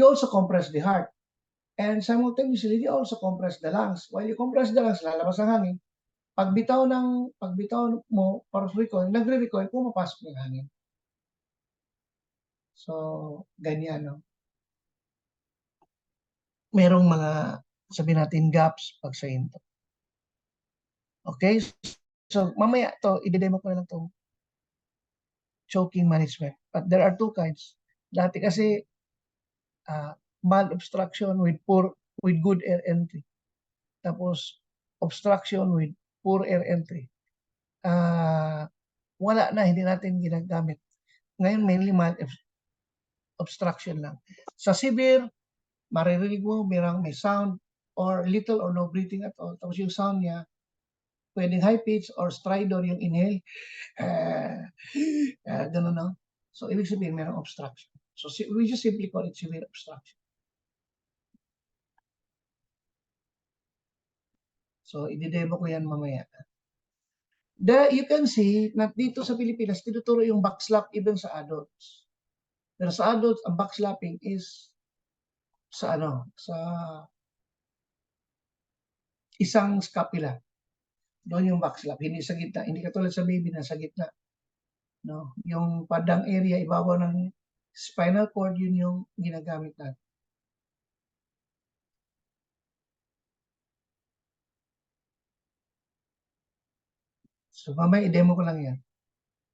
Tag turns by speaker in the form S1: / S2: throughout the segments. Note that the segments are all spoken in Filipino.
S1: also compress the heart. And simultaneously, you also compress the lungs. While you compress the lungs, lalabas ang hangin. Pagbitaw mo, recoil, nagre-recoil, pumapasok ng hangin. So, ganyan, no? Merong mga, sabihin natin, gaps pag sa hinto. Okay? So, mamaya to, i-demo ko na lang to. Choking management. But there are two kinds. Dati kasi, malobstruction with good air entry. Tapos, obstruction with poor air entry. Wala na, hindi natin ginagamit. Ngayon, mainly obstruction lang. Sa severe, maririnig mo, may sound or little or no breathing at all. Tapos yung sound niya, pwedeng high pitch or stridor yung inhale. Ganun, no? So, ibig sabihin, mayroong obstruction. So, we just simply call it severe obstruction. So, i-demo ko yan mamaya. You can see na dito sa Pilipinas, tinuturo yung backslap even sa adults. Pero sa adults, ang backslapping is sa isang scapula. Doon yung backslap, hindi sa gitna. Hindi katulad sa baby na sa gitna. No? Yung padang area, ibabaw ng spinal cord, yun yung ginagamit natin. So, mamaya i-demo ko lang yan.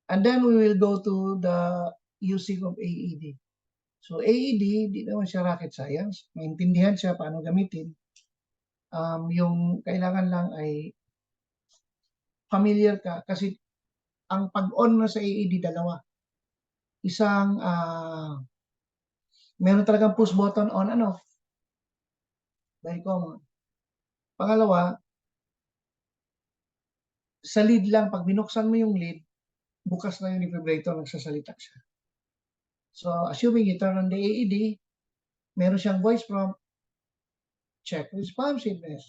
S1: And then we will go to the using of AED. So, AED, di naman siya rocket science. Maintindihan siya paano gamitin. Yung kailangan lang ay familiar ka kasi ang pag-on na sa AED, dalawa. Isang, meron talagang push button on and off. Very common. Pangalawa, sa lead lang, pag binuksan mo yung lead, bukas na yung defibrillator, nagsasalita siya. So, assuming you turn on the AED, meron siyang voice prompt, check responsiveness.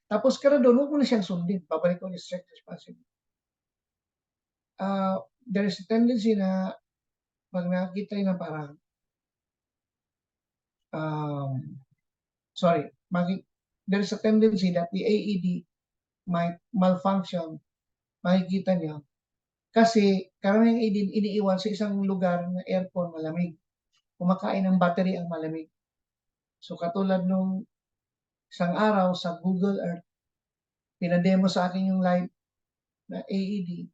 S1: Tapos ka na doon, huwag mo na siyang sundin. Babalik ko yung check responsiveness. There is a tendency na pag nakakita na parang there is a tendency that the AED might malfunction. Makikita niyo. Kasi karamihan AED iniiwan sa isang lugar na aircon malamig. Kumakain ng battery ang malamig. So katulad nung isang araw sa Google Earth, pinademo sa akin yung live na AED.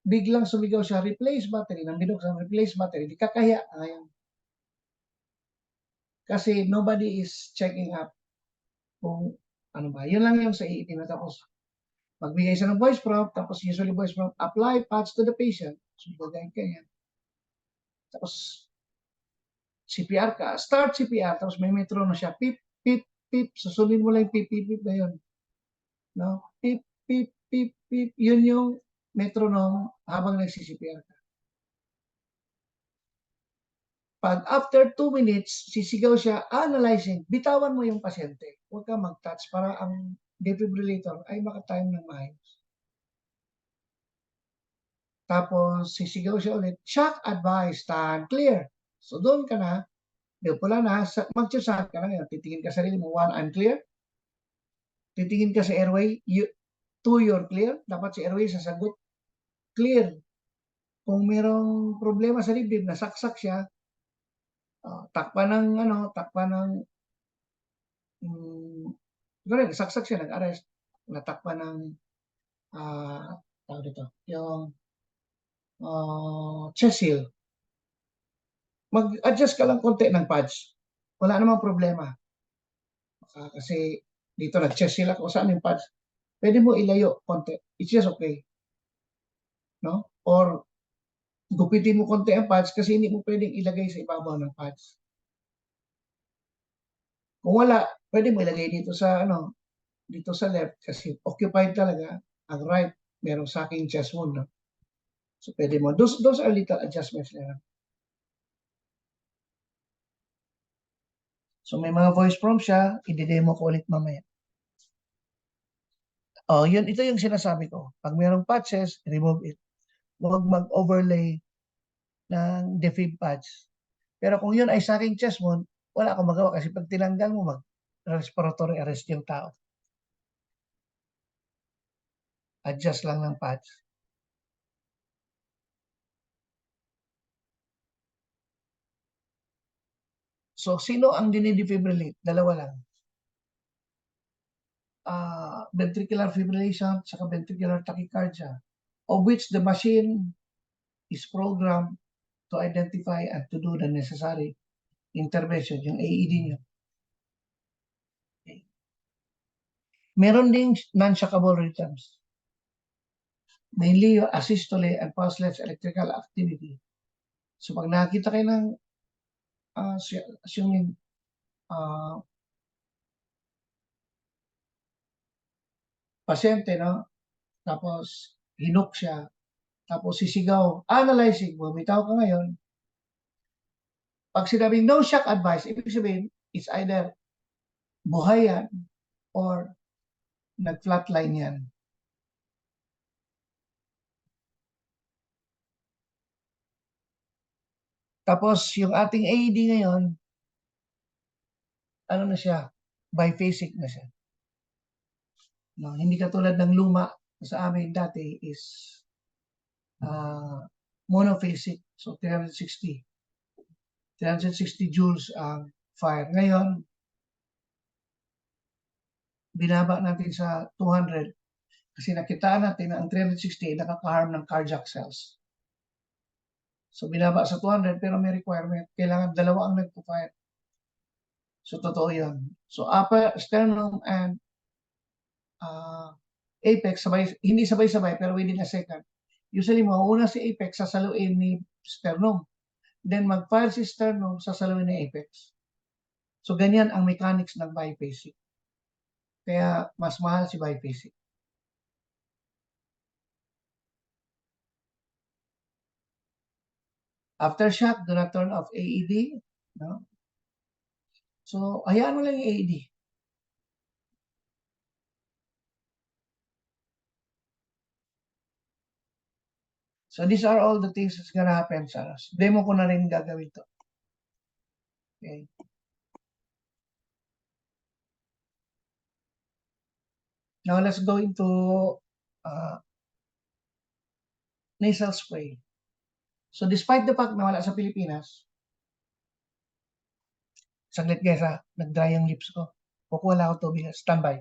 S1: Biglang sumigaw siya, replace battery. Nang binuksan, replace battery. Di kakaya ngayon. Kasi nobody is checking up kung ano ba. Yun lang yung sa AED na tapos. Magbigay siya ng voice prompt, tapos usually voice prompt, apply patch to the patient. So, gagawin ka yan. Tapos, CPR ka. Start CPR, tapos may metro na siya. Pip, pip, pip. Susunod mo lang yung pip, pip, pip na yun. No? Pip, pip, pip, pip. Yun yung metronome habang nagsi-CPR ka. Pag after 2 minutes, sisigaw siya, analyzing, bitawan mo yung pasyente. Huwag ka mag-touch para ang defibrillator ay makatime ng maayos. Tapos, sisigaw siya ulit, shock advice, stand clear. So, doon ka na, pula na, mag-shock ka na ngayon. Titingin ka sa sarili mo, 1, I'm clear. Titingin ka sa airway, 2, you're clear. Dapat si airway sasagot, clear. Kung mayroong problema sa dibdib, nasaksak siya, takpan ng nasaksak siya, nag-arrest, natakpan ng tawag dito, yung chest seal. Mag-adjust ka lang konti ng pads. Wala namang problema. Kasi dito nag-chest seal ako, saan yung pads? Pwede mo ilayo konti. It's just okay. No? Or gupitin mo konti ang pads kasi hindi mo pwedeng ilagay sa ibabaw ng pads. Kung wala, pwede mo ilagay dito sa dito sa left kasi occupied talaga. Ang right, merong sucking chest wound. No? So pwede mo. Those are little adjustments lang. So may mga voice prompt siya, i-demo ko ulit mamaya. Ito yung sinasabi ko. Pag mayroong patches, remove it. Huwag mag-overlay ng defib pads. Pero kung yun ay sa aking chest wound, wala akong magawa kasi pag tinanggal mo, mag-respiratory arrest yung tao. Adjust lang ng pads. So, sino ang dinidefibrillate? Dalawa lang. Ventricular fibrillation saka ventricular tachycardia, of which the machine is programmed to identify and to do the necessary intervention, yung AED nyo. Okay. Meron ding non-shockable rhythms. Mainly yung asystole and pulseless electrical activity. So pag nakita kayo ng assuming uh, pasyente, no? Tapos hinok siya, tapos sisigaw, analyzing, bumitaw ka ngayon. Pag sinabing no shock advice, ibig sabihin, it's either buhay yan or nag-flatline yan. Tapos yung ating AED ngayon, ano na siya, biphasic na siya. No, hindi katulad ng luma sa amin dati is monophasic. So 360 joules ang fire. Ngayon, binaba natin sa 200 kasi nakitaan natin na ang 360 ay nakaka-harm ng cardiac cells. So binaba sa 200 pero may requirement. Kailangan dalawa ang nagpo-fire. So totoo yun. So upper sternum and apex, hindi sabay-sabay pero within a second. Usually mauuna si apex, sasaluin ni sternum. Then mag-fire si sternum, sasaluin ni apex. So ganyan ang mechanics ng biphasic. Kaya mas mahal si biphasic. Aftershock, do not turn off AED. No? So, hayaan mo lang yung AED. So, these are all the things that's gonna happen sa us. Demo ko na rin gagawin to. Okay. Now, let's go into uh, nasal spray. So, despite the fact na wala sa Pilipinas, saglit guys ha, nag-dry yung lips ko. Kukuha lang ako tubig. Standby.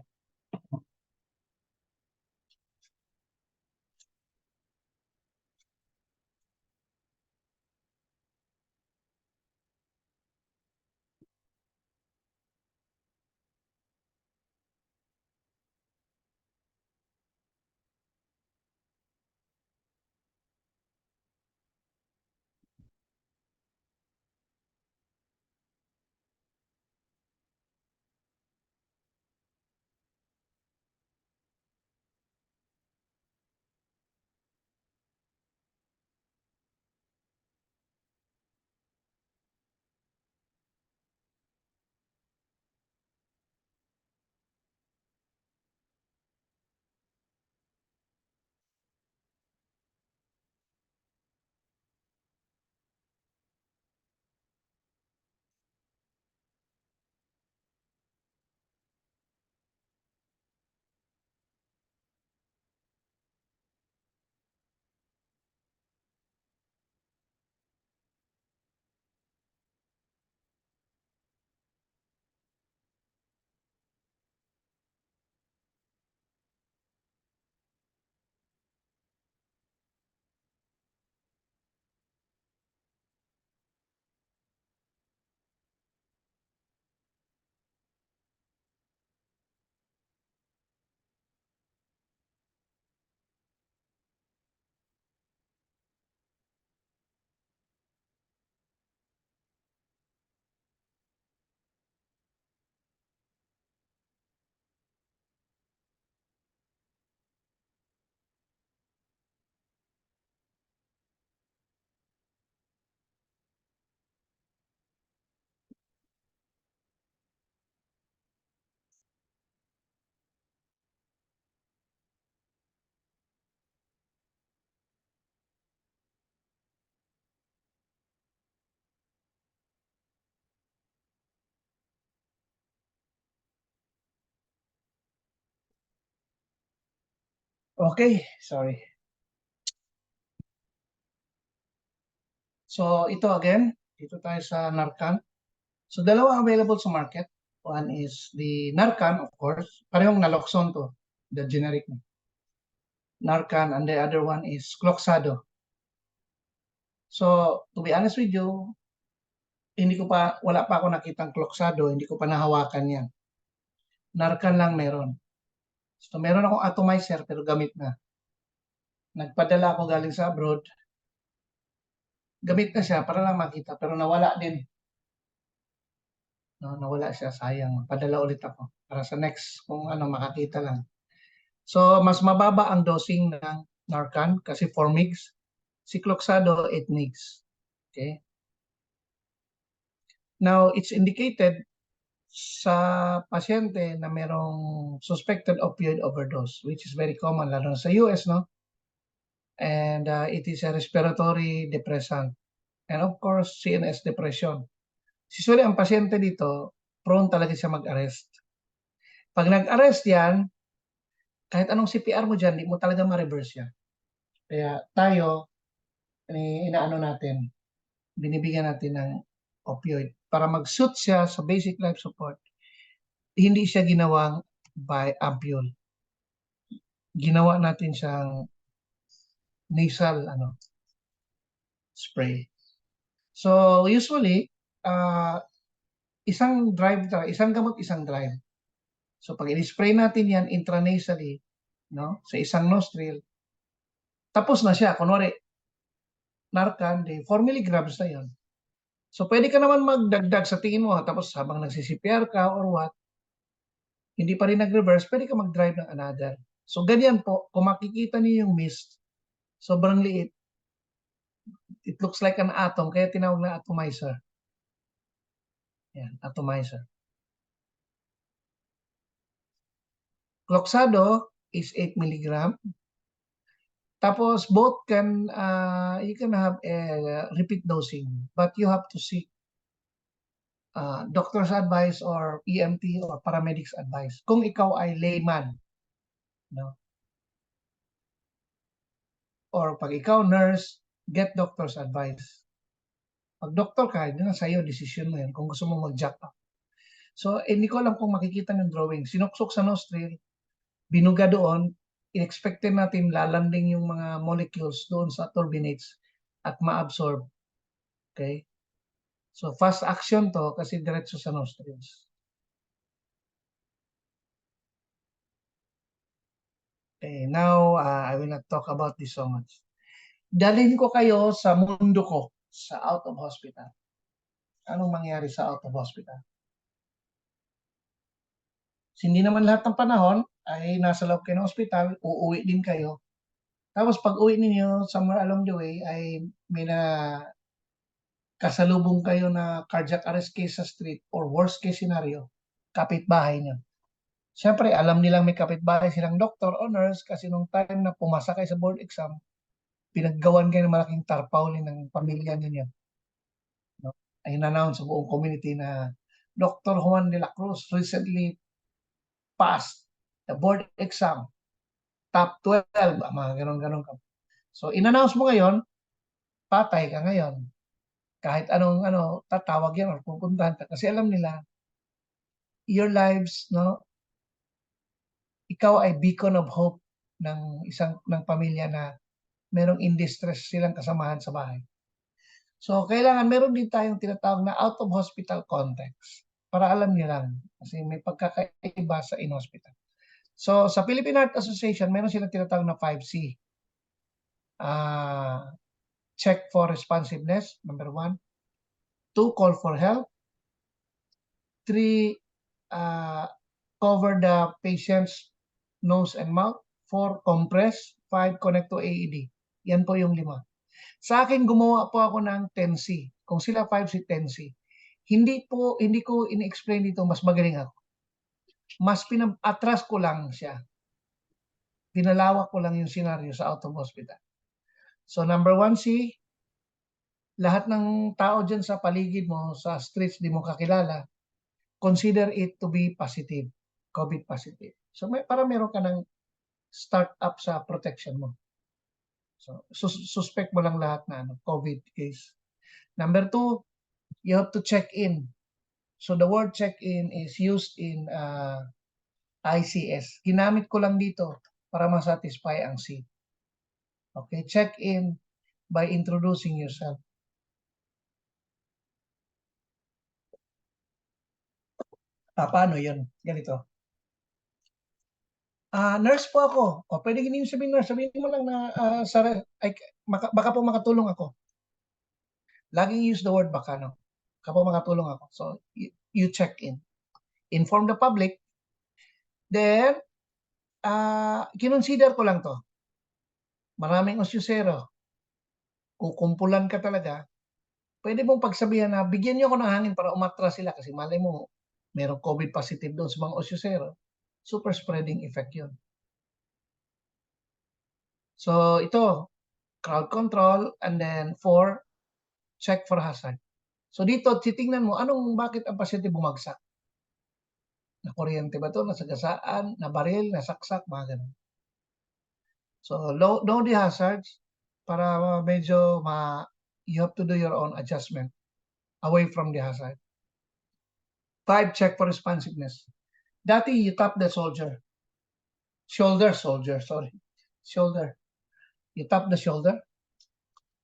S1: Okay, sorry. So ito again, dito tayo sa Narcan. So dalawa available sa market. One is the Narcan, of course. Parehong naloxone to, the generic Narcan, and the other one is Cloxado. So to be honest with you, wala pa ako nakitang Cloxado, hindi ko pa nahawakan yan. Narcan lang meron. So meron akong atomizer pero gamit na. Nagpadala ako galing sa abroad. Gamit na siya para lang makita pero nawala din. No, nawala siya, sayang. Padala ulit ako para sa next kung ano makakita lang. So mas mababa ang dosing ng Narcan kasi 4 mg. Si Cloxado 8 mg. Okay? Now, it's indicated sa pasyente na merong suspected opioid overdose, which is very common lalo na sa US, no? And it is a respiratory depressant. And of course, CNS depression. Usually, ang pasyente dito, prone talaga siya mag-arrest. Pag nag-arrest yan, kahit anong CPR mo dyan, di mo talaga ma-reverse yan. Kaya tayo, inaano natin, binibigyan natin ng opioid para mag-suit siya sa basic life support. Hindi siya ginawang by ampule. Ginawa natin siyang nasal spray. So usually, isang gamot, isang drive. So pag i-spray natin yan intranasally, no, sa isang nostril, tapos na siya. Kunwari, Narcan, 4 milligrams na yan. So pwede ka naman magdagdag sa tingin mo, tapos habang nagsisipr ka or what, hindi pa rin nag-reverse, pwede ka mag-drive ng another. So ganyan po, kung makikita niyo yung mist, sobrang liit. It looks like an atom, kaya tinawag na atomizer. Yan, atomizer. Cloxado is 8 milligram. Tapos both you can have a repeat dosing, but you have to seek doctor's advice or EMT or paramedics advice. Kung ikaw ay layman, no? Or pag ikaw nurse, get doctor's advice. Pag doctor ka, yun na sa'yo, decision mo yan kung gusto mo mag-jack up. So, hindi ko alam kung makikita ng drawing. Sinuksok sa nostril, binuga doon, in-expected natin lalanding yung mga molecules doon sa turbinates at ma-absorb. Okay? So, fast action to kasi diretso sa nostrils. Okay, now, I will not talk about this so much. Dalhin ko kayo sa mundo ko, sa out of hospital. Anong mangyari sa out of hospital? Hindi naman lahat ng panahon ay nasa loob kayo ng ospital, uuwi din kayo. Tapos pag uwi ninyo, somewhere along the way, ay may na kasalubong kayo na cardiac arrest case sa street or worst case scenario, kapitbahay nyo. Siyempre, alam nilang may kapitbahay silang doctor o nurse kasi nung time na pumasa kayo sa board exam, pinaggawan kayo ng malaking tarpaulin ng pamilya ninyo. No? Ay in-announce sa buong community na Dr. Juan de la Cruz recently passed the board exam, top 12, mga ganon-ganon ka. So, in-announce mo ngayon, patay ka ngayon. Kahit anong tatawag yan or pupuntahan ka. Kasi alam nila, your lives, no, ikaw ay beacon of hope ng pamilya na merong in distress silang kasamahan sa bahay. So, kailangan meron din tayong tinatawag na out of hospital context para alam niyo lang kasi may pagkakaiba sa in-hospital. So, sa Philippine Heart Association, meron silang tinatawag na 5C. Check for responsiveness, number 1. 2, call for help. 3, cover the patient's nose and mouth. 4, compress. 5, connect to AED. Yan po yung 5. Sa akin, gumawa po ako ng 10C. Kung sila 5C, 10C. Hindi ko in-explain dito, mas magaling ako. Mas atras ko lang siya. Pinalawak ko lang yung scenario sa out of hospital. So number 1C, lahat ng tao dyan sa paligid mo, sa streets, di mo kakilala, consider it to be positive, COVID positive. So para meron ka ng start up sa protection mo. So, suspect mo lang lahat na COVID case. Number 2, you have to check in. So, the word check in is used in ICS. Ginamit ko lang dito para masatisfy ang C. Okay, check in by introducing yourself. Paano yun? Ganito. Nurse po ako. O, pwede hindi mo sabihin nurse. Sabihin mo lang na, baka po makatulong ako. Laging use the word baka, no? Baka po makatulong ako. So, you check in. Inform the public. Then, kinonsider ko lang to. Maraming osyusero. Kukumpulan ka talaga. Pwede mong pagsabihan na bigyan niyo ako ng hangin para umatras sila kasi malay mo, merong COVID positive doon sa mga osyusero. Super spreading effect yun. So, ito, crowd control, and then 4, check for hazard. So, dito, titingnan mo, bakit ang pasyente bumagsak? Na kuryente ba ito? Nasagasaan? Na baril? Nasaksak? Mga ganun. So, know the hazards para medyo you have to do your own adjustment away from the hazard. 5, check for responsiveness. Dati, you tap the shoulder. You tap the shoulder.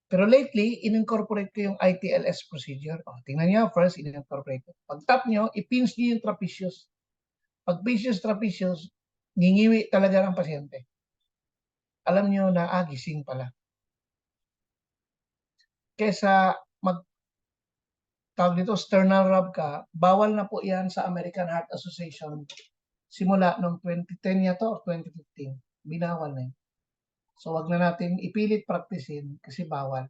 S1: Pero lately, in-incorporate ko yung ITLS procedure. Tingnan niyo, first, in-incorporate ko. Pag tap niyo, i-pinch niyo yung trapezius. Pag trapezius, ngingiwi talaga ng pasyente. Alam niyo na, gising pala. Kesa tawag dito, sternal rub ka, bawal na po yan sa American Heart Association simula noong 2010 yata or 2015. Binawal na yun. So, wag na natin ipilit practicein kasi bawal.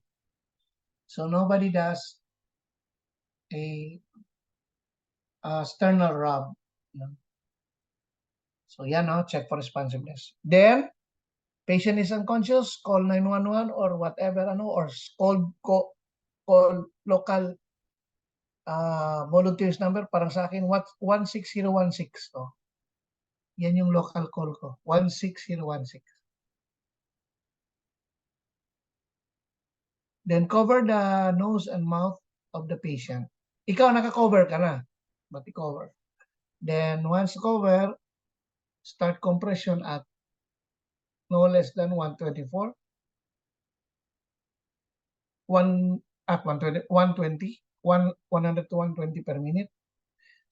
S1: So, nobody does a sternal rub. So, yan, check for responsiveness. Then, patient is unconscious, call 911 or whatever, or call local volunteers number. Parang sa akin, 16016. Yan yung local call ko, 16016. Then cover the nose and mouth of the patient. Ikaw, naka-cover ka na. But i-cover. Then, once cover, start compression at no less than 124. 100 to 120 per minute.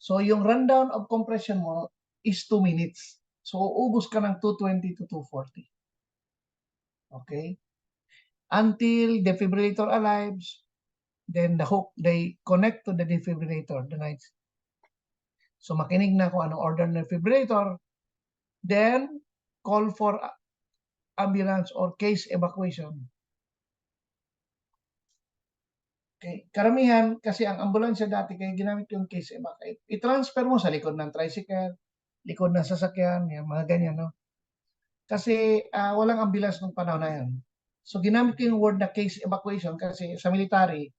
S1: So, yung rundown of compression mo is 2 minutes. So, uubos ka ng 220 to 240. Okay? Until defibrillator arrives, then they connect to the defibrillator, the nights. So, makinig na kung anong order ng defibrillator. Then, call for ambulance or case evacuation. Okay. Karamihan, kasi ang ambulansya dati, kaya ginamit yung case evacuate. I-transfer mo sa likod ng tricycle, likod ng sasakyan, yan, mga ganyan, no? Kasi walang ambulance nung panahon na yan. So, ginamit ko yung word na case evacuation kasi sa military,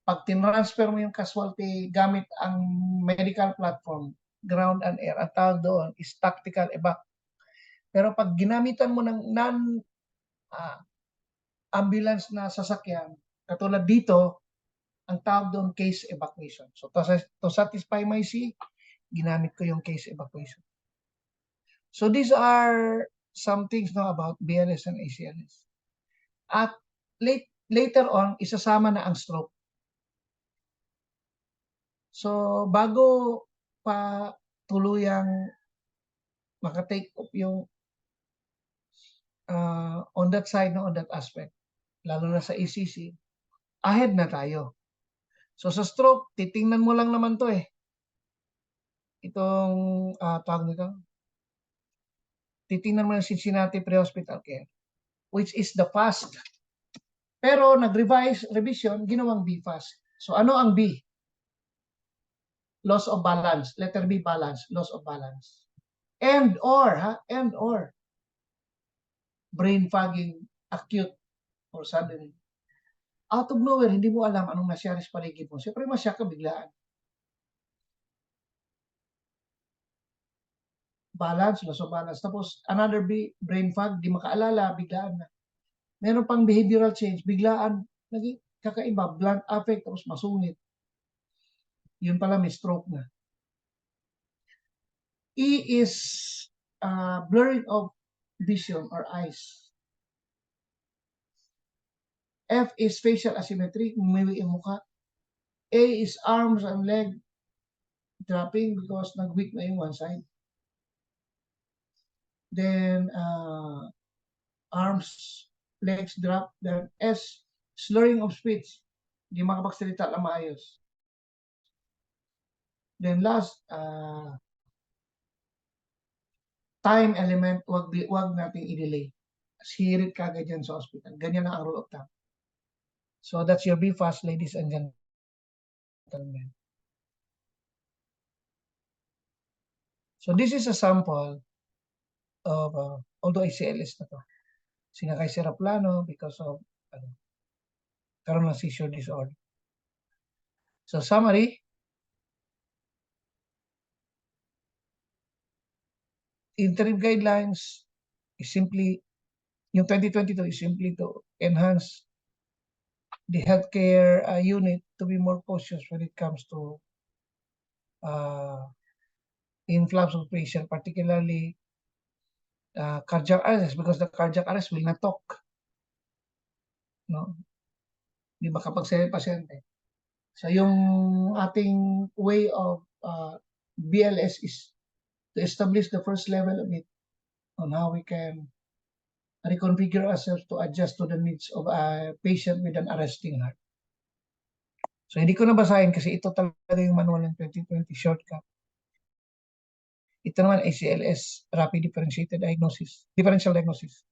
S1: pag tinransfer mo yung casualty gamit ang medical platform, ground and air, ang tawag doon is tactical evac. Pero pag ginamitan mo ng non-ambulance na sasakyan, katulad dito, ang tawag doon case evacuation. So, to satisfy my C, ginamit ko yung case evacuation. So, these are some things about BLS and ACLS. At later on, isasama na ang stroke. So, bago pa tuluyang makatake up yung on that side, on that aspect, lalo na sa ECC, ahead na tayo. So, sa stroke, titingnan mo lang naman to Itong tawag nito. Titingnan mo yung Cincinnati Pre-Hospital Care, which is the FAST. Pero revision, ginawang B-FAST. So, ano ang B? Loss of balance. Letter B, balance. Loss of balance. And or brain fogging, acute or sudden. Out of nowhere, hindi mo alam anong nasyari sa paligid mo. Siyempre, masya ka biglaan. balance, loss of balance. Tapos another brain fog, di makaalala, biglaan na. Meron pang behavioral change, biglaan, naging kakaiba, blunt affect, tapos masungit. Yun pala, may stroke na. E is blurring of vision or eyes. F is facial asymmetry, umiwi yung mukha. A is arms and leg dropping because nag-weak na yung one side. Then, arms, legs drop. Then, S, slurring of speech. Hindi makapagsalita na maayos. Then, last, time element, wag nating i-delay. Hirit ka agad dyan sa hospital. Ganyan ang rule of thumb. So, that's your Be Fast, ladies and gentlemen. So, this is a sample of, although ACLS na to. Sinakay si Raplano because of, karoon ng seizure disorder. So, summary, interim guidelines is simply, yung 2022 is simply to enhance the healthcare unit to be more cautious when it comes to influx of patient, particularly cardiac arrest, because the cardiac arrest will not talk. No? Di makapagsalita yung pasyente. So yung ating way of BLS is to establish the first level of it on how we can reconfigure ourselves to adjust to the needs of a patient with an arresting heart. So hindi ko nabasahin kasi ito talaga yung manual ng 2020 shortcut. Ito naman ACLS, Rapid Differential Diagnosis.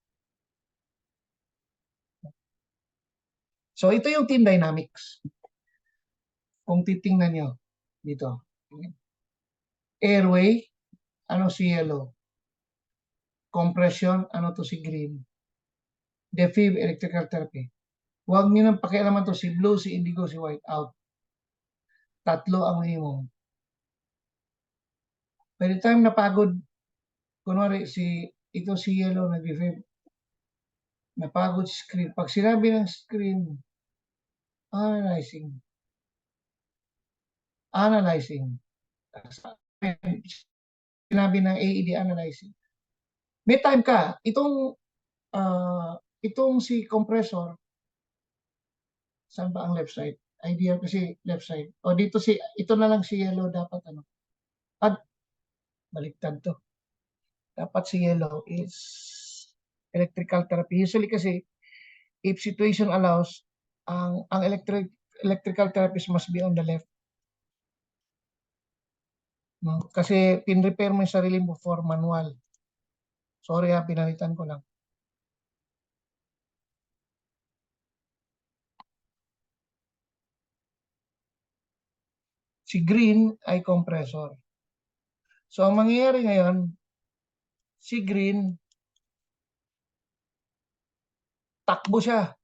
S1: So ito yung team dynamics. Kung titingnan nyo dito. Airway, ano si yellow? Compression, ano to si green? Defib, electrical therapy. Huwag nyo nang pakialaman to si blue, si indigo, si white, out. Tatlo ang minimum. By the time napagod, kunwari ito si yellow nag-defib, napagod si screen. Pag sinabi ng screen, analyzing. Sinabi ng AED, analyzing. May time ka, itong si compressor, saan ba ang left side? Idea kasi left side. O dito ito na lang si yellow dapat baliktad to. Dapat si yellow is electrical therapy. Usually kasi, if situation allows, ang electrical therapist must be on the left. No? Kasi pin-repair mo yung sarili mo for manual. Sorry pinalitan ko lang. Si green ay compressor. So, ang mangyayari ngayon, si green, takbo siya.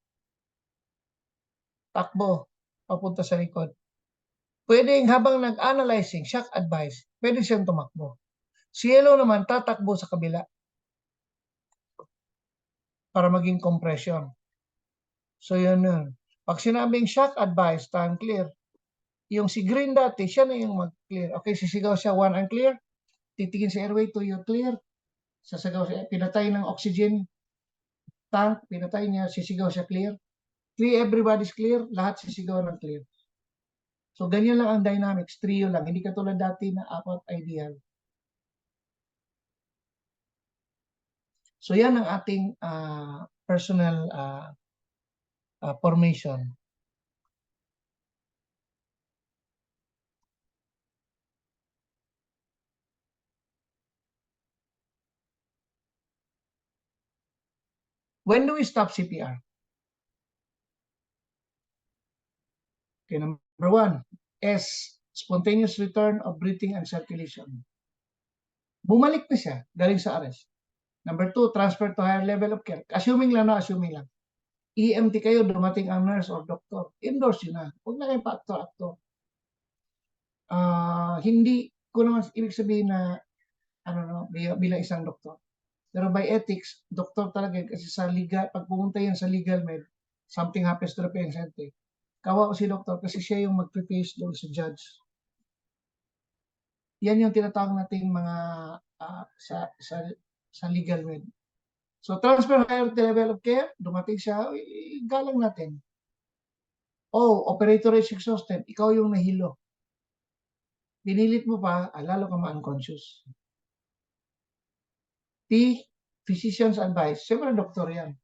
S1: Takbo, papunta sa likod. Pwedeng habang nag-analyzing, shock advice, pwede siyang tumakbo. Si yellow naman, tatakbo sa kabila para maging compression. So, yun. Pag sinabing shock advice, time clear, yung si green dati, siya na yung mag-clear. Okay, sisigaw siya, 1 unclear, titigin sa airway, 2 you're clear, sasagaw siya, pinatay ng oxygen tank, pinatay niya, sisigaw siya clear. 3, everybody's clear, lahat sisigaw ng clear. So, ganyan lang ang dynamics, trio lang, hindi katulad dati na 4 ideal. So, yan ang ating personal formation. When do we stop CPR? Okay, number 1, S, spontaneous return of breathing and circulation. Bumalik na siya, galing sa arrest. Number 2, transfer to higher level of care. Assuming lang. EMT kayo, dumating ang nurse or doctor. Endorse yun na. Huwag na kayo pa-actor. Hindi ko naman ibig sabihin na ano no, bilang isang doktor. Pero by ethics, doktor talaga kasi sa legal, pag pumunta yan sa legal med, something happens to the patient, kawawa si doktor kasi siya yung mag-face doon sa judge. Yan yung tinatawag nating mga sa legal med. So transfer higher level of care, dumating siya, galang natin. Oh, operator is exhausted, ikaw yung nahilo. Pinilit mo pa, lalo ka ma-unconscious. T, physician's advice. Siyempre, doktor yan.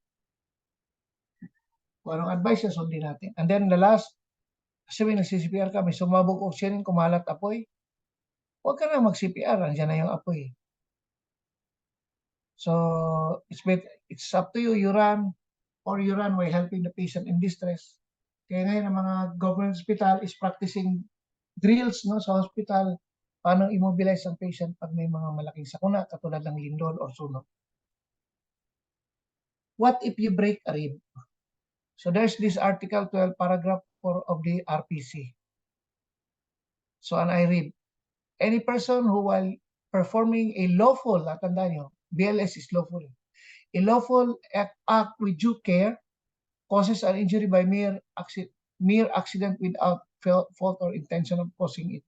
S1: Kung anong advice niya, sundin natin. And then the last, kasi may nag-CPR ka, may sumabog oxygen, kumalat apoy, huwag ka na mag-CPR, andyan na yung apoy. So, it's up to you, you run, or you run while helping the patient in distress. Kaya ngayon, ang mga government hospital is practicing drills no, sa hospital, paano immobilize ang patient pag may mga malaking sakuna, katulad ng lindol or sunog. What if you break a rib? So there's this article 12 paragraph 4 of the RPC. So and I read, any person who while performing a lawful, tandaan nyo, BLS is lawful. A lawful act with due care causes an injury by mere accident without fault or intention of causing it.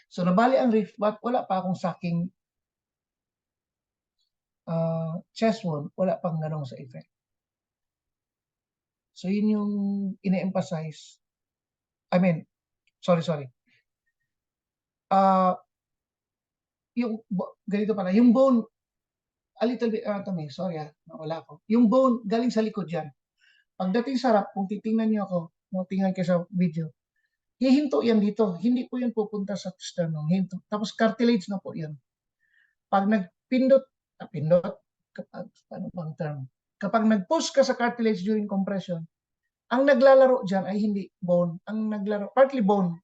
S1: So nabali ang rib, but wala pa akong saking chest wound, wala pang ganong sa effect. So yun yung ine-emphasize. I mean, sorry. Yung ganito pala, yung bone, a little bit anatomy, sorry nawala ko. Yung bone, galing sa likod yan. Pagdating sa harap, kung titingnan niyo ako, tingnan kayo sa video, hihinto yan dito. Hindi po yan pupunta sa sternum, hinto. Tapos cartilage na po yan. Pag pindot, ano bang term? Kapag nag-push ka sa cartilage during compression, ang naglalaro dyan ay hindi bone. Ang naglalaro, partly bone.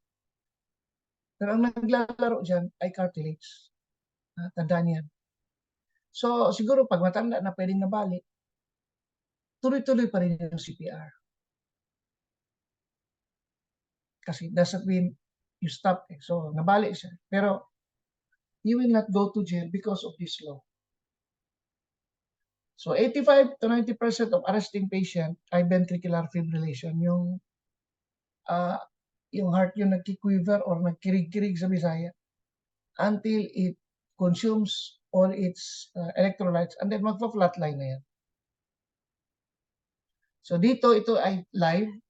S1: Pero ang naglalaro dyan ay cartilage. Tandaan yan. So, siguro pag matanda na pwedeng nabali, tuloy-tuloy pa rin yung CPR. Kasi doesn't mean you stop. So, nabali siya. Pero, you will not go to jail because of this law. So, 85 to 90% of arresting patient ay ventricular fibrillation. Yung heart yung nagkiquiver or nagkirig-kirig sa Bisaya until it consumes all its electrolytes and then magpa-flatline na yan. So, ito ay live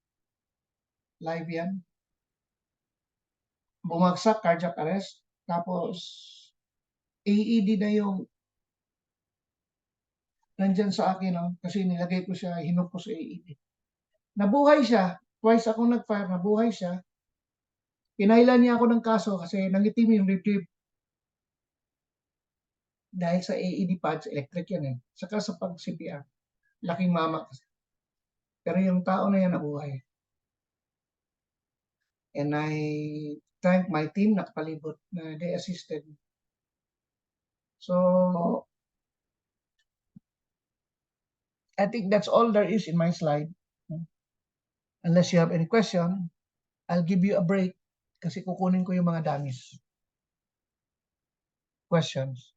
S1: yan. Bumagsak, cardiac arrest, tapos AED na yung nandyan sa akin, no? Kasi nilagay ko siya, hinok ko sa AED. Nabuhay siya, twice ako nag-fire, nabuhay siya. Pinailan niya ako ng kaso kasi nangitim yung retrieve. Dahil sa AED pads, electric yan Saka sa pag-CPR, laking mama kasi. Pero yung tao na yan nabuhay. And I thank my team na kapalibot na they assisted. So, I think that's all there is in my slide. Unless you have any question, I'll give you a break kasi kukunin ko yung mga dummies. Questions.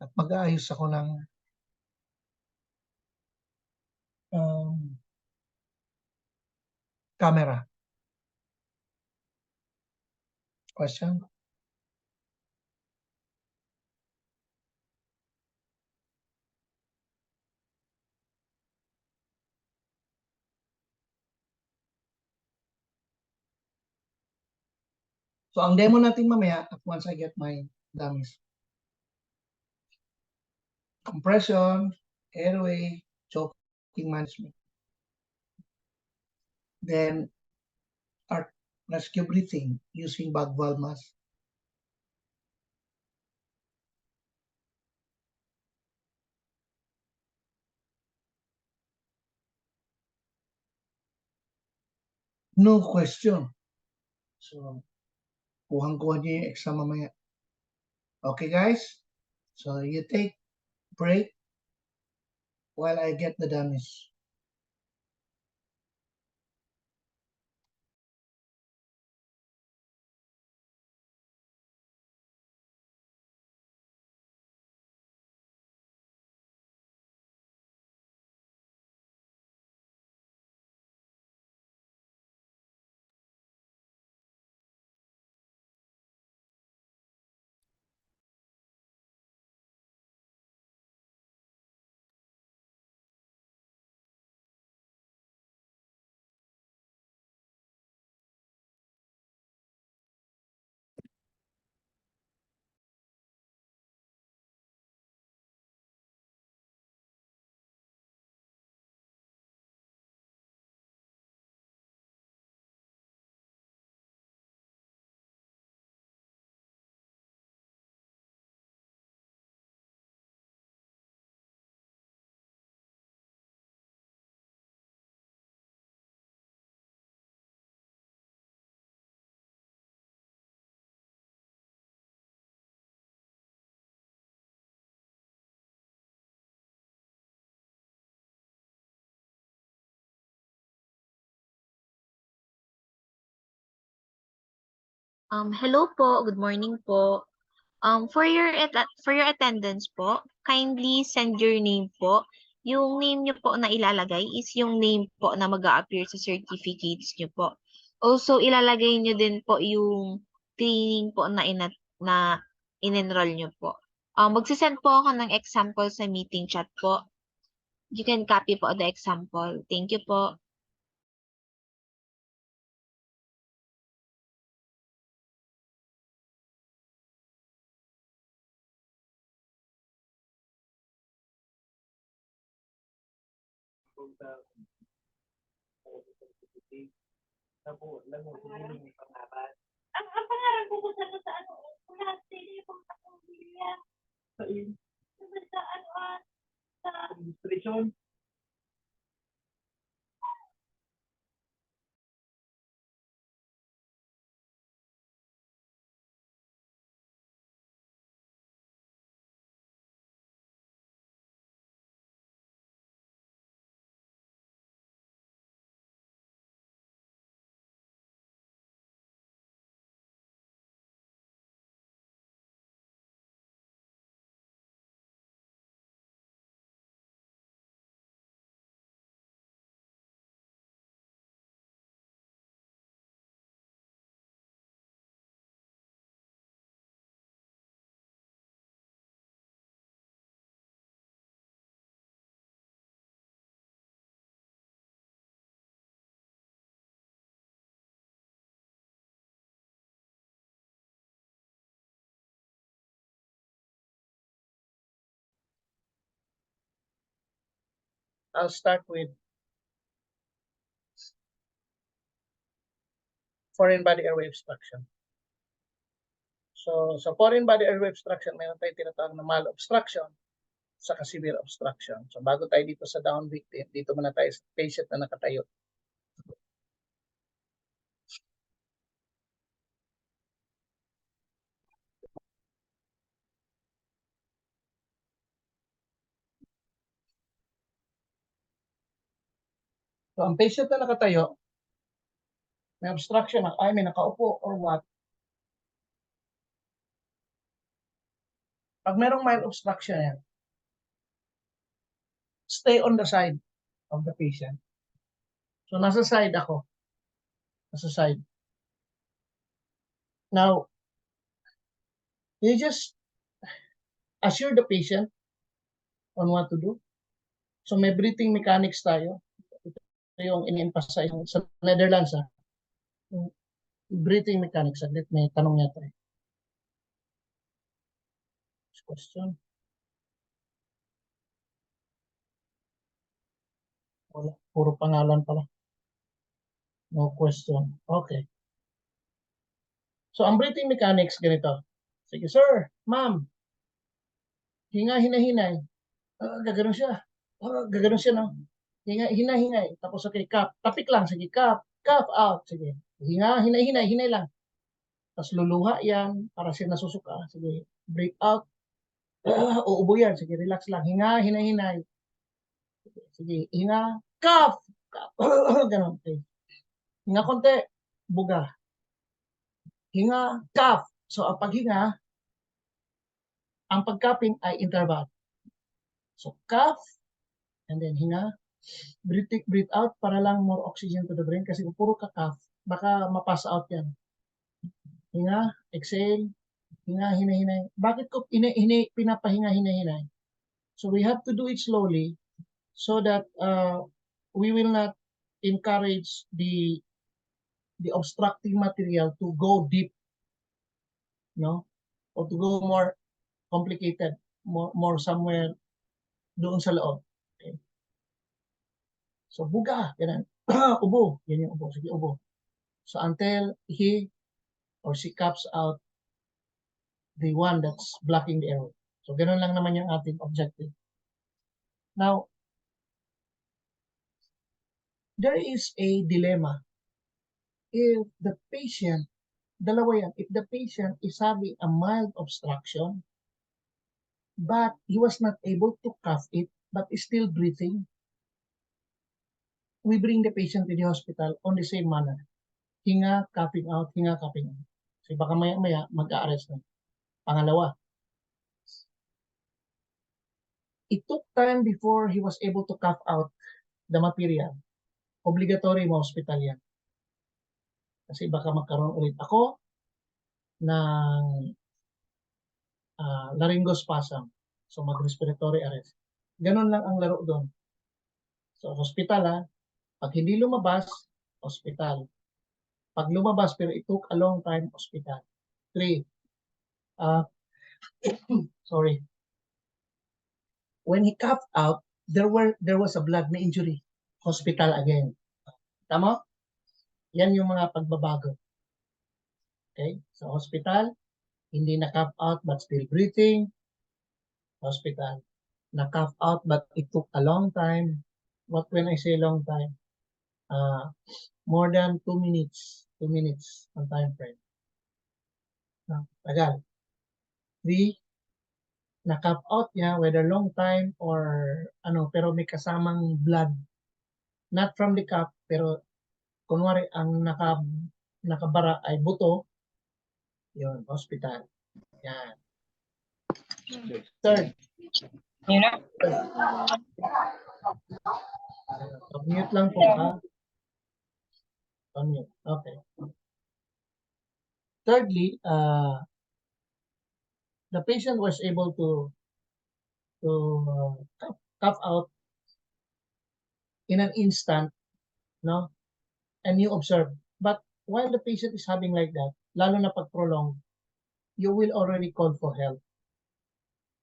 S1: At mag-aayos ako ng camera. Question? So, ang demo natin mamaya, once I get my dummies. Compression, airway, choking management. Then, rescue breathing using bag valve mask. No question. So, kuhang-kuha niyo yung exam mamaya. Okay, guys? So, you take break while I get the dummies.
S2: Hello po, good morning po. For your attendance po, kindly send your name po. Yung name niyo po na ilalagay is yung name po na mag-a-appear sa certificates niyo po. Also, ilalagay niyo din po yung training po na in-enroll niyo po. Magsisend po ako ng example sa meeting chat po. You can copy po the example. Thank you po.
S3: Ang pangarap ko kung sa ano, lahat sila yung pamilya. Sa ano, sa administration.
S1: I'll start with foreign body airway obstruction. So, sa foreign body airway obstruction, mayroon tayong tinatawag na mild obstruction sa severe obstruction. So, bago tayo dito sa down victim, dito muna tayo sa patient na nakatayo. So, ang patient na nakatayo, may obstruction, may nakaupo or what. Pag merong mild obstruction yan, stay on the side of the patient. So, nasa side ako. Nasa side. Now, you just assure the patient on what to do. So, may breathing mechanics tayo. Ito yung in-emphasize sa Netherlands. Breathing mechanics. Saglit, may tanong yata. Question. Wala. Puro pangalan pala. No question. Okay. So, ang breathing mechanics, ganito. Sige, sir, ma'am, hinga, hinahinay. Gaganon siya. Gaganon siya, no? Hinga, hinahinay. Tapos, okay, cup. Tapik lang. Sige, cup. Cup out. Sige. Hinga, hinay, hinay lang. Tapos luluha yan para siya nasusuka. Sige, breathe out. Uubo yan. Sige, relax lang. Hinga, hinay. Sige, hinga, cough. Ganon. Okay. Hinga konti, buga. Hinga, cough. So, ang paghinga, ang pagkaping ay interval. So, cough, and then hinga. Breathe out para lang more oxygen to the brain kasi kung puro ka cough, baka mapass out yan. Hinga, exhale, hinga, hinahinay. Bakit ko pinapahinga, hinahinay? So, we have to do it slowly so that we will not encourage the obstructing material to go deep, no? Or to go more complicated, more somewhere doon sa loob. Okay. So, buga, ganun. Ubo, yan yung ubo. Sige, ubo. So, until he or she cups out the one that's blocking the airway. So, ganun lang naman yung ating objective. Now, there is a dilemma. If the patient, dalawa yan, if the patient is having a mild obstruction, but he was not able to cough it, but is still breathing, we bring the patient to the hospital on the same manner. Hinga, coughing out, hinga, coughing out. Kasi baka maya-maya mag-a-arrest na. Pangalawa, it took time before he was able to cough out the material. Obligatory mo hospital yan. Kasi baka magkaroon ulit ako ng laryngospasm. So mag-respiratory arrest. Ganun lang ang laro doon. So hospital pag hindi lumabas, hospital. Pag lumabas pero it took a long time, hospital. 3. Sorry. When he coughed out, there was a blood na injury. Hospital again. Tama? Yan yung mga pagbabago. Okay? So hospital, hindi na cough out but still breathing. Hospital. Na cough out but it took a long time. What when I say long time? More than 2 minutes. 2 minutes ang time frame. Tagal. 3, na-cough out niya, whether long time or pero may kasamang blood. Not from the cough, pero kunwari ang nakabara ay buto, yun, hospital. Yan. Third. Mute lang po ha. Mute. Okay. Thirdly, the patient was able to cough out in an instant, no? And you observe. But while the patient is having like that, lalo na pag prolonged, you will already call for help.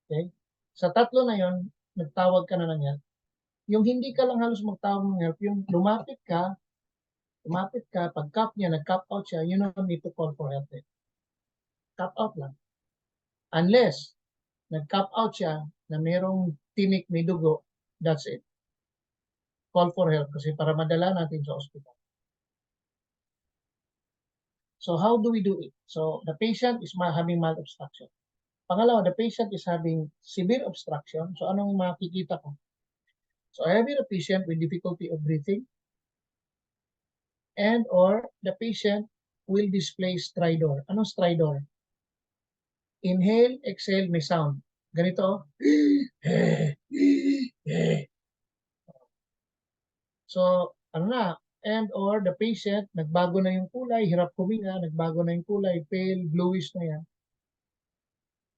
S1: Okay? Sa tatlo na yon, nagtawag ka na ng help. Yung hindi ka lang halos magtawag ng help, yung lumapit ka, pag cough niya, nag-cough out siya, you don't need to call for help. Cough out lang. Unless, nag-cough out siya na merong tinik, may dugo, that's it. Call for help kasi para madala natin sa ospital. So how do we do it? So the patient is having mild obstruction. Pangalawa, the patient is having severe obstruction. So anong makikita ko? So I have a patient with difficulty of breathing and or the patient will display stridor. Anong stridor? Inhale, exhale, may sound. Ganito. So, and or the patient, nagbago na yung kulay, hirap huminga, nagbago na yung kulay, pale, bluish na yan.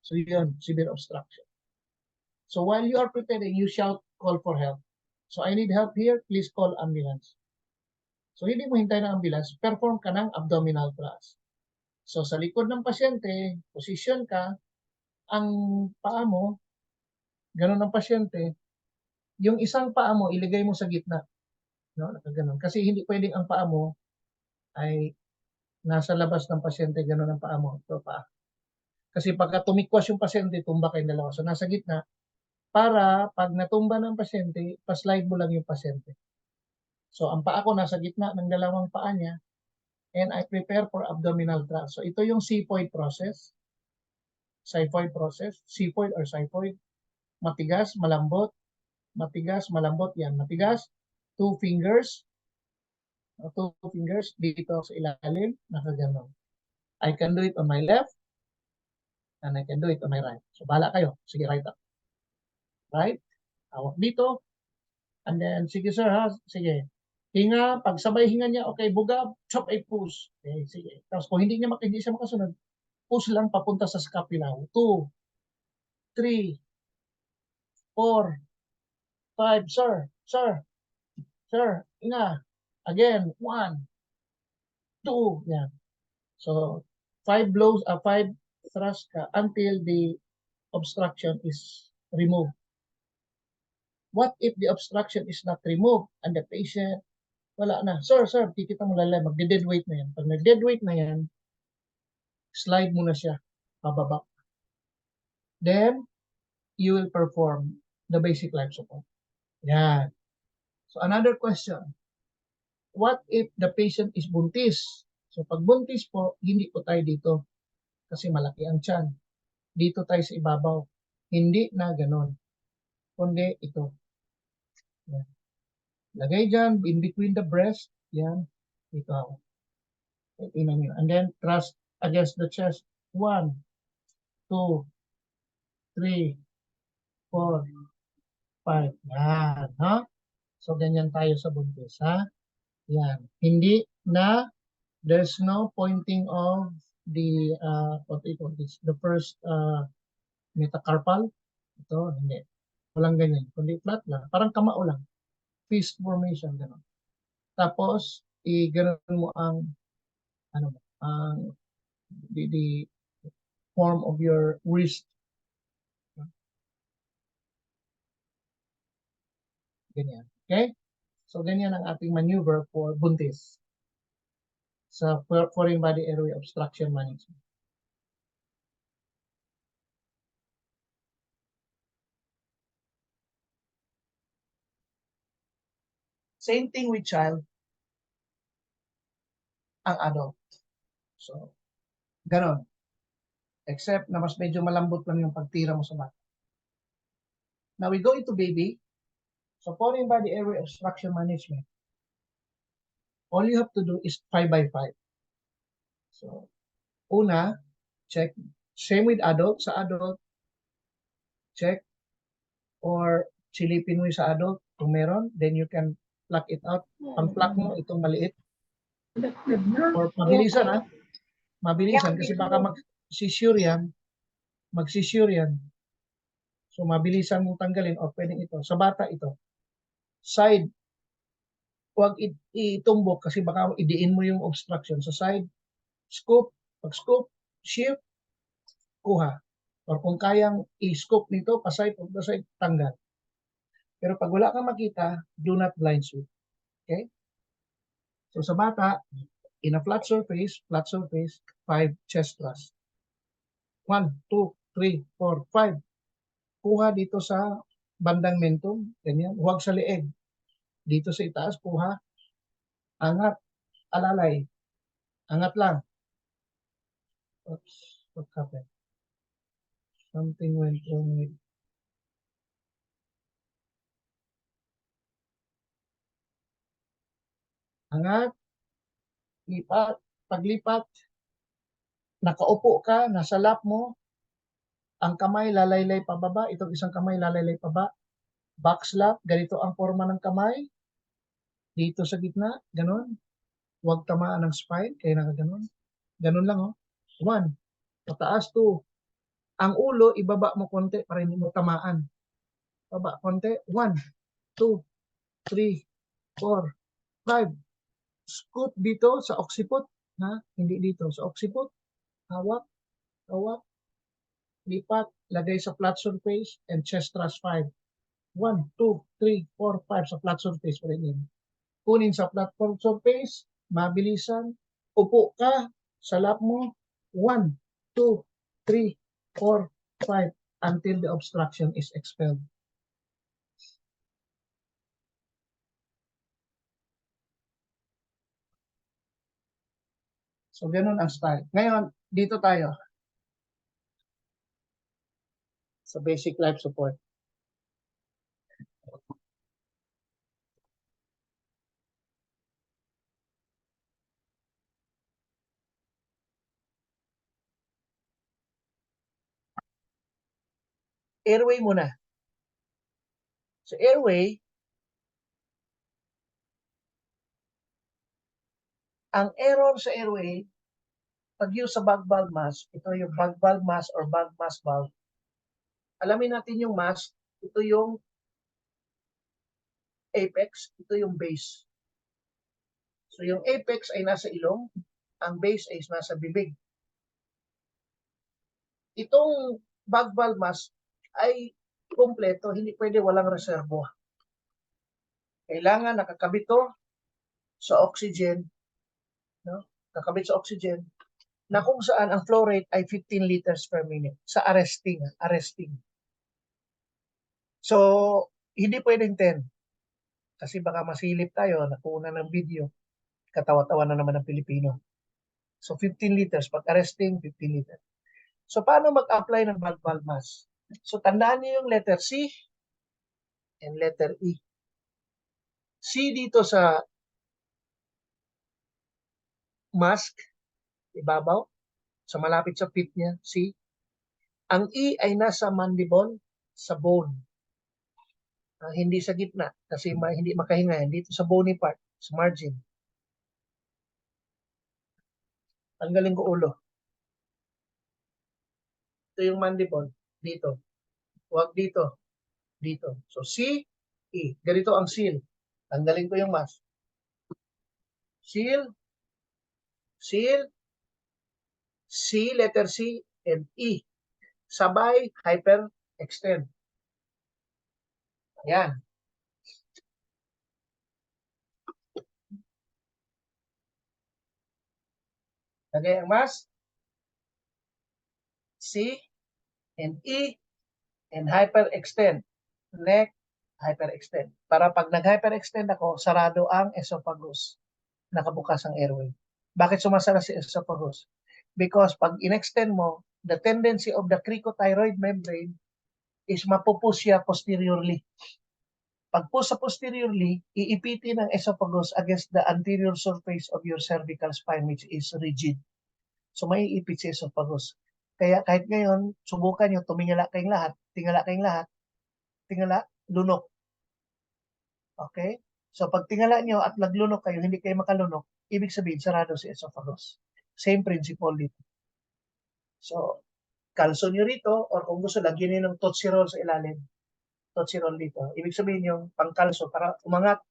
S1: So yun, severe obstruction. So while you are preparing, you shout, call for help. So I need help here, please call ambulance. So hindi mo hintay ng ambulance, perform ka ng abdominal thrust. So sa likod ng pasyente, position ka, ang paa mo, ganun ang pasyente, yung isang paa mo, ilagay mo sa gitna. No, nakaganon. Kasi hindi pwedeng ang paa mo ay nasa labas ng pasyente, ganun ang paa mo. So, paa. Kasi pagka tumikwas yung pasyente, tumba kayong dalawa. So nasa gitna, para pag natumba ng pasyente, paslide mo lang yung pasyente. So ang paa ko nasa gitna ng dalawang paa niya, and I prepare for abdominal thrust. So ito yung xiphoid process. Xiphoid process. Xiphoid or xiphoid. Matigas, malambot. Matigas, malambot. Yan, matigas. 2 fingers. 2 fingers dito sa ilalim. Nakaganon. I can do it on my left and I can do it on my right. So bahala kayo. Sige, right up. Right? Hawak dito. And then, sige sir ha. Sige. Hinga. Pag sabay hinga niya, okay, bugab, chop, ay push. Okay, sige. Tapos kung hindi siya makasunod, push lang papunta sa scapula. 2, 3, 4, 5, sir, hinga. Again, 1, 2, yan. So, 5 blows, 5 thrust ka until the obstruction is removed. What if the obstruction is not removed and the patient, wala na. Sir, kikita mo lalay, magde-dead weight na yan. Pag nag-dead weight na yan, slide mo na siya, pababa. Then, you will perform the basic life support. Yan. So, another question. What if the patient is buntis? So, pag buntis po, hindi po tayo dito kasi malaki ang tiyan. Dito tayo sa ibabaw. Hindi na ganon. Kundi ito. Yan. Lagay dyan, in between the breast. Yan. Ito ako. Tingnan nyo. And then, thrust against the chest. 1, 2, 3, 4, 5. Yan, ha? So, ganyan tayo sa buntis, ha? Yan. Hindi na, there's no pointing of the, what do you call this, the first metacarpal. Ito, hindi. Walang ganyan. Kundi flat lang. Parang kamao lang. Fist formation, gano'n. Tapos, i-gano'n mo ang, ano, ang, the form of your wrist. Ganyan. Okay? So, ganyan ang ating maneuver for buntis sa foreign body airway obstruction management. Same thing with child, ang adult. So, ganon. Except na mas medyo malambot lang yung pagtira mo sa bata. Now, we go into baby. So, foreign body airway obstruction management. All you have to do is 5 by 5. So, una, check. Same with adult. Sa adult, check. Or silipin mo sa adult kung meron, then you can pluck it out. Ang pluck mo, itong maliit. Or mabilisan, ha? Mabilisan kasi baka mag-sisure yan. So, mabilisan mong tanggalin o pwedeng ito. Sa bata ito. Side. Huwag itumbok kasi baka idiin mo yung obstruction. Sa side, scoop. Pag scoop, shift, kuha. Or kung kayang i-scoop nito, paside, paside, tanggal. Pero pag wala kang makita, do not blind sweep. Okay? So sa bata, in a flat surface, 5 chest thrust. 1, 2, 3, 4, 5. Kuha dito sa bandang mentum, ganyan. Huwag sa leeg. Dito sa itaas, kuha. Angat, alalay. Angat lang. Oops, what happened? Something went wrong with... Angat, lipat, paglipat, nakaupo ka, nasa lap mo, ang kamay lalaylay pababa, itong isang kamay lalaylay pababa, back slap, ganito ang forma ng kamay, dito sa gitna, ganun, huwag tamaan ng spine, kaya nakaganon, ganun lang oh, 1, pataas 2, ang ulo, ibaba mo konti para hindi mo tamaan, baba konti, 1, 2, 3, 4, 5, scoop dito sa occiput, ha? Hindi dito, sa occiput, hawak, hawak, lipat, lagay sa flat surface, and chest thrust 5. 1, 2, 3, 4, 5 sa flat surface pa rin yun. Kunin sa flat surface, mabilisan, upo ka, sa lap mo, 1, 2, 3, 4, 5, until the obstruction is expelled. So, ganun ang style. Ngayon, dito tayo sa basic life support. Airway muna. So, airway, ang error sa airway, pag yung sa bag valve mask, ito yung bag valve mask or bag mask valve. Alamin natin yung mask, ito yung apex, ito yung base. So yung apex ay nasa ilong, ang base ay nasa bibig. Itong bag valve mask ay kompleto, hindi pwede walang reservo. Kailangan nakakabit to sa oxygen, no? Kakabit sa oxygen, na kung saan ang flow rate ay 15 liters per minute sa arresting. So, hindi pwedeng 10. Kasi baka masilip tayo, nakuha ng video, katawa-tawa na naman ng Pilipino. So, 15 liters. Pag arresting, 15 liters. So, paano mag-apply ng bag valve mask? So, tandaan niyo yung letter C and letter E. C dito sa mask, ibabaw. So malapit sa pit niya, see? Ang E ay nasa mandible, sa bone. Hindi sa gitna kasi hindi makahinga. Dito sa bony part, sa margin. Tanggalin ko ulo. Ito yung mandible. Dito. Huwag dito. Dito. So C, E. Ganito ang seal. Tanggalin ko yung mask. Seal, seal, C, letter C, and E. Sabay, hyper-extend. Ayan. Lagay ang mask. C, and E, and hyperextend. Neck, hyperextend. Para pag nag-hyperextend ako, sarado ang esophagus. Nakabukas ang airway. Bakit sumasara si esophagus? Because pag in-extend mo, the tendency of the cricothyroid membrane is mapupus siya posteriorly. Pag push sa posteriorly, iipitin ng esophagus against the anterior surface of your cervical spine which is rigid. So may iipit si esophagus. Kaya kahit ngayon, subukan nyo, tingala kayong lahat, tingala, lunok. Okay? So pag tingala nyo at naglunok kayo, hindi kayo makalunok, ibig sabihin, sarado si esophagus. Same principle dito. So, kalso nyo rito, or kung gusto, lagyan nyo ng Tootsie Roll sa ilalim. Tootsie Roll dito. Ibig sabihin yung pangkalso para umangat.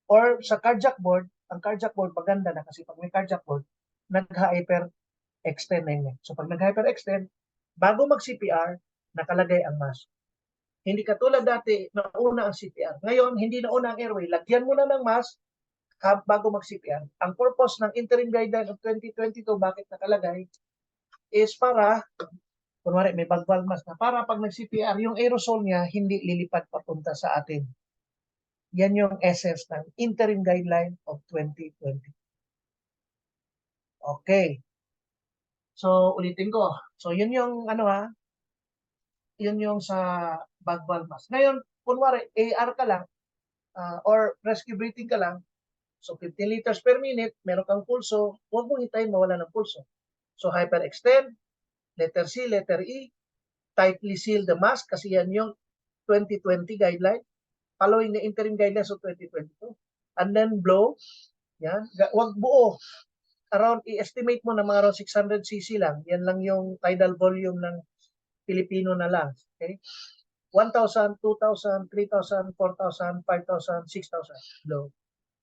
S1: Or sa cardiac board, ang cardiac board maganda na kasi pag may cardiac board, nag-hyper-extend na yun. So pag nag-hyper-extend, bago mag-CPR, nakalagay ang mask. Hindi katulad dati, nauna ang CPR. Ngayon, hindi nauna ang airway. Lagyan mo na ng mask bago mag-CPR. Ang purpose ng interim guideline of 2022, bakit nakalagay, is para, kunwari may bagwal mask na, para pag nag-CPR, yung aerosol niya hindi lilipad papunta sa atin. Yan yung essence ng interim guideline of 2020. Okay. So, ulitin ko. So, yun yung yun yung sa bagwal mask. Ngayon, kunwari, AR ka lang, or rescue breathing ka lang, so 15 liters per minute, meron kang pulso, huwag mong hintayin mawala ng pulso. So, hyperextend, letter C, letter E, tightly seal the mask, kasi yan yung 2020 guideline, following the interim guidelines of 2022. And then blow, yan, huwag buo. Around, i-estimate mo na mga around 600 cc lang. Yan lang yung tidal volume ng Pilipino na lang. Okay? 1,000, 2,000, 3,000, 4,000, 5,000, 6,000. Blow.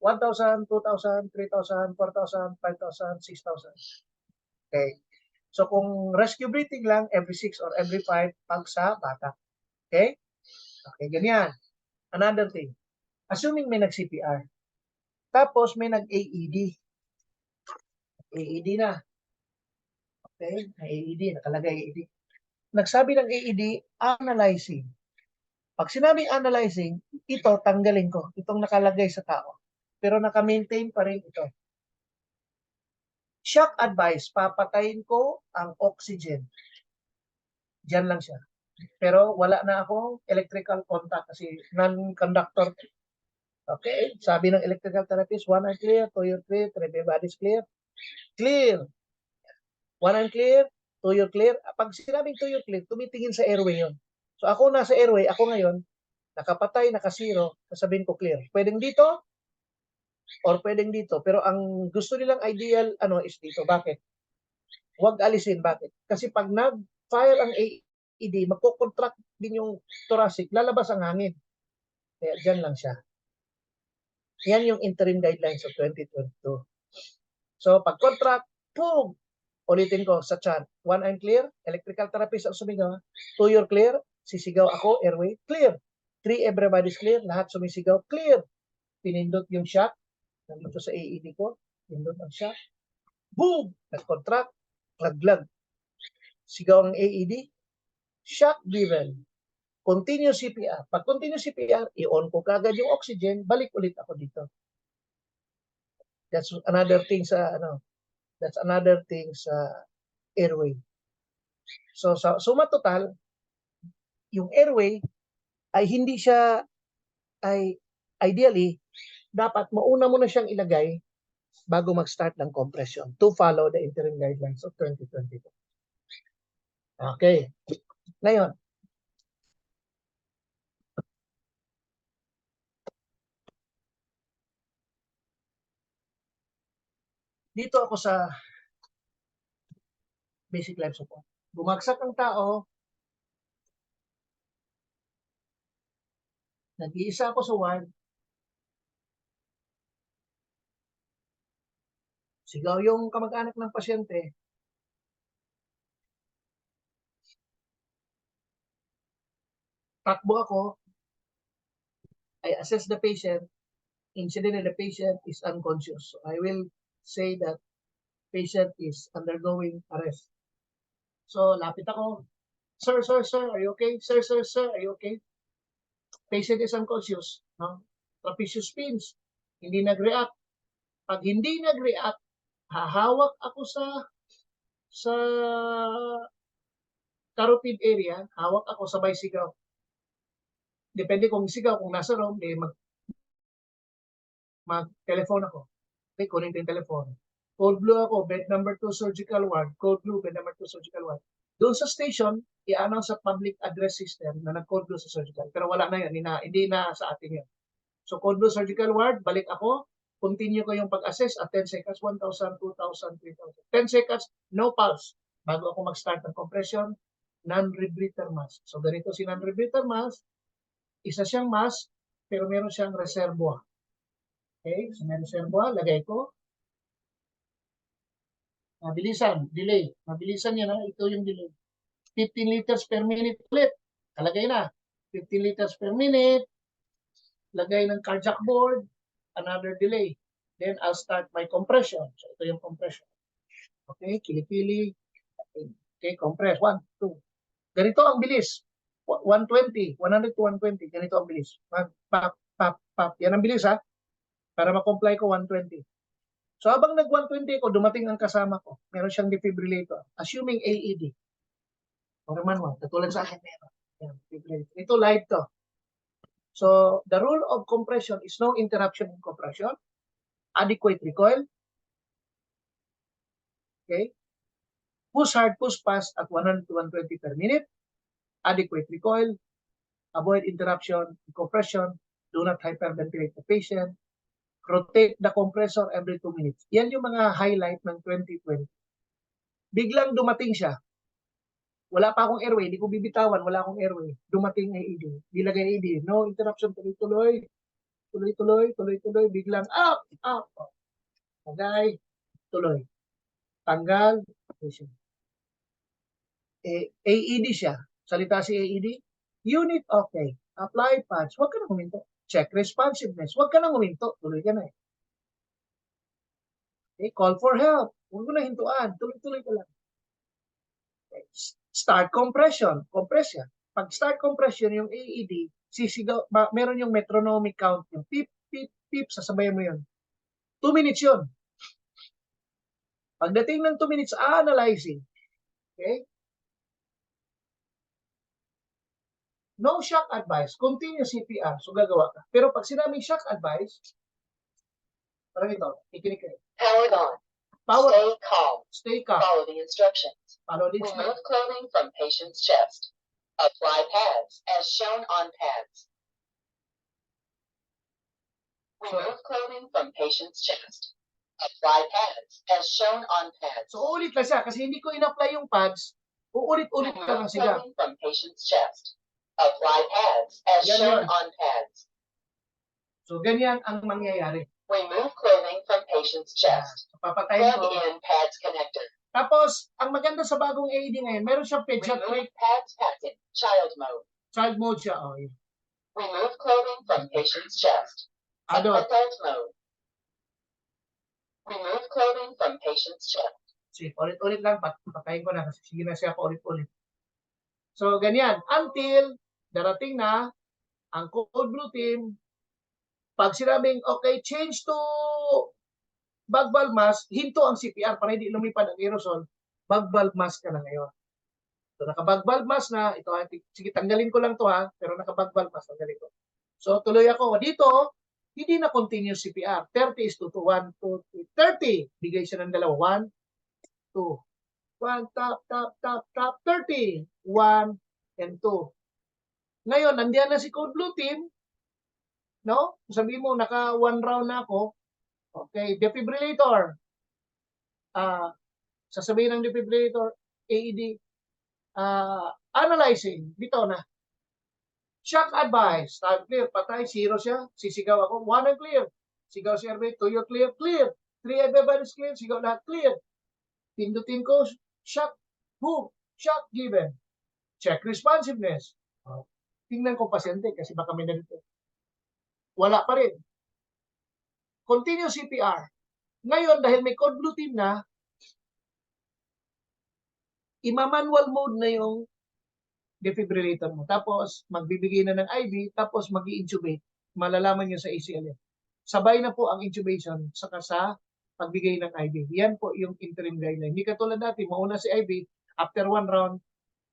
S1: 1,000, 2,000, 3,000, 4,000, 5,000, 6,000. Okay. So kung rescue breathing lang, every 6 or every 5 pag sa bata. Okay? Okay, ganyan. Another thing. Assuming may nag-CPR. Tapos may nag-AED. AED na. Okay? AED. Nakalagay AED. Nagsabi ng AED, analyzing. Pag sinabing analyzing, ito tanggalin ko. Itong nakalagay sa tao. Pero naka-maintain pa rin ito. Shock advice, papatayin ko ang oxygen. Diyan lang siya. Pero wala na akong electrical contact kasi non-conductor. Okay, sabi ng electrical therapist, 1 eye clear, 2 eye clear, 3 body is clear. Clear. 1 eye clear, 2 eye clear. Pag sinabing 2 eye clear, tumitingin sa airway yon. So ako nasa airway, ako ngayon, nakapatay, nakasiro, sasabihin ko clear. Pwedeng dito, or pwedeng dito. Pero ang gusto nilang ideal, is dito. Bakit? Huwag alisin. Bakit? Kasi pag nag-fire ang AED, magkocontract din yung thoracic, lalabas ang hangin. Kaya dyan lang siya. Yan yung interim guidelines of 2022. So, pag contract, boom! Ulitin ko sa chat. 1 I'm clear, electrical therapist ang sumigaw. 2 you're clear, sisigaw ako, airway, clear. 3 everybody's clear, lahat sumisigaw, clear. Pinindot yung shock, nandito sa AED ko, pinindot ang shock. Boom! Nag-contract, laglag. Sigaw ang AED, shock given. Continue CPR. Pag continue CPR, i-on ko kagad yung oxygen, balik ulit ako dito. That's another thing sa airway. So sa suma total, yung airway ay hindi siya ideally dapat mauna mo na siyang ilagay bago mag-start ng compression to follow the interim guidelines of 2022. Okay. Ngayon, dito ako sa basic life support. Bumagsak ang tao, nag-iisa ako sa ward, sigaw yung kamag-anak ng pasyente, takbo ako, I assess the patient, incidentally the patient is unconscious. So I will say that patient is undergoing arrest. So lapit ako, sir, are you okay? Sir, are you okay? Patient is unconscious. No? Trapezius pins, hindi nag-react. Pag hindi nag-react, hahawak ako sa carotid area, hawak ako sabay sigaw. Depende kung sigaw, kung nasa room, mag-telephone ako. Okay, kunin ko yung telephone. Code blue ako, bed number 2 surgical ward. Code blue, bed number 2 surgical ward. Doon sa station, i-announce sa public address system na nag-code blue sa surgical. Pero wala na yun, hindi na sa atin yun. So code blue surgical ward, balik ako, continue ko yung pag-assess at 10 seconds, 1,000, 2,000, 3,000. 10 seconds, no pulse. Bago ako mag-start ng compression, non-rebreather mask. So ganito si non-rebreather mask, isa siyang mask, pero meron siyang reservoir. Okay, so may reservoir, lagay ko. Mabilisan, delay. Mabilisan yan, ha? Ito yung delay. 15 liters per minute ulit. Kalagay na. 15 liters per minute. Lagay ng cardiac board. Another delay. Then I'll start my compression. So ito yung compression. Okay, kilikili. Okay, compress. 1, 2. Ganito ang bilis. 120. 100 to 120. Ganito ang bilis. Pop, pop, pop. Yan ang bilis, ha? Para ma-comply ko 120. So habang nag-120 ko, dumating ang kasama ko. Meron siyang defibrillator. Assuming AED. O naman mo, katulad sa akin meron. Ito live to. So the rule of compression is no interruption in compression. Adequate recoil. Okay. Push hard, push fast at 100 to 120 per minute. Adequate recoil. Avoid interruption in compression. Do not hyperventilate the patient. Rotate the compressor every 2 minutes. Yan yung mga highlight ng 2020. Biglang dumating siya. Wala pa akong airway, hindi ko bibitawan, wala akong airway. Dumating AED. Bilagay AED. No interruption, tuloy-tuloy. Tuloy-tuloy. Biglang up. Tagay, tuloy. Tanggal. AED siya. Salita si AED. Unit okay. Apply patch. Huwag ka na huminto. Check responsiveness. Huwag ka na huminto. Tuloy ka na eh. Okay, call for help. Huwag mo na hintuan. Tuloy-tuloy ka lang. Okay. Start compression. Compress yan. Pag start compression, yung AED, sisigaw, meron yung metronomic count. Yung pip, pip, pip. Sasabayan mo yun. 2 minutes yun. Pagdating ng 2 minutes, analyzing. Okay? No shock advice. Continue CPR. So gagawa ka. Pero pag sinabing shock advice, parang ito, ikinig kayo.
S4: Powered on.
S1: Power.
S4: Stay calm.
S1: Stay calm.
S4: Follow the instructions.
S1: Follow the instructions.
S4: Remove clothing from patient's chest. Apply pads as shown on pads. Remove clothing from patient's chest. Apply pads as shown on pads.
S1: So ulit lang siya kasi hindi ko in-apply yung pads. Uulit-ulit ka lang
S4: Remove
S1: siya.
S4: clothing from patient's chest. Apply pads as
S1: Yan
S4: shown
S1: yun.
S4: on pads.
S1: So ganyan ang mangyayari.
S4: Remove clothing from patient's chest.
S1: Papatayin
S4: Plug
S1: ko.
S4: in pads connector.
S1: Tapos, ang maganda sa bagong AED ngayon, meron siyang pediatric
S4: Remove pads packet. Child mode.
S1: child mode siya. Oh, yun.
S4: Remove clothing from patient's chest.
S1: Adult.
S4: Adult mode. Remove clothing from patient's chest.
S1: Sige, ulit-ulit lang. Patayin ko na kasi sige na siya pa ulit-ulit. So, ganyan. Until darating na ang code blue team, pag sinabing, okay, change to bag valve mask, hinto ang CPR para hindi lumipad ang aerosol, bag valve mask ka na ngayon. So, naka-bag valve mask na, ito, sige, tanggalin ko lang to ha, pero naka-bag valve mask, tanggalin ko. So, tuloy ako. Dito, hindi na continuous CPR. 30 is to 1, 2, 3, 30. Bigay siya ng dalawa. 1, 2, 1, tap, 30. 1 and 2. Ngayon, nandiyan na si code blue team, no? Sabi mo, naka 1 round na ako. Okay, defibrillator. Sasabihin ng defibrillator, AED, analyzing, bitaw na. Shock advice, stand clear, patay, 0 siya, sisigaw ako, 1 and clear. Sigaw si RB, 2 you're clear, clear. 3 everybody's clear, sigaw lahat, clear. Pindutin ko, shock, boom, shock given. Check responsiveness. Tingnan ko pasyente kasi baka may nalito. Wala pa rin. Continue CPR. Ngayon, dahil may code blue team na, ima-manual mode na yung defibrillator mo. Tapos, magbibigay na ng IV, tapos mag-i-intubate. Malalaman nyo sa ACLS. Sabay na po ang intubation saka sa pagbigay ng IV. Yan po yung interim guideline. Hindi katulad dati, mauna si IV, after 1 round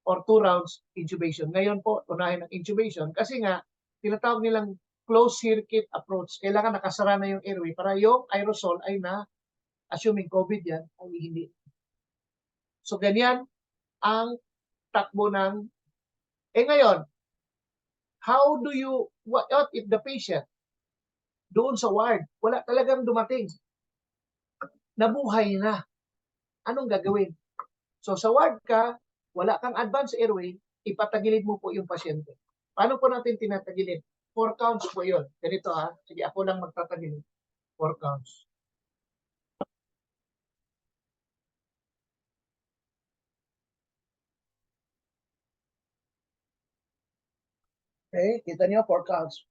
S1: or 2 rounds, intubation. Ngayon po, unahin ang intubation. Kasi nga, tinatawag nilang closed circuit approach. Kailangan nakasara na yung airway para yung aerosol ay na, assuming COVID yan, ay hindi. So, ganyan ang takbo ng ngayon, how do you, what if the patient doon sa ward, wala talagang dumating, nabuhay na, anong gagawin? So sa ward ka, wala kang advanced airway, ipatagilid mo po yung pasyente. Paano po natin tinatagilid? 4 counts po yun. Ganito ha, sige ako lang magtatagilid. 4 counts. Okay, kita niyo 4 counts.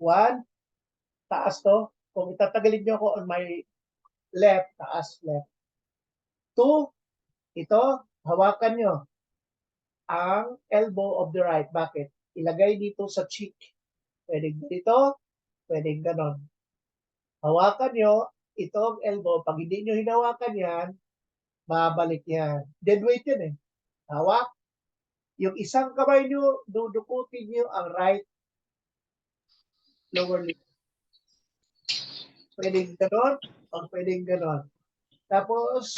S1: 1, taas to. Kung itatagilid niyo ako on my left, taas, left. 2, ito, hawakan nyo ang elbow of the right. Bakit? Ilagay dito sa cheek. Pwedeng dito, pwedeng ganon. Hawakan nyo itong elbow. Pag hindi nyo hinawakan yan, babalik yan. Dead weight yan eh. Hawak. Yung isang kamay nyo, dudukutin nyo ang right lower lip. Pwedeng ganon o pwedeng ganon. Tapos,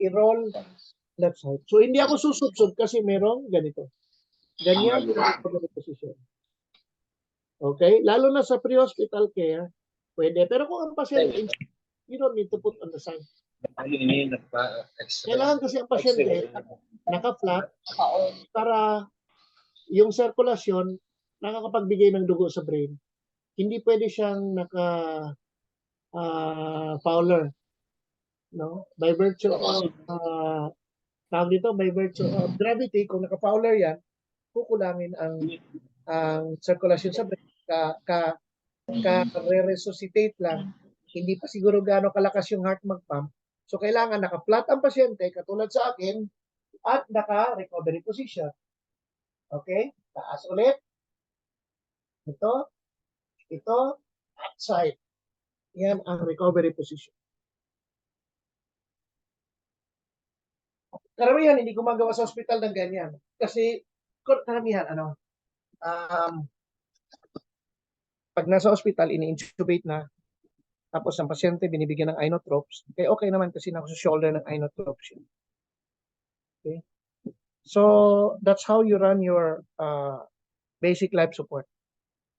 S1: i-roll left side. So, hindi ako susubsob kasi merong ganito. Ganyan yung recovery position. Okay? Lalo na sa pre-hospital care, pwede. Pero kung ang pasyente, you don't need to put on the side. Kailangan kasi ang pasyente naka-flat para yung sirkulasyon nakakapagbigay ng dugo sa brain. Hindi pwede siyang naka-fowler. No? By virtue of tawag dito, by virtue of gravity, kung naka-fowler yan, kukulangin ang sirkulasyon sa brain, re-resuscitate lang. Hindi pa siguro gaano kalakas yung heart mag-pump. So, kailangan naka-flat ang pasyente, katulad sa akin, at naka-recovery position. Okay? Taas ulit. Ito, outside. Yan ang recovery position. Karamihan, hindi gumagawa sa hospital ng ganyan. Kasi, karamihan, pag nasa hospital, ini-intubate na, tapos ang pasyente binibigyan ng inotropes, okay naman kasi nasa shoulder ng inotropes yun. Okay? So, that's how you run your basic life support.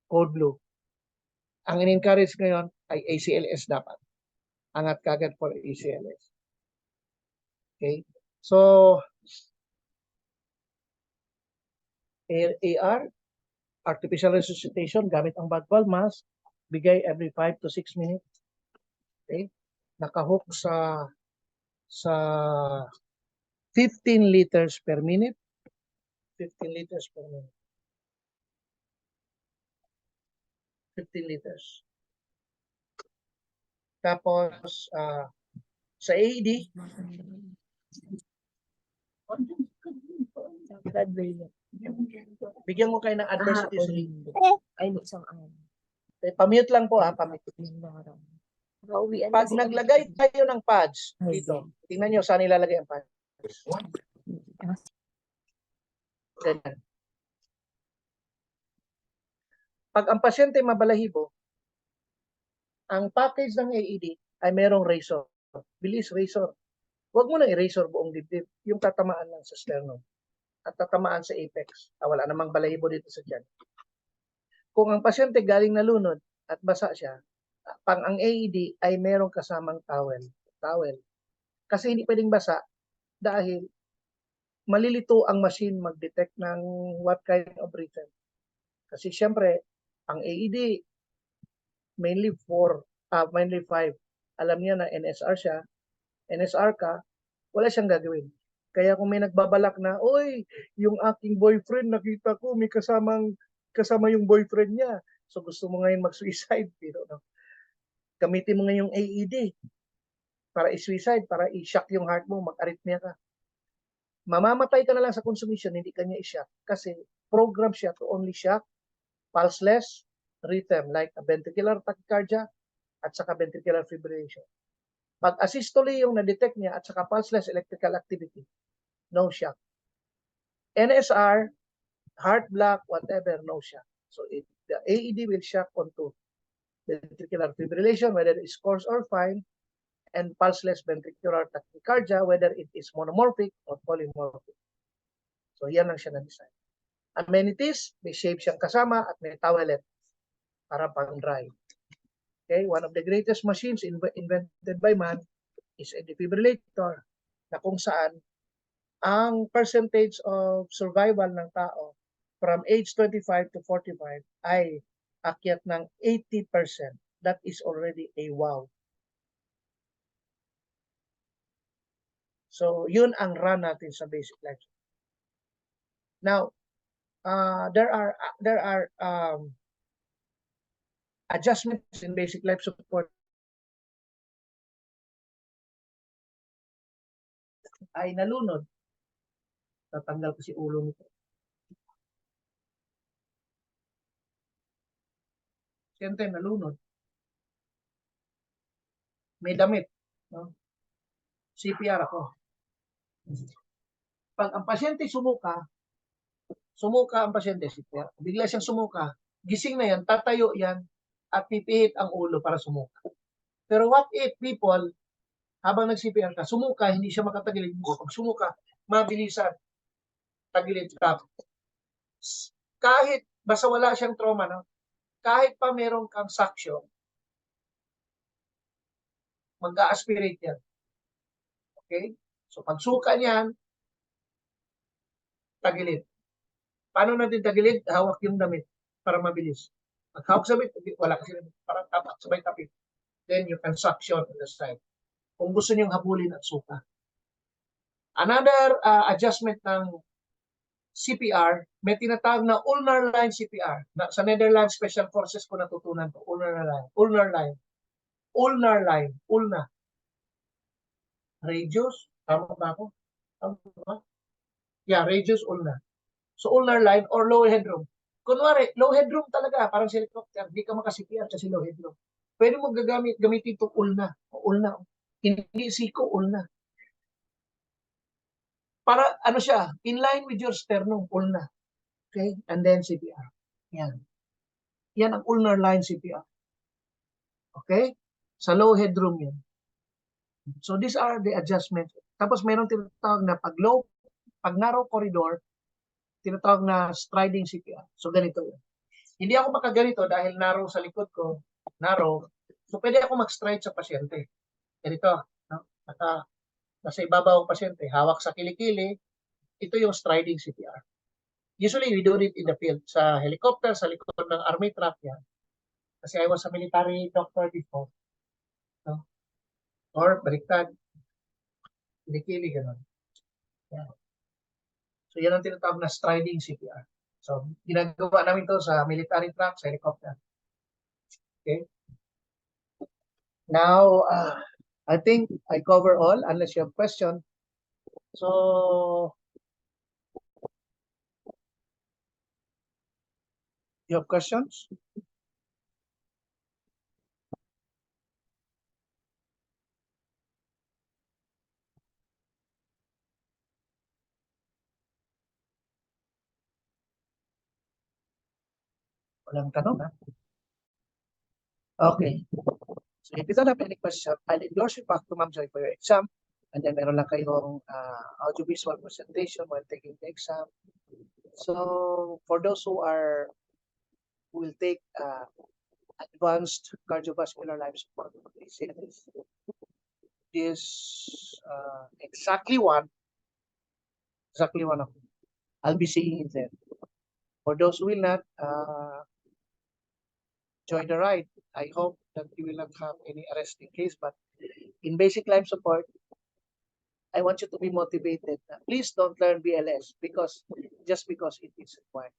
S1: Code blue. Ang in-encourage ngayon ay ACLS dapat. Angat kagad for ACLS. Okay? So, AR, artificial resuscitation, gamit ang bag valve mask, bigay every 5 to 6 minutes. Okay? Nakahook sa 15 liters per minute. 15 liters per minute. 15 liters. Tapos, sa AED, bigyan mo kayo ng adversity rating.
S5: Ay, isang
S1: Pamute lang po ha, pamute. Pag naglagay tayo ng pads dito, tingnan nyo saan ilalagay ang pads. Ganyan. Pag ang pasyente mabalahibo, ang package ng AED ay merong razor. Bilis razor. Huwag mo nang erasure buong dibdib. Yung tatamaan lang sa sternum at tatamaan sa apex. Wala namang balahibo dito sa tiyan. Kung ang pasyente galing nalunod at basa siya, pang ang AED ay merong kasamang towel. Kasi hindi pwedeng basa dahil malilito ang machine mag-detect ng what kind of rhythm. Kasi syempre, ang AED, mainly 5. Alam niya na NSR siya, NSR ka, wala siyang gagawin. Kaya kung may nagbabalak na, oy, yung aking boyfriend, nakita ko, may kasama yung boyfriend niya. So gusto mo ngayon mag-suicide, pero no? Gamitin mo ngayong AED para i-suicide, para i-shock yung heart mo, mag-arrhythmia ka. Mamamatay ka na lang sa consumption, hindi ka niya i-shock. Kasi program siya to only shock, pulseless, rhythm, like a ventricular tachycardia at saka ventricular fibrillation. Pag asystole yung na-detect niya at saka pulseless electrical activity, no shock. NSR, heart block, whatever, no shock. So the AED will shock onto ventricular fibrillation, whether it's coarse or fine, and pulseless ventricular tachycardia, whether it is monomorphic or polymorphic. So yan lang siya na-design. Amenities, may shave siyang kasama at may towelet para pang dry. Okay, one of the greatest machines invented by man is a defibrillator na kung saan ang percentage of survival ng tao from age 25 to 45 ay akyat ng 80%. That is already a wow. So, yun ang run natin sa basic life. Now, there are adjustments in basic life support ay nalunod. Tatanggal ko si ulo nito. Siyempre, nalunod. May damit. No? CPR ako. Pag ang pasyente sumuka ang pasyente, CPR, bigla siyang sumuka, gising na yan, tatayo yan, at pipihit ang ulo para sumuka. Pero what if people, habang nag-CPR ka, sumuka, hindi siya makatagilid. Pag sumuka, mabilisan, tagilid ka. Kahit, basta wala siyang trauma, no? Kahit pa meron kang suction, mag-a-aspirate yan. Okay? So, pag suka niyan, tagilid. Paano natin tagilid? Hawak yung damit para mabilis. Pag hawak sa damit, wala kasi damit. Parang tapak, sabay tapit. Then you can suction on the side. Kung gusto niyong habulin at suka. Another adjustment ng CPR, may tinatawag na ulnar line CPR. Sa Netherlands Special Forces ko natutunan to. Ulnar line. Ulna. Radius? Tama ba ako? Tama ba? Yeah, radius ulna. So ulnar line or low headroom. Kunwari, low headroom talaga, parang sa helicopter, di ka maka-CPR kasi low headroom. Pwede mo gamitin itong ulna. Hindi siko, ulna. Para ano siya, in line with your sternum, ulna. Okay? And then CPR. Yan. Yan ang ulnar line CPR. Okay? Sa low headroom yan. So these are the adjustments. Tapos mayroong tinatawag na pag narrow corridor, tinatawag na striding CPR. So ganito yun. Hindi ako makaganito dahil narrow sa likod ko, narrow. So pwede ako mag-stride sa pasyente. Ganito, no? Nasa ibabaw ang pasyente, hawak sa kilikili, ito yung striding CPR. Usually, we do it in the field. Sa helicopter, sa likod ng army truck yan. Kasi I was a military doctor before. No? Or, baliktad, kilikili, gano'n. Yan. So, yan ang tinatawag na striding CPR. So, ginagawa namin to sa military truck, sa helicopter. Okay? Now, I think I cover all unless you have question. So, you have questions? Walang tanong, ha? Okay. So if you don't have any question, I'll endorse you back to Ma'am Joy for your exam.
S5: And then meron lang kayong audiovisual presentation while taking the exam. So for those who will take advanced cardiovascular life support, ACLS, this exactly one of them. I'll be seeing it there. For those who will not join the ride, I hope that you will not have any arresting case. But in basic life support, I want you to be motivated. Please don't learn BLS just because it is required.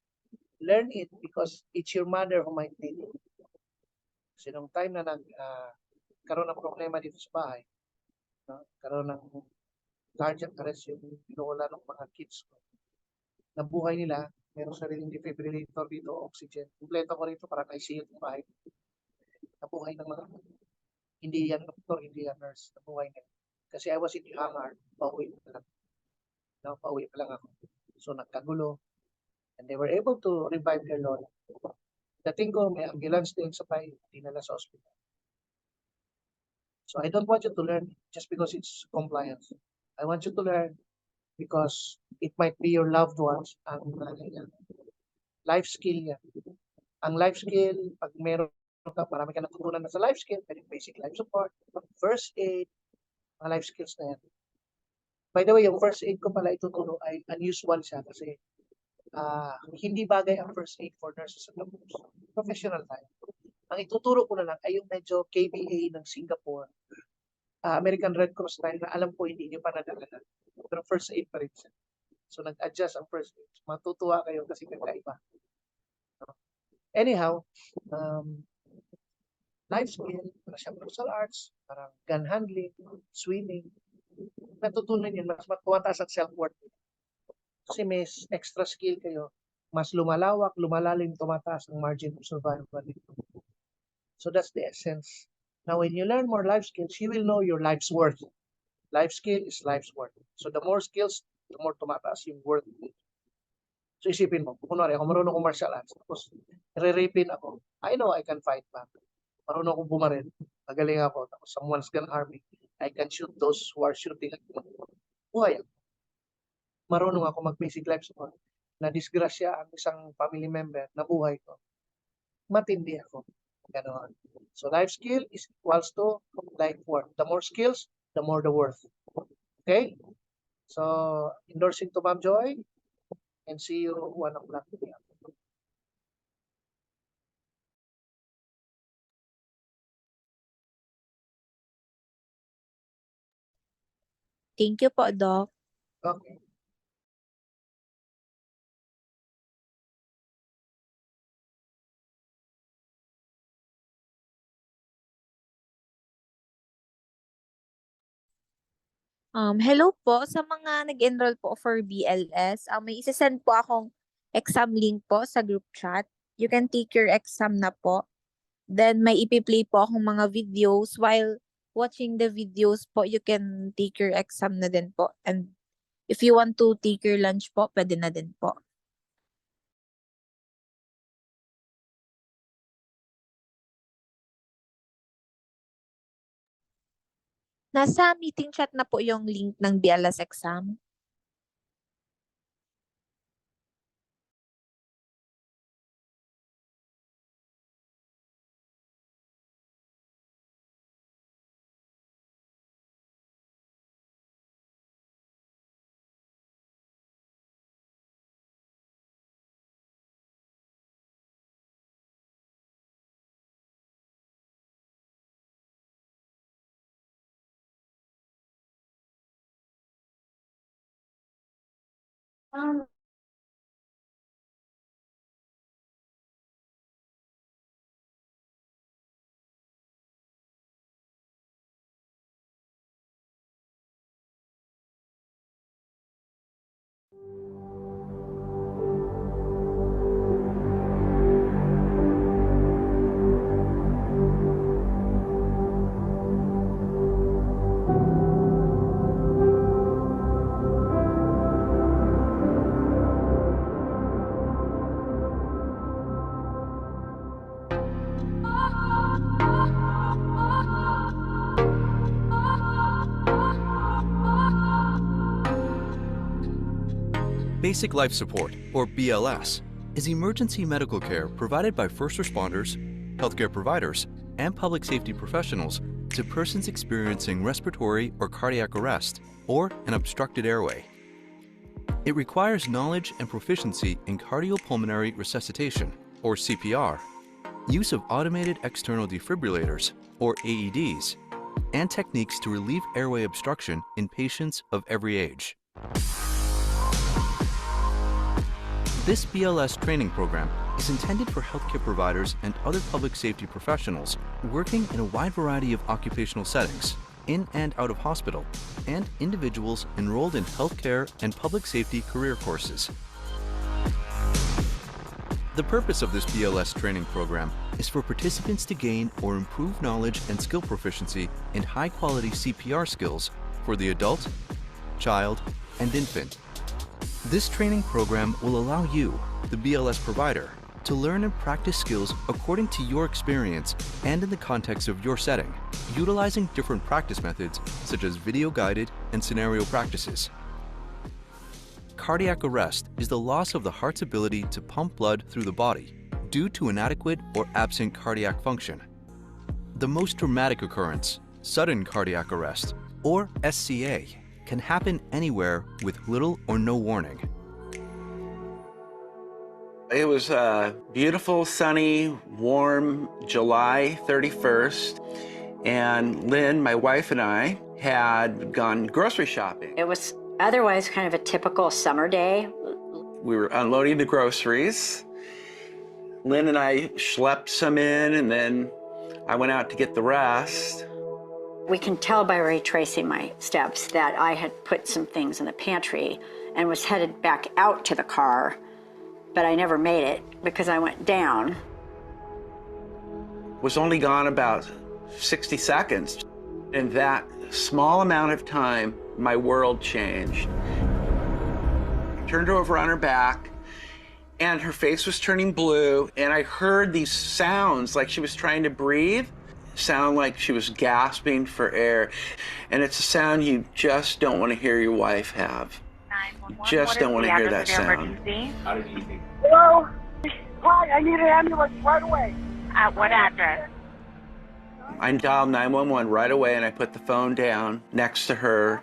S5: Learn it because it's your mother who might need it. Kasi nung time na karoon ng problema dito sa bahay, no? Karoon ng cardiac arrest yung lola ng mga kids ko. Nabuhay nila, meron sariling defibrillator dito, oxygen. Kompleto ko rito para ICU yung bahay. Nabuhay ng mga, hindi yan doktor, hindi yan nurse, nabuhay nila. Kasi I was in the hangar, pauwi pa lang. No, pauwi pa lang ako. So nagkagulo, and they were able to revive their lola. Dating ko, may ambulance din sabay, dinala sa hospital. So I don't want you to learn just because it's compliance. I want you to learn because it might be your loved ones ang life skill yan. Ang life skill, pag meron ka, marami ka natutunan na sa life skill, basic life support, first aid, mga life skills na yan. By the way, yung first aid ko pala ituturo ay unusual siya kasi hindi bagay ang first aid for nurses at doctors. Professional tayo. Ang ituturo ko na lang ay yung medyo KBA ng Singapore, American Red Cross style na alam ko hindi nyo pa nadalanan. Pero first aid pa rin siya. So nag-adjust ang first aid. Matutuwa kayo kasi kakaiba. Anyhow, life skill, martial arts, parang gun handling, swimming, natutunan yun, mas tumataas ang self-worth. Kasi may extra skill kayo, mas lumalawak, lumalalim, tumataas ang margin of survival. So that's the essence. Now, when you learn more life skills, you will know your life's worth. Life skill is life's worth. So the more skills, the more tumataas yung worth. So isipin mo, kunwari, ako marunong akong martial arts, tapos re-rapin ako, I know I can fight back. Marunong akong bumaril, magaling ako, tapos someone's gonna harm me, I can shoot those who are shooting at me. Buhay ako. Marunong ako mag-basic life support. Na disgrasya ang isang family member na buhay ko. Matindi ako. Ganon. So life skill is equals to life worth. The more skills, the more the worth. Okay? So endorsing to Ma'am Joy and see you 1 o'clock.
S2: Thank you po, Doc.
S5: Okay.
S2: Hello po sa mga nag-enroll po for BLS. May isa-send po akong exam link po sa group chat. You can take your exam na po. Then may ipi-play po akong mga videos. While watching the videos po, you can take your exam na din po. And if you want to take your lunch po, pwede na din po. Nasa meeting chat na po yung link ng BLS exam.
S6: Basic life support, or BLS, is emergency medical care provided by first responders, healthcare providers, and public safety professionals to persons experiencing respiratory or cardiac arrest or an obstructed airway. It requires knowledge and proficiency in cardiopulmonary resuscitation, or CPR, use of automated external defibrillators, or AEDs, and techniques to relieve airway obstruction in patients of every age. This BLS training program is intended for healthcare providers and other public safety professionals working in a wide variety of occupational settings, in and out of hospital, and individuals enrolled in healthcare and public safety career courses. The purpose of this BLS training program is for participants to gain or improve knowledge and skill proficiency in high-quality CPR skills for the adult, child, and infant. This training program will allow you, the BLS provider, to learn and practice skills according to your experience and in the context of your setting, utilizing different practice methods such as video-guided and scenario practices. Cardiac arrest is the loss of the heart's ability to pump blood through the body due to inadequate or absent cardiac function. The most dramatic occurrence, sudden cardiac arrest, or SCA, can happen anywhere with little or no warning.
S7: It was a beautiful, sunny, warm July 31st, and Lynn, my wife, and I had gone grocery shopping.
S8: It was otherwise kind of a typical summer day.
S7: We were unloading the groceries. Lynn and I schlepped some in, and then I went out to get the rest.
S8: We can tell by retracing my steps that I had put some things in the pantry and was headed back out to the car, but I never made it because I went down.
S7: Was only gone about 60 seconds. In that small amount of time, my world changed. I turned her over on her back, and her face was turning blue, and I heard these sounds like she was trying to breathe. Sound like she was gasping for air, and it's a sound you just don't want to hear your wife have. You just don't want to hear that sound.
S3: Hello? Hi, I need an ambulance right away.
S9: At what address?
S7: I dialed 911 right away, and I put the phone down next to her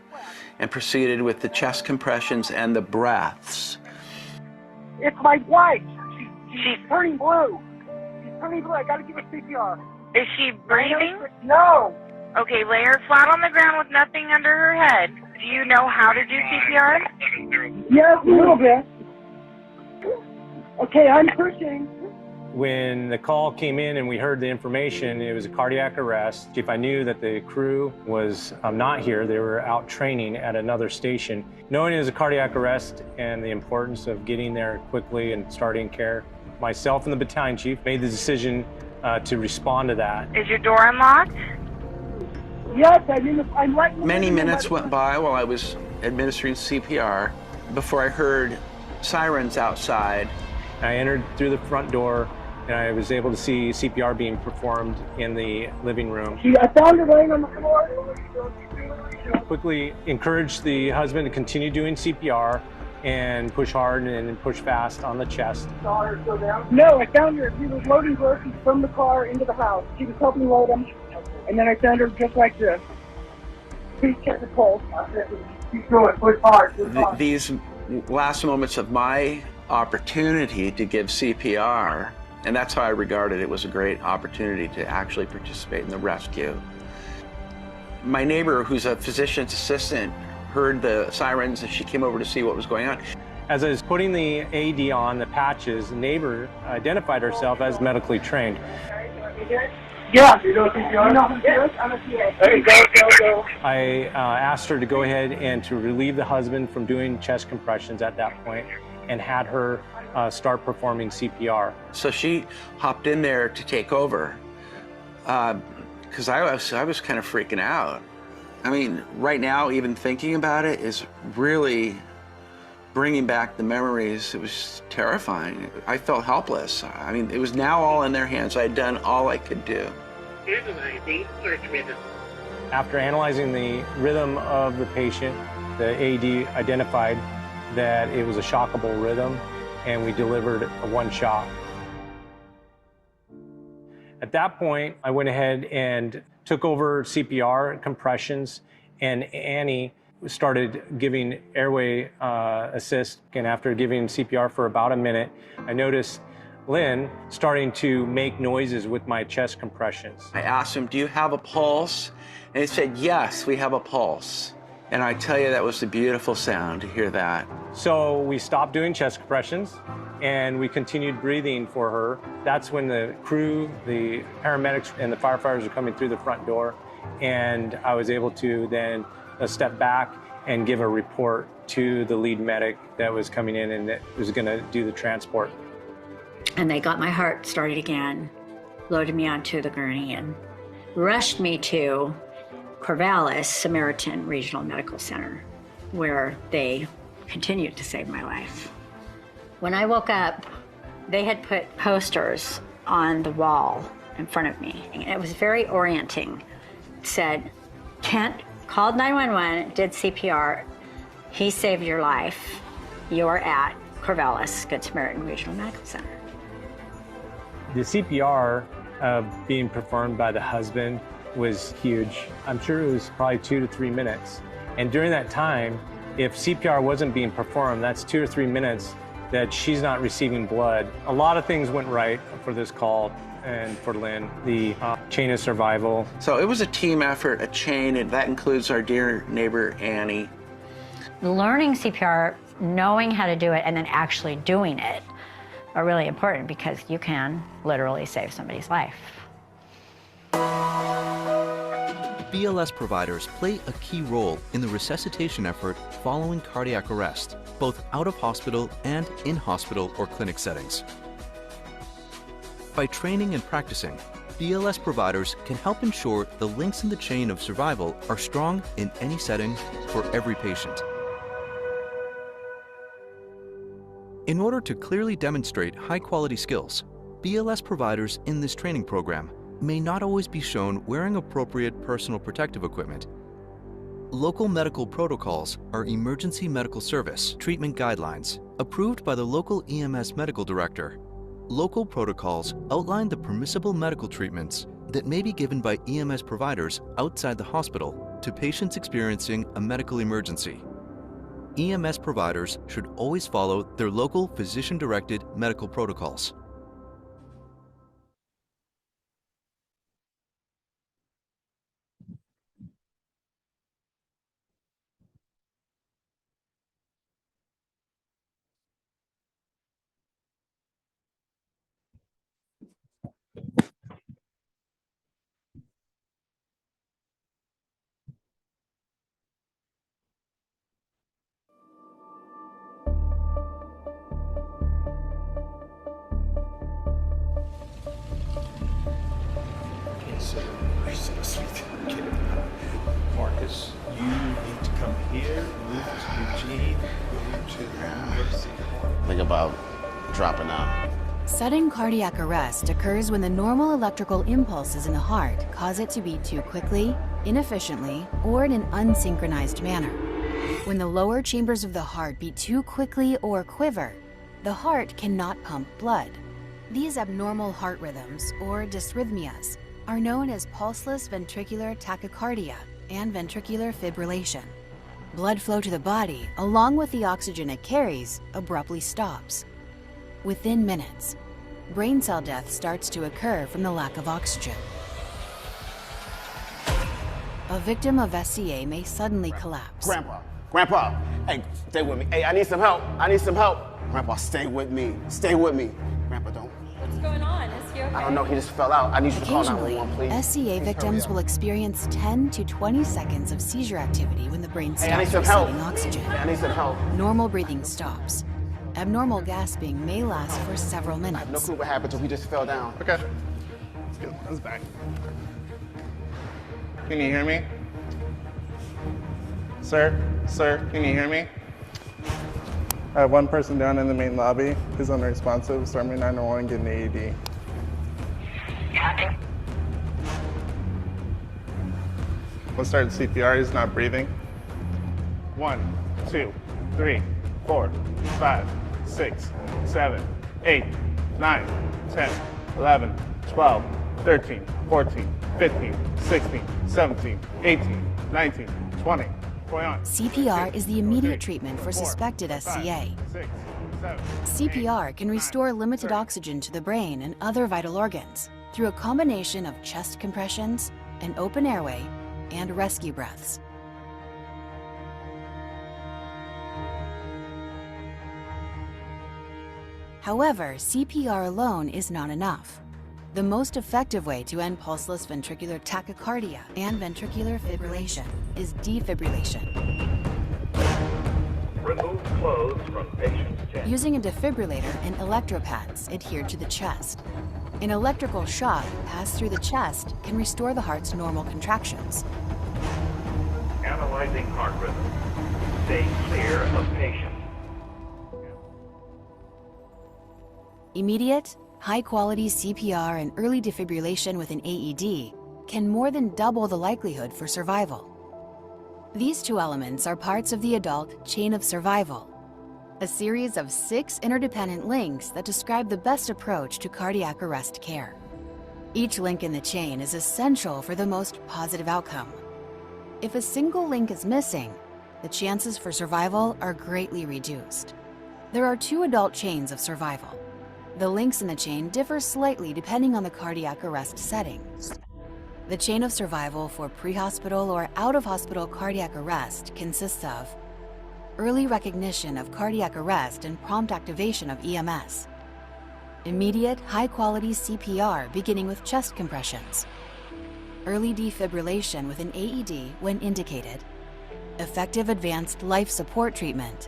S7: and proceeded with the chest compressions and the breaths.
S3: It's my wife. She's turning blue. She's turning blue. I gotta give her CPR.
S9: Is she breathing?
S3: No.
S9: Okay, lay her flat on the ground with nothing under her head. Do you know how to do CPR?
S3: Yes, a little bit. Okay, I'm pushing.
S10: When the call came in and we heard the information, it was a cardiac arrest. If I knew that the crew was not here, they were out training at another station. Knowing it was a cardiac arrest and the importance of getting there quickly and starting care, myself and the battalion chief made the decision to respond to that.
S9: Is your door unlocked?
S3: Yes, I'm right in the
S7: Many
S3: middle.
S7: minutes went by while I was administering CPR before I heard sirens outside.
S10: I entered through the front door and I was able to see CPR being performed in the living room.
S3: I found her laying on the floor.
S10: Quickly encouraged the husband to continue doing CPR and push hard and push fast on the chest.
S3: No, I found her. She was loading groceries from the car into the house. She was helping load them, and then I found her just like this. Please check the pulse. Keep going, push hard. Push hard.
S7: These last moments of my opportunity to give CPR, and that's how I regarded it, was a great opportunity to actually participate in the rescue. My neighbor, who's a physician's assistant, heard the sirens and she came over to see what was going on.
S10: As I was putting the AED on, the patches, the neighbor identified herself as medically trained.
S3: Yeah, you know CPR? No, I'm a PA. Hey, go.
S10: I asked her to go ahead and to relieve the husband from doing chest compressions at that point and had her start performing CPR.
S7: So she hopped in there to take over because I was kind of freaking out. I mean, right now, even thinking about it is really bringing back the memories. It was terrifying. I felt helpless. I mean, it was now all in their hands. I had done all I could do.
S9: Analyzing heart rhythm.
S10: After analyzing the rhythm of the patient, the AED identified that it was a shockable rhythm, and we delivered a 1 shock. At that point, I went ahead and took over CPR compressions, and Annie started giving airway assist. And after giving CPR for about a minute, I noticed Lynn starting to make noises with my chest compressions.
S7: I asked him, do you have a pulse? And he said, yes, we have a pulse. And I tell you, that was a beautiful sound to hear that.
S10: So we stopped doing chest compressions and we continued breathing for her. That's when the crew, the paramedics, and the firefighters were coming through the front door. And I was able to then step back and give a report to the lead medic that was coming in and that was going to do the transport.
S8: And they got my heart started again, loaded me onto the gurney, and rushed me to Corvallis Samaritan Regional Medical Center, where they continued to save my life. When I woke up, they had put posters on the wall in front of me, and it was very orienting. It said, Kent called 911, did CPR, he saved your life, you're at Corvallis Good Samaritan Regional Medical Center.
S10: The CPR being performed by the husband was huge. I'm sure it was probably 2 to 3 minutes. And during that time, if CPR wasn't being performed, that's 2 or 3 minutes that she's not receiving blood. A lot of things went right for this call and for Lynn, the chain of survival.
S7: So it was a team effort, a chain, and that includes our dear neighbor, Annie.
S8: Learning CPR, knowing how to do it, and then actually doing it are really important because you can literally save somebody's life.
S6: BLS providers play a key role in the resuscitation effort following cardiac arrest, both out of hospital and in hospital or clinic settings. By training and practicing, BLS providers can help ensure the links in the chain of survival are strong in any setting for every patient. In order to clearly demonstrate high-quality skills, BLS providers in this training program may not always be shown wearing appropriate personal protective equipment. Local medical protocols are emergency medical service treatment guidelines approved by the local EMS medical director. Local protocols outline the permissible medical treatments that may be given by EMS providers outside the hospital to patients experiencing a medical emergency. EMS providers should always follow their local physician-directed medical protocols.
S11: Marcus, you need to come here, move to Eugene, move to Mercy.
S12: Think about dropping out.
S13: Sudden cardiac arrest occurs when the normal electrical impulses in the heart cause it to beat too quickly, inefficiently, or in an unsynchronized manner. When the lower chambers of the heart beat too quickly or quiver, the heart cannot pump blood. These abnormal heart rhythms, or dysrhythmias, are known as pulseless ventricular tachycardia and ventricular fibrillation. Blood flow to the body, along with the oxygen it carries, abruptly stops. Within minutes, brain cell death starts to occur from the lack of oxygen. A victim of SCA may suddenly collapse.
S12: Grandpa, hey, stay with me. Hey, I need some help. Grandpa, stay with me. Grandpa, don't.
S14: What's going on? Is he okay?
S12: I don't know, he just fell out. I need you to call
S13: Occasionally,
S12: 911, please.
S13: SCA victims will experience 10 to 20 seconds of seizure activity when the brain
S12: Hey, I need
S13: stops
S12: some
S13: receiving
S12: help.
S13: oxygen.
S12: Hey, I need some help.
S13: Normal breathing stops. Abnormal gasping may last for several
S12: I have no
S13: minutes.
S12: clue what happened till he just fell down.
S15: Okay. Let's get those back. Can you hear me? Sir, can you hear me? I have one person down in the main lobby who's unresponsive. Start me 911, get an AED. We'll start CPR, he's not breathing. 1, 2, 3, 4, 5, 6, 7, 8, 9, 10, 11, 12, 13, 14, 15, 16, 17, 18, 19, 20, 21.
S13: CPR is the immediate treatment for suspected SCA. CPR can restore limited oxygen to the brain and other vital organs through a combination of chest compressions, an open airway, and rescue breaths. However, CPR alone is not enough. The most effective way to end pulseless ventricular tachycardia and ventricular fibrillation is defibrillation.
S11: Remove clothes from patient's chest.
S13: Using a defibrillator and electropads adhered to the chest. An electrical shock passed through the chest can restore the heart's normal contractions.
S11: Analyzing heart rhythm. Stay clear of patient.
S13: Immediate, high-quality CPR and early defibrillation with an AED can more than double the likelihood for survival. These two elements are parts of the adult chain of survival, a series of 6 interdependent links that describe the best approach to cardiac arrest care. Each link in the chain is essential for the most positive outcome. If a single link is missing, the chances for survival are greatly reduced. There are 2 adult chains of survival. The links in the chain differ slightly depending on the cardiac arrest setting. The chain of survival for pre-hospital or out-of-hospital cardiac arrest consists of early recognition of cardiac arrest and prompt activation of EMS, immediate high-quality CPR beginning with chest compressions, early defibrillation with an AED when indicated, effective advanced life support treatment,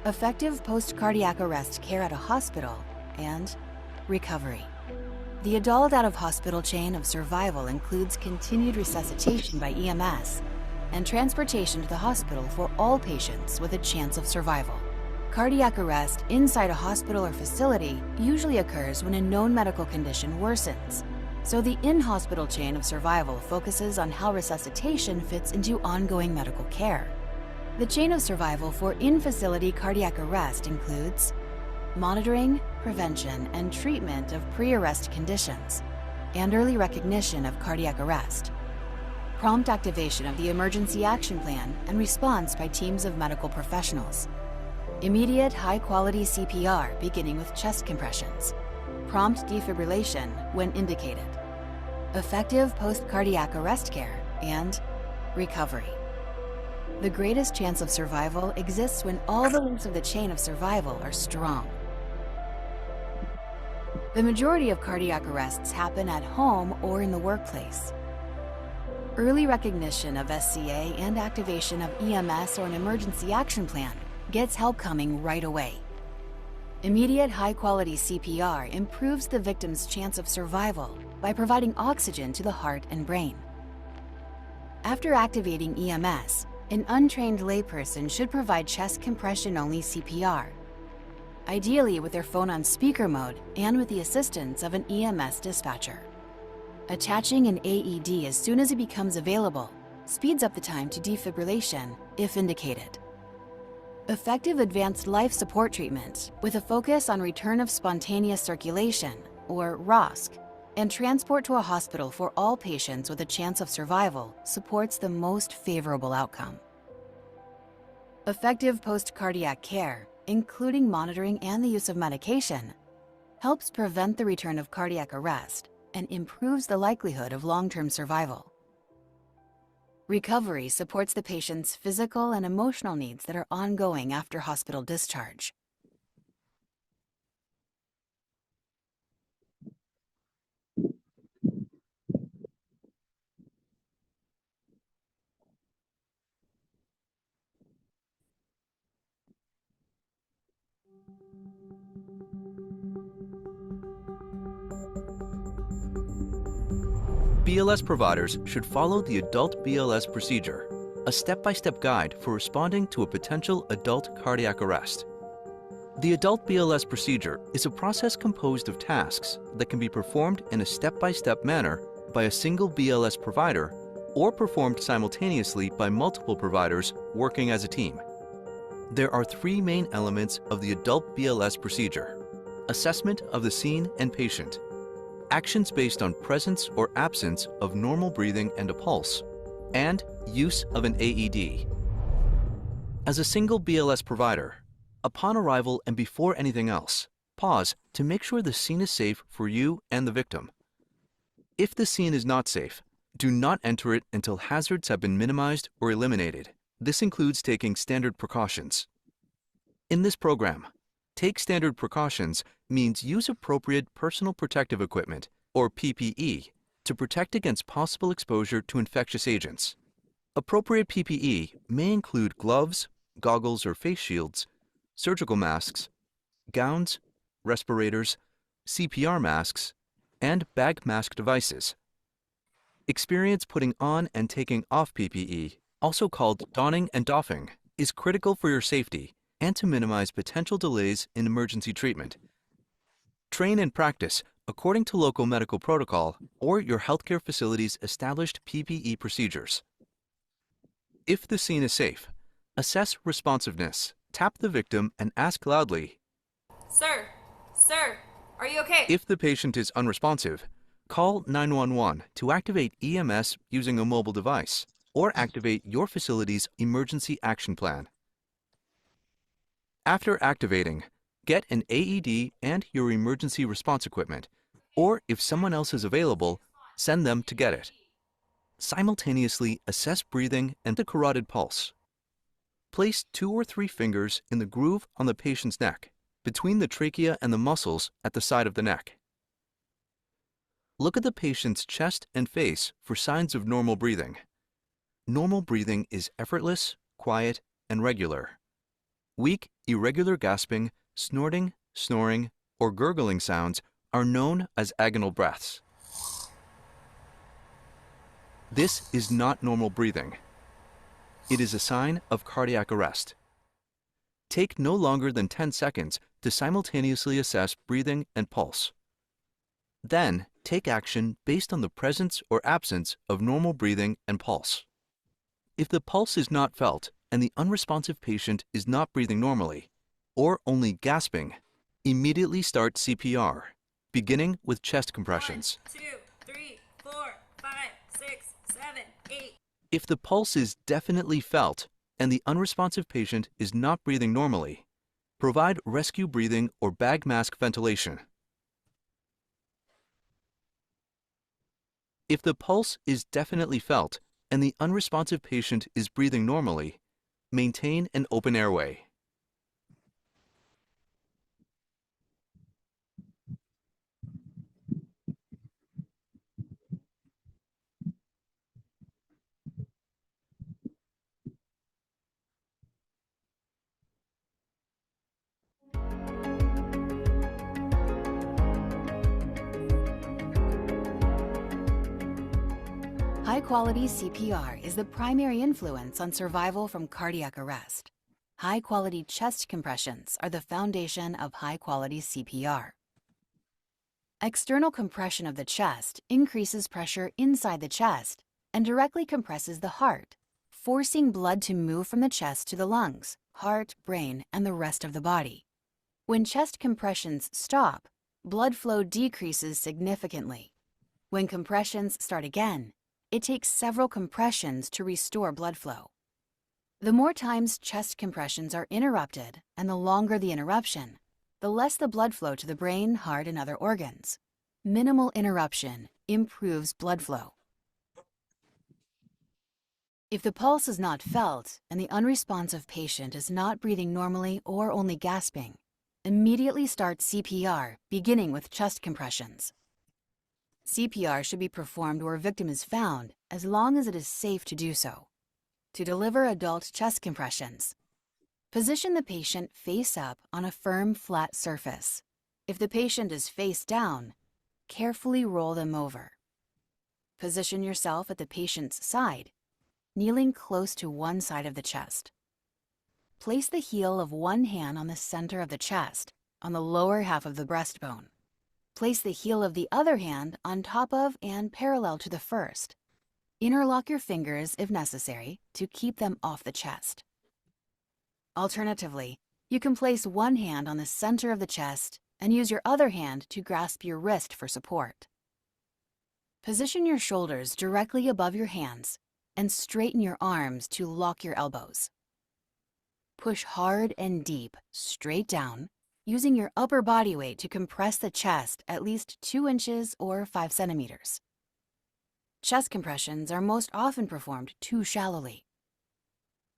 S13: effective post-cardiac arrest care at a hospital, and recovery. The adult out-of-hospital chain of survival includes continued resuscitation by EMS and transportation to the hospital for all patients with a chance of survival. Cardiac arrest inside a hospital or facility usually occurs when a known medical condition worsens, so the in-hospital chain of survival focuses on how resuscitation fits into ongoing medical care. The chain of survival for in-facility cardiac arrest includes monitoring, prevention, and treatment of pre-arrest conditions, and early recognition of cardiac arrest, prompt activation of the emergency action plan and response by teams of medical professionals, immediate high-quality CPR beginning with chest compressions, prompt defibrillation when indicated, effective post-cardiac arrest care, and recovery. The greatest chance of survival exists when all the links of the chain of survival are strong. The majority of cardiac arrests happen at home or in the workplace. Early recognition of SCA and activation of EMS or an emergency action plan gets help coming right away. Immediate high-quality CPR improves the victim's chance of survival by providing oxygen to the heart and brain. After activating EMS, an untrained layperson should provide chest compression-only CPR, ideally with their phone on speaker mode and with the assistance of an EMS dispatcher. Attaching an AED as soon as it becomes available speeds up the time to defibrillation if indicated. Effective advanced life support treatment with a focus on return of spontaneous circulation, or ROSC, and transport to a hospital for all patients with a chance of survival supports the most favorable outcome. Effective post-cardiac care, including monitoring and the use of medication, helps prevent the return of cardiac arrest and improves the likelihood of long-term survival. Recovery supports the patient's physical and emotional needs that are ongoing after hospital discharge.
S6: BLS providers should follow the adult BLS procedure, a step-by-step guide for responding to a potential adult cardiac arrest. The adult BLS procedure is a process composed of tasks that can be performed in a step-by-step manner by a single BLS provider or performed simultaneously by multiple providers working as a team. There are three main elements of the adult BLS procedure: assessment of the scene and patient, actions based on presence or absence of normal breathing and a pulse, and use of an AED. As a single BLS provider, upon arrival and before anything else, pause to make sure the scene is safe for you and the victim. If the scene is not safe, do not enter it until hazards have been minimized or eliminated. This includes taking standard precautions. In this program, take standard precautions means use appropriate personal protective equipment, or PPE, to protect against possible exposure to infectious agents. Appropriate PPE may include gloves, goggles or face shields, surgical masks, gowns, respirators, CPR masks, and bag mask devices. Experience putting on and taking off PPE, also called donning and doffing, is critical for your safety and to minimize potential delays in emergency treatment. Train and practice according to local medical protocol or your healthcare facility's established PPE procedures. If the scene is safe, assess responsiveness, tap the victim and ask loudly,
S14: Sir, are you okay?
S6: If the patient is unresponsive, call 911 to activate EMS using a mobile device or activate your facility's emergency action plan. After activating, get an AED and your emergency response equipment, or if someone else is available, send them to get it. Simultaneously assess breathing and the carotid pulse. Place 2 or 3 fingers in the groove on the patient's neck, between the trachea and the muscles at the side of the neck. Look at the patient's chest and face for signs of normal breathing. Normal breathing is effortless, quiet, and regular. Weak, irregular gasping, snorting, snoring, or gurgling sounds are known as agonal breaths. This is not normal breathing. It is a sign of cardiac arrest. Take no longer than 10 seconds to simultaneously assess breathing and pulse. Then, take action based on the presence or absence of normal breathing and pulse. If the pulse is not felt and the unresponsive patient is not breathing normally, or only gasping, immediately start CPR, beginning with chest compressions.
S14: 1, 2, 3, 4, 5, 6, 7, 8.
S6: If the pulse is definitely felt and the unresponsive patient is not breathing normally, provide rescue breathing or bag mask ventilation. If the pulse is definitely felt and the unresponsive patient is breathing normally, maintain an open airway.
S13: High-quality CPR is the primary influence on survival from cardiac arrest. High-quality chest compressions are the foundation of high-quality CPR. External compression of the chest increases pressure inside the chest and directly compresses the heart, forcing blood to move from the chest to the lungs, heart, brain, and the rest of the body. When chest compressions stop, blood flow decreases significantly. When compressions start again, it takes several compressions to restore blood flow. The more times chest compressions are interrupted and the longer the interruption, the less the blood flow to the brain, heart, and other organs. Minimal interruption improves blood flow. If the pulse is not felt and the unresponsive patient is not breathing normally or only gasping, immediately start CPR, beginning with chest compressions. CPR should be performed where a victim is found as long as it is safe to do so. To deliver adult chest compressions, position the patient face up on a firm, flat surface. If the patient is face down, carefully roll them over. Position yourself at the patient's side, kneeling close to one side of the chest. Place the heel of one hand on the center of the chest, on the lower half of the breastbone. Place the heel of the other hand on top of and parallel to the first. Interlock your fingers if necessary to keep them off the chest. Alternatively, you can place one hand on the center of the chest and use your other hand to grasp your wrist for support. Position your shoulders directly above your hands and straighten your arms to lock your elbows. Push hard and deep, straight down, using your upper body weight to compress the chest at least 2 inches or 5 centimeters. Chest compressions are most often performed too shallowly.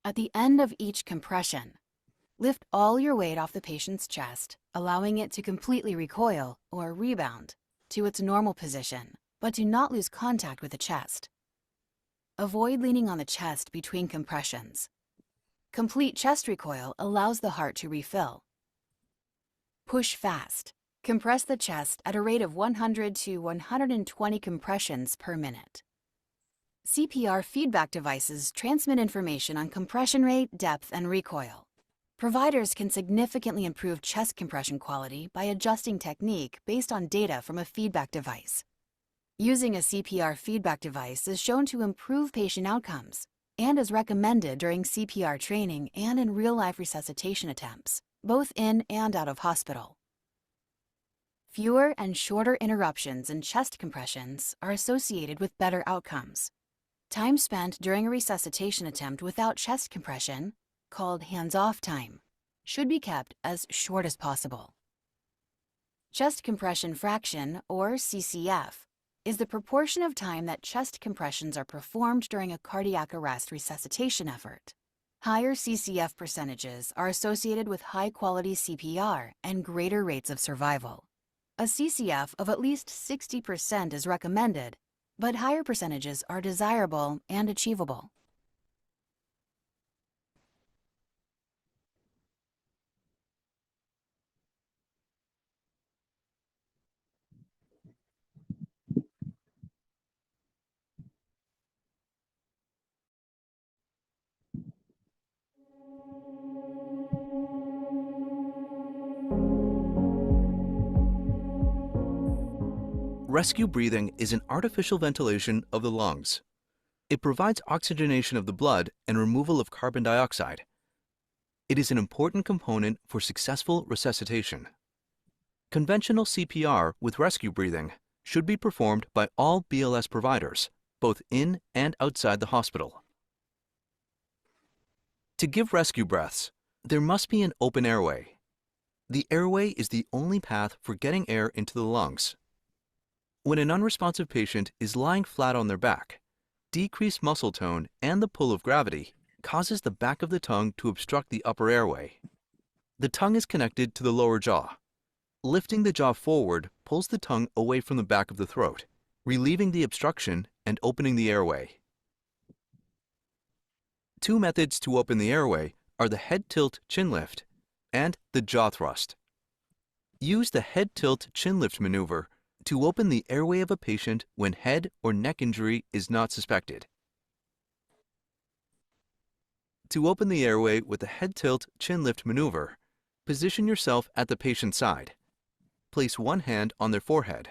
S13: At the end of each compression, lift all your weight off the patient's chest, allowing it to completely recoil or rebound to its normal position, but do not lose contact with the chest. Avoid leaning on the chest between compressions. Complete chest recoil allows the heart to refill. Push fast. Compress the chest at a rate of 100 to 120 compressions per minute. CPR feedback devices transmit information on compression rate, depth, and recoil. Providers can significantly improve chest compression quality by adjusting technique based on data from a feedback device. Using a CPR feedback device is shown to improve patient outcomes and is recommended during CPR training and in real-life resuscitation attempts, both in and out of hospital. Fewer and shorter interruptions in chest compressions are associated with better outcomes. Time spent during a resuscitation attempt without chest compression, called hands-off time, should be kept as short as possible. Chest compression fraction, or CCF, is the proportion of time that chest compressions are performed during a cardiac arrest resuscitation effort. Higher CCF percentages are associated with high-quality CPR and greater rates of survival. A CCF of at least 60% is recommended, but higher percentages are desirable and achievable.
S6: Rescue breathing is an artificial ventilation of the lungs. It provides oxygenation of the blood and removal of carbon dioxide. It is an important component for successful resuscitation. Conventional CPR with rescue breathing should be performed by all BLS providers, both in and outside the hospital. To give rescue breaths, there must be an open airway. The airway is the only path for getting air into the lungs. When an unresponsive patient is lying flat on their back, decreased muscle tone and the pull of gravity causes the back of the tongue to obstruct the upper airway. The tongue is connected to the lower jaw. Lifting the jaw forward pulls the tongue away from the back of the throat, relieving the obstruction and opening the airway. Two methods to open the airway are the head tilt chin lift and the jaw thrust. Use the head tilt chin lift maneuver to open the airway of a patient when head or neck injury is not suspected. To open the airway with the head tilt chin lift maneuver, position yourself at the patient's side. Place one hand on their forehead.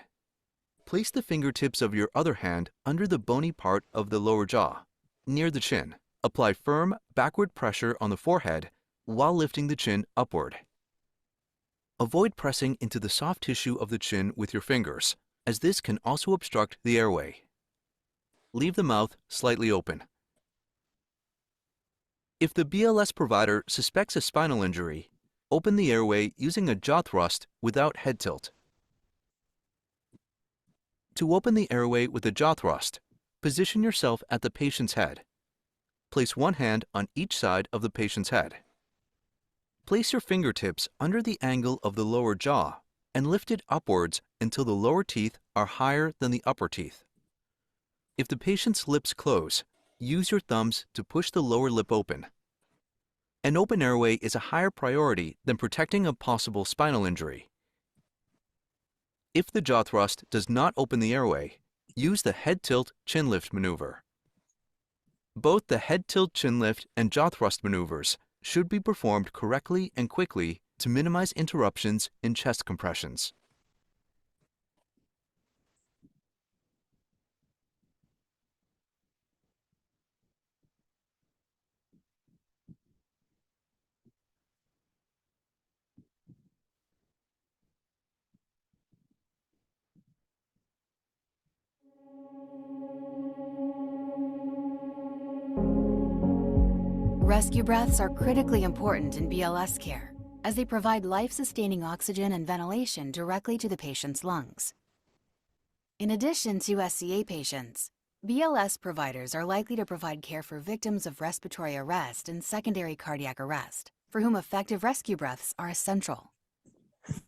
S6: Place the fingertips of your other hand under the bony part of the lower jaw, near the chin. Apply firm backward pressure on the forehead while lifting the chin upward. Avoid pressing into the soft tissue of the chin with your fingers, as this can also obstruct the airway. Leave the mouth slightly open. If the BLS provider suspects a spinal injury, open the airway using a jaw thrust without head tilt. To open the airway with a jaw thrust, position yourself at the patient's head. Place one hand on each side of the patient's head. Place your fingertips under the angle of the lower jaw and lift it upwards until the lower teeth are higher than the upper teeth. If the patient's lips close, use your thumbs to push the lower lip open. An open airway is a higher priority than protecting a possible spinal injury. If the jaw thrust does not open the airway, use the head tilt chin lift maneuver. Both the head tilt chin lift and jaw thrust maneuvers should be performed correctly and quickly to minimize interruptions in chest compressions.
S13: Rescue breaths are critically important in BLS care, as they provide life-sustaining oxygen and ventilation directly to the patient's lungs. In addition to SCA patients, BLS providers are likely to provide care for victims of respiratory arrest and secondary cardiac arrest, for whom effective rescue breaths are essential.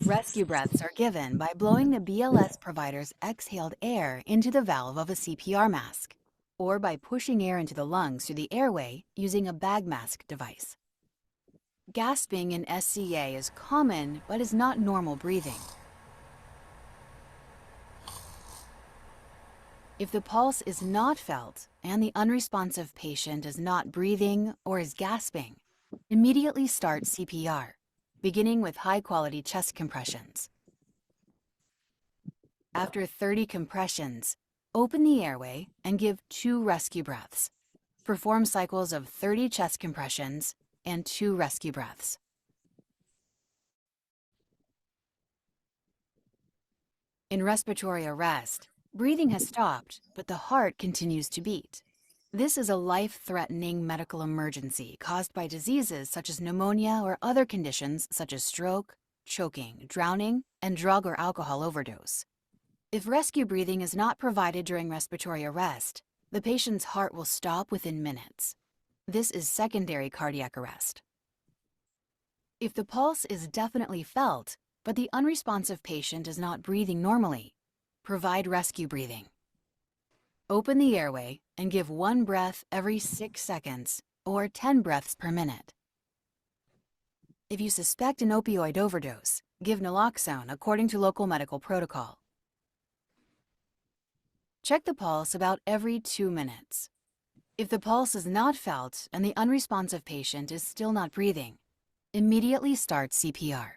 S13: Rescue breaths are given by blowing the BLS provider's exhaled air into the valve of a CPR mask, or by pushing air into the lungs through the airway using a bag mask device. Gasping in SCA is common but is not normal breathing. If the pulse is not felt and the unresponsive patient is not breathing or is gasping, immediately start CPR, beginning with high-quality chest compressions. After 30 compressions, open the airway and give 2 rescue breaths. Perform cycles of 30 chest compressions and 2 rescue breaths. In respiratory arrest, breathing has stopped, but the heart continues to beat. This is a life-threatening medical emergency caused by diseases such as pneumonia or other conditions such as stroke, choking, drowning, and drug or alcohol overdose. If rescue breathing is not provided during respiratory arrest, the patient's heart will stop within minutes. This is secondary cardiac arrest. If the pulse is definitely felt, but the unresponsive patient is not breathing normally, provide rescue breathing. Open the airway and give 1 breath every 6 seconds or 10 breaths per minute. If you suspect an opioid overdose, give naloxone according to local medical protocol. Check the pulse about every 2 minutes. If the pulse is not felt and the unresponsive patient is still not breathing, immediately start CPR.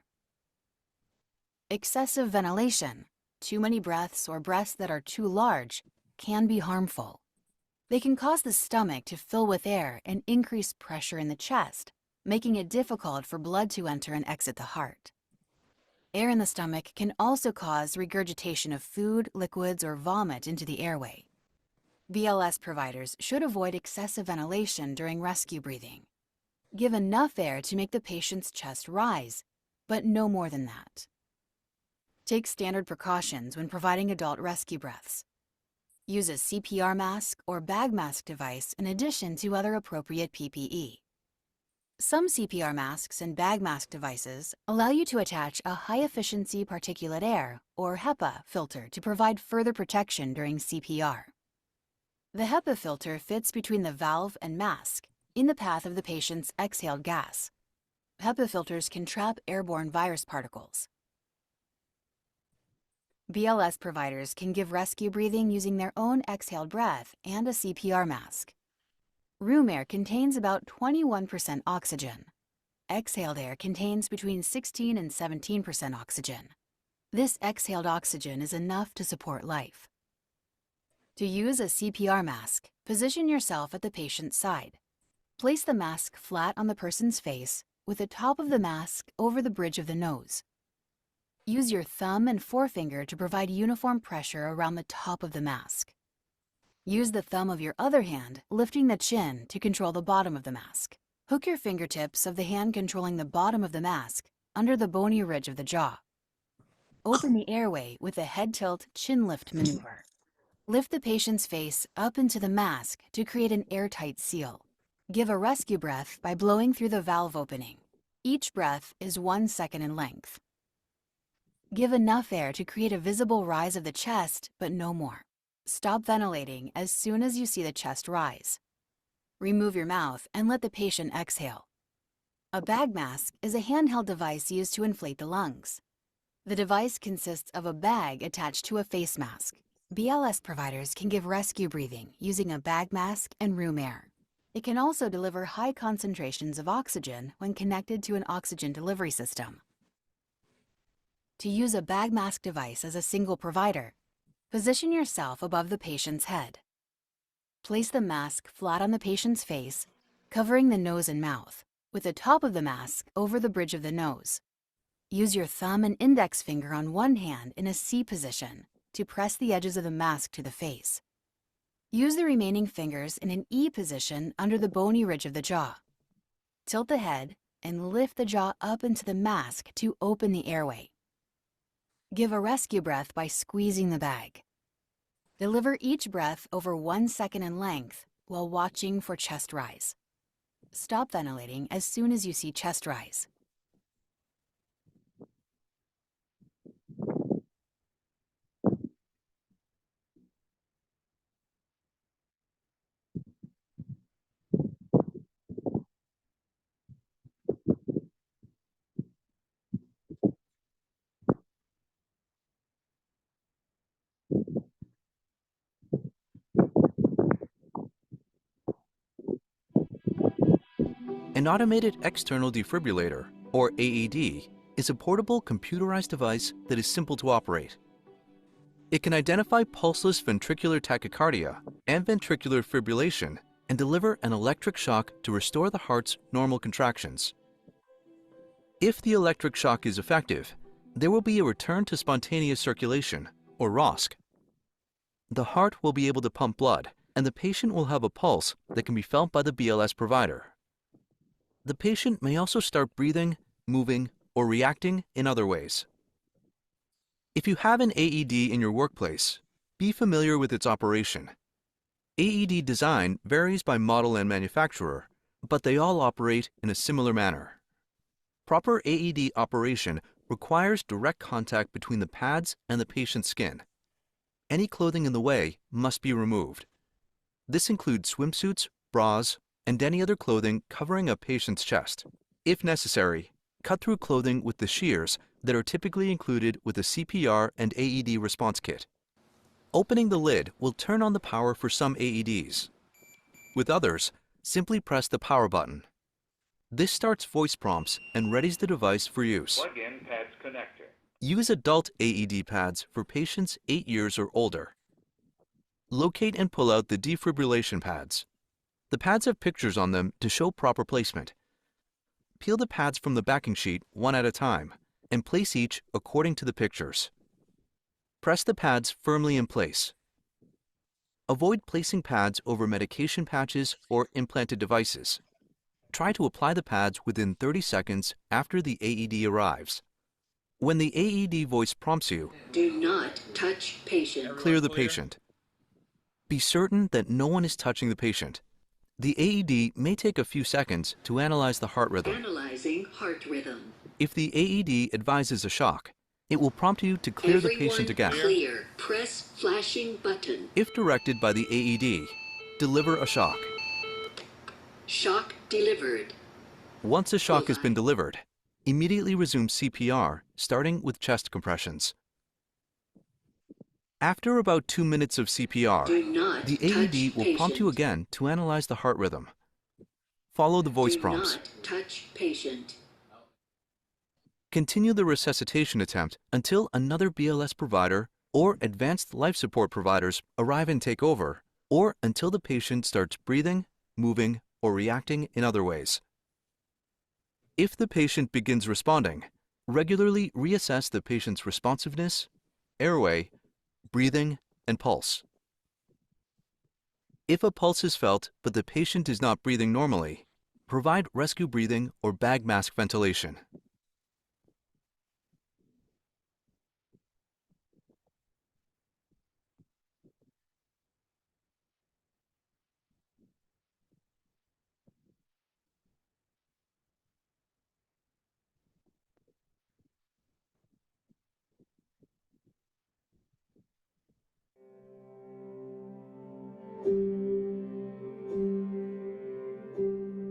S13: Excessive ventilation, too many breaths or breaths that are too large, can be harmful. They can cause the stomach to fill with air and increase pressure in the chest, making it difficult for blood to enter and exit the heart. Air in the stomach can also cause regurgitation of food, liquids, or vomit into the airway. BLS providers should avoid excessive ventilation during rescue breathing. Give enough air to make the patient's chest rise, but no more than that. Take standard precautions when providing adult rescue breaths. Use a CPR mask or bag mask device in addition to other appropriate PPE. Some CPR masks and bag mask devices allow you to attach a high-efficiency particulate air, or HEPA, filter to provide further protection during CPR. The HEPA filter fits between the valve and mask, in the path of the patient's exhaled gas. HEPA filters can trap airborne virus particles. BLS providers can give rescue breathing using their own exhaled breath and a CPR mask. Room air contains about 21% oxygen. Exhaled air contains between 16 and 17% oxygen. This exhaled oxygen is enough to support life. To use a CPR mask, position yourself at the patient's side. Place the mask flat on the person's face with the top of the mask over the bridge of the nose. Use your thumb and forefinger to provide uniform pressure around the top of the mask. Use the thumb of your other hand, lifting the chin, to control the bottom of the mask. Hook your fingertips of the hand controlling the bottom of the mask under the bony ridge of the jaw. Open the airway with the head tilt chin lift maneuver. Lift the patient's face up into the mask to create an airtight seal. Give a rescue breath by blowing through the valve opening. Each breath is 1 second in length. Give enough air to create a visible rise of the chest, but no more. Stop ventilating as soon as you see the chest rise. Remove your mouth and let the patient exhale. A bag mask is a handheld device used to inflate the lungs. The device consists of a bag attached to a face mask. BLS providers can give rescue breathing using a bag mask and room air. It can also deliver high concentrations of oxygen when connected to an oxygen delivery system. To use a bag mask device as a single provider, position yourself above the patient's head. Place the mask flat on the patient's face, covering the nose and mouth, with the top of the mask over the bridge of the nose. Use your thumb and index finger on one hand in a C position to press the edges of the mask to the face. Use the remaining fingers in an E position under the bony ridge of the jaw. Tilt the head and lift the jaw up into the mask to open the airway. Give a rescue breath by squeezing the bag. Deliver each breath over 1 second in length while watching for chest rise. Stop ventilating as soon as you see chest rise.
S6: An automated external defibrillator, or AED, is a portable computerized device that is simple to operate. It can identify pulseless ventricular tachycardia and ventricular fibrillation and deliver an electric shock to restore the heart's normal contractions. If the electric shock is effective, there will be a return to spontaneous circulation, or ROSC. The heart will be able to pump blood, and the patient will have a pulse that can be felt by the BLS provider. The patient may also start breathing, moving, or reacting in other ways. If you have an AED in your workplace, be familiar with its operation. AED design varies by model and manufacturer, but they all operate in a similar manner. Proper AED operation requires direct contact between the pads and the patient's skin. Any clothing in the way must be removed. This includes swimsuits, bras, and any other clothing covering a patient's chest. If necessary, cut through clothing with the shears that are typically included with a CPR and AED response kit. Opening the lid will turn on the power for some AEDs. With others, simply press the power button. This starts voice prompts and readies the device for use.
S11: Plug in pads connector.
S6: Use adult AED pads for patients 8 years or older. Locate and pull out the defibrillation pads. The pads have pictures on them to show proper placement. Peel the pads from the backing sheet one at a time and place each according to the pictures. Press the pads firmly in place. Avoid placing pads over medication patches or implanted devices. Try to apply the pads within 30 seconds after the AED arrives. When the AED voice prompts you,
S16: do not touch patient.
S6: Clear the patient. Be certain that no one is touching the patient. The AED may take a few seconds to analyze the heart rhythm.
S16: Analyzing heart rhythm.
S6: If the AED advises a shock, it will prompt you to clear the patient again.
S16: Clear. Press flashing button.
S6: If directed by the AED, deliver a shock.
S16: Shock delivered.
S6: Once a shock has been delivered, immediately resume CPR, starting with chest compressions. After about 2 minutes of CPR, the AED will prompt you again to analyze the heart rhythm. Follow the voice prompts.
S16: Do not touch patient.
S6: Continue the resuscitation attempt until another BLS provider or advanced life support providers arrive and take over, or until the patient starts breathing, moving, or reacting in other ways. If the patient begins responding, regularly reassess the patient's responsiveness, airway, breathing, and pulse. If a pulse is felt but the patient is not breathing normally, provide rescue breathing or bag mask ventilation.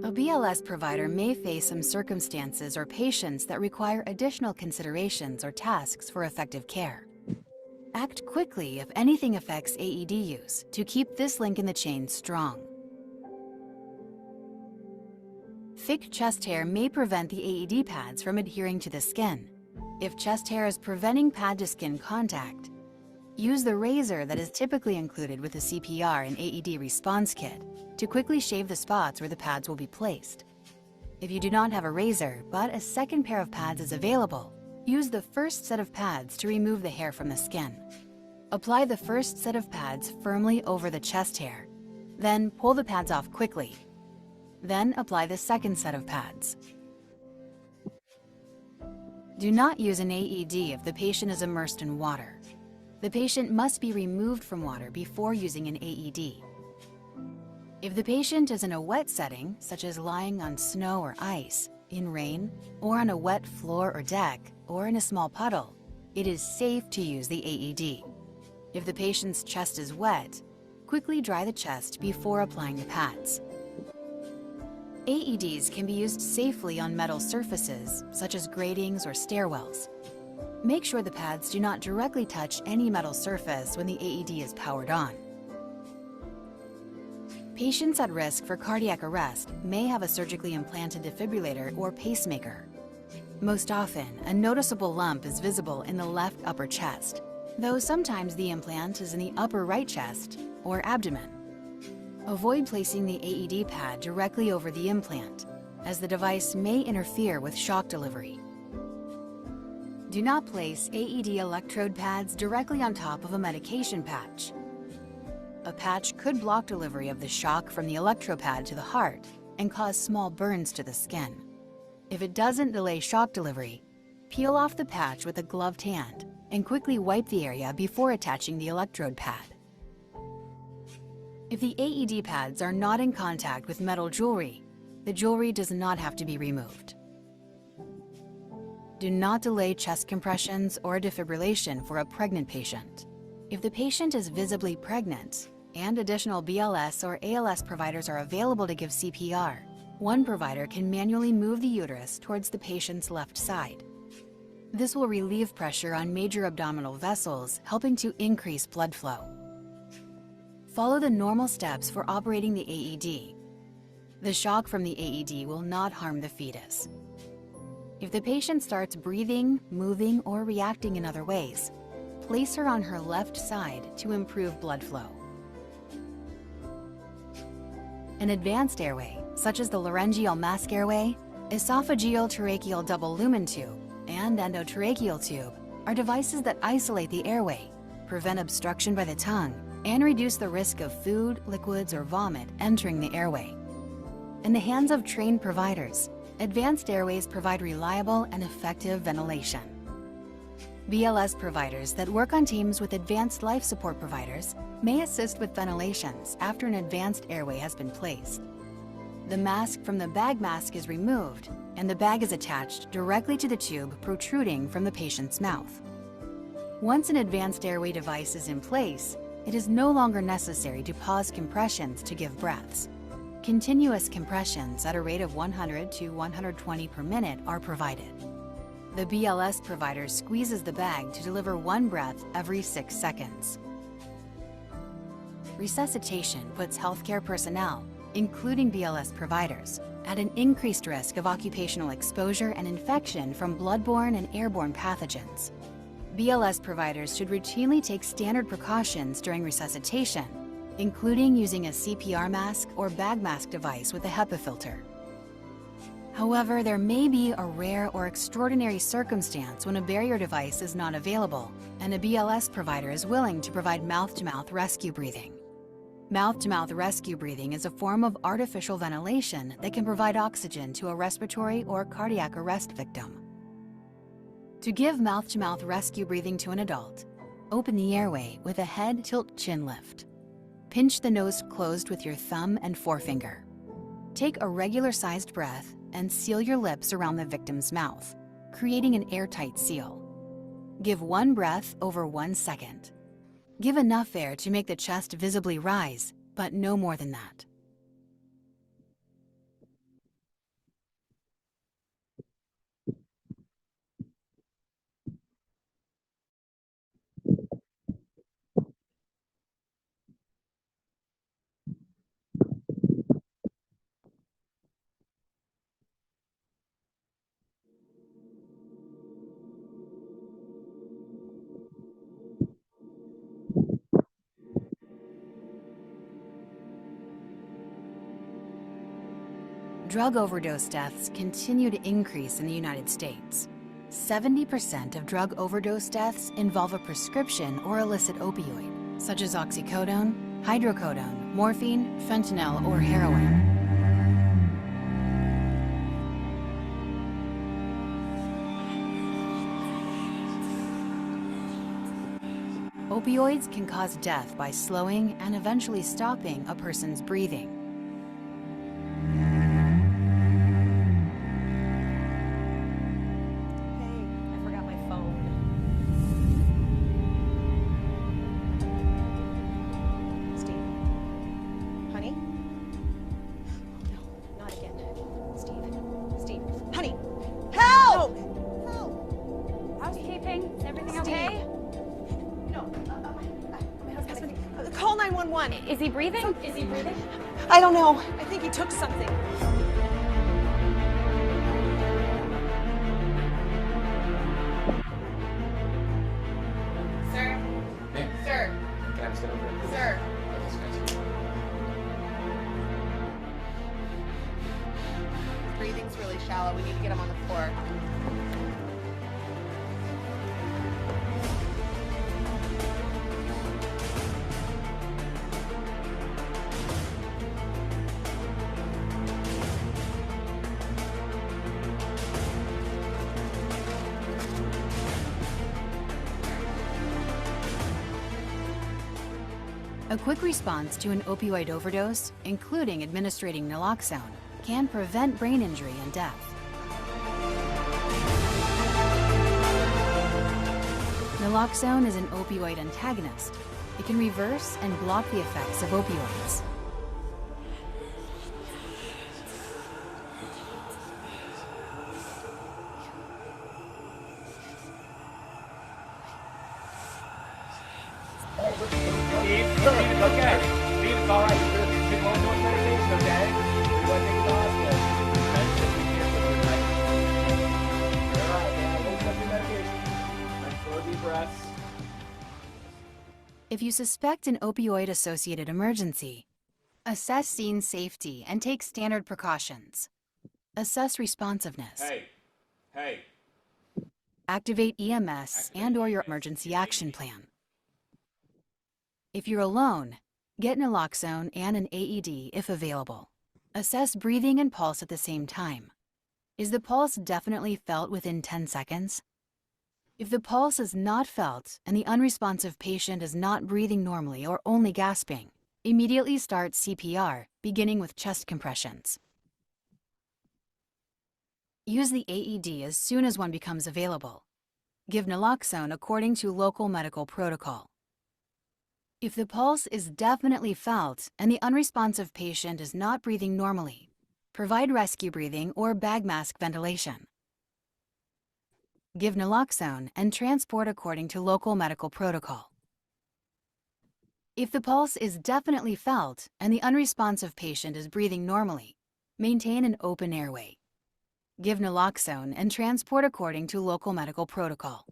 S13: A BLS provider may face some circumstances or patients that require additional considerations or tasks for effective care. Act quickly if anything affects AED use to keep this link in the chain strong. Thick chest hair may prevent the AED pads from adhering to the skin. If chest hair is preventing pad-to-skin contact, use the razor that is typically included with the CPR and AED response kit to quickly shave the spots where the pads will be placed. If you do not have a razor, but a second pair of pads is available, use the first set of pads to remove the hair from the skin. Apply the first set of pads firmly over the chest hair, then pull the pads off quickly. Then apply the second set of pads. Do not use an AED if the patient is immersed in water. The patient must be removed from water before using an AED. If the patient is in a wet setting, such as lying on snow or ice, in rain, or on a wet floor or deck, or in a small puddle, it is safe to use the AED. If the patient's chest is wet, quickly dry the chest before applying the pads. AEDs can be used safely on metal surfaces, such as gratings or stairwells. Make sure the pads do not directly touch any metal surface when the AED is powered on. Patients at risk for cardiac arrest may have a surgically implanted defibrillator or pacemaker. Most often, a noticeable lump is visible in the left upper chest, though sometimes the implant is in the upper right chest or abdomen. Avoid placing the AED pad directly over the implant, as the device may interfere with shock delivery. Do not place AED electrode pads directly on top of a medication patch. A patch could block delivery of the shock from the electropad to the heart and cause small burns to the skin. If it doesn't delay shock delivery, peel off the patch with a gloved hand and quickly wipe the area before attaching the electrode pad. If the AED pads are not in contact with metal jewelry, the jewelry does not have to be removed. Do not delay chest compressions or defibrillation for a pregnant patient. If the patient is visibly pregnant and additional BLS or ALS providers are available to give CPR, one provider can manually move the uterus towards the patient's left side. This will relieve pressure on major abdominal vessels, helping to increase blood flow. Follow the normal steps for operating the AED. The shock from the AED will not harm the fetus. If the patient starts breathing, moving, or reacting in other ways, place her on her left side to improve blood flow. An advanced airway, such as the laryngeal mask airway, esophageal tracheal double lumen tube, and endotracheal tube, are devices that isolate the airway, prevent obstruction by the tongue, and reduce the risk of food, liquids, or vomit entering the airway. In the hands of trained providers, advanced airways provide reliable and effective ventilation. BLS providers that work on teams with advanced life support providers may assist with ventilations after an advanced airway has been placed. The mask from the bag mask is removed, and the bag is attached directly to the tube protruding from the patient's mouth. Once an advanced airway device is in place, it is no longer necessary to pause compressions to give breaths. Continuous compressions at a rate of 100 to 120 per minute are provided. The BLS provider squeezes the bag to deliver one breath every 6 seconds. Resuscitation puts healthcare personnel, including BLS providers, at an increased risk of occupational exposure and infection from bloodborne and airborne pathogens. BLS providers should routinely take standard precautions during resuscitation, including using a CPR mask or bag mask device with a HEPA filter. However, there may be a rare or extraordinary circumstance when a barrier device is not available and a BLS provider is willing to provide mouth-to-mouth rescue breathing. Mouth-to-mouth rescue breathing is a form of artificial ventilation that can provide oxygen to a respiratory or cardiac arrest victim. To give mouth-to-mouth rescue breathing to an adult, open the airway with a head tilt chin lift. Pinch the nose closed with your thumb and forefinger. Take a regular-sized breath and seal your lips around the victim's mouth, creating an airtight seal. Give one breath over 1 second. Give enough air to make the chest visibly rise, but no more than that. Drug overdose deaths continue to increase in the United States. 70% of drug overdose deaths involve a prescription or illicit opioid, such as oxycodone, hydrocodone, morphine, fentanyl, or heroin. Opioids can cause death by slowing and eventually stopping a person's breathing.
S17: I forgot my phone. Steve. Honey? No, not again. Steve. Steve. Honey! Help! Help!
S14: Housekeeping, is everything
S17: Steve.
S14: okay?
S17: No. My husband. Call 911.
S14: Is he breathing? Is he breathing?
S17: I don't know. I think he took something.
S14: Sir? Sir?
S10: Can I stand over here?
S14: Sir?
S17: Breathing's really shallow. We need to get him on the floor.
S13: A quick response to an opioid overdose, including administering naloxone, can prevent brain injury and death. Naloxone is an opioid antagonist. It can reverse and block the effects of opioids.
S10: Steve, it's okay. Steve, it's all right. You're going to medication, okay? You're going to take it to the hospital. Medicine, be careful with your medication. You're all right, man. Don't touch your medication. Nice slow deep breaths.
S13: If you suspect an opioid-associated emergency, assess scene safety and take standard precautions. Assess responsiveness.
S10: Hey.
S13: Activate EMS and/or your emergency action plan. If you're alone, get naloxone and an AED if available. Assess breathing and pulse at the same time. Is the pulse definitely felt within 10 seconds? If the pulse is not felt and the unresponsive patient is not breathing normally or only gasping, immediately start CPR, beginning with chest compressions. Use the AED as soon as one becomes available. Give naloxone according to local medical protocol. If the pulse is definitely felt and the unresponsive patient is not breathing normally, provide rescue breathing or bag mask ventilation. Give naloxone and transport according to local medical protocol. If the pulse is definitely felt and the unresponsive patient is breathing normally, maintain an open airway. Give naloxone and transport according to local medical protocol.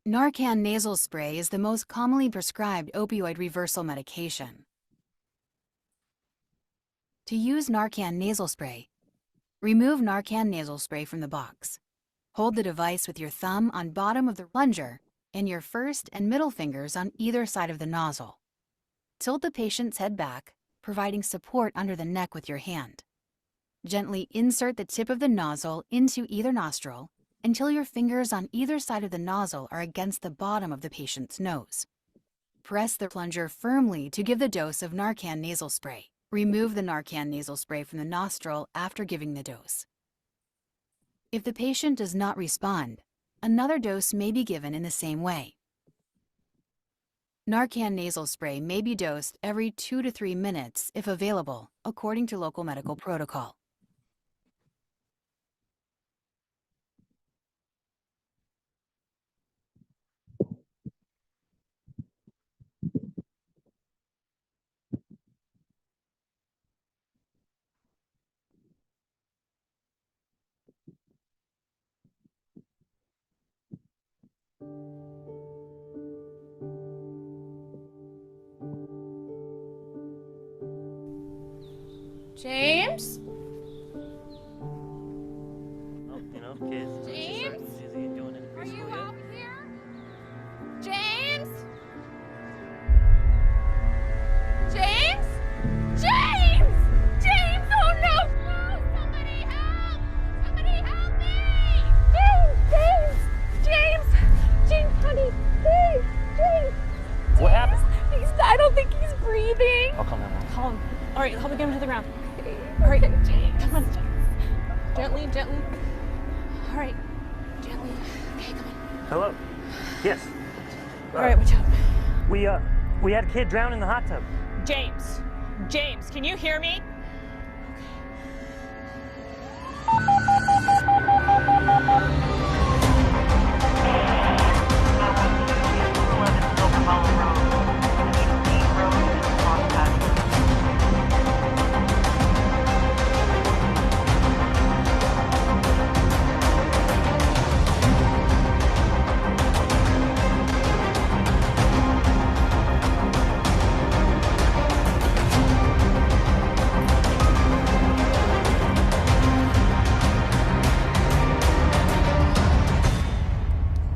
S13: Narcan nasal spray is the most commonly prescribed opioid reversal medication. To use Narcan nasal spray, remove Narcan nasal spray from the box. Hold the device with your thumb on bottom of the plunger and your first and middle fingers on either side of the nozzle. Tilt the patient's head back, providing support under the neck with your hand. Gently insert the tip of the nozzle into either nostril until your fingers on either side of the nozzle are against the bottom of the patient's nose. Press the plunger firmly to give the dose of Narcan nasal spray. Remove the Narcan nasal spray from the nostril after giving the dose. If the patient does not respond, another dose may be given in the same way. Narcan nasal spray may be dosed every 2 to 3 minutes if available, according to local medical protocol.
S14: James?
S18: Oh, you know, kids.
S14: James?
S18: Doing it.
S14: Are you out here? James? James? James! James! Oh no! No! Somebody help! Somebody help me! James! James! James! James, honey! call him. All right, help me get him to the ground. All right, come on. Gently, gently. All right, gently. Okay, come on.
S18: Hello? Yes.
S14: All right, watch out.
S18: We had a kid drown in the hot tub.
S14: James, James, can you hear me?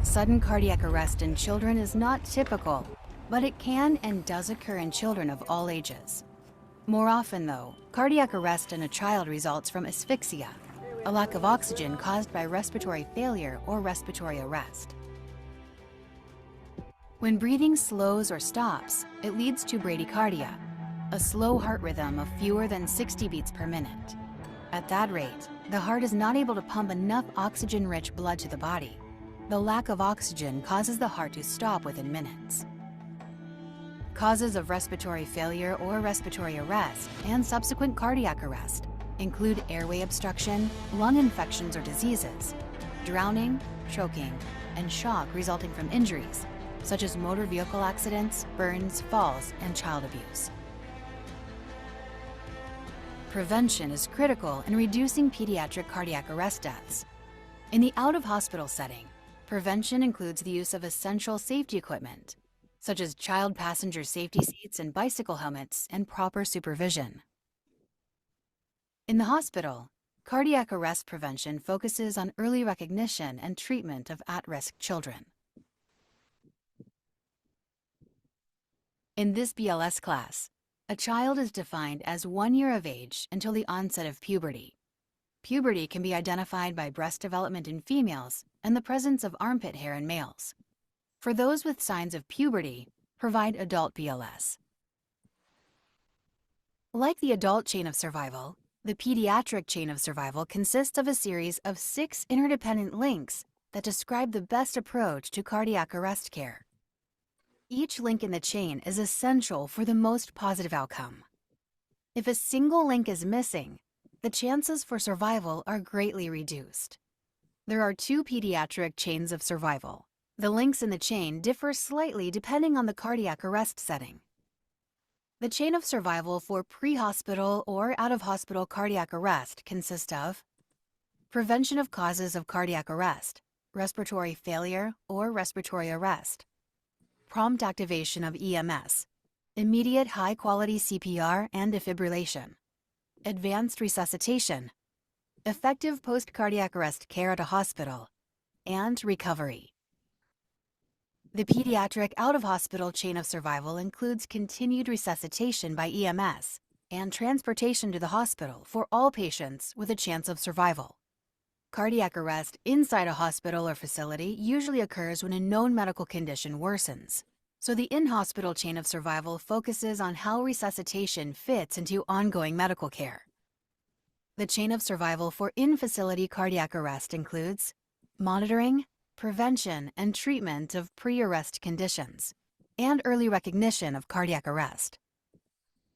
S13: Sudden cardiac arrest in children is not typical, but it can and does occur in children of all ages. More often, though, cardiac arrest in a child results from asphyxia, a lack of oxygen caused by respiratory failure or respiratory arrest. When breathing slows or stops, it leads to bradycardia, a slow heart rhythm of fewer than 60 beats per minute. At that rate, the heart is not able to pump enough oxygen-rich blood to the body. The lack of oxygen causes the heart to stop within minutes. Causes of respiratory failure or respiratory arrest and subsequent cardiac arrest include airway obstruction, lung infections or diseases, drowning, choking, and shock resulting from injuries, such as motor vehicle accidents, burns, falls, and child abuse. Prevention is critical in reducing pediatric cardiac arrest deaths. In the out-of-hospital setting, prevention includes the use of essential safety equipment, such as child passenger safety seats and bicycle helmets, and proper supervision. In the hospital, cardiac arrest prevention focuses on early recognition and treatment of at-risk children. In this BLS class, a child is defined as 1 year of age until the onset of puberty. Puberty can be identified by breast development in females and the presence of armpit hair in males. For those with signs of puberty, provide adult BLS. Like the adult chain of survival, the pediatric chain of survival consists of a series of 6 interdependent links that describe the best approach to cardiac arrest care. Each link in the chain is essential for the most positive outcome. If a single link is missing, the chances for survival are greatly reduced. There are 2 pediatric chains of survival. The links in the chain differ slightly depending on the cardiac arrest setting. The chain of survival for pre-hospital or out-of-hospital cardiac arrest consists of prevention of causes of cardiac arrest, respiratory failure or respiratory arrest, prompt activation of EMS, immediate high-quality CPR and defibrillation, advanced resuscitation, effective post-cardiac arrest care at a hospital, and recovery. The pediatric out-of-hospital chain of survival includes continued resuscitation by EMS and transportation to the hospital for all patients with a chance of survival. Cardiac arrest inside a hospital or facility usually occurs when a known medical condition worsens, so the in-hospital chain of survival focuses on how resuscitation fits into ongoing medical care. The chain of survival for in-facility cardiac arrest includes monitoring, prevention, and treatment of pre-arrest conditions, and early recognition of cardiac arrest.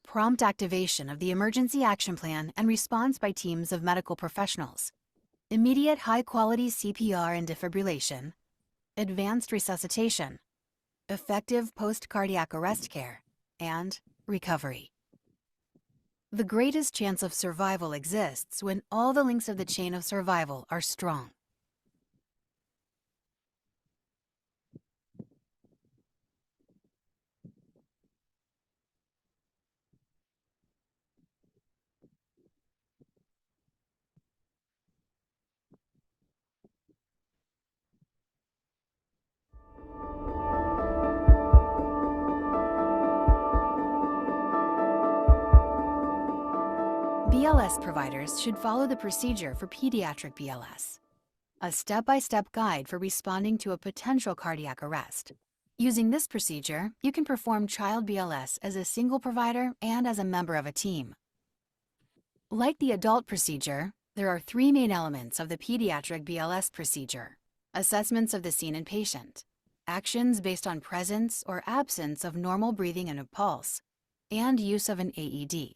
S13: Prompt activation of the emergency action plan and response by teams of medical professionals. Immediate high-quality CPR and defibrillation. Advanced resuscitation. Effective post-cardiac arrest care. And recovery. The greatest chance of survival exists when all the links of the chain of survival are strong. BLS providers should follow the procedure for pediatric BLS, a step-by-step guide for responding to a potential cardiac arrest. Using this procedure, you can perform child BLS as a single provider and as a member of a team. Like the adult procedure, there are three main elements of the pediatric BLS procedure: assessments of the scene and patient, actions based on presence or absence of normal breathing and a pulse, and use of an AED.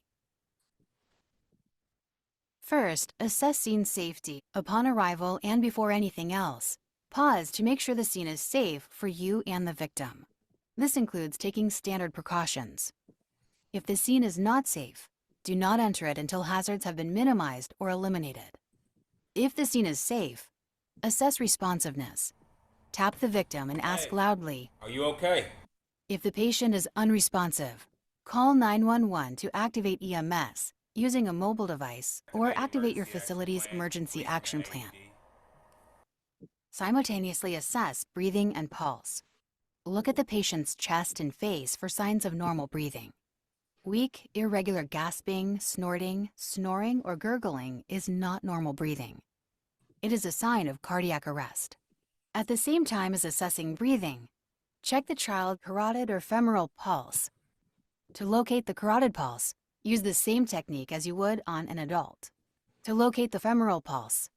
S13: First, assess scene safety. Upon arrival and before anything else, pause to make sure the scene is safe for you and the victim. This includes taking standard precautions. If the scene is not safe, do not enter it until hazards have been minimized or eliminated. If the scene is safe, assess responsiveness. Tap the victim and ask loudly,
S19: Are you okay?
S13: if the patient is unresponsive, call 911 to activate EMS using a mobile device or activate your facility's emergency action plan. Simultaneously assess breathing and pulse. Look at the patient's chest and face for signs of normal breathing. Weak, irregular gasping, snorting, snoring, or gurgling is not normal breathing. It is a sign of cardiac arrest. At the same time as assessing breathing, check the child's carotid or femoral pulse. To locate the carotid pulse, use the same technique as you would on an adult. To locate the femoral pulse,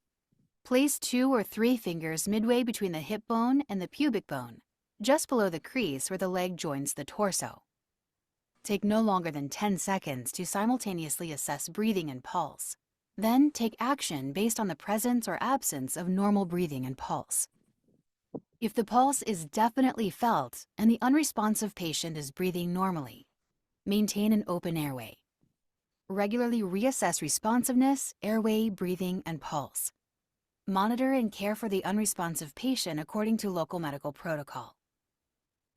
S13: place 2 or 3 fingers midway between the hip bone and the pubic bone, just below the crease where the leg joins the torso. Take no longer than 10 seconds to simultaneously assess breathing and pulse. Then take action based on the presence or absence of normal breathing and pulse. If the pulse is definitely felt and the unresponsive patient is breathing normally, maintain an open airway. Regularly reassess responsiveness, airway, breathing, and pulse. Monitor and care for the unresponsive patient according to local medical protocol.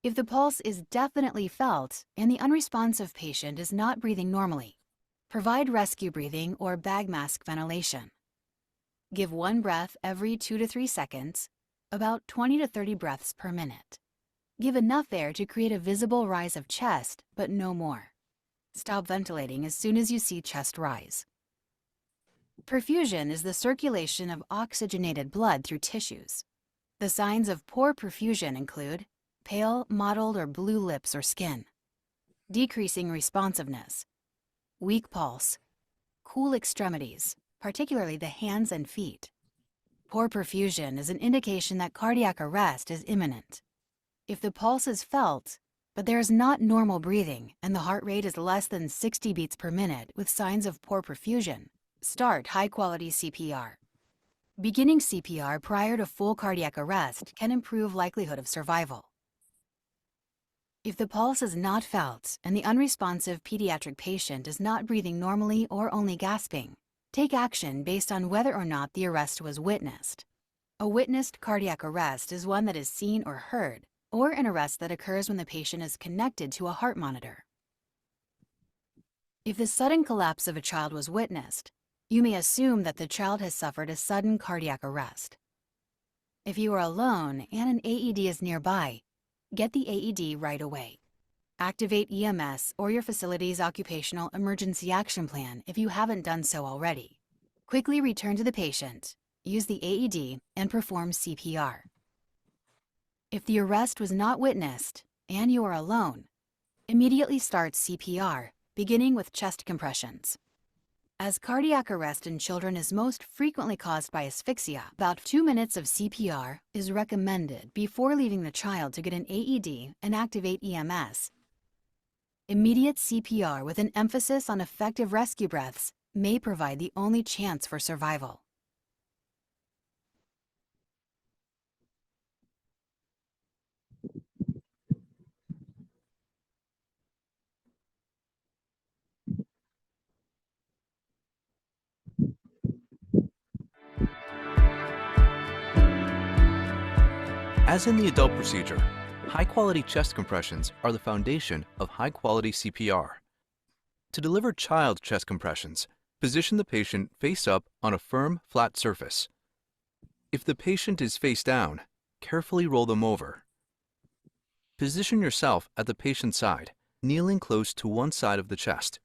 S13: If the pulse is definitely felt and the unresponsive patient is not breathing normally, provide rescue breathing or bag mask ventilation. Give 1 breath every 2 to 3 seconds, about 20 to 30 breaths per minute. Give enough air to create a visible rise of chest, but no more. Stop ventilating as soon as you see chest rise. Perfusion is the circulation of oxygenated blood through tissues. The signs of poor perfusion include pale, mottled, or blue lips or skin, decreasing responsiveness, weak pulse, cool extremities, particularly the hands and feet. Poor perfusion is an indication that cardiac arrest is imminent. If the pulse is felt, but there is not normal breathing and the heart rate is less than 60 beats per minute with signs of poor perfusion, start high-quality CPR. Beginning CPR prior to full cardiac arrest can improve likelihood of survival. If the pulse is not felt and the unresponsive pediatric patient is not breathing normally or only gasping, take action based on whether or not the arrest was witnessed. A witnessed cardiac arrest is one that is seen or heard, or an arrest that occurs when the patient is connected to a heart monitor. If the sudden collapse of a child was witnessed, you may assume that the child has suffered a sudden cardiac arrest. If you are alone and an AED is nearby, get the AED right away. Activate EMS or your facility's occupational emergency action plan if you haven't done so already. Quickly return to the patient, use the AED, and perform CPR. If the arrest was not witnessed and you are alone, immediately start CPR, beginning with chest compressions. As cardiac arrest in children is most frequently caused by asphyxia, about 2 minutes of CPR is recommended before leaving the child to get an AED and activate EMS. Immediate CPR with an emphasis on effective rescue breaths may provide the only chance for survival.
S6: As in the adult procedure, high-quality chest compressions are the foundation of high-quality CPR. To deliver child chest compressions, position the patient face up on a firm, flat surface. If the patient is face down, carefully roll them over. Position yourself at the patient's side, kneeling close to one side of the chest.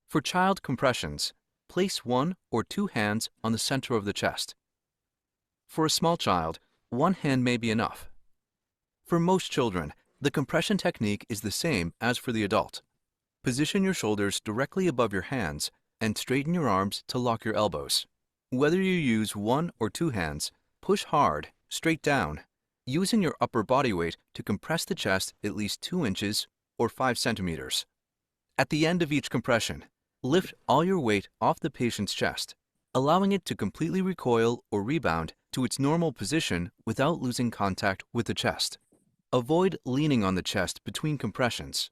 S6: For child compressions, place 1 or 2 hands on the center of the chest. For a small child, 1 hand may be enough. For most children, the compression technique is the same as for the adult. Position your shoulders directly above your hands and straighten your arms to lock your elbows. Whether you use 1 or 2 hands, push hard, straight down, using your upper body weight to compress the chest at least 2 inches or 5 centimeters. At the end of each compression, lift all your weight off the patient's chest, allowing it to completely recoil or rebound to its normal position without losing contact with the chest. Avoid leaning on the chest between compressions.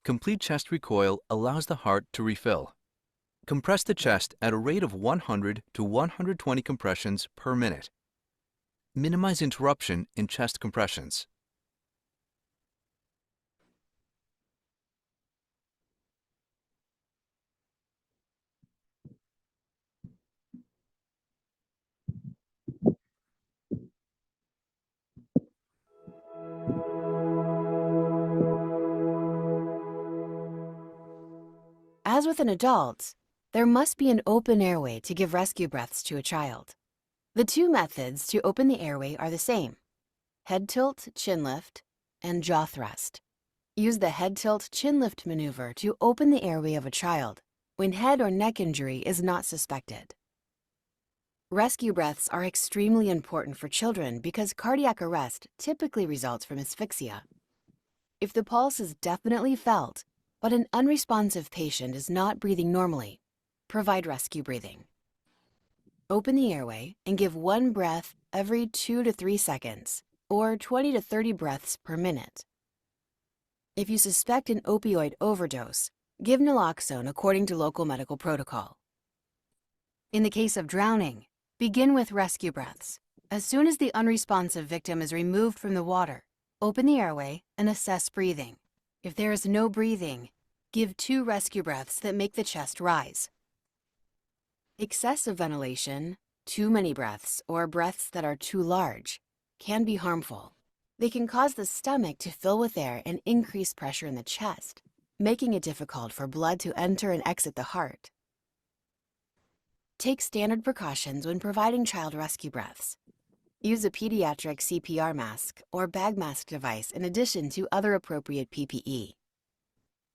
S6: Complete chest recoil allows the heart to refill. Compress the chest at a rate of 100 to 120 compressions per minute. Minimize interruption in chest compressions.
S13: As with an adult, there must be an open airway to give rescue breaths to a child. The two methods to open the airway are the same: head tilt, chin lift, and jaw thrust. Use the head tilt, chin lift maneuver to open the airway of a child when head or neck injury is not suspected. Rescue breaths are extremely important for children because cardiac arrest typically results from asphyxia. If the pulse is definitely felt, but an unresponsive patient is not breathing normally, provide rescue breathing. Open the airway and give 1 breath every 2 to 3 seconds, or 20 to 30 breaths per minute. If you suspect an opioid overdose, give naloxone according to local medical protocol. In the case of drowning, begin with rescue breaths. As soon as the unresponsive victim is removed from the water, open the airway and assess breathing. If there is no breathing, give 2 rescue breaths that make the chest rise. Excessive ventilation, too many breaths, or breaths that are too large can be harmful. They can cause the stomach to fill with air and increase pressure in the chest, making it difficult for blood to enter and exit the heart. Take standard precautions when providing child rescue breaths. Use a pediatric CPR mask or bag mask device in addition to other appropriate PPE.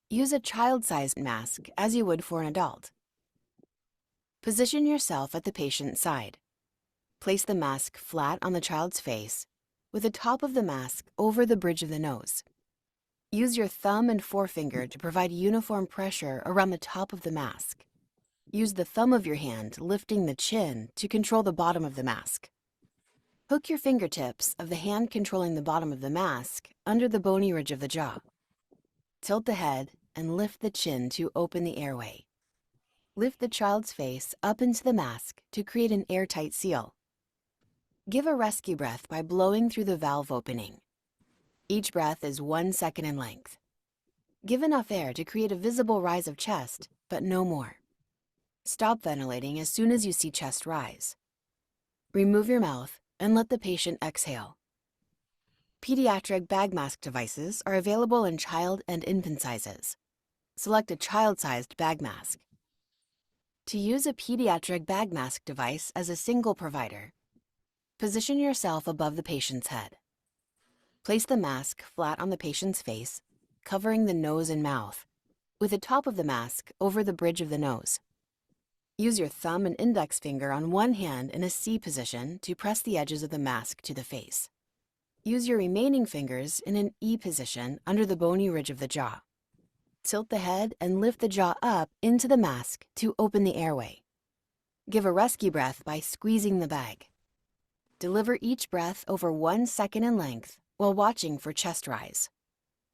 S13: Use a child-sized mask as you would for an adult. Position yourself at the patient's side. Place the mask flat on the child's face, with the top of the mask over the bridge of the nose. Use your thumb and forefinger to provide uniform pressure around the top of the mask. Use the thumb of your hand lifting the chin to control the bottom of the mask. Hook your fingertips of the hand controlling the bottom of the mask under the bony ridge of the jaw. Tilt the head and lift the chin to open the airway. Lift the child's face up into the mask to create an airtight seal. Give a rescue breath by blowing through the valve opening. Each breath is 1 second in length. Give enough air to create a visible rise of chest, but no more. Stop ventilating as soon as you see chest rise. Remove your mouth and let the patient exhale. Pediatric bag mask devices are available in child and infant sizes. Select a child-sized bag mask. To use a pediatric bag mask device as a single provider, position yourself above the patient's head. Place the mask flat on the patient's face, covering the nose and mouth, with the top of the mask over the bridge of the nose. Use your thumb and index finger on one hand in a C position to press the edges of the mask to the face. Use your remaining fingers in an E position under the bony ridge of the jaw. Tilt the head and lift the jaw up into the mask to open the airway. Give a rescue breath by squeezing the bag. Deliver each breath over 1 second in length while watching for chest rise.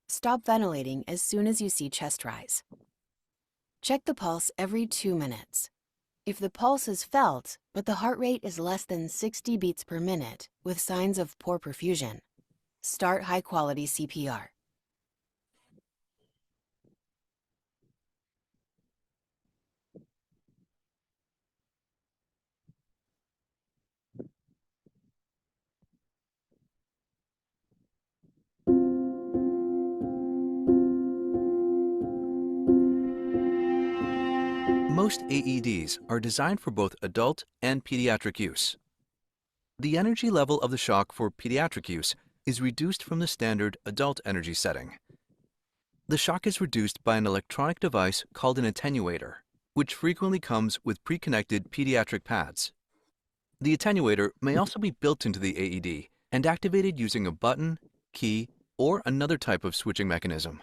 S13: Stop ventilating as soon as you see chest rise. Check the pulse every 2 minutes. If the pulse is felt, but the heart rate is less than 60 beats per minute with signs of poor perfusion, start high-quality CPR.
S6: Most AEDs are designed for both adult and pediatric use. The energy level of the shock for pediatric use is reduced from the standard adult energy setting. The shock is reduced by an electronic device called an attenuator, which frequently comes with pre-connected pediatric pads. The attenuator may also be built into the AED and activated using a button, key, or another type of switching mechanism.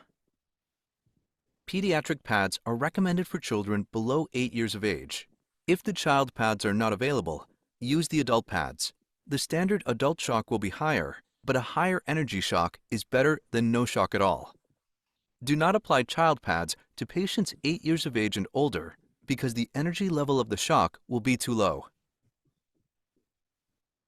S6: Pediatric pads are recommended for children below 8 years of age. If the child pads are not available, use the adult pads. The standard adult shock will be higher, but a higher energy shock is better than no shock at all. Do not apply child pads to patients 8 years of age and older because the energy level of the shock will be too low.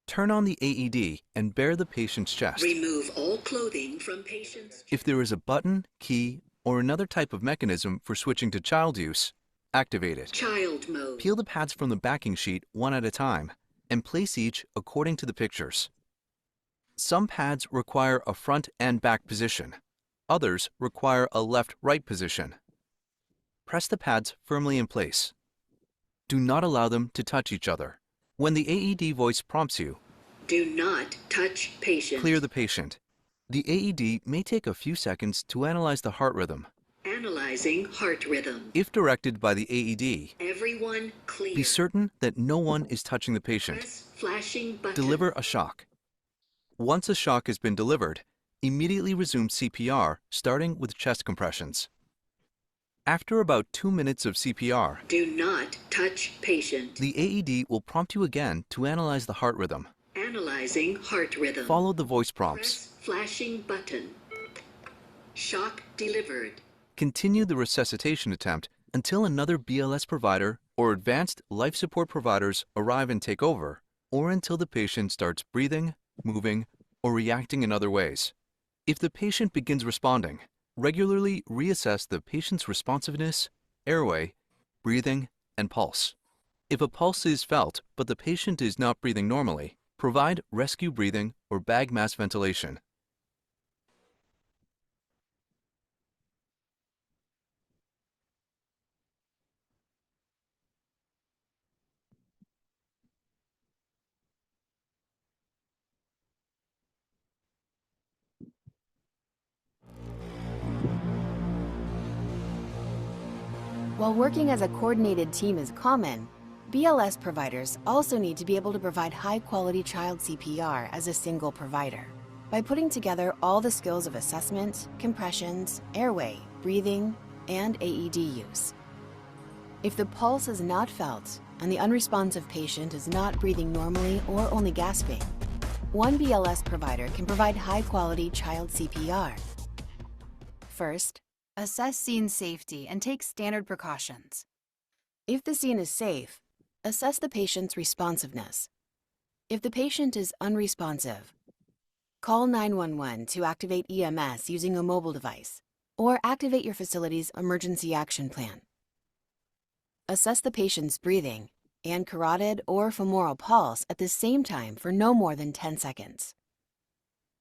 S6: Turn on the AED and bare the patient's chest.
S16: Remove all clothing from patient's chest.
S6: If there is a button, key, or another type of mechanism for switching to child use, activate it.
S16: Child mode.
S6: Peel the pads from the backing sheet one at a time and place each according to the pictures. Some pads require a front and back position. Others require a left-right position. Press the pads firmly in place. Do not allow them to touch each other. When the AED voice prompts you,
S16: Do not touch patient.
S6: clear the patient. The AED may take a few seconds to analyze the heart rhythm.
S16: Analyzing heart rhythm.
S6: If directed by the AED,
S16: Everyone clear.
S6: be certain that no one is touching the patient.
S16: Press flashing button.
S6: Deliver a shock. Once a shock has been delivered, immediately resume CPR, starting with chest compressions. After about 2 minutes of CPR,
S16: Do not touch patient.
S6: the AED will prompt you again to analyze the heart rhythm.
S16: Analyzing heart rhythm.
S6: Follow the voice prompts.
S16: Press flashing button. Shock delivered.
S6: Continue the resuscitation attempt until another BLS provider or advanced life support providers arrive and take over, or until the patient starts breathing, moving, or reacting in other ways. If the patient begins responding, regularly reassess the patient's responsiveness, airway, breathing, and pulse. If a pulse is felt but the patient is not breathing normally, provide rescue breathing or bag mask ventilation.
S13: While working as a coordinated team is common, BLS providers also need to be able to provide high-quality child CPR as a single provider by putting together all the skills of assessment, compressions, airway, breathing, and AED use. If the pulse is not felt and the unresponsive patient is not breathing normally or only gasping, one BLS provider can provide high-quality child CPR. First, assess scene safety and take standard precautions. If the scene is safe, assess the patient's responsiveness. If the patient is unresponsive, call 911 to activate EMS using a mobile device, or activate your facility's emergency action plan. Assess the patient's breathing and carotid or femoral pulse at the same time for no more than 10 seconds.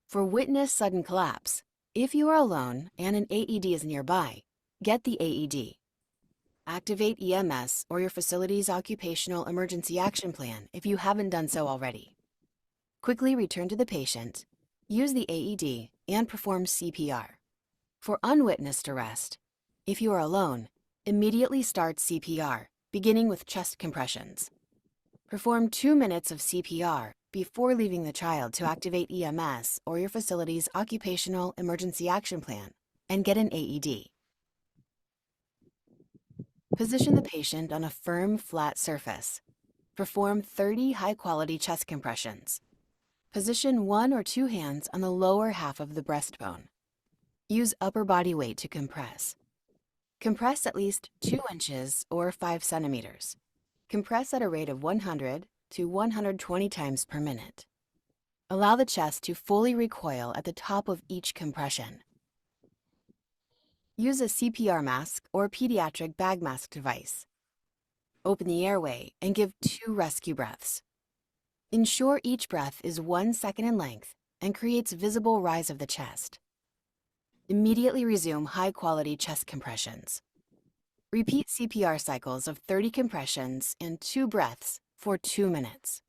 S13: For witness sudden collapse, if you are alone and an AED is nearby, get the AED. Activate EMS or your facility's occupational emergency action plan if you haven't done so already. Quickly return to the patient, use the AED, and perform CPR. For unwitnessed arrest, if you are alone, immediately start CPR, beginning with chest compressions. Perform 2 minutes of CPR before leaving the child to activate EMS or your facility's occupational emergency action plan and get an AED. Position the patient on a firm, flat surface. Perform 30 high-quality chest compressions. Position 1 or 2 hands on the lower half of the breastbone. Use upper body weight to compress. Compress at least 2 inches or 5 centimeters. Compress at a rate of 100 to 120 times per minute. Allow the chest to fully recoil at the top of each compression. Use a CPR mask or pediatric bag mask device. Open the airway and give 2 rescue breaths. Ensure each breath is 1 second in length and creates visible rise of the chest. Immediately resume high-quality chest compressions. Repeat CPR cycles of 30 compressions and 2 breaths for 2 minutes.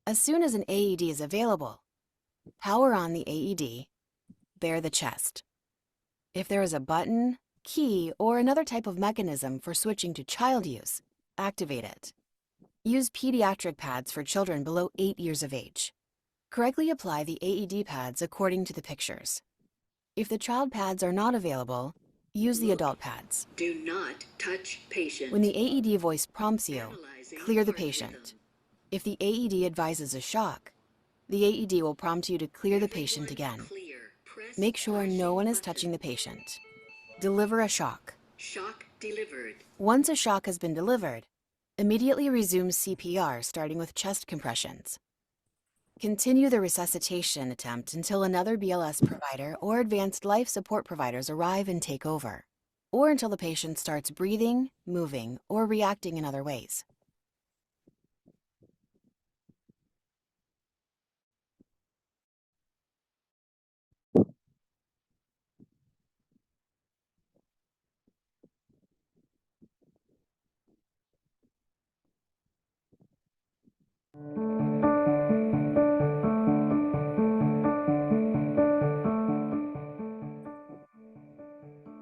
S13: As soon as an AED is available, Power on the AED. Bare the chest. If there is a button, key, or another type of mechanism for switching to child use, activate it. Use pediatric pads for children below 8 years of age. Correctly apply the AED pads according to the pictures. If the child pads are not available, use the adult pads.
S16: Do not touch patient.
S13: When the AED voice prompts you, clear the patient. If the AED advises a shock, the AED will prompt you to clear the patient again. Make sure no one is touching the patient. Deliver a shock.
S16: Shock delivered.
S13: Once a shock has been delivered, immediately resume CPR, starting with chest compressions. Continue the resuscitation attempt until another BLS provider or advanced life support providers arrive and take over, or until the patient starts breathing, moving, or reacting in other ways.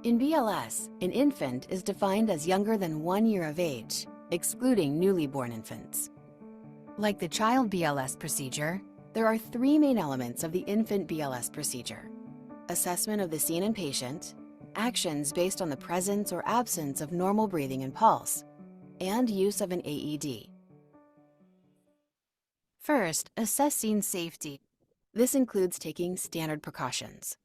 S13: In BLS, an infant is defined as younger than 1 year of age, excluding newly born infants. Like the child BLS procedure, there are 3 main elements of the infant BLS procedure: assessment of the scene and patient, actions based on the presence or absence of normal breathing and pulse, and use of an AED. First, assess scene safety. This includes taking standard precautions.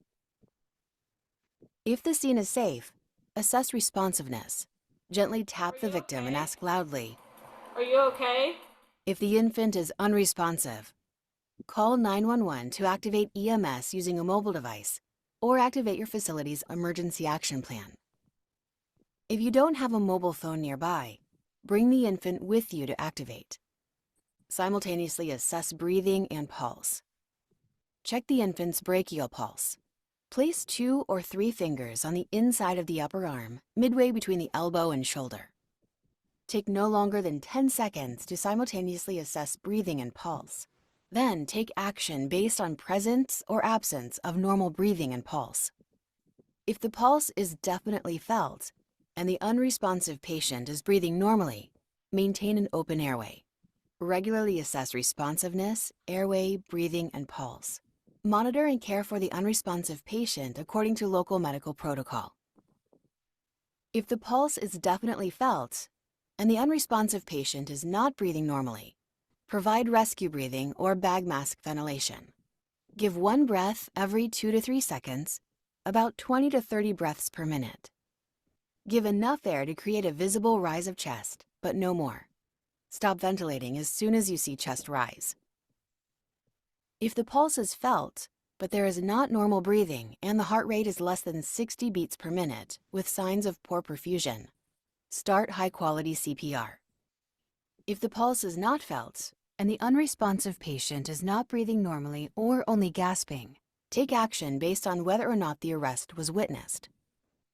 S13: If the scene is safe, assess responsiveness. Gently tap the victim and ask loudly,
S14: Are you okay?
S13: if the infant is unresponsive, call 911 to activate EMS using a mobile device or activate your facility's emergency action plan. If you don't have a mobile phone nearby, bring the infant with you to activate. Simultaneously assess breathing and pulse. Check the infant's brachial pulse. Place 2 or 3 fingers on the inside of the upper arm, midway between the elbow and shoulder. Take no longer than 10 seconds to simultaneously assess breathing and pulse. Then take action based on presence or absence of normal breathing and pulse. If the pulse is definitely felt and the unresponsive patient is breathing normally, maintain an open airway. Regularly assess responsiveness, airway, breathing, and pulse. Monitor and care for the unresponsive patient according to local medical protocol. If the pulse is definitely felt and the unresponsive patient is not breathing normally, provide rescue breathing or bag mask ventilation. Give 1 breath every 2 to 3 seconds, about 20 to 30 breaths per minute. Give enough air to create a visible rise of chest, but no more. Stop ventilating as soon as you see chest rise. If the pulse is felt, but there is not normal breathing and the heart rate is less than 60 beats per minute with signs of poor perfusion, start high-quality CPR. If the pulse is not felt and the unresponsive patient is not breathing normally or only gasping, take action based on whether or not the arrest was witnessed.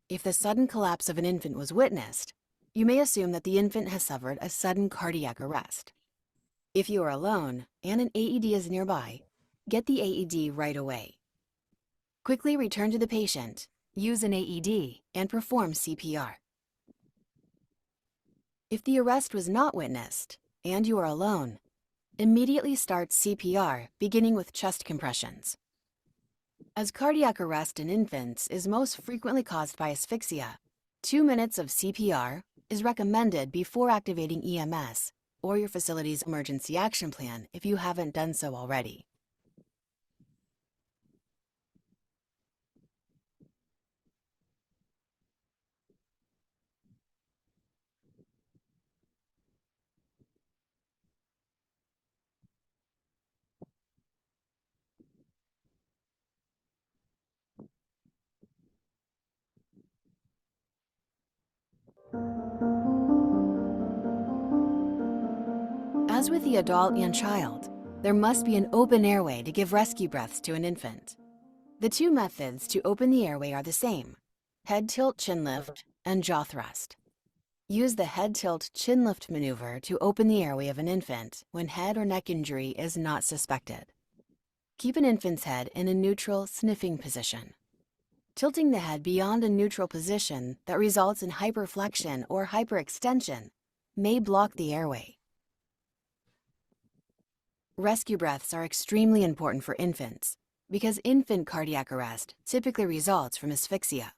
S13: If the sudden collapse of an infant was witnessed, you may assume that the infant has suffered a sudden cardiac arrest. If you are alone and an AED is nearby, get the AED right away. Quickly return to the patient, use an AED, and perform CPR. If the arrest was not witnessed and you are alone, immediately start CPR, beginning with chest compressions. As cardiac arrest in infants is most frequently caused by asphyxia, 2 minutes of CPR is recommended before activating EMS or your facility's emergency action plan if you haven't done so already. As with the adult and child, there must be an open airway to give rescue breaths to an infant. The 2 methods to open the airway are the same: head tilt chin lift and jaw thrust. Use the head tilt chin lift maneuver to open the airway of an infant when head or neck injury is not suspected. Keep an infant's head in a neutral sniffing position. Tilting the head beyond a neutral position that results in hyperflexion or hyperextension may block the airway. Rescue breaths are extremely important for infants because infant cardiac arrest typically results from asphyxia.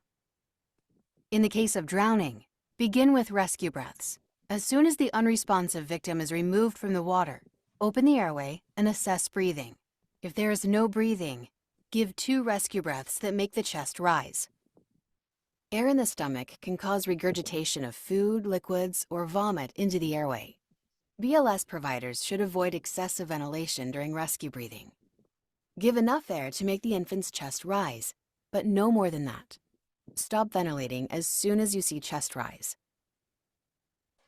S13: In the case of drowning, begin with rescue breaths. As soon as the unresponsive victim is removed from the water, open the airway and assess breathing. If there is no breathing, give 2 rescue breaths that make the chest rise. Air in the stomach can cause regurgitation of food, liquids, or vomit into the airway. BLS providers should avoid excessive ventilation during rescue breathing. Give enough air to make the infant's chest rise, but no more than that. Stop ventilating as soon as you see chest rise.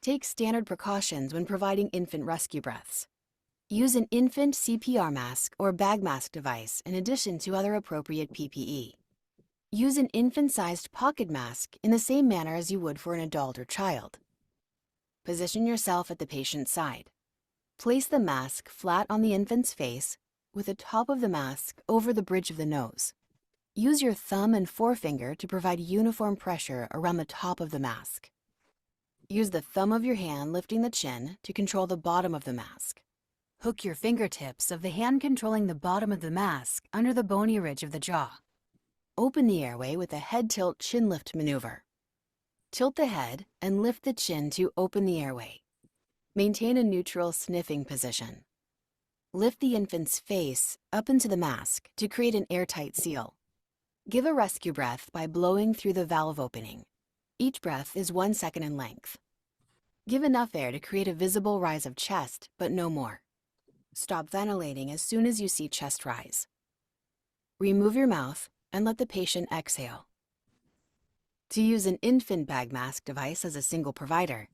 S13: Take standard precautions when providing infant rescue breaths. Use an infant CPR mask or bag mask device in addition to other appropriate PPE. Use an infant-sized pocket mask in the same manner as you would for an adult or child. Position yourself at the patient's side. Place the mask flat on the infant's face with the top of the mask over the bridge of the nose. Use your thumb and forefinger to provide uniform pressure around the top of the mask. Use the thumb of your hand lifting the chin to control the bottom of the mask. Hook your fingertips of the hand controlling the bottom of the mask under the bony ridge of the jaw. Open the airway with a head tilt chin lift maneuver. Tilt the head and lift the chin to open the airway. Maintain a neutral sniffing position. Lift the infant's face up into the mask to create an airtight seal. Give a rescue breath by blowing through the valve opening. Each breath is 1 second in length. Give enough air to create a visible rise of chest, but no more. Stop ventilating as soon as you see chest rise. Remove your mouth and let the patient exhale. To use an infant bag mask device as a single provider,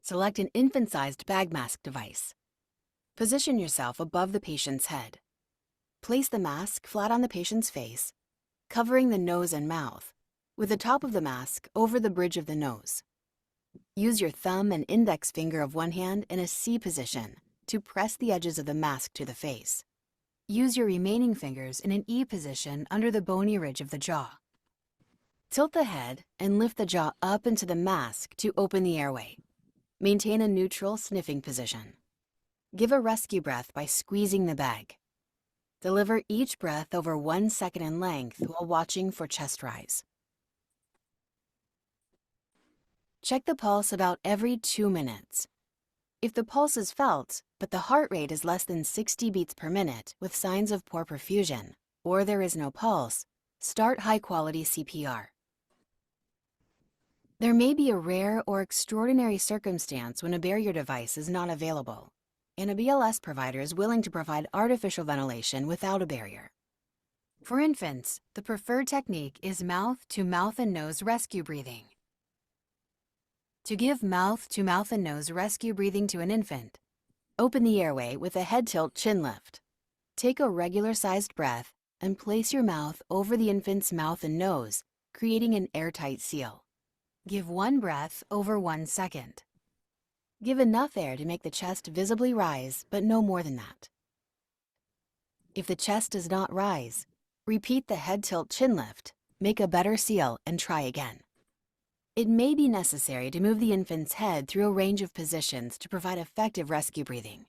S13: select an infant-sized bag mask device. Position yourself above the patient's head. Place the mask flat on the patient's face, covering the nose and mouth, with the top of the mask over the bridge of the nose. Use your thumb and index finger of one hand in a C position to press the edges of the mask to the face. Use your remaining fingers in an E position under the bony ridge of the jaw. Tilt the head and lift the jaw up into the mask to open the airway. Maintain a neutral sniffing position. Give a rescue breath by squeezing the bag. Deliver each breath over 1 second in length while watching for chest rise. Check the pulse about every 2 minutes. If the pulse is felt, but the heart rate is less than 60 beats per minute with signs of poor perfusion, or there is no pulse, start high-quality CPR. There may be a rare or extraordinary circumstance when a barrier device is not available, and a BLS provider is willing to provide artificial ventilation without a barrier. For infants, the preferred technique is mouth-to-mouth and nose rescue breathing. To give mouth-to-mouth and nose rescue breathing to an infant, open the airway with a head tilt chin lift. Take a regular-sized breath and place your mouth over the infant's mouth and nose, creating an airtight seal. Give 1 breath over 1 second. Give enough air to make the chest visibly rise, but no more than that. If the chest does not rise, repeat the head tilt chin lift, make a better seal, and try again. It may be necessary to move the infant's head through a range of positions to provide effective rescue breathing.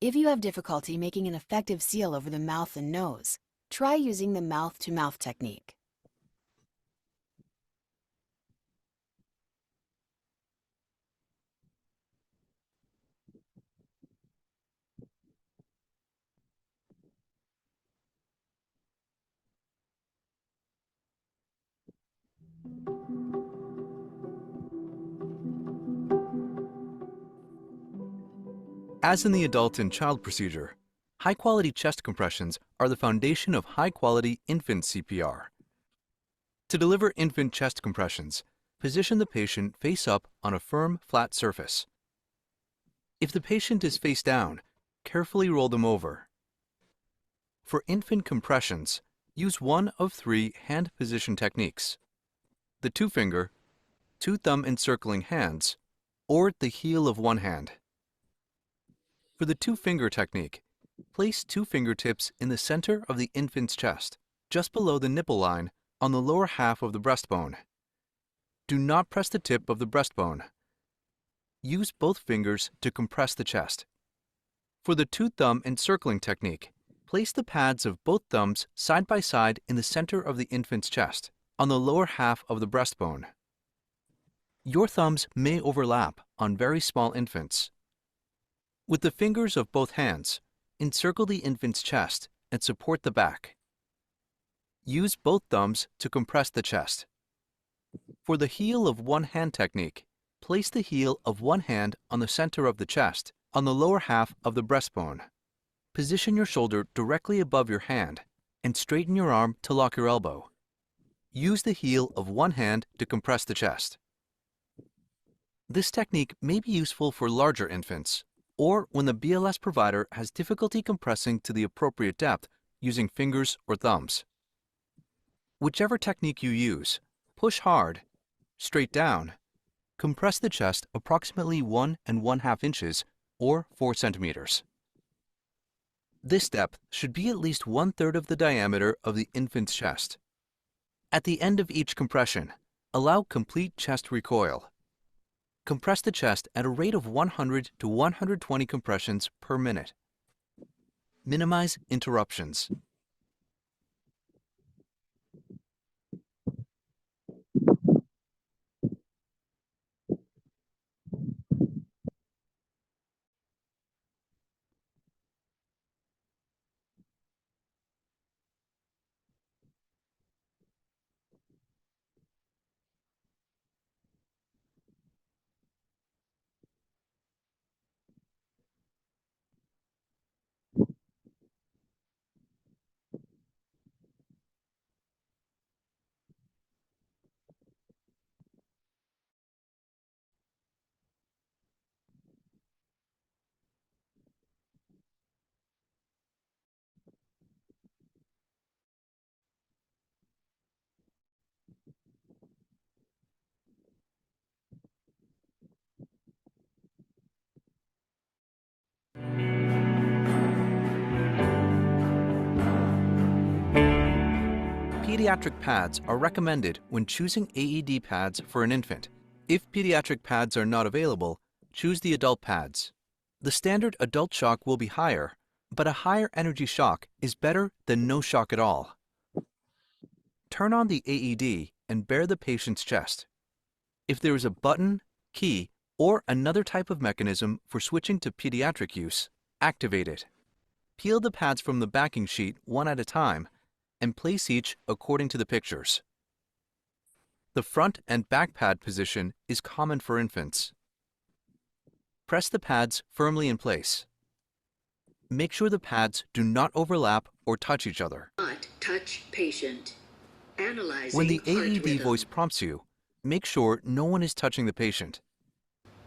S13: If you have difficulty making an effective seal over the mouth and nose, try using the mouth-to-mouth technique.
S6: As in the adult and child procedure, high-quality chest compressions are the foundation of high-quality infant CPR. To deliver infant chest compressions, position the patient face up on a firm, flat surface. If the patient is face down, carefully roll them over. For infant compressions, use one of 3 hand position techniques: the 2-finger, 2-thumb encircling hands, or the heel of one hand. For the 2-finger technique, Place 2 fingertips in the center of the infant's chest, just below the nipple line on the lower half of the breastbone. Do not press the tip of the breastbone. Use both fingers to compress the chest. For the 2-thumb encircling technique, place the pads of both thumbs side by side in the center of the infant's chest, on the lower half of the breastbone. Your thumbs may overlap on very small infants. With the fingers of both hands, encircle the infant's chest and support the back. Use both thumbs to compress the chest. For the heel of one hand technique, place the heel of one hand on the center of the chest, on the lower half of the breastbone. Position your shoulder directly above your hand and straighten your arm to lock your elbow. Use the heel of one hand to compress the chest. This technique may be useful for larger infants, or when the BLS provider has difficulty compressing to the appropriate depth using fingers or thumbs. Whichever technique you use, push hard, straight down, compress the chest approximately 1 1/2 inches or 4 centimeters. This depth should be at least 1/3 of the diameter of the infant's chest. At the end of each compression, allow complete chest recoil. Compress the chest at a rate of 100 to 120 compressions per minute. Minimize interruptions. Pediatric pads are recommended when choosing AED pads for an infant. If pediatric pads are not available, choose the adult pads. The standard adult shock will be higher, but a higher energy shock is better than no shock at all. Turn on the AED and bare the patient's chest. If there is a button, key, or another type of mechanism for switching to pediatric use, activate it. Peel the pads from the backing sheet one at a time and place each according to the pictures. The front and back pad position is common for infants. Press the pads firmly in place. Make sure the pads do not overlap or touch each other.
S16: Not touch patient. Analyzing
S6: When the
S16: heart
S6: AED
S16: rhythm.
S6: voice prompts you, make sure no one is touching the patient.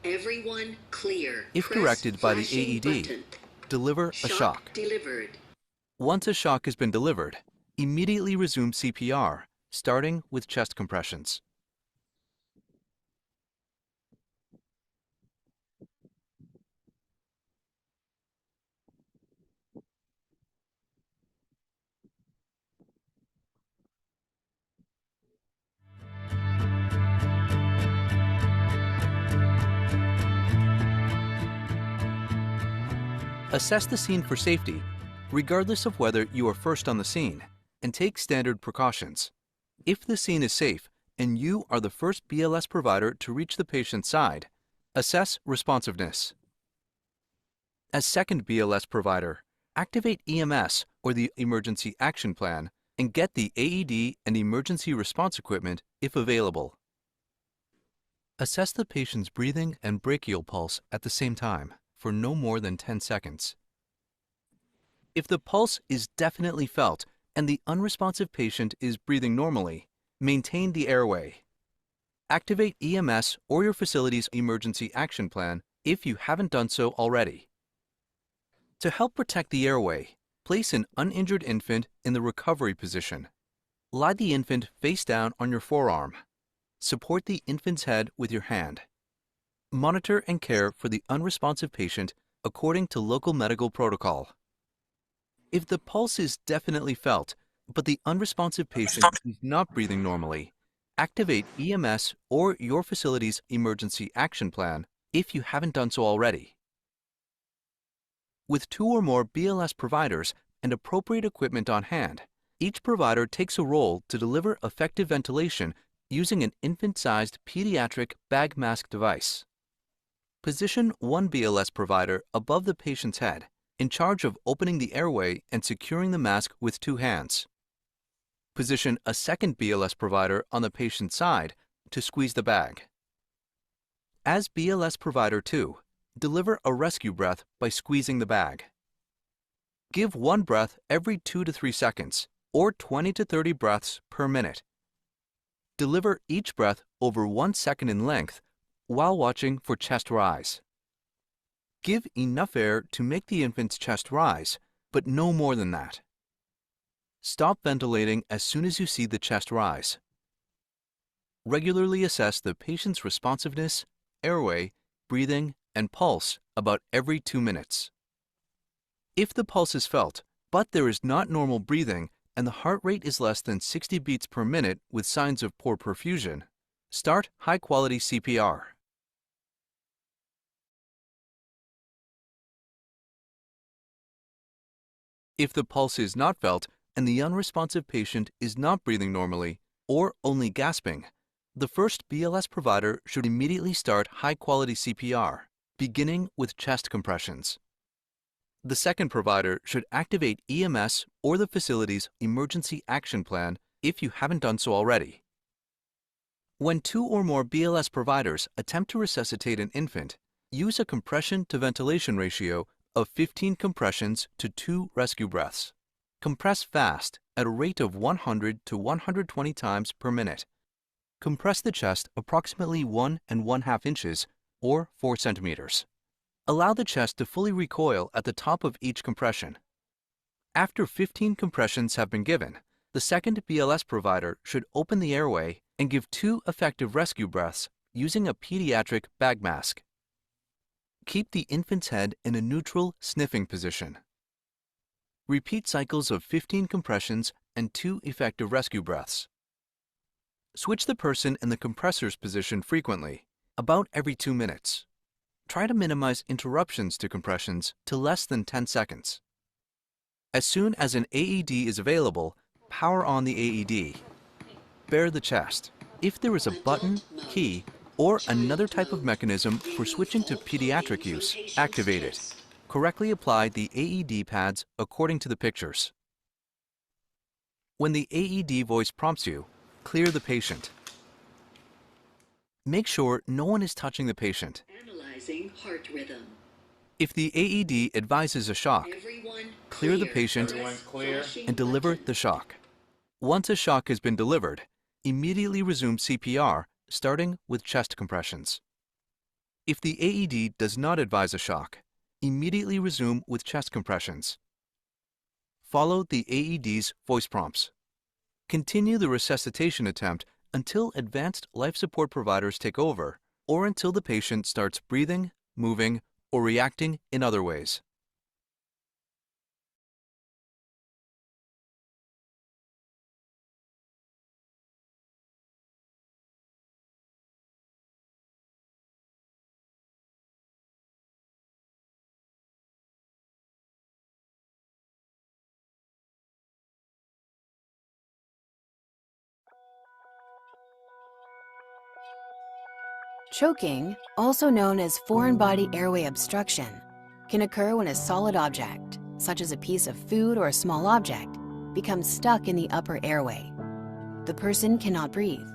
S16: Everyone clear.
S6: If
S16: Press
S6: directed by the
S16: flashing
S6: AED,
S16: button.
S6: deliver a shock.
S16: Delivered.
S6: Once a shock has been delivered, immediately resume CPR, starting with chest compressions. Assess the scene for safety, regardless of whether you are first on the scene, and take standard precautions. If the scene is safe and you are the first BLS provider to reach the patient's side, assess responsiveness. As second BLS provider, activate EMS or the Emergency Action Plan and get the AED and emergency response equipment if available. Assess the patient's breathing and brachial pulse at the same time for no more than 10 seconds. If the pulse is definitely felt and the unresponsive patient is breathing normally, maintain the airway. Activate EMS or your facility's emergency action plan if you haven't done so already. To help protect the airway, place an uninjured infant in the recovery position. Lie the infant face down on your forearm. Support the infant's head with your hand. Monitor and care for the unresponsive patient according to local medical protocol. If the pulse is definitely felt, but the unresponsive patient is not breathing normally, activate EMS or your facility's emergency action plan if you haven't done so already. With 2 or more BLS providers and appropriate equipment on hand, each provider takes a role to deliver effective ventilation using an infant-sized pediatric bag mask device. Position one BLS provider above the patient's head, in charge of opening the airway and securing the mask with 2 hands. Position a second BLS provider on the patient's side to squeeze the bag. As BLS provider 2, deliver a rescue breath by squeezing the bag. Give 1 breath every 2 to 3 seconds, or 20 to 30 breaths per minute. Deliver each breath over 1 second in length while watching for chest rise. Give enough air to make the infant's chest rise, but no more than that. Stop ventilating as soon as you see the chest rise. Regularly assess the patient's responsiveness, airway, breathing, and pulse about every 2 minutes. If the pulse is felt, but there is not normal breathing and the heart rate is less than 60 beats per minute with signs of poor perfusion, start high-quality CPR. If the pulse is not felt and the unresponsive patient is not breathing normally or only gasping, the first BLS provider should immediately start high-quality CPR, beginning with chest compressions. The second provider should activate EMS or the facility's emergency action plan if you haven't done so already. When 2 or more BLS providers attempt to resuscitate an infant, use a compression to ventilation ratio of 15 compressions to 2 rescue breaths. Compress fast at a rate of 100 to 120 times per minute. Compress the chest approximately 1 1/2 inches or 4 centimeters. Allow the chest to fully recoil at the top of each compression. After 15 compressions have been given, the second BLS provider should open the airway and give 2 effective rescue breaths using a pediatric bag mask. Keep the infant's head in a neutral sniffing position. Repeat cycles of 15 compressions and 2 effective rescue breaths. Switch the person in the compressor's position frequently, about every 2 minutes. Try to minimize interruptions to compressions to less than 10 seconds. As soon as an AED is available, power on the AED. Bare the chest. If there is a button, key, or another type of mechanism for switching to pediatric use, activate it. Correctly apply the AED pads according to the pictures. When the AED voice prompts you, clear the patient. Make sure no one is touching the patient.
S16: Analyzing heart rhythm.
S6: If the AED advises a shock, clear the patient and deliver the shock. Once a shock has been delivered, immediately resume CPR, starting with chest compressions. If the AED does not advise a shock, immediately resume with chest compressions. Follow the AED's voice prompts. Continue the resuscitation attempt until advanced life support providers take over or until the patient starts breathing, moving, or reacting in other ways.
S13: Choking, also known as foreign body airway obstruction, can occur when a solid object, such as a piece of food or a small object, becomes stuck in the upper airway. The person cannot breathe.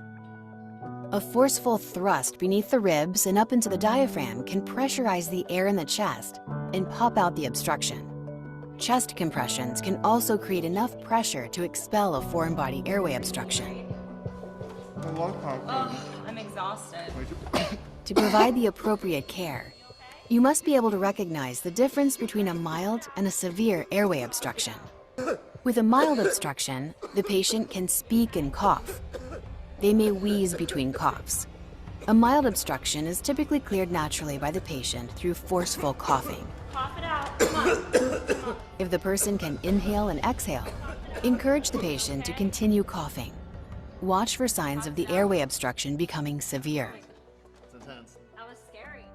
S13: A forceful thrust beneath the ribs and up into the diaphragm can pressurize the air in the chest and pop out the obstruction. Chest compressions can also create enough pressure to expel a foreign body airway obstruction.
S17: I'm exhausted.
S13: To provide the appropriate care, you must be able to recognize the difference between a mild and a severe airway obstruction. With a mild obstruction, the patient can speak and cough. They may wheeze between coughs. A mild obstruction is typically cleared naturally by the patient through forceful coughing.
S17: Cough it out. Come on.
S13: If the person can inhale and exhale, encourage the patient to continue coughing. Watch for signs of the airway obstruction becoming severe.
S8: It's intense. That was scary.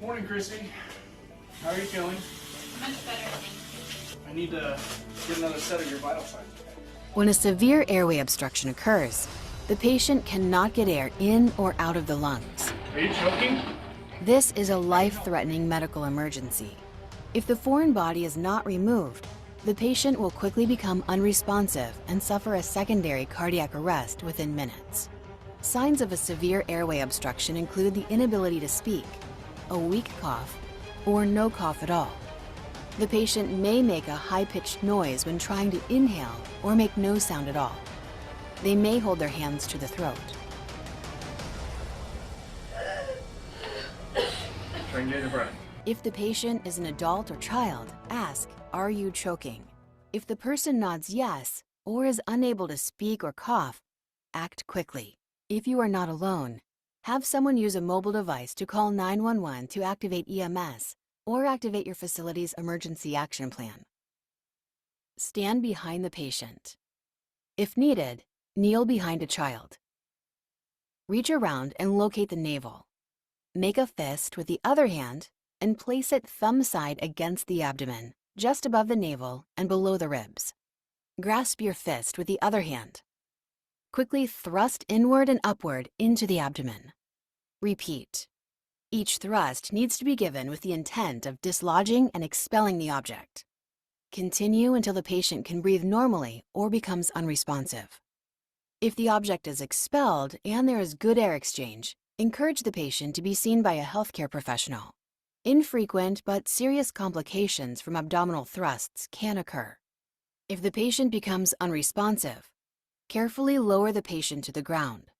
S19: Morning, Chrissy. How are you feeling?
S14: Much better, thank you.
S19: I need to get another set of your vital signs.
S13: When a severe airway obstruction occurs, the patient cannot get air in or out of the lungs.
S19: Are you choking?
S13: This is a life-threatening medical emergency. If the foreign body is not removed, the patient will quickly become unresponsive and suffer a secondary cardiac arrest within minutes. Signs of a severe airway obstruction include the inability to speak, a weak cough, or no cough at all. The patient may make a high-pitched noise when trying to inhale or make no sound at all. They may hold their hands to the throat.
S19: Try and get your breath.
S13: If the patient is an adult or child, ask, "Are you choking?" If the person nods yes or is unable to speak or cough, act quickly. If you are not alone, have someone use a mobile device to call 911 to activate EMS or activate your facility's emergency action plan. Stand behind the patient. If needed, kneel behind a child. Reach around and locate the navel. Make a fist with the other hand and place it thumb side against the abdomen, just above the navel and below the ribs. Grasp your fist with the other hand. Quickly thrust inward and upward into the abdomen. Repeat. Each thrust needs to be given with the intent of dislodging and expelling the object. Continue until the patient can breathe normally or becomes unresponsive. If the object is expelled and there is good air exchange, encourage the patient to be seen by a healthcare professional. Infrequent but serious complications from abdominal thrusts can occur. If the patient becomes unresponsive, carefully lower the patient to the ground.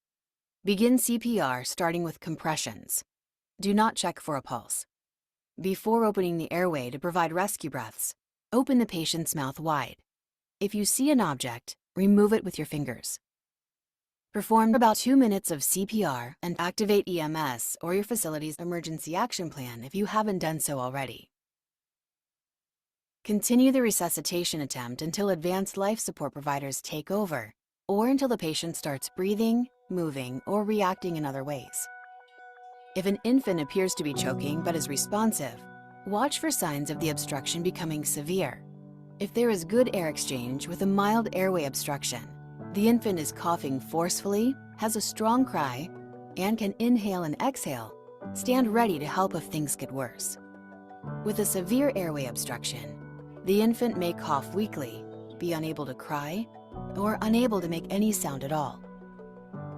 S13: Begin CPR starting with compressions. Do not check for a pulse. Before opening the airway to provide rescue breaths, open the patient's mouth wide. If you see an object, remove it with your fingers. Perform about 2 minutes of CPR and activate EMS or your facility's emergency action plan if you haven't done so already. Continue the resuscitation attempt until advanced life support providers take over or until the patient starts breathing, moving, or reacting in other ways. If an infant appears to be choking but is responsive, watch for signs of the obstruction becoming severe. If there is good air exchange with a mild airway obstruction, the infant is coughing forcefully, has a strong cry, and can inhale and exhale, stand ready to help if things get worse. With a severe airway obstruction, the infant may cough weakly, be unable to cry, or unable to make any sound at all.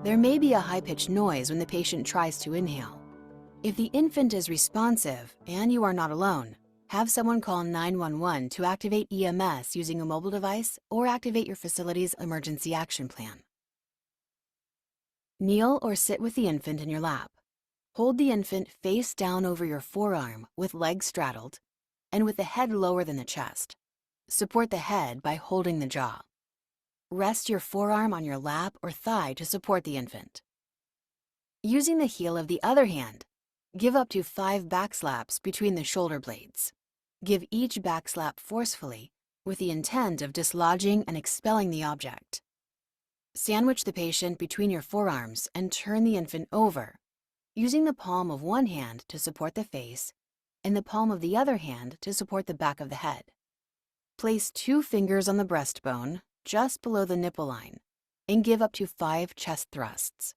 S13: There may be a high-pitched noise when the patient tries to inhale. If the infant is responsive and you are not alone, have someone call 911 to activate EMS using a mobile device or activate your facility's emergency action plan. Kneel or sit with the infant in your lap. Hold the infant face down over your forearm with legs straddled and with the head lower than the chest. Support the head by holding the jaw. Rest your forearm on your lap or thigh to support the infant. Using the heel of the other hand, give up to 5 back slaps between the shoulder blades. Give each back slap forcefully with the intent of dislodging and expelling the object. Sandwich the patient between your forearms and turn the infant over, using the palm of one hand to support the face and the palm of the other hand to support the back of the head. Place 2 fingers on the breastbone, just below the nipple line, and give up to 5 chest thrusts.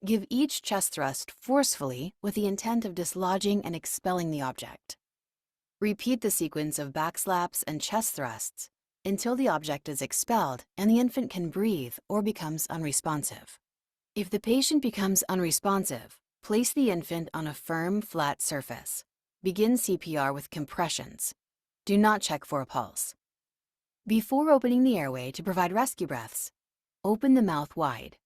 S13: Give each chest thrust forcefully with the intent of dislodging and expelling the object. Repeat the sequence of back slaps and chest thrusts until the object is expelled and the infant can breathe or becomes unresponsive. If the patient becomes unresponsive, place the infant on a firm, flat surface. Begin CPR with compressions. Do not check for a pulse. Before opening the airway to provide rescue breaths, open the mouth wide.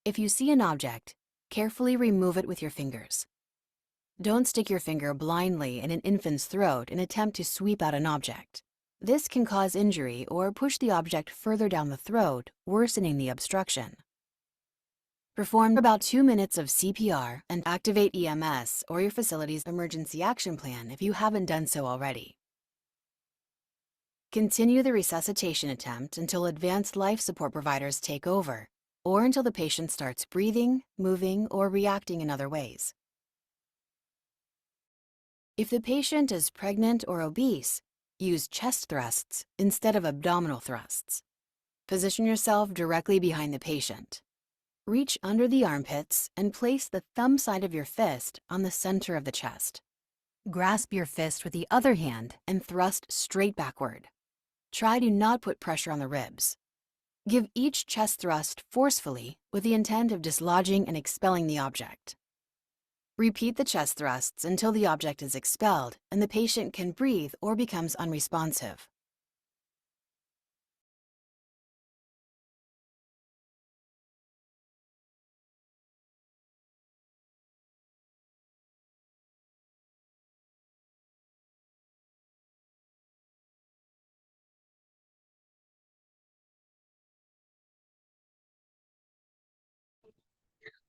S13: If you see an object, carefully remove it with your fingers. Don't stick your finger blindly in an infant's throat and attempt to sweep out an object. This can cause injury or push the object further down the throat, worsening the obstruction. Perform about 2 minutes of CPR and activate EMS or your facility's emergency action plan if you haven't done so already. Continue the resuscitation attempt until advanced life support providers take over, or until the patient starts breathing, moving, or reacting in other ways. If the patient is pregnant or obese, use chest thrusts instead of abdominal thrusts. Position yourself directly behind the patient. Reach under the armpits and place the thumb side of your fist on the center of the chest. Grasp your fist with the other hand and thrust straight backward. Try to not put pressure on the ribs. Give each chest thrust forcefully with the intent of dislodging and expelling the object. Repeat the chest thrusts until the object is expelled and the patient can breathe or becomes unresponsive.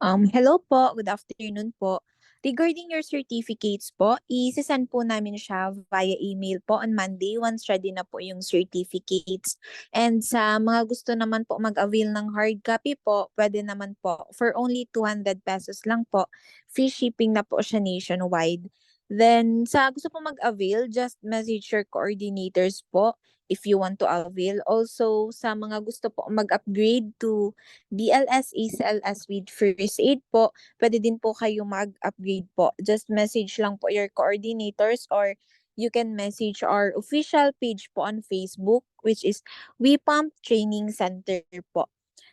S20: Hello po, good afternoon po. Regarding your certificates po, i-send po namin siya via email po on Monday once ready na po yung certificates. And sa mga gusto naman po mag-avail ng hard copy po, pwede naman po for only 200 pesos lang po. Free shipping na po siya nationwide. Then sa gusto po mag-avail, just message your coordinators po if you want to avail. Also, sa mga gusto po mag-upgrade to BLS, ACLS with first aid po, pwede din po kayo mag-upgrade po. Just message lang po your coordinators or you can message our official page po on Facebook which is We Pump Training Center po.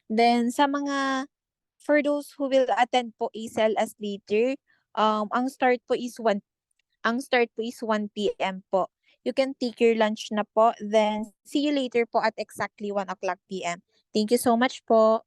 S20: Then sa mga for those who will attend po ACLS later, ang start po is 1 p.m. po. You can take your lunch na po. Then, see you later po at exactly 1 o'clock p.m. Thank you so much po.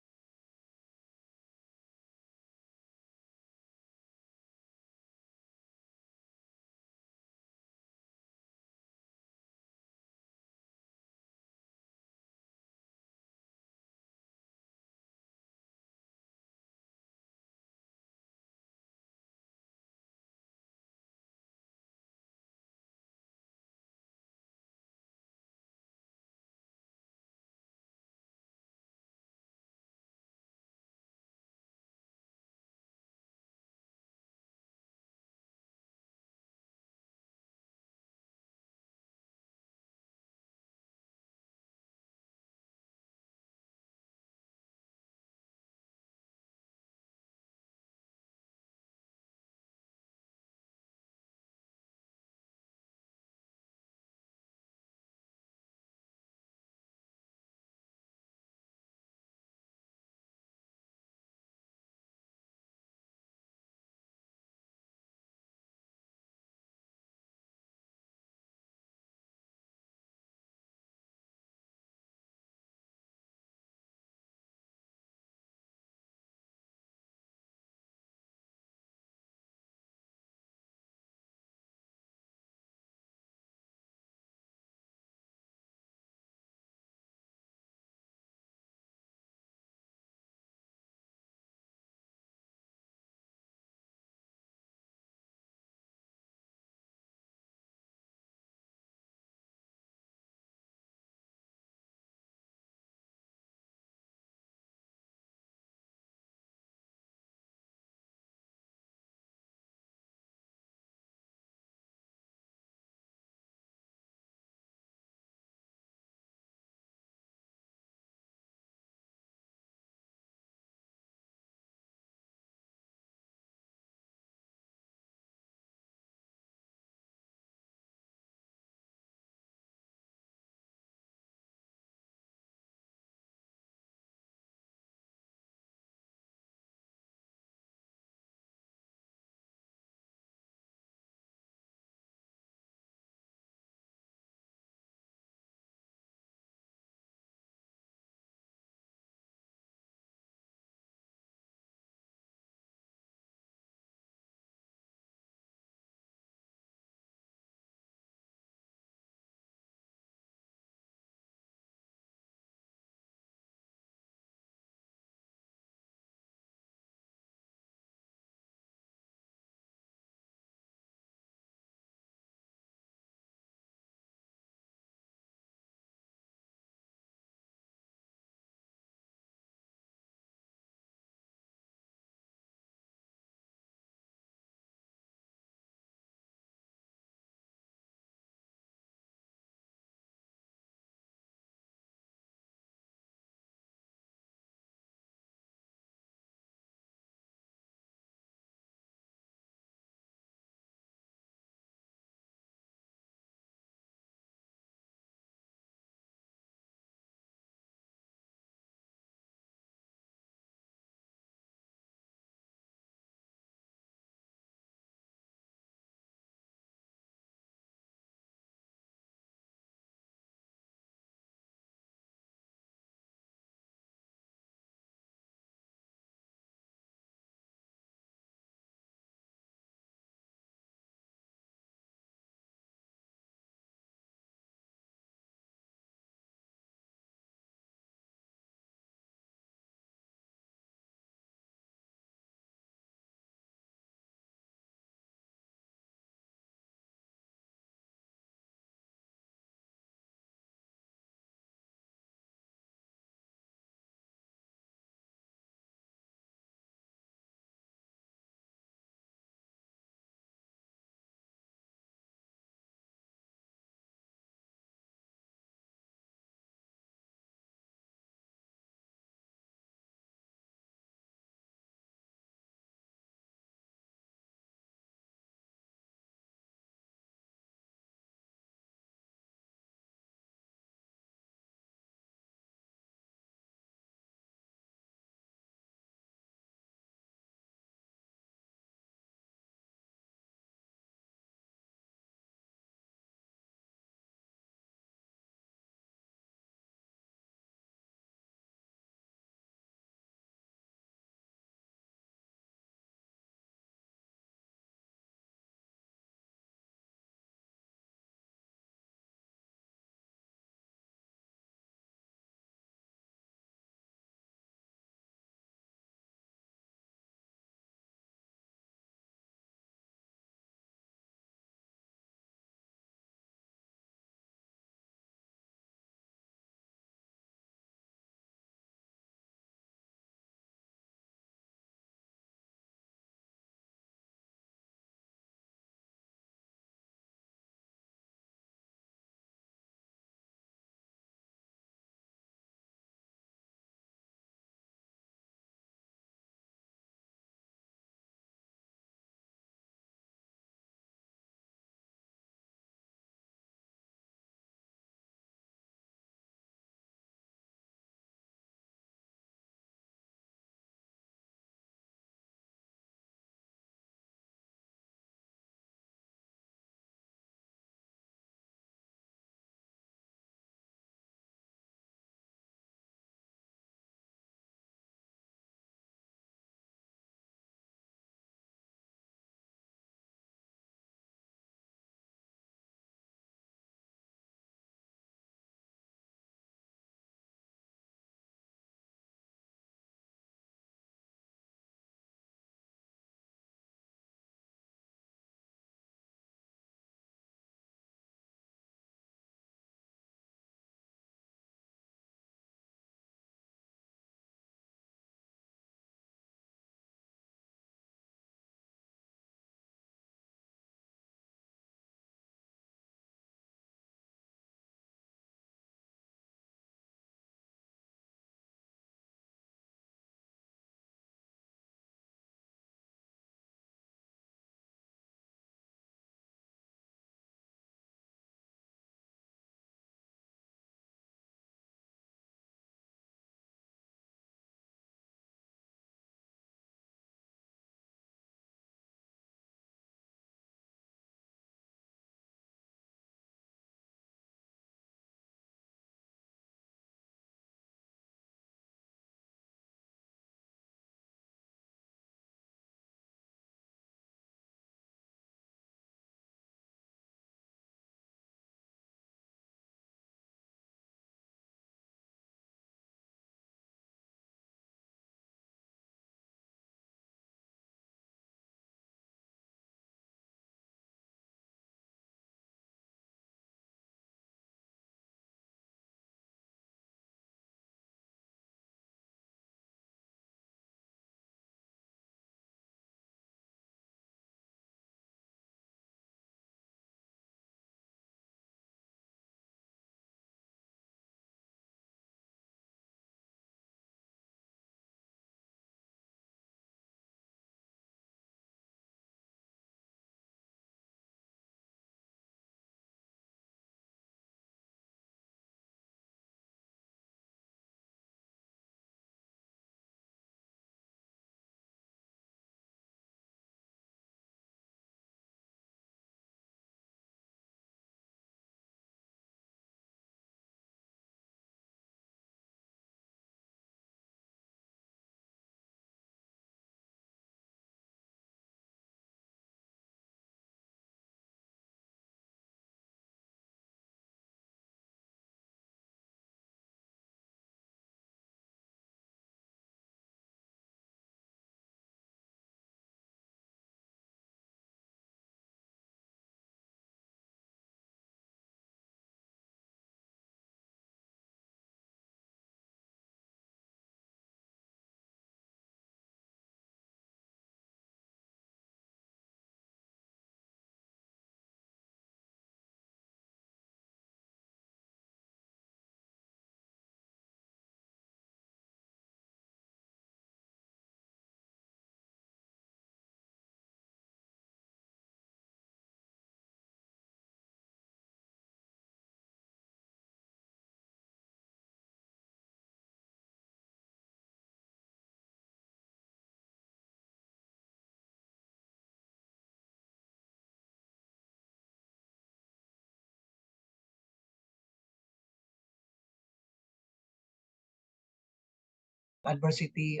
S1: adversity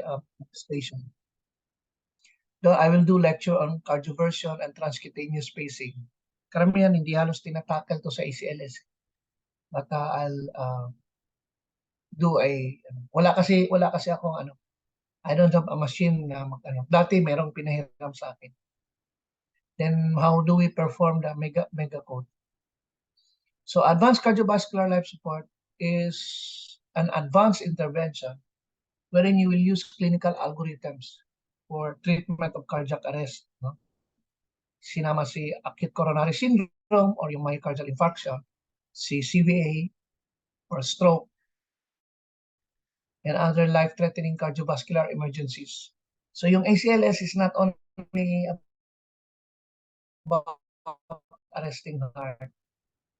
S1: station. Though I will do lecture on cardioversion and transcutaneous pacing. Karamihan hindi halos tinatakal to sa ACLS. But I'll do wala kasi akong I don't have a machine na dati merong pinahiram sa akin. Then how do we perform the mega code? So advanced cardiovascular life support is an advanced intervention wherein you will use clinical algorithms for treatment of cardiac arrest. No? Sinama si acute coronary syndrome or yung myocardial infarction, si CVA or stroke, and other life-threatening cardiovascular emergencies. So yung ACLS is not only about arresting the heart.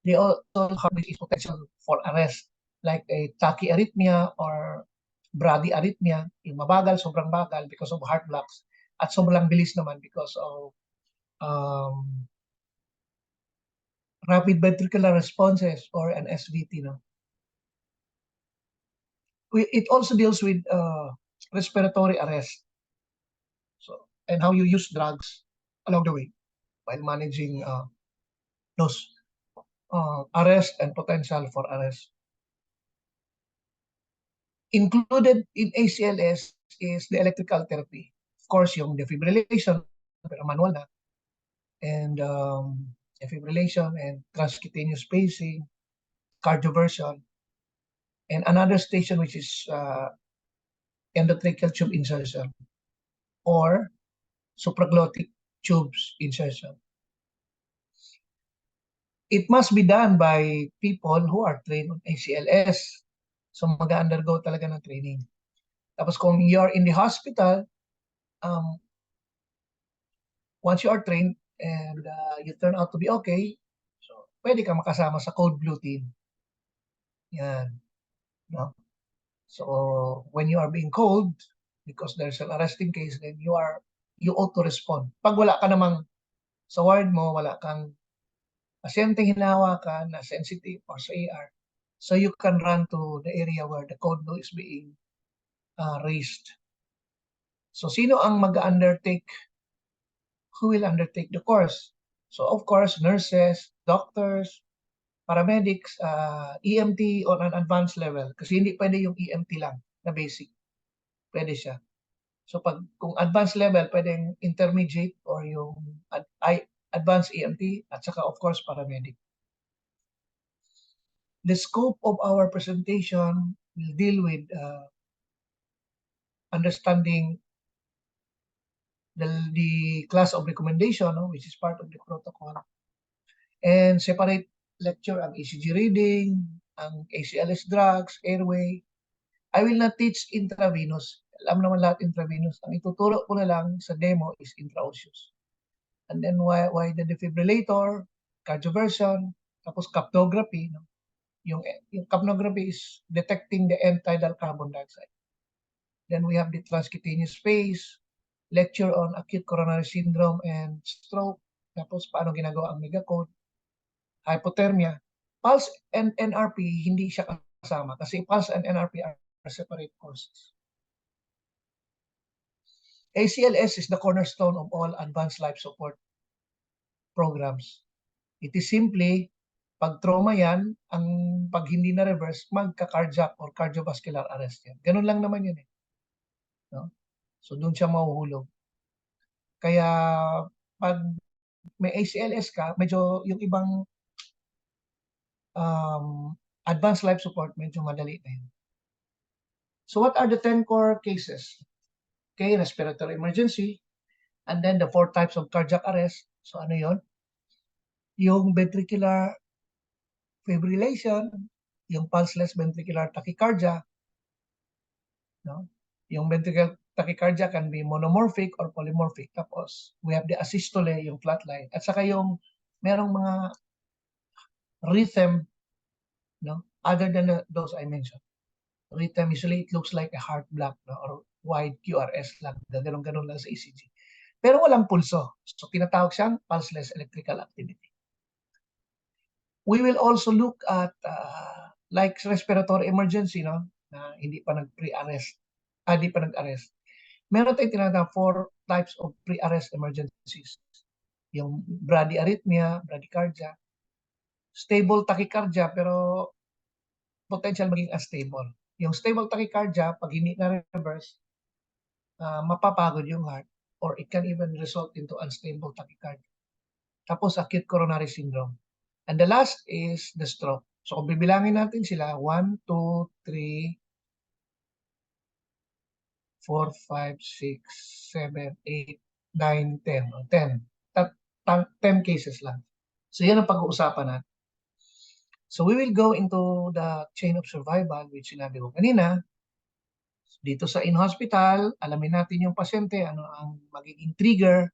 S1: They also have this potential for arrest, like a tachyarrhythmia or bradyarrhythmia, yung mabagal, sobrang bagal because of heart blocks, at sobrang bilis naman because of rapid ventricular responses or an SVT. No? It also deals with respiratory arrest. So, and how you use drugs along the way while managing those arrest and potential for arrest. Included in ACLS is the electrical therapy. Of course, yung defibrillation, pero manual na, and defibrillation and transcutaneous pacing, cardioversion, and another station which is endotracheal tube insertion or supraglottic tubes insertion. It must be done by people who are trained on ACLS. So mag-undergo talaga ng training. Tapos kung you're in the hospital, once you are trained and you turn out to be okay, so pwede ka makasama sa code blue team. Yan. No? So when you are being called, because there's an arresting case, then you ought to respond. Pag wala ka namang sa ward mo, wala kang pasyenteng hinahawakan na sensitive or sa ER, so you can run to the area where the code blue is being raised. So sino ang mag-undertake? Who will undertake the course? So of course, nurses, doctors, paramedics, EMT on an advanced level. Kasi hindi pwede yung EMT lang na basic. Pwede siya. So kung advanced level, pwedeng intermediate or yung advanced EMT at saka of course paramedic. The scope of our presentation will deal with understanding the class of recommendation, no, which is part of the protocol. And separate lecture ang ECG reading, ang ACLS drugs, airway. I will not teach intravenous. Alam naman lahat intravenous. Ang ituturo ko na lang sa demo is intraosseous. And then why the defibrillator, cardioversion, tapos capnography. No? Yung capnography is detecting the end tidal carbon dioxide. Then we have the transcutaneous phase, lecture on acute coronary syndrome and stroke, tapos paano ginagawa ang megacode, hypothermia. Pulse and NRP, hindi siya kasama kasi pulse and NRP are separate courses. ACLS is the cornerstone of all advanced life support programs. It is simply, pag trauma yan, pag hindi na reverse, magka-cardiac or cardiovascular arrest yan. Ganun lang naman yun eh. No? So doon siya mahuhulog. Kaya pag may ACLS ka, medyo yung ibang advanced life support, medyo madali na yun. So what are the 10 core cases? Okay, respiratory emergency, and then the 4 types of cardiac arrest. So ano yun? Yung ventricular fibrillation, yung pulseless ventricular tachycardia, no? Yung ventricular tachycardia can be monomorphic or polymorphic. Tapos, we have the asystole, yung flatline. At saka yung merong mga rhythm, no? Other than those I mentioned. Rhythm, usually it looks like a heart block, no? Or wide QRS lang. Ganun-ganun lang sa ECG. Pero walang pulso. So, tinatawag siyang pulseless electrical activity. We will also look at like respiratory emergency, no? Na hindi pa nag-pre-arrest. Di pa nag-arrest. Meron tayong tinatawag 4 types of pre-arrest emergencies. Yung bradyarrhythmia, bradycardia, stable tachycardia pero potential maging unstable. Yung stable tachycardia, pag hindi na-reverse, mapapagod yung heart or it can even result into unstable tachycardia. Tapos acute coronary syndrome. And the last is the stroke. So kung bibilangin natin sila, 1, 2, 3, 4, 5, 6, 7, 8, 9, 10. 10 cases lang. So yan ang pag-uusapan natin. So we will go into the chain of survival which sinabi ko kanina. Dito sa in-hospital, alamin natin yung pasyente, ano ang magiging trigger,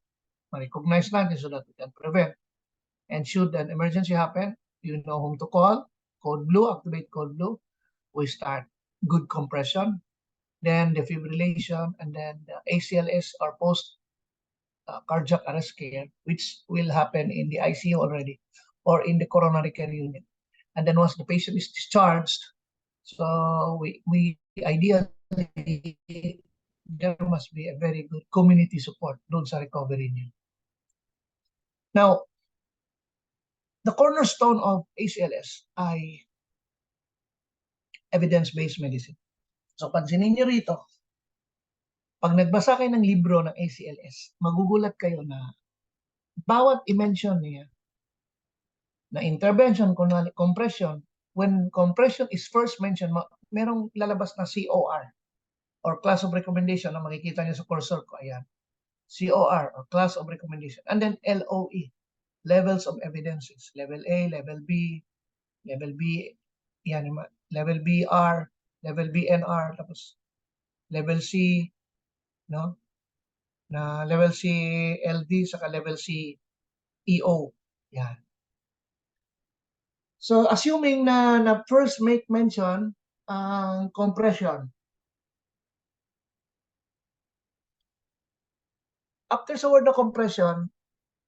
S1: ma-recognize natin so that we can prevent. And should an emergency happen, you know whom to call. Code blue, activate code blue. We start good compression, then defibrillation, and then the ACLS or post cardiac arrest care, which will happen in the ICU already or in the coronary care unit. And then once the patient is discharged, so we ideally there must be a very good community support doon sa recovery niya. Now, the cornerstone of ACLS ay evidence-based medicine. So pansinin niyo rito, pag nagbasa kayo ng libro ng ACLS, magugulat kayo na bawat i-mention niya na intervention, kunwari compression, when compression is first mentioned, merong lalabas na COR or class of recommendation na makikita niyo sa cursor ko. Ayan. COR or class of recommendation. And then LOE, levels of evidences. Level A, level B, level B, yan, level BR, level BNR, tapos level C, no? Na level C LD, saka level C EO. Yan. So, assuming na first make mention ang compression. After sa word na compression,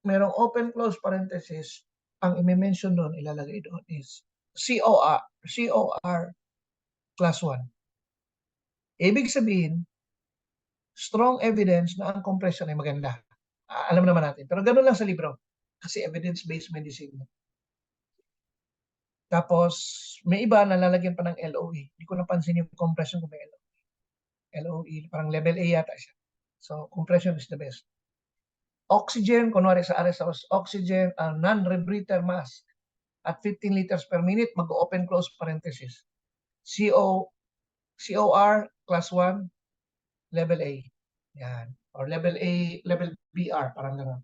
S1: merong open-close parenthesis. Ang i-mention doon, ilalagay doon is COR class 1. Ibig sabihin, strong evidence na ang compression ay maganda. Alam naman natin. Pero ganoon lang sa libro. Kasi evidence-based medicine. Tapos, may iba na lalagyan pa ng LOE. Hindi ko napansin yung compression kung may LOE. LOE, parang level A yata siya. So, compression is the best. Oxygen, kunwari sa RSOS, oxygen, non-rebreather mask at 15 liters per minute, mag-open close parenthesis. COR, class 1, level A. Yan. Or level A, level BR, parang gano'n.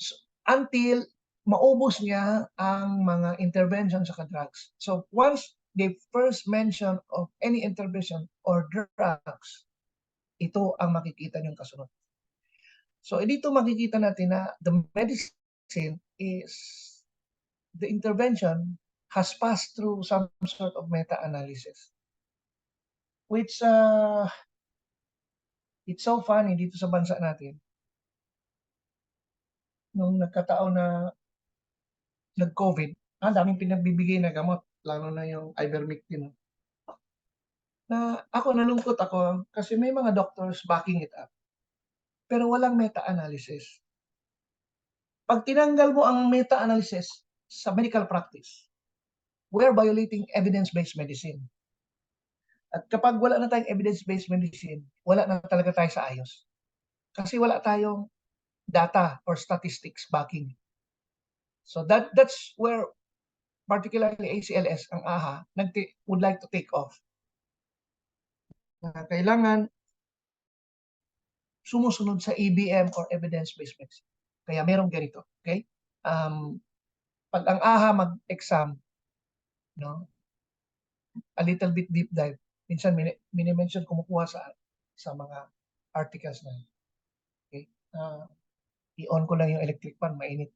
S1: So, until maubos niya ang mga intervention sa drugs. So, once they first mention of any intervention or drugs, ito ang makikita niyong kasunod. So, dito makikita natin na the medicine is, the intervention has passed through some sort of meta-analysis. Which, it's so funny dito sa bansa natin. Nung nagkataon na nag-COVID, daming pinagbibigay na gamot, lalo na yung ivermectin. Na ako, nalungkot ako kasi may mga doctors backing it up. Pero walang meta-analysis. Pag tinanggal mo ang meta-analysis sa medical practice, we're violating evidence-based medicine. At kapag wala na tayong evidence-based medicine, wala na talaga tayo sa ayos. Kasi wala tayong data or statistics backing. So that's where particularly ACLS, ang AHA, would like to take off. Kailangan sumusunod sa EBM or evidence-based medicine. Kaya merong ganito, okay? Pag ang AHA mag-exam, no, a little bit deep dive, minsan mini-mention kumukuha sa mga articles na. Okay? I-on ko lang yung electric fan, mainit.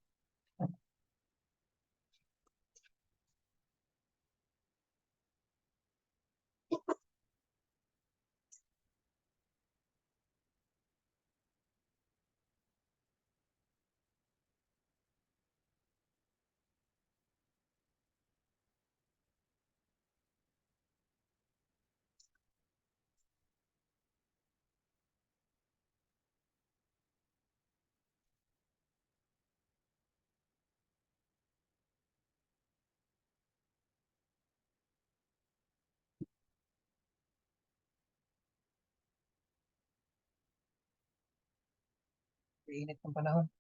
S1: Init ng panahon.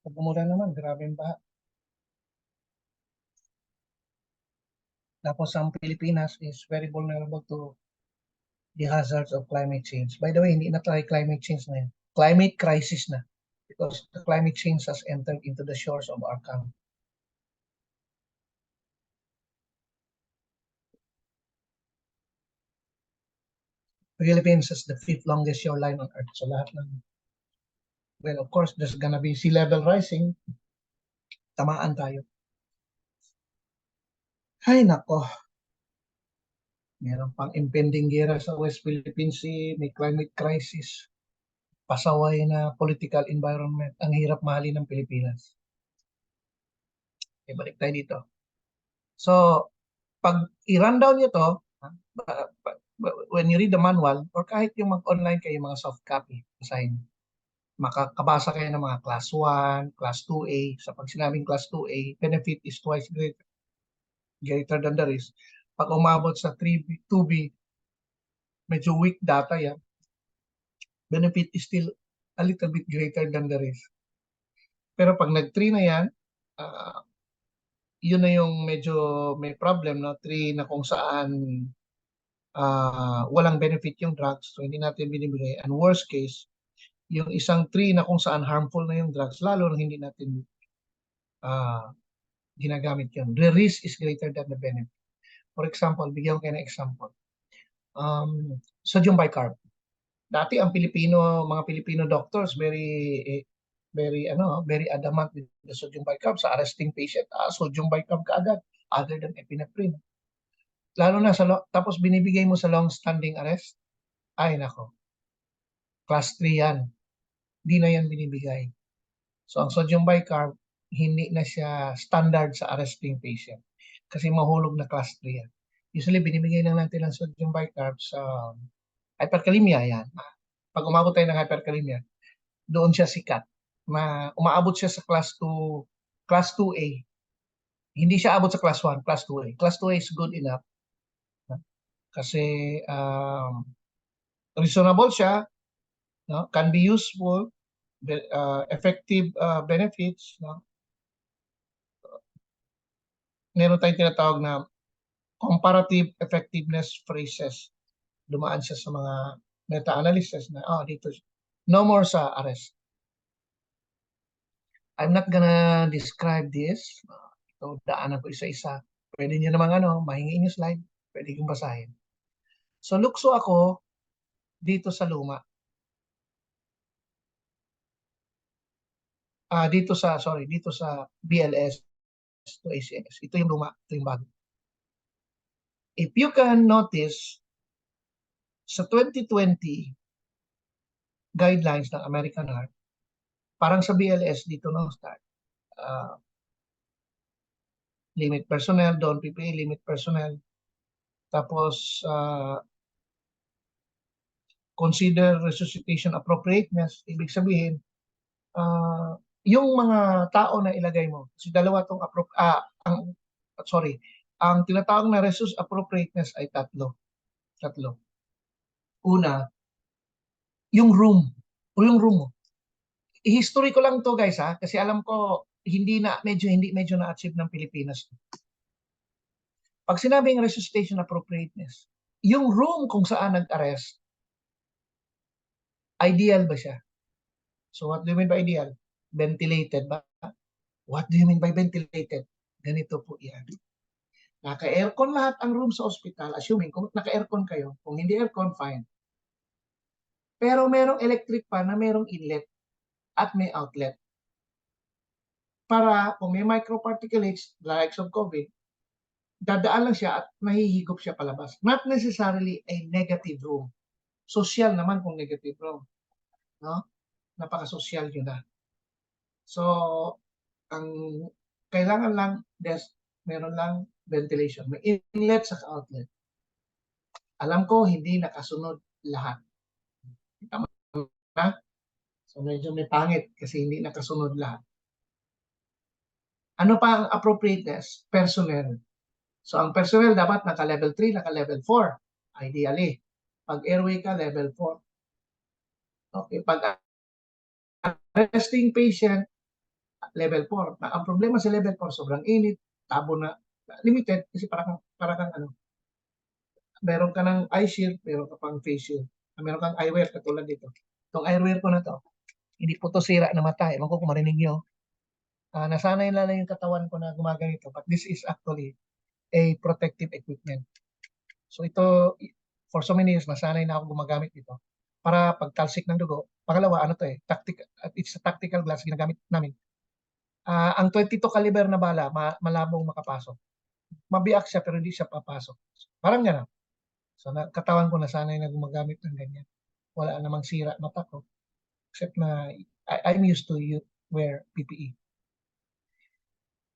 S1: Pag umulan naman, grabe yung baha. Tapos ang Pilipinas is very vulnerable to the hazards of climate change. By the way, hindi na tayo climate change na yun. Climate crisis na. Because the climate change has entered into the shores of our country. The Philippines has the 5th longest shoreline on Earth. So lahat ng, well, of course, there's gonna be sea level rising. Tamaan tayo. Ay, nako. Meron pang impending gera sa West Philippine Sea, may climate crisis, pasaway na political environment. Ang hirap mahalin ng Pilipinas. Okay, balik tayo dito. So, pag i-rundown nyo to, when you read the manual, or kahit yung mag-online kayo, mga soft copy, basahin. Makakabasa kayo ng mga class 1, class 2A. Sa pag sinabing class 2A, benefit is twice greater than the risk. Pag umabot sa 2B, medyo weak data yan. Benefit is still a little bit greater than the risk. Pero pag nag-3 na yan, yun na yung medyo may problem, no? 3 na kung saan walang benefit yung drugs, so hindi natin binibigay. And worst case, yung isang 3 na kung saan harmful na yung drugs, lalo na hindi natin ginagamit yun. The risk is greater than the benefit. For example, bigyan ko kayo ng example. Sodium bicarb. Dati ang mga Filipino doctors very adamant with the sodium bicarb sa arresting patient. Sodium bicarb kaagad other than epinephrine. Lalo na tapos binibigay mo sa long standing arrest. Ay nako. Class 3 yan. Hindi na yan binibigay. So ang sodium bicarb hindi na siya standard sa arresting patient kasi mahulog na class 3 yan. Usually binibigay lang natin ang sodium bicarb sa hyperkalemia yan. Pag umabot tayo ng hyperkalemia, doon siya sikat. Umaabot siya sa class 2, class 2A. Hindi siya abot sa class 1, class 2A. Class 2A is good enough. Kasi reasonable siya, no? Can be useful, effective benefits. No? Meron tayong tinatawag na comparative effectiveness phrases. Dumaan siya sa mga meta-analysis na, dito, no more sa arrest. I'm not gonna describe this. So, daanan ko isa-isa. Pwede nyo namang mahingi nyo slide. Pwede kong basahin. So, lukso ako dito sa luma. Dito sa BLS to ACS. Ito yung luma, ito yung bago. If you can notice, sa 2020 guidelines ng American Heart, parang sa BLS dito na start. Limit personnel, don't PPA, limit personnel. Tapos, consider resuscitation appropriateness. Ibig sabihin, yung mga tao na ilagay mo, kasi dalawa itong ang tinatawag na resource appropriateness ay tatlo. Una, yung room mo. I-history ko lang to guys kasi alam ko medyo na-achieve ng Pilipinas. Pag sinabing resuscitation appropriateness, yung room kung saan nag-arrest, ideal ba siya? So what do you mean by ideal? Ventilated ba? What do you mean by ventilated? Ganito po yan. Naka-aircon lahat ang room sa ospital, assuming kung naka-aircon kayo, kung hindi aircon, fine. Pero merong electric fan na merong inlet at may outlet. Para kung may microparticulates, like of COVID, dadaan lang siya at mahihigop siya palabas. Not necessarily a negative room. Social naman kung negative room. No? Napaka-social yun na. So, ang kailangan lang, meron lang ventilation. May inlet sa outlet. Alam ko, hindi nakasunod lahat. Tama na? So, medyo may pangit kasi hindi nakasunod lahat. Ano pa ang appropriateness? Personnel. So, ang personnel dapat naka-level 3, naka-level 4. Ideally. Pag airway ka, level 4. Okay, pag resting patient, level 4. Ang problema sa level 4, sobrang init, tabo na, limited, kasi para kang ano, meron ka ng eye shield, meron ka pang face shield. Meron kang eyewear, katulad dito. Itong eyewear ko na to, hindi po to sira na mata. Ewan ko kung marinig nyo. Nasanay na lang yung katawan ko na gumaganito, but this is actually a protective equipment. So ito, for so many years, nasanay na ako gumagamit dito para pagtalsik ng dugo. Pangalawa, ano to it's a tactical glass ginagamit namin. Ang 22 caliber na bala, malabong makapasok. Mabiyak siya pero hindi siya papasok. Parang gano'n. So katawan ko nasanay na gumagamit ng ganyan. Wala namang sira mata ko. Except na I'm used to wear PPE.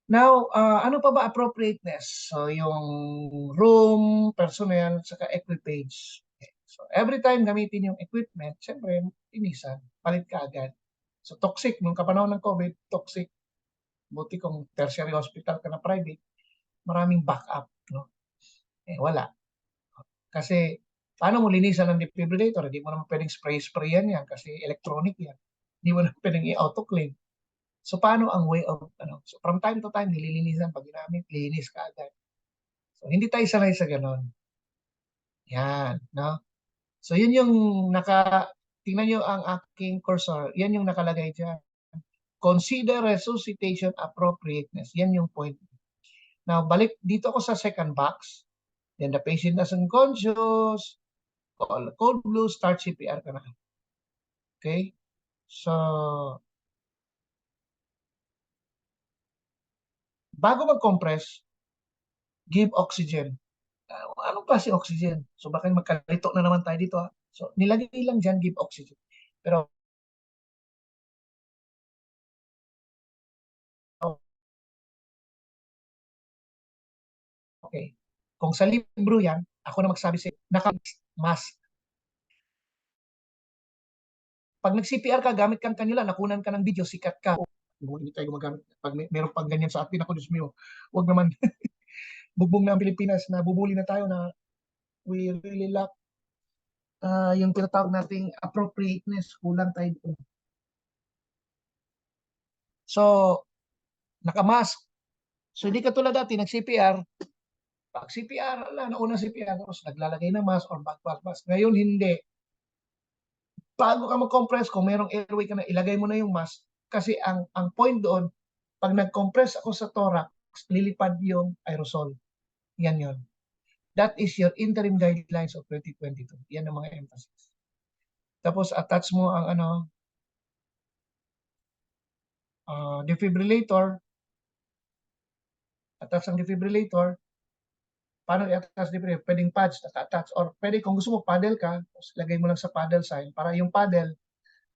S1: Now, ano pa ba appropriateness? So, yung room, personnel, saka equipage. Okay. So, every time gamitin yung equipment, siyempre, inisan, palit ka agad. So, toxic, nung kapanahon ng COVID, toxic. Buti kung tertiary hospital ka na private, maraming backup, no? Wala. Kasi, paano mo linisan ng defibrillator? Hindi mo naman pwedeng spray yan kasi electronic yan. Hindi mo naman pwedeng i-autoclave. So, paano ang way of, so from time to time, nililinisan pag ginamit, linis ka agad. So, hindi tayo sanay sa ganon. Yan, no? So, yun yung tingnan nyo ang aking cursor, yan yung nakalagay dyan. Consider resuscitation appropriateness. Yan yung point. Now, balik dito ako sa second box. Then the patient is unconscious, call code blue, start CPR ka na. Okay? So, bago mag-compress, give oxygen. Anong klase oxygen? So, baka magkalito na naman tayo dito. So, nilagay lang dyan, give oxygen. Pero, okay. Kung sa libro yan, ako na magsabi sa'yo, naka-mask. Pag nag-CPR ka, gamit kang kanila, nakunan ka ng video, sikat ka. Hindi tayo gumagamit. Pag meron pang ganyan sa atin, ako, Diyos mio, huwag naman. Bugbong na ang Pilipinas, na bubuli na tayo na we really lack yung tinatawag nating appropriateness, kulang tayo dito. So, naka-mask. So, hindi katulad dati, nag-CPR, pag CPR, nauna CPR, tapos naglalagay ng mask or backpack mask. Ngayon, hindi. Bago ka mag-compress, kung merong airway ka na, ilagay mo na yung mask. Kasi ang point doon, pag nag-compress ako sa thorax, lilipad yung aerosol. Yan yun. That is your interim guidelines of 2022. Yan ang mga emphasis. Tapos, attach mo ang defibrillator. Attach ang defibrillator. Paano i-attach defibrillator? Pwedeng pads, naka-attach. Or pwede, kung gusto mo, paddle ka, tapos lagay mo lang sa paddle sign para yung paddle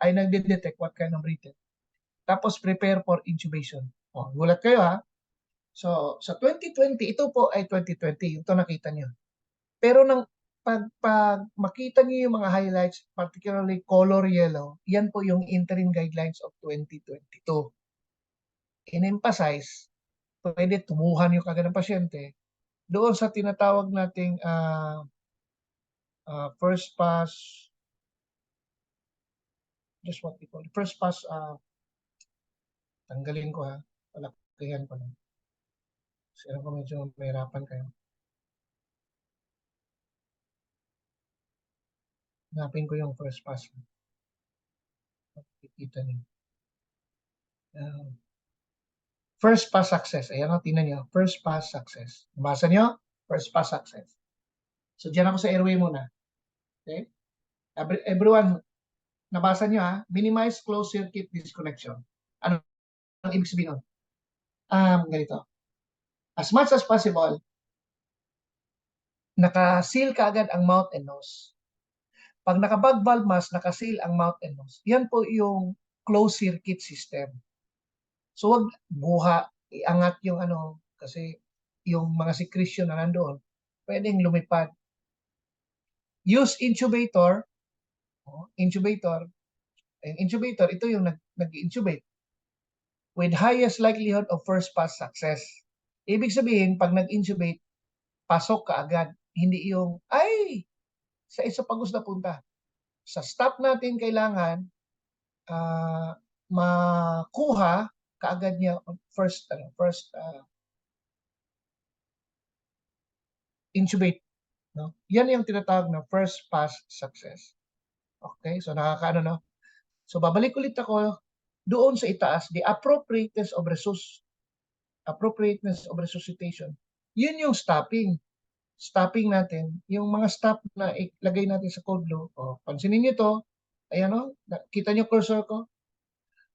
S1: ay nagde-detect what kind of breathing. Tapos, prepare for intubation. Gulat kayo ha. So, sa 2020, ito po ay 2020. Ito nakita nyo. Pero pag makita nyo yung mga highlights, particularly color yellow, yan po yung interim guidelines of 2022. In-emphasize, pwede tumuhan yung kagad ng pasyente doon sa tinatawag nating first pass, just what we call first pass, tanggalin ko ha, palakihan ko lang. Kasi alam ko medyo mahirapan kayo. Hanapin ko yung first pass. Kikita niyo. First pass success. Ayan o, tingnan nyo. First pass success. Nabasa nyo? First pass success. So, dyan ako sa airway muna. Okay? Everyone, nabasa nyo ha? Minimize closed circuit disconnection. Ano ang ibig sabihin nun? Ganito. As much as possible, naka-seal ka agad ang mouth and nose. Pag naka-bag valve mask, naka-seal ang mouth and nose. Yan po yung closed circuit system. So, wag buha, iangat yung kasi yung mga secretion na nandoon, pwedeng lumipad. Use intubator. Intubator, ito yung nag-intubate with highest likelihood of first pass success. Ibig sabihin, pag nag-intubate, pasok ka agad. Hindi yung, sa esophagus na punta. Sa stop natin, kailangan, makuha kaagad niya first intubate, no? Yan yung tinatawag na first pass success. Okay? So nakakaano, no? So babalik ulit ako doon sa itaas, the appropriateness of resuscitation. Yun yung stopping. Stopping natin, yung mga stop na ilagay natin sa code blue. O, pansinin niyo to. Ayan o, kita niyo cursor ko?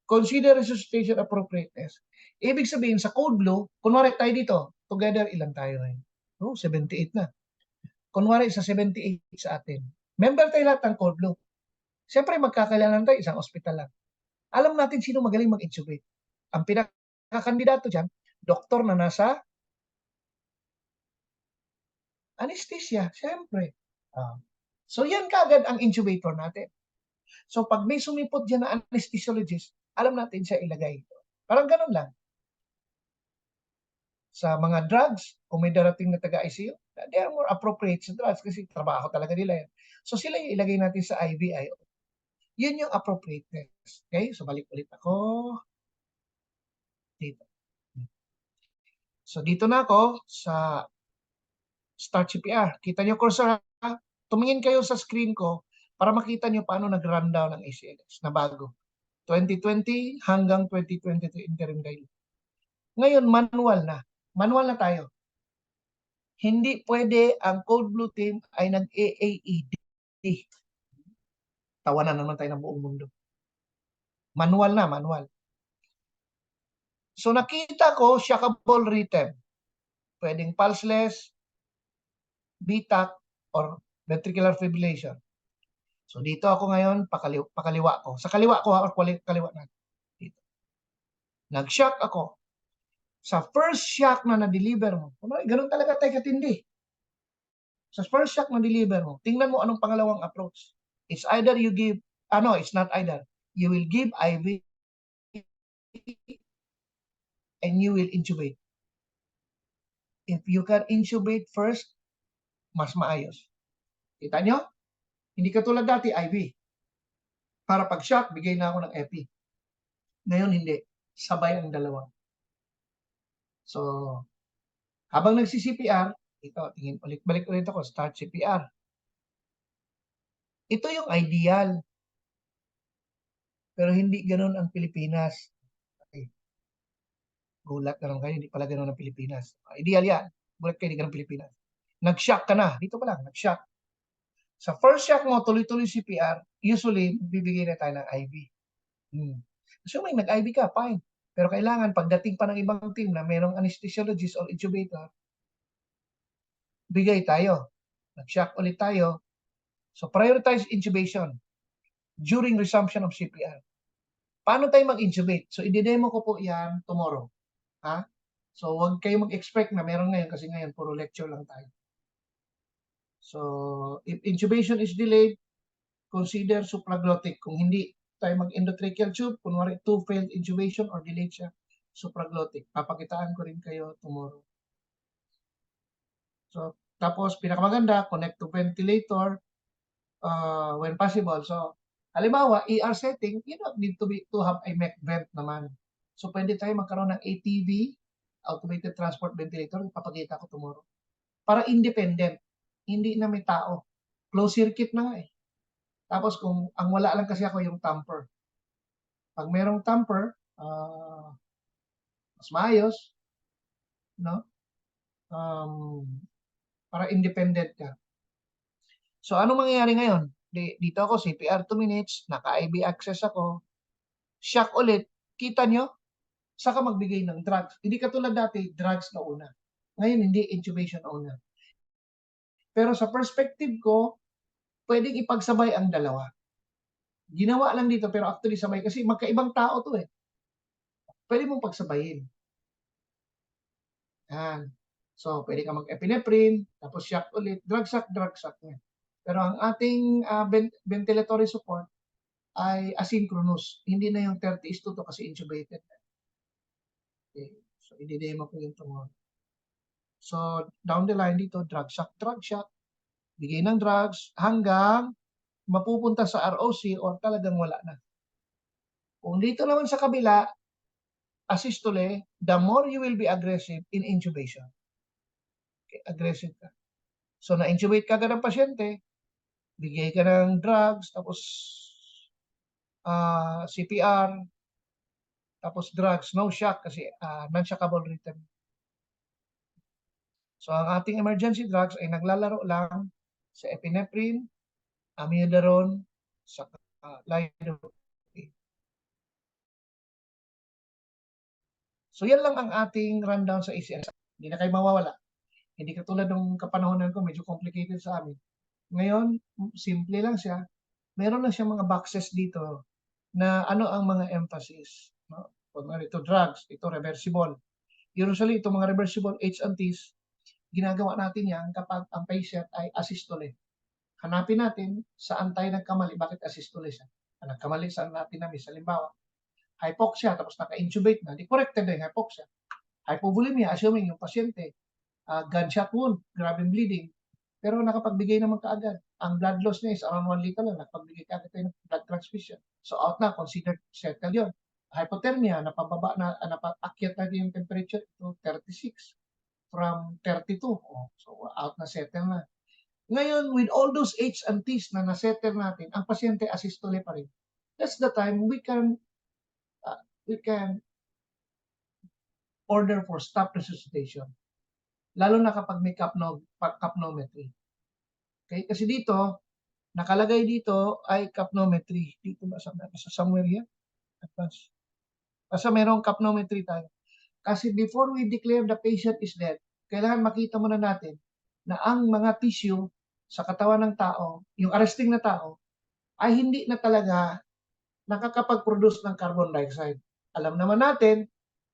S1: Consider resuscitation appropriateness. Ibig sabihin, sa code blue, kunwari tayo dito, together, ilan tayo ngayon? Oh, 78 na. Kunwari, sa 78 sa atin. Member tayo lahat ng code blue. Siyempre, magkakailangan tayo, isang ospital lang. Alam natin sino magaling mag-intubate. Ang pinakakandidato dyan, doktor na nasa anesthesia, siyempre. So yan kagad ang intubator natin. So pag may sumipot dyan na anesthesiologist, alam natin siya ilagay. Parang ganun lang. Sa mga drugs, kung may darating na taga-ICU, they are more appropriate sa drugs kasi trabaho talaga nila yan. So sila yung ilagay natin sa IVIO. Yun yung appropriateness. Okay? So balik ulit ako. Dito. So dito na ako sa Start CPR. Kita nyo cursor, ha? Tumingin kayo sa screen ko para makita nyo paano nag-run down ng ACLS na bago. 2020 hanggang 2022 interim guide. Ngayon, manual na. Manual na tayo. Hindi pwede ang Code Blue team ay nag-AAED. Tawanan naman tayo ng buong mundo. Manual na, manual. So nakita ko, shockable rhythm. Pwedeng pulseless, BTAC, or ventricular fibrillation. So dito ako ngayon, pakaliwa ko. Sa kaliwa ko, or kaliwa natin. Dito. Nag-shock ako. Sa first shock na na-deliver mo, ganun talaga tayo katindi. Sa first shock na deliver mo, tingnan mo anong pangalawang approach. It's either you give, it's not either. You will give IV and you will intubate. If you can intubate first, mas maayos. Kita nyo? Hindi katulad dati, IV. Para pag shock, bigay na ako ng epi. Ngayon, hindi. Sabay ang dalawa. So, habang nagsi-CPR, ito, tingin balik ulit ako, start CPR. Ito yung ideal. Pero hindi ganun ang Pilipinas. Okay. Gulat na lang kayo, hindi pala ganun ang Pilipinas. Ideal yan. Gulat kayo, hindi ganun Pilipinas. Nag-shock ka na. Dito pa lang, nag-shock. Sa first shock mo, tuloy-tuloy CPR, usually, bibigay na tayo ng IV. Assuming nag-IV ka, fine. Pero kailangan, pagdating pa ng ibang team na mayroong anesthesiologist or intubator, bigay tayo. Nag-shock ulit tayo. So, prioritize intubation during resumption of CPR. Paano tayo mag-intubate? So, i-demo ko po yan tomorrow. Ha? So, huwag kayo mag-expect na meron ngayon kasi ngayon puro lecture lang tayo. So, if intubation is delayed, consider supraglottic. Kung hindi tayo mag-endotracheal tube, kunwari 2 failed intubation or delayed siya, supraglottic. Papakitaan ko rin kayo tomorrow. So, tapos pinakamaganda, connect to ventilator when possible. So, halimbawa, ER setting, you don't need to have a MEC vent naman. So, pwede tayo magkaroon ng ATV, automated transport ventilator, papakita ko tomorrow. Para independent, hindi na may tao. Closed circuit na nga eh. Tapos kung ang wala lang kasi ako yung tamper. Pag merong tamper, mas maayos, no? Para independent ka. So ano mangyayari ngayon? Dito ako, CPR 2 minutes, naka-IV access ako, shock ulit, kita nyo, saka magbigay ng drugs. Hindi katulad dati, drugs na una. Ngayon, hindi, intubation na una. Pero sa perspective ko, pwedeng ipagsabay ang dalawa. Ginawa lang dito, pero actually sabay kasi magkaibang tao to eh. Pwede mong pagsabayin. Yan. So, pwede ka mag-epinephrine, tapos shock ulit, drug shock nga. Pero ang ating ventilatory support ay asynchronous. Hindi na yung 30:2 kasi intubated. Okay. So, i-demo ko yung tomorrow. So, down the line dito, drug shock. Bigay ng drugs hanggang mapupunta sa ROC or talagang wala na. Kung dito naman sa kabila, asystole, the more you will be aggressive in intubation. Okay, aggressive ka. So, na-intubate ka agad ng pasyente, bigay ka ng drugs, tapos CPR, tapos drugs, no shock kasi non-shockable rhythm. So, ang ating emergency drugs ay naglalaro lang sa epinephrine, amiodarone, sa lidocaine. So, yan lang ang ating rundown sa ACLS. Hindi na kayo mawawala. Hindi katulad ng kapanahonan ko, medyo complicated sa amin. Ngayon, simple lang siya. Meron na siyang mga boxes dito na ano ang mga emphasis. No? Kung ito drugs, ito reversible. Usually, itong mga reversible H&Ts, ginagawa natin yan kapag ang patient ay asystole. Hanapin natin saan tayo nagkamali, bakit asystole siya. Nagkamali saan natin namin, sa halimbawa, hypoxia, tapos naka-intubate na, di corrected na yung hypoxia. Hypovolemia, assuming yung pasyente, gunshot wound, grabbing bleeding, pero nakapagbigay naman kaagad. Ang blood loss niya is around 1 liter lang, nakapagbigay kaagad tayo ng blood transfusion. So out na, considered settle yun. Hypothermia, napababa na, napaakyat na yung temperature to 36 from 32. Oh, so out na, settle na. Ngayon, with all those H and T's na nasettle natin, ang pasyente asystole pa rin. That's the time we can order for stop resuscitation. Lalo na kapag may capnometry. Okay? Kasi dito, nakalagay dito ay capnometry. Dito ba? Somewhere here? Basta merong capnometry tayo. Kasi before we declare the patient is dead, kailangan makita muna natin na ang mga tissue sa katawan ng tao, yung arresting na tao, ay hindi na talaga nakakapag-produce ng carbon dioxide. Alam naman natin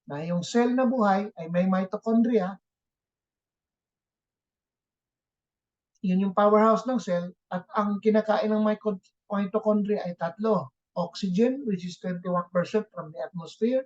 S1: na yung cell na buhay ay may mitochondria. Yun yung powerhouse ng cell at ang kinakain ng mitochondria ay tatlo. Oxygen, which is 21% from the atmosphere,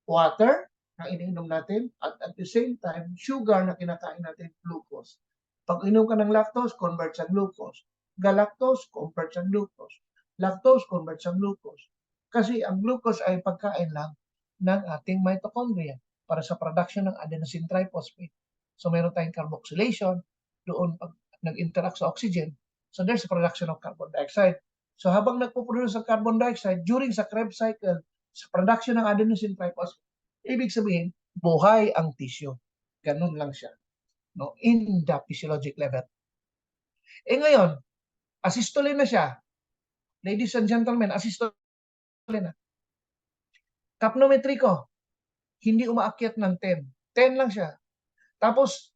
S1: water, na iniinom natin, at the same time, sugar na kinakain natin, glucose. Pag inom ka ng lactose, convert sa glucose. Galactose, convert sa glucose. Lactose, convert sa glucose. Kasi ang glucose ay pagkain lang ng ating mitochondria para sa production ng adenosine triphosphate. So meron tayong carboxylation, doon pag nag-interact sa oxygen. So there's a production of carbon dioxide. So habang nagpo-produce ng carbon dioxide during sa Krebs cycle, sa production ng adenosine triphosphate, ibig sabihin, buhay ang tissue. Ganun lang siya. No? In the physiologic level. Eh ngayon, asystole na siya. Ladies and gentlemen, asystole na. Capnometry ko, hindi umaakyat ng 10. 10 lang siya. Tapos,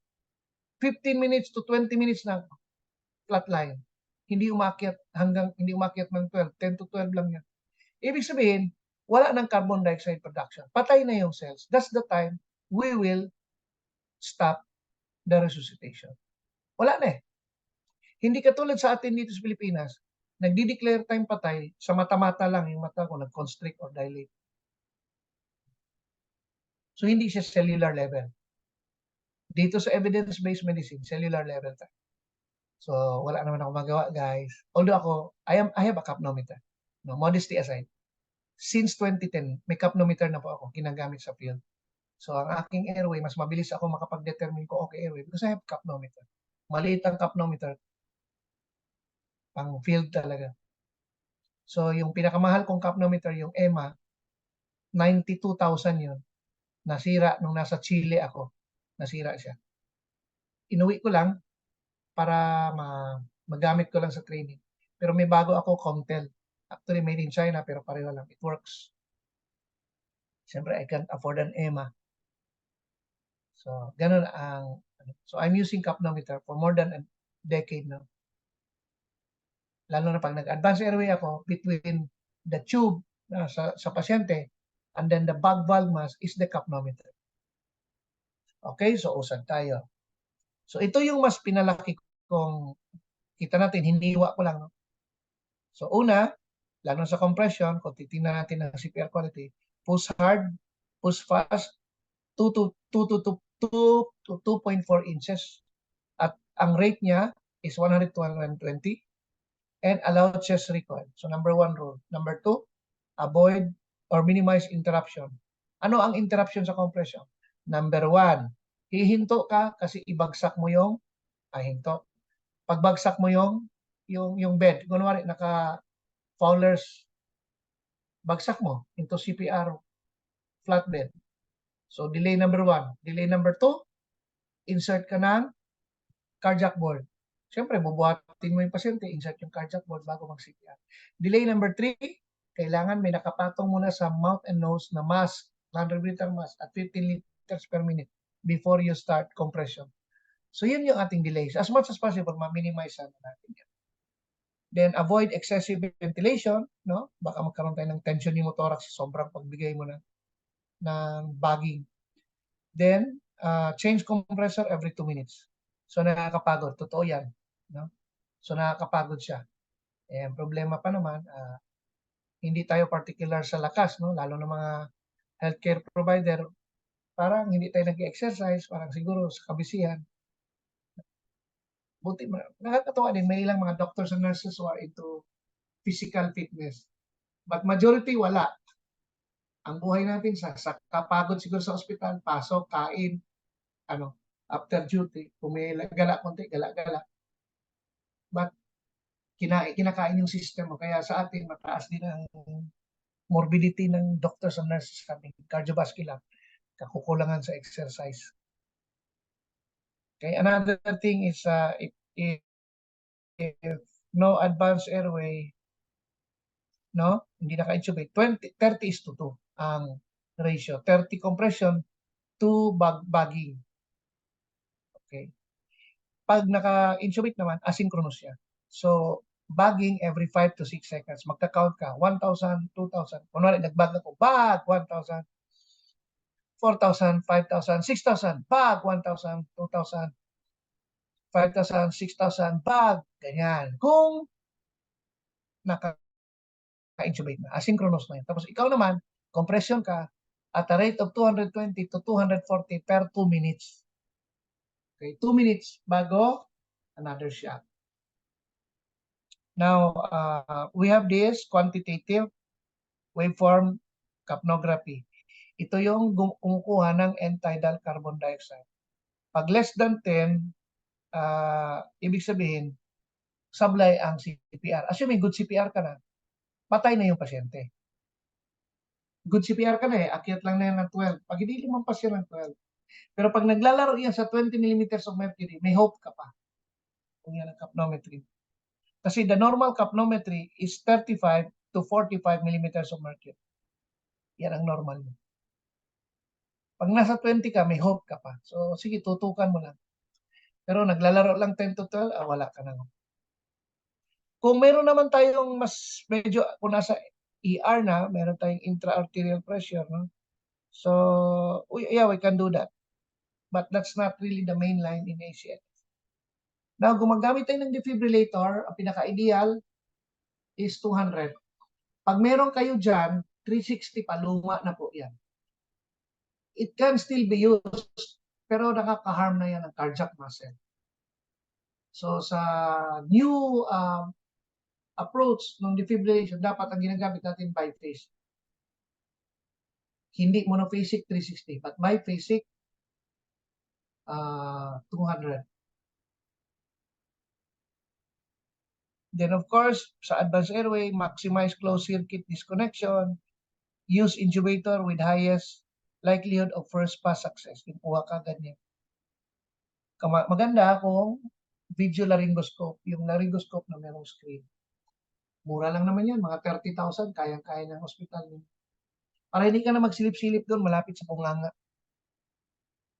S1: 15 minutes to 20 minutes na flatline. Hindi umaakyat ng 12. 10 to 12 lang yan. Ibig sabihin, wala ng carbon dioxide production. Patay na yung cells. That's the time we will stop the resuscitation. Wala na eh. Hindi katulad sa atin dito sa Pilipinas, nagdi-declare tayong patay, sa mata-mata lang yung mata ko, nag-constrict or dilate. So, hindi siya cellular level. Dito sa evidence-based medicine, cellular level tayo. So, wala naman ako magawa, guys. Although ako, I have a capnometer. No, modesty aside. Since 2010, may capnometer na po ako ginagamit sa field. So, ang aking airway, mas mabilis ako makapag-determine ko okay airway because I have capnometer. Maliit ang capnometer. Pang field talaga. So, yung pinakamahal kong capnometer, yung EMA, 92,000 yun. Nasira nung nasa Chile ako. Nasira siya. Inuwi ko lang para magamit ko lang sa training. Pero may bago ako, Comtel. Actually, made in China, pero pareho lang. It works. Siyempre, I can't afford an EMA. So, ganun ang... So, I'm using capnometer for more than a decade now. Lalo na pag nag-advance airway ako, between the tube sa pasyente and then the bag valve mask is the capnometer. Okay, so usad tayo. So ito yung mas pinalaki kong kita natin, hiniwa ko lang. No? So una, lalo sa compression, kung titingnan natin ang CPR quality, push hard, push fast, 2 to 2.4 inches. At ang rate niya is 100 to 120 and allow chest recoil. So number 1 rule. Number 2, avoid or minimize interruption. Ano ang interruption sa compression? Number 1, hihinto ka kasi ibagsak mo yung hinto. Pagbagsak mo yung bed, kunwari naka Fowler's, bagsak mo into CPR flatbed. So delay number 1. Delay number 2, insert ka ng cardiac board. Siyempre, bubuhatin mo yung pasyente, insert yung cardiac board bago mag-CPR. Delay number 3, kailangan may nakapatong muna sa mouth and nose na mask, 100-liter mask at 15 liters per minute before you start compression. So yun yung ating delays. As much as possible, ma-minimize natin yan. Then avoid excessive ventilation, no? Baka magkaroon tayo ng tension pneumothorax sa sobrang pagbigay mo ng bagging. Then change compressor every 2 minutes. So nakakapagod, totoo yan, no? So nakakapagod siya. Eh, ang problema pa naman, hindi tayo particular sa lakas, no? Lalo na mga healthcare provider, parang hindi tayo nag-exercise, parang siguro sa kabisihan. Buti, nakakatawa din, may ilang mga doctors and nurses who are into physical fitness. But majority, wala. Ang buhay natin sa kapagod siguro sa ospital, pasok, kain, after duty, kung may gala konti, gala-gala. But kinakain yung system mo. Kaya sa atin, mataas din ang morbidity ng doctors and nurses kami, cardiovascular, kakukulangan sa exercise. Okay, another thing is if no advanced airway, no, hindi naka-intubate, 30:2 ang ratio. 30 compression, 2 bagging. Okay. Pag naka-intubate naman, asynchronous siya. So, bagging every 5 to 6 seconds. Magka-count ka, 1,000, 2,000. Kunwari, nag-bag ako, bag, 1,000, 4,000, 5,000, 6,000, bag, 1,000, 2,000, 5,000, 6,000, bag, ganyan. Kung naka-intubate na, asynchronous na yun. Tapos ikaw naman, compression ka at a rate of 220 to 240 per 2 minutes. Okay, 2 minutes bago another shot. Now, we have this quantitative waveform capnography. Ito yung kumukuha ng end-tidal carbon dioxide. Pag less than 10, ibig sabihin, sablay ang CPR. Assuming good CPR ka na, patay na yung pasyente. Good CPR ka na akyat lang na yan ng 12. Pag hindi lumampas yan ng 12. Pero pag naglalaro yan sa 20 millimeters of mercury, may hope ka pa. Kung yan ang capnometry. Kasi the normal capnometry is 35 to 45 millimeters of mercury. Yan ang normal mo. Pag nasa 20 ka, may hope ka pa. So, sige, tutukan mo lang. Pero naglalaro lang 10 to 12, wala ka na. Kung meron naman tayong mas medyo, kung nasa ER na, meron tayong intra-arterial pressure, no? So, yeah, we can do that. But that's not really the main line in ACL. Now, gumagamit tayo ng defibrillator, ang pinaka-ideal is 200. Pag meron kayo dyan, 360 paluma na po yan. It can still be used, pero nakaka-harm na yan ang cardiac muscle. So, sa new approach ng defibrillation, dapat ang ginagamit natin biphasic. Hindi monophasic 360, but biphasic 200. Then of course, sa advanced airway, maximize closed circuit disconnection, use intubator with highest likelihood of first pass success. Kinuha ka ganyan. Maganda kung video laryngoscope, yung laryngoscope na merong screen. Mura lang naman yan, mga 30,000, kayang-kaya ng hospital. Para hindi ka na magsilip-silip doon, malapit sa bunganga.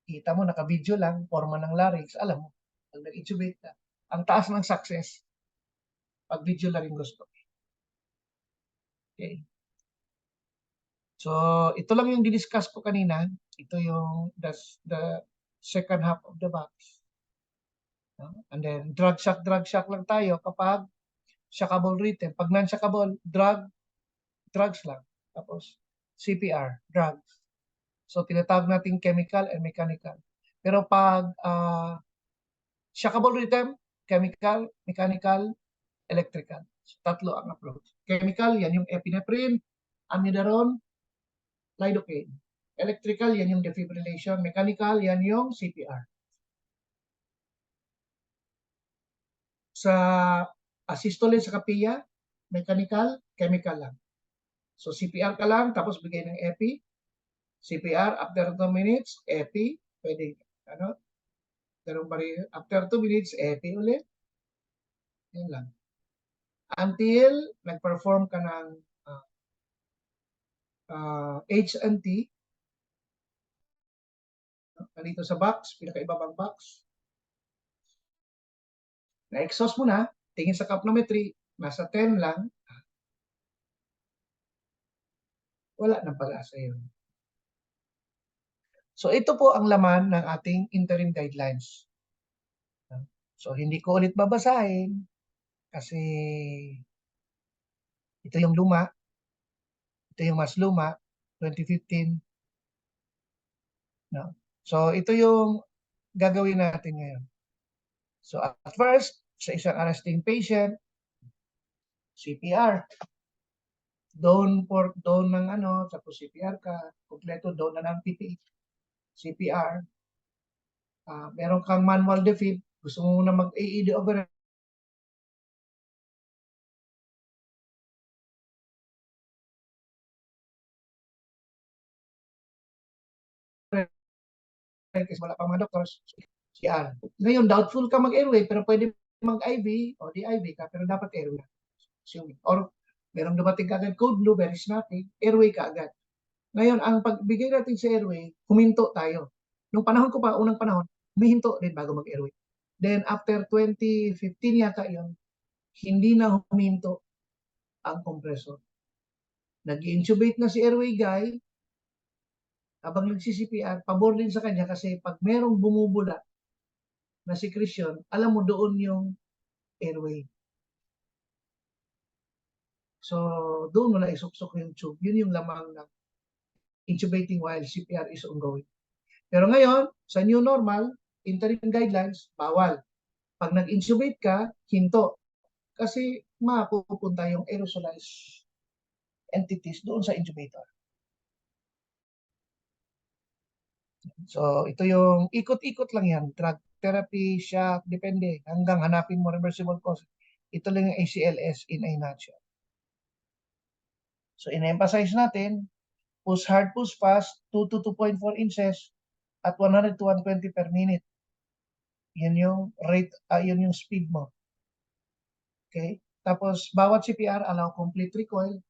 S1: Kita mo, naka-video lang, forma ng larynx, alam mo, pag nag-intubate ka, ang taas ng success, pag video laryngoscope. Okay. So, ito lang yung didiscuss ko kanina. Ito yung the second half of the box. And then, drug shock lang tayo kapag shockable rhythm. Pag non-shockable, drugs lang. Tapos, CPR, drugs. So, tinatawag natin chemical and mechanical. Pero pag shockable rhythm, chemical, mechanical, electrical. So, tatlo ang approach. Chemical, yan yung epinephrine, amiodarone, lidocaine. Electrical, yan yung defibrillation. Mechanical, yan yung CPR. Sa asystole sa kapiya, mechanical, chemical lang. So CPR ka lang, tapos bigay ng epi. CPR, after 2 minutes, epi. Pwede, ano? Ganun pa rin. After 2 minutes, epi ulit. Yan lang. Until nag-perform ka ng H&T, nandito sa box, pinakaibabang box. Na-exhaust mo na, tingin sa capnometry, nasa 10 lang, wala nang pag-asa yun. So ito po ang laman ng ating interim guidelines. So hindi ko ulit babasahin kasi ito yung luma, ito yung mas luma, 2015. No? So ito yung gagawin natin ngayon. So at first, sa isang arresting patient, CPR. Doon ng ano, tapos CPR ka, kompleto doon na ng PPE. CPR. Meron kang manual defib, gusto mo muna mag-AED override, kasi wala pang mga doctors, CPR. Ngayon, doubtful ka mag-airway, pero pwede mag-IV o di-IV ka, pero dapat airway. Or merong dumating ka agad code blue, very snappy, airway ka agad. Ngayon, ang pagbigay natin sa airway, huminto tayo. Nung panahon ko pa, unang panahon, humihinto din bago mag-airway. Then after 2015 yata yun, hindi na huminto ang compressor. Nag-intubate na si airway guy, habang nagsi-CPR, pabor din sa kanya kasi pag merong bumubula na secretion, alam mo doon yung airway. So, doon mo na isuksok yung tube. Yun yung lamang ng intubating while CPR is ongoing. Pero ngayon, sa new normal, interim guidelines, bawal. Pag nag-intubate ka, hinto. Kasi mapupunta yung aerosolized entities doon sa intubator. So, ito yung ikot-ikot lang yan. Drug therapy, shock, depende. Hanggang hanapin mo reversible cause. Ito lang yung ACLS in a nutshell. So, in-emphasize natin, push hard, push fast, 2 to 2.4 inches at 100 to 120 per minute. Yan yung rate, yun yung speed mo. Okay? Tapos, bawat CPR allow complete recoil.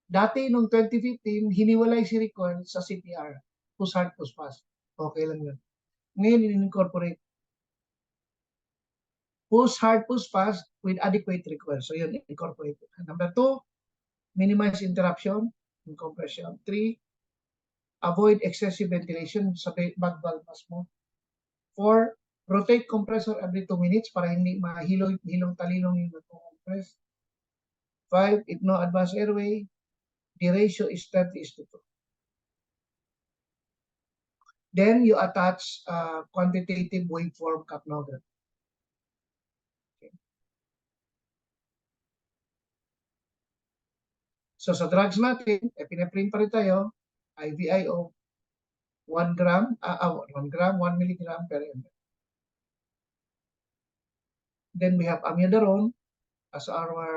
S1: Dati, nung 2015, hiniwalay si recoil sa CPR. Push hard, push fast. Okay lang yun. Ngayon, in-incorporate. Push hard, push fast with adequate recoil. So, yun, incorporate. Number 2, minimize interruption in compression. 3, avoid excessive ventilation sa back valve mo. 4, rotate compressor every 2 minutes para hindi mahilong talilong yung compress. 5, if no advanced airway, the ratio is 30:2. Then you attach quantitative waveform capnography. Okay. So sa drugs natin, epinephrine pa rin tayo, IVIO, 1 gram, 1 milligram per ml. Then we have amiodarone as our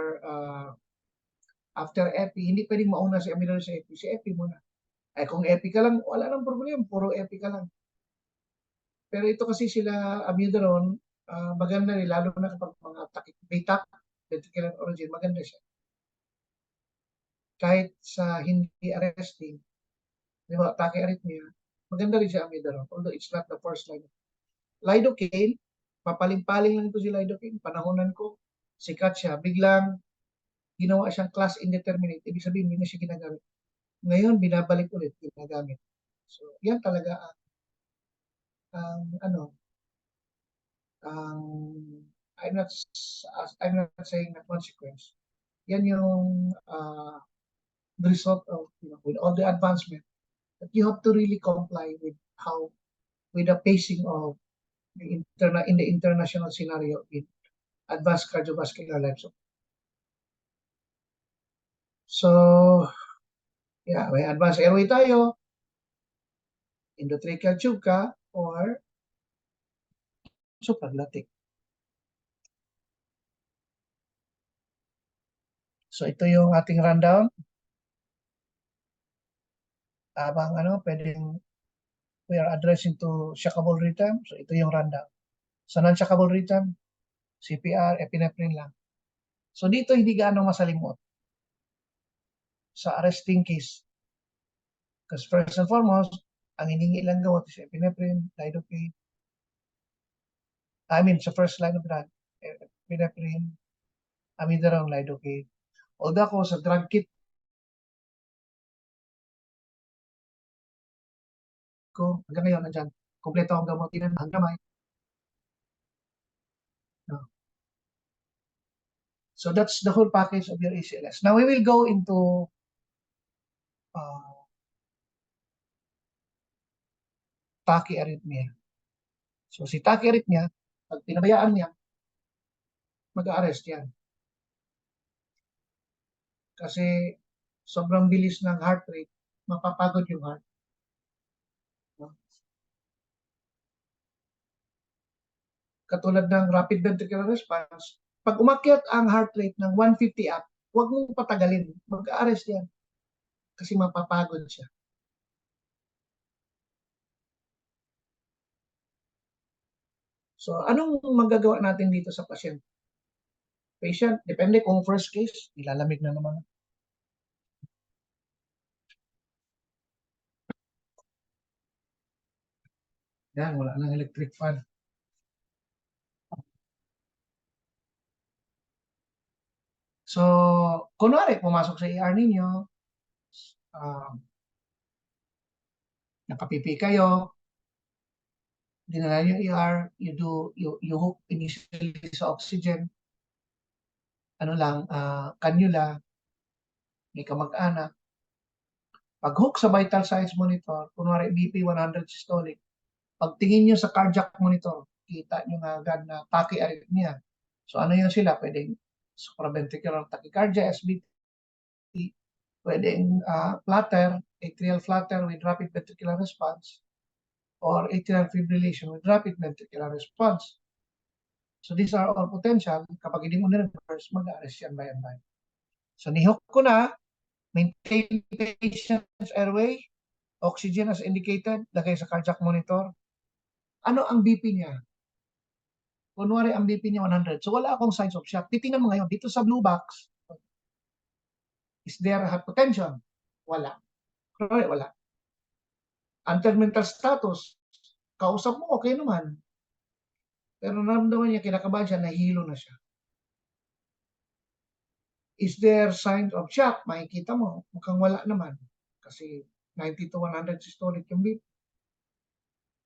S1: after epi. Hindi pwedeng mauna si amiodarone sa epi. Si epi muna. Ay kung epi ka lang, wala nang problema. Puro epi ka lang. Pero ito kasi sila amiodarone, maganda rin, lalo na kapag mga beta, ventricular origin, maganda siya. Kahit sa hindi arresting, di ba, tachyarrhythmia, maganda rin siya amiodarone, although it's not the first line. Lidocaine, papaling-paling lang ito si lidocaine. Panahonan ko, sikat siya. Biglang ginawa siyang class indeterminate. Ibig sabihin, hindi na siya ginagamit. Ngayon, binabalik ulit, ginagamit. So, yan talaga I'm not saying na consequence. Yan yung result of, with all the advancement, that you have to really comply with the pacing of in the international scenario in advanced cardiovascular life support. So, Yeah, may advanced airway tayo, endotracheal tube ka, or supraglottic. So ito yung ating rundown. Habang pwedeng we are addressing to shockable rhythm. So ito yung rundown. Sa non-shockable rhythm, CPR, epinephrine lang. So dito hindi gaano masalimot sa arresting case. Because first and foremost, ang hiningi lang gamot is epinephrine, lidocaine. I mean, sa first line of drug, epinephrine, amiodarone, lidocaine. Although ako sa drug kit ko, hanggang ngayon, nandyan, kompleto ang gamot, ang gamay. No. So that's the whole package of your ACLS. Now we will go into tachyarrhythmia. So si tachyarrhythmia, pag pinabayaan niya, mag-arrest yan. Kasi sobrang bilis ng heart rate, mapapagod yung heart. Katulad ng rapid ventricular response, pag umakyat ang heart rate ng 150 up, huwag mong patagalin. Mag-arrest yan. Kasi mapapagod siya. So, anong magagawa natin dito sa pasyente? Patient, depende kung first case, ilalamig na naman. Yan, wala nang electric fan. So, kunwari, pumasok sa ER ninyo, nakapipi kayo, dinala yung ER, you hook initially sa oxygen, cannula, may kamag-anak. Pag-hook sa vital signs monitor, kunwari BP 100 systolic, pagtingin nyo sa cardiac monitor, kita nyo nga agad na tachyarrhythmia. So ano yun sila? Pwedeng supraventricular tachycardia, SVT, pwedeng flutter, atrial flutter with rapid ventricular response, or atrial fibrillation with rapid ventricular response. So these are all potential. Kapag hindi mo na-reverse, mag-arrest yan by and by. So nihook ko na, maintain patient's airway, oxygen as indicated, lagay sa cardiac monitor. Ano ang BP niya? Kunwari ang BP niya 100. So wala akong signs of shock. Titingnan mo ngayon, dito sa blue box, is there hypotension? Wala. Kunwari, wala. Mental status, kausap mo, okay naman. Pero naramdaman niya, kinakabahan siya, nahilo na siya. Is there signs of shock? Makikita mo, mukhang wala naman. Kasi 90 to 100 systolic yung BP.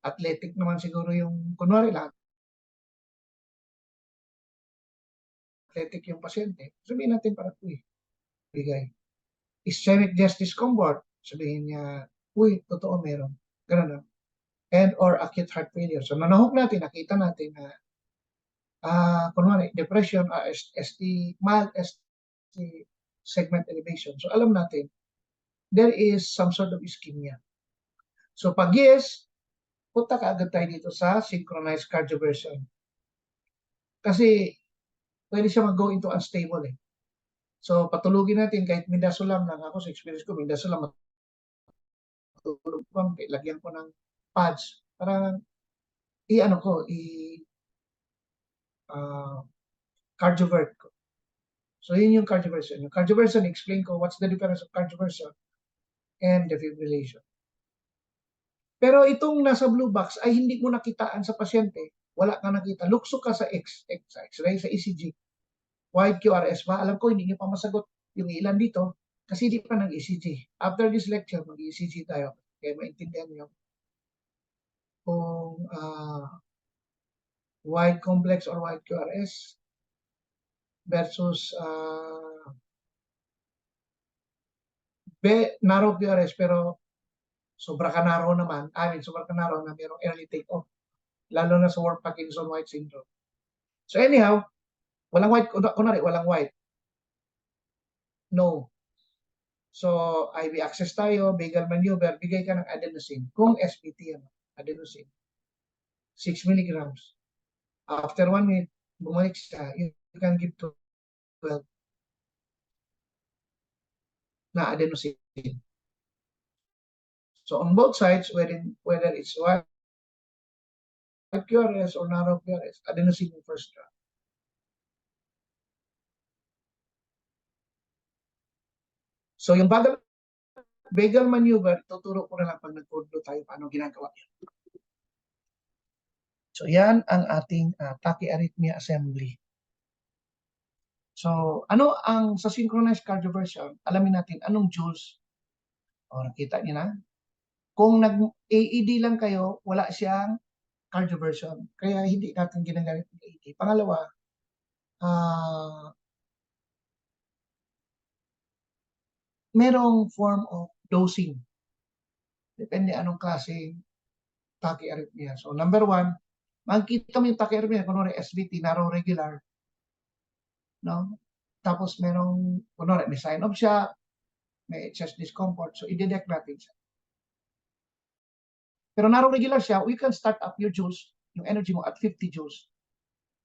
S1: Athletic naman siguro yung, kunwari lang, athletic yung pasyente. Sabihin natin para bigay. Ischemic chest discomfort. Sabihin niya, uy, totoo meron. Ganun na. And or acute heart failure. So nanahok natin, nakita natin na kunwari, depression, mild ST segment elevation. So alam natin, there is some sort of ischemia. So pag yes, punta ka agad tayo dito sa synchronized cardioversion. Kasi pwede siya mag-go into unstable eh. So patulugin natin kahit midazolam lang. Ako sa experience ko, midazolam matulog ko, lagyan ko ng pads para cardiovert ko. So yun yung cardioversion. Yung cardioversion, explain ko what's the difference of cardioversion and defibrillation. Pero itong nasa blue box ay hindi mo nakitaan sa pasyente. Wala ka nakita. Lukso ka sa X-ray, sa ECG. Wide QRS ba? Alam ko, hindi niyo pa masagot yung ilan dito kasi hindi pa ng ECG. After this lecture, mag-ECG tayo. Kaya maintindihan niyo kung wide complex or wide QRS versus narrow QRS pero sobra ka narrow naman. Sobra ka narrow na mayroong early take-off. Lalo na sa Warp Parkinson-White syndrome. So anyhow, walang white, kunwari, walang white. No. So, IV access tayo, vagal maneuver, bigay ka ng adenosine. Kung SPT, adenosine. 6 milligrams. After 1 minute, bumalik siya, you can give 12 na adenosine. So, on both sides, whether it's wide QRS or narrow QRS, adenosine yung first drug. So, yung vagal maneuver, tuturo ko na lang pag nag-codo tayo paano ginagawa yan. So, yan ang ating tachyarrhythmia assembly. So, ano ang sa synchronized cardioversion, alamin natin anong joules. O, nakita niyo na? Kung nag-AED lang kayo, wala siyang cardioversion. Kaya hindi natin ginagamit ng AED. Pangalawa, merong form of dosing. Depende anong klase tachyarrhythmia. So, number 1, makikita mo yung tachyarrhythmia, kunwari SVT, narrow regular. No? Tapos merong, kunwari, may sign of shock, may chest discomfort. So, i-detect natin siya. Pero narrow regular siya, we can start up your joules, yung energy mo at 50 joules.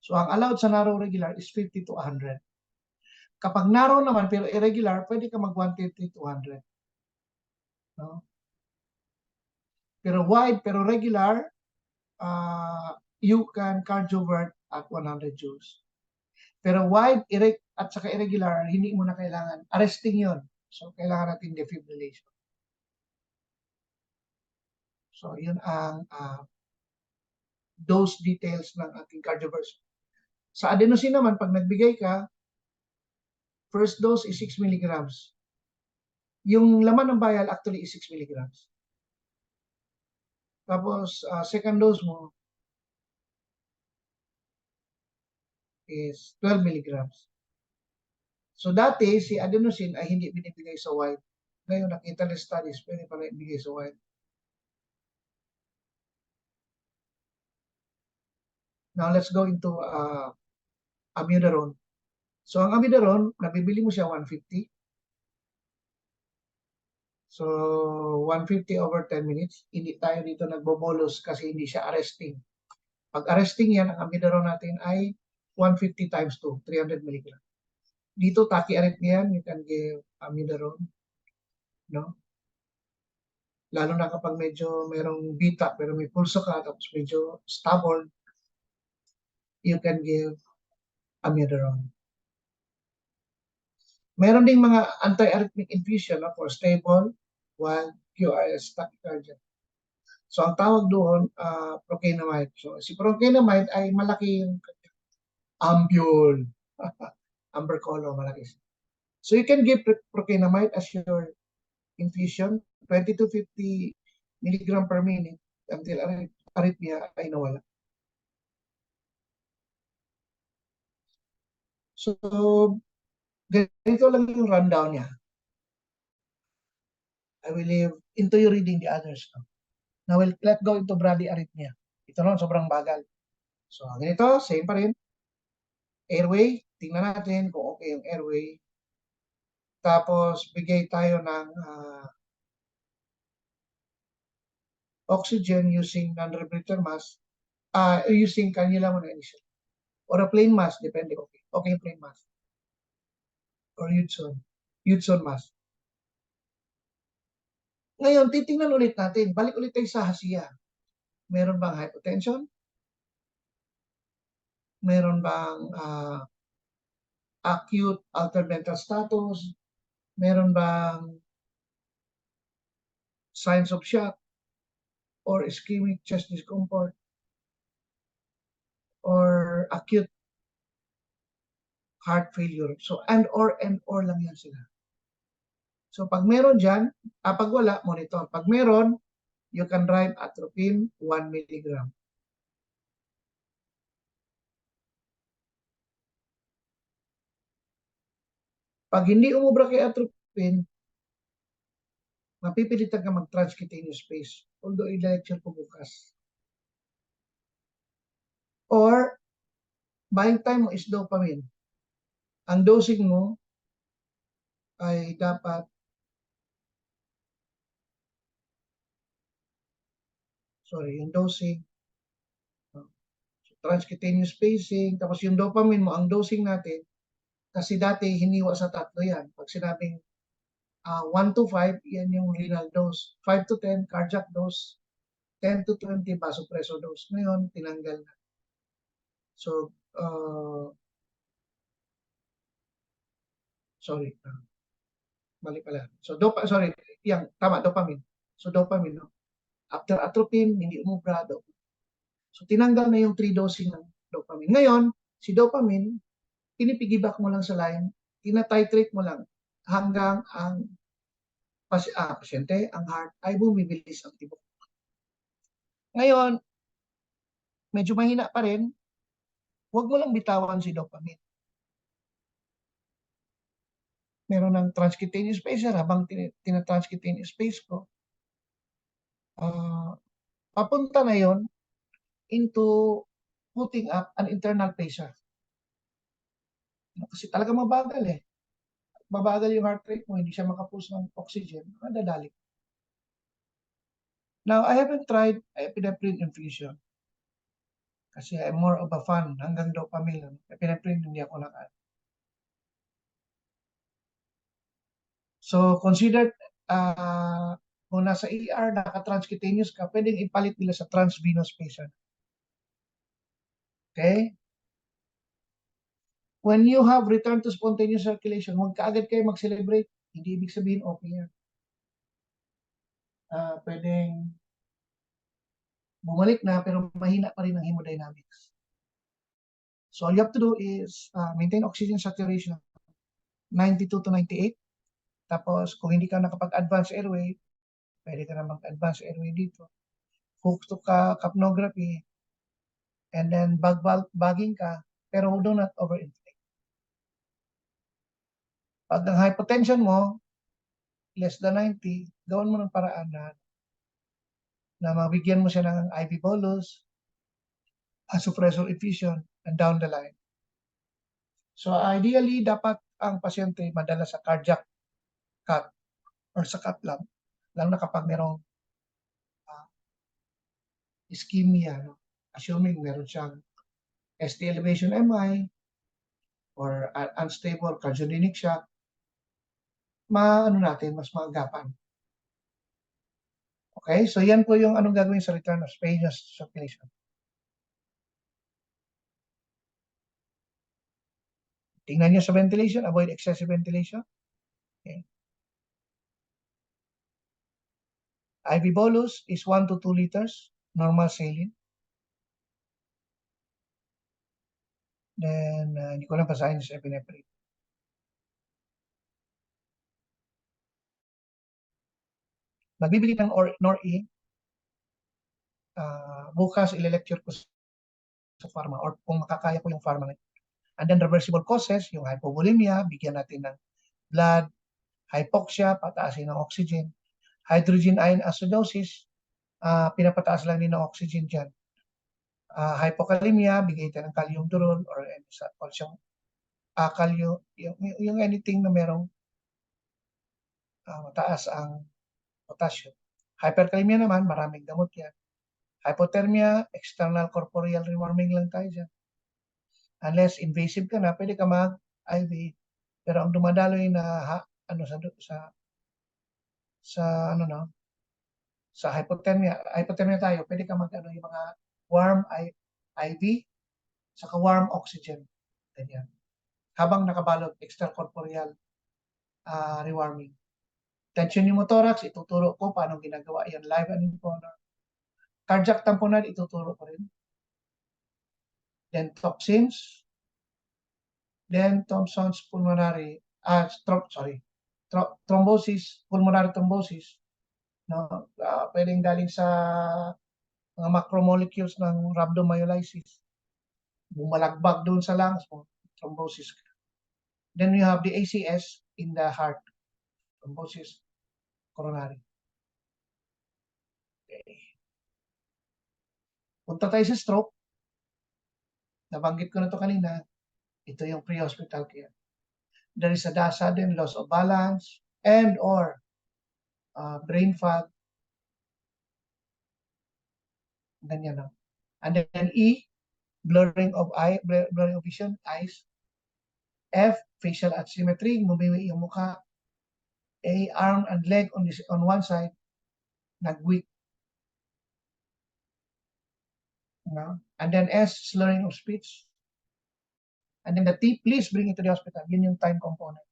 S1: So, ang allowed sa narrow regular is 50 to 100. Kapag narrow naman pero irregular, pwede ka mag 150 to 100. No? Pero wide pero regular, you can cardiovert at 100 joules. Pero wide at saka irregular, hindi mo na kailangan. Arresting yun. So, kailangan natin defibrillation. So, yun ang dose details ng ating cardioversion. Sa adenosine naman, pag nagbigay ka, first dose is 6 milligrams. Yung laman ng vial actually is 6 milligrams. Tapos, second dose mo is 12 milligrams. So, dati, si adenosine ay hindi binibigay sa wide. Ngayon, nakita na studies, pwede pala ibigay sa wide. Now, let's go into amiodarone. So, ang amiodarone, nabibili mo siya 150. So, 150 over 10 minutes. Hindi tayo dito nagbobolos kasi hindi siya arresting. Pag arresting yan, ang amiodarone natin ay 150 times 2, 300 mg. Dito, tachyarrhythmia yan, you can give amiodarone. No? Lalo na kapag medyo merong bita, pero may pulso ka, tapos medyo stubborn, you can give amiodarone. Meron ding mga anti-arrhythmic infusion for stable while QRS tachycardia. So, ang tawag doon, procainamide. So, si procainamide ay malaki yung ambule. Amber color, malaki. So, you can give procainamide as your infusion, 20 to 50 milligram per minute until arrhythmia ay nawala. So, ganito lang yung rundown niya. I will leave into you reading the others. No? Now, let's go into bradyarrhythmia. Ito naman, sobrang bagal. So, ganito, same pa rin. Airway, tingnan natin kung okay yung airway. Tapos, bigay tayo ng oxygen using non-rebreather mask, using cannula muna initially. Or a plain mask, depende. Okay, plain mask. Or Hudson mask. Ngayon, titingnan ulit natin. Balik ulit tayo sa hasiya. Meron bang hypotension? Meron bang acute altered mental status? Meron bang signs of shock? Or ischemic chest discomfort? Or acute heart failure? So, and or lang yan sila. So, pag meron dyan, pag wala, monitor. Pag meron, you can write atropine 1 milligram. Pag hindi umubra kay atropine, mapipilitan ka mag-transcutaneous space. Although i-lecture ko bukas. Or, buying time mo is dopamine. Ang dosing mo ay dapat yung dosing, transcutaneous spacing, tapos yung dopamine mo, ang dosing natin, kasi dati hiniwa sa tatlo yan. Pag sinabing 1 to 5, yan yung renal dose. 5 to 10, cardiac dose. 10 to 20, vasopressor dose. Ngayon, tinanggal na. So, sorry, mali pala. So, tama, dopamine. So, dopamine, no? After atropine, hindi umubra, dopamine. So, tinanggal na yung 3 dosing ng dopamine. Ngayon, si dopamine, pinipigibak mo lang sa line, tina-titrate mo lang hanggang ang pasyente, ang heart, ay bumibilis ang tibok. Ngayon, medyo mahina pa rin, huwag mo lang bitawan si dopamine. Meron ng transcutaneous spacer, habang tina-transcutaneous space ko, papunta na yon into putting up an internal pacer. Kasi talaga mabagal eh. Mabagal yung heart rate mo, hindi siya makapush ng oxygen, madadali. Now, I haven't tried epinephrine infusion. Kasi I'm more of a fan hanggang dopamine. Epinephrine, hindi ako naka. So, consider kung nasa ER, naka-transcutaneous ka, pwedeng ipalit nila sa transvenous patient. Okay? When you have return to spontaneous circulation, huwag kaagad kayo mag-celebrate. Hindi ibig sabihin okay yan. Pwedeng bumalik na pero mahina pa rin ang hemodynamics. So all you have to do is maintain oxygen saturation 92 to 98. Tapos kung hindi ka nakapag-advance airway, pwede ka na mag-advance airway dito. Hook to capnography, and then bagging ka, pero do not overinflate. Pag ang hypotension mo, less than 90, gawin mo ng paraan na mabigyan mo siya ng IV bolus, suppressor infusion, and down the line. So ideally, dapat ang pasyente madala sa cardiac cath or sa cath lab, lalo na kapag merong ischemia, no? Assuming meron siyang ST elevation MI or unstable cardiogenic shock, mas maagapan. Okay, so yan po yung anong gagawin sa return of spontaneous circulation. Tingnan nyo sa ventilation, avoid excessive ventilation. Okay. IV bolus is 1 to 2 liters, normal saline. Then, hindi ko lang basahin sa epinephrine. Magbibigay ng NOR-E. Bukas, ile-lecture ko sa pharma or kung makakaya ko yung pharma. And then, reversible causes, yung hypovolemia, bigyan natin ng blood, hypoxia, pataasin ng oxygen, hydrogen ion acidosis, pinapataas lang din ng oxygen dyan. Hypokalemia, bigay tayo ng kalium durol or yung anything na merong mataas ang potassium. Hyperkalemia naman, maraming gamot yan. Hypothermia, external corporeal rewarming lang tayo dyan. Unless invasive ka na, pwede ka mag-IV. Pero ang dumadaloy na sa hypothermia tayo, pwede ka yung mga warm IV, saka warm oxygen. Ganyan. Habang nakabalot, extracorporeal rewarming. Tension pneumothorax, ituturo ko paano ginagawa yan live and in color. Cardiac tamponade, ituturo ko rin. Then toxins. Then Thompson's pulmonary, thrombosis, pulmonary thrombosis. No? Pwedeng galing sa mga macromolecules ng rhabdomyolysis. Bumalagbag doon sa lungs mo, thrombosis. Then you have the ACS in the heart, thrombosis coronary. Okay. Punta tayo sa stroke. Nabanggit ko na ito kanina. Ito yung pre-hospital care. There is a sudden loss of balance and or brain fog. Ganyan lang. And then E, blurring of vision, eyes. F, facial asymmetry, gumiwi yung mukha. A, arm and leg on one side, nag-weak. No? And then S, slurring of speech. And then the T, please bring it to the hospital. Yun yung time component.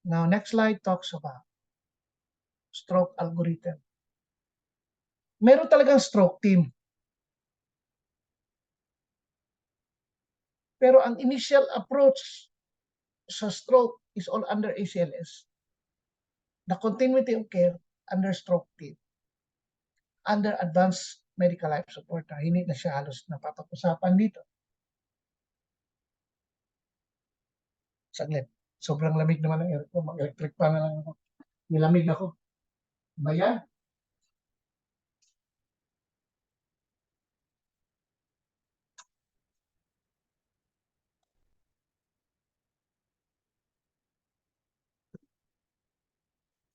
S1: Now, next slide talks about stroke algorithm. Meron talagang stroke team. Pero ang initial approach sa stroke is all under ACLS. The continuity of care under stroke team. Under advanced medical life support. Hindi na siya halos napapag-usapan dito. Saglit. Sobrang lamig naman ng aircon. Mag-electric pa na lang ako. Nilamig ako. Ba yan?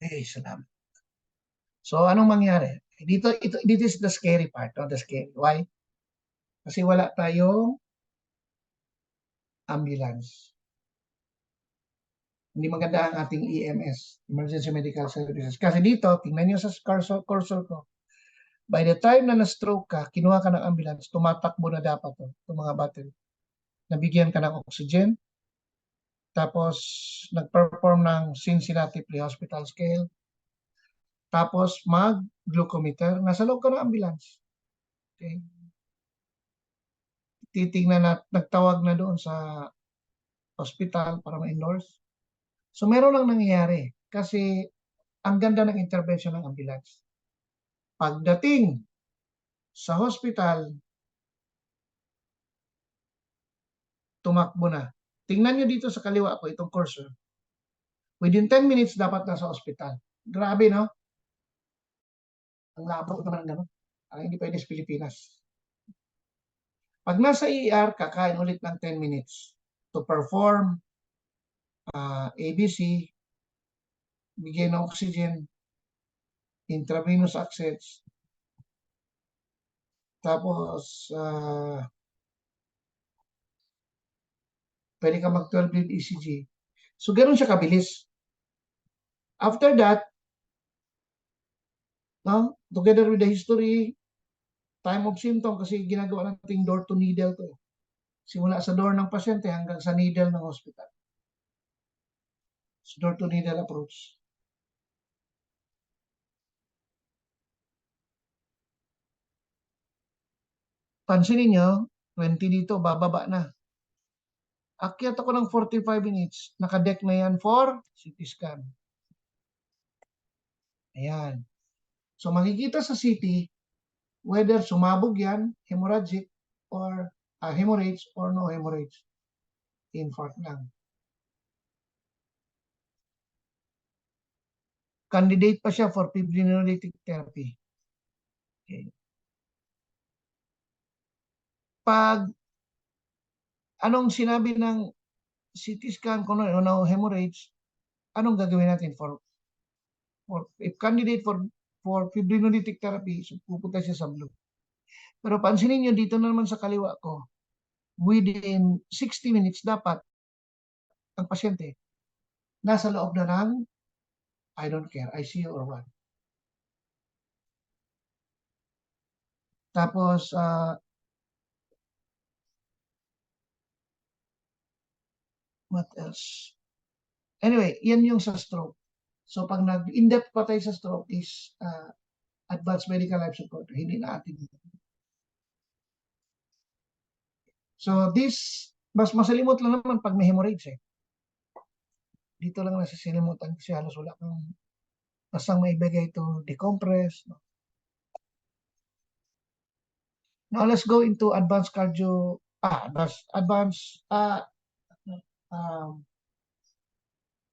S1: Eh, salamat. So, anong mangyari? Dito, this is the scary part. No? The scary. Why? Kasi wala tayong ambulance. Hindi maganda ang ating EMS, Emergency Medical Services. Kasi dito, tingnan nyo sa cursor ko, by the time na na-stroke ka, kinuha ka ng ambulance, tumatakbo na dapat itong mga battery. Nabigyan ka ng oxygen, tapos nag-perform ng Cincinnati Pre-Hospital Scale, tapos mag-glucometer, nasa loob ka ng ambulance. Okay? Titingnan na, nagtawag na doon sa hospital para ma-endorse. So meron lang nangyayari kasi ang ganda ng intervention ng ambulance. Pagdating sa hospital, tumakbo na. Tingnan nyo dito sa kaliwa ko itong cursor. Within 10 minutes, dapat nasa hospital. Grabe, no? Ang labo naman ng gano'n. Hindi pwede sa Pilipinas. Pag nasa ER, kakain ulit ng 10 minutes to perform ABC, bigay ng oxygen, intravenous access, tapos pwede ka mag-12 lead ECG. So, ganoon siya kabilis. After that, no, together with the history, time of symptom, kasi ginagawa nating door to needle to. Simula sa door ng pasyente hanggang sa needle ng hospital. So, door to needle approach. Pansinin nyo, 20 dito, bababa na. Akyat ako ng 45 minutes, nakadeck na yan for CT scan. Ayan. So, makikita sa CT, whether sumabog yan, hemorrhagic, or hemorrhage, or no hemorrhage. Infarct lang. Candidate pa siya for fibrinolytic therapy. Okay. Pag anong sinabi ng CT scan kung no hemorrhage, anong gagawin natin for if candidate for fibrinolytic therapy, so pupunta siya sa blue. Pero pansinin nyo dito naman sa kaliwa ko, within 60 minutes dapat ang pasyente nasa loob na ng I don't care, ICU or what. Tapos, what else? Anyway, yan yung sa stroke. So, pag nag-in-depth pa tayo sa stroke is advanced medical life support. Hindi na atin. So, this, mas masalimot lang naman pag may hemorrhage eh. Dito lang nasasilimutan kasi halos wala kang basang maibigay to decompress. No? Now, let's go into advanced cardio,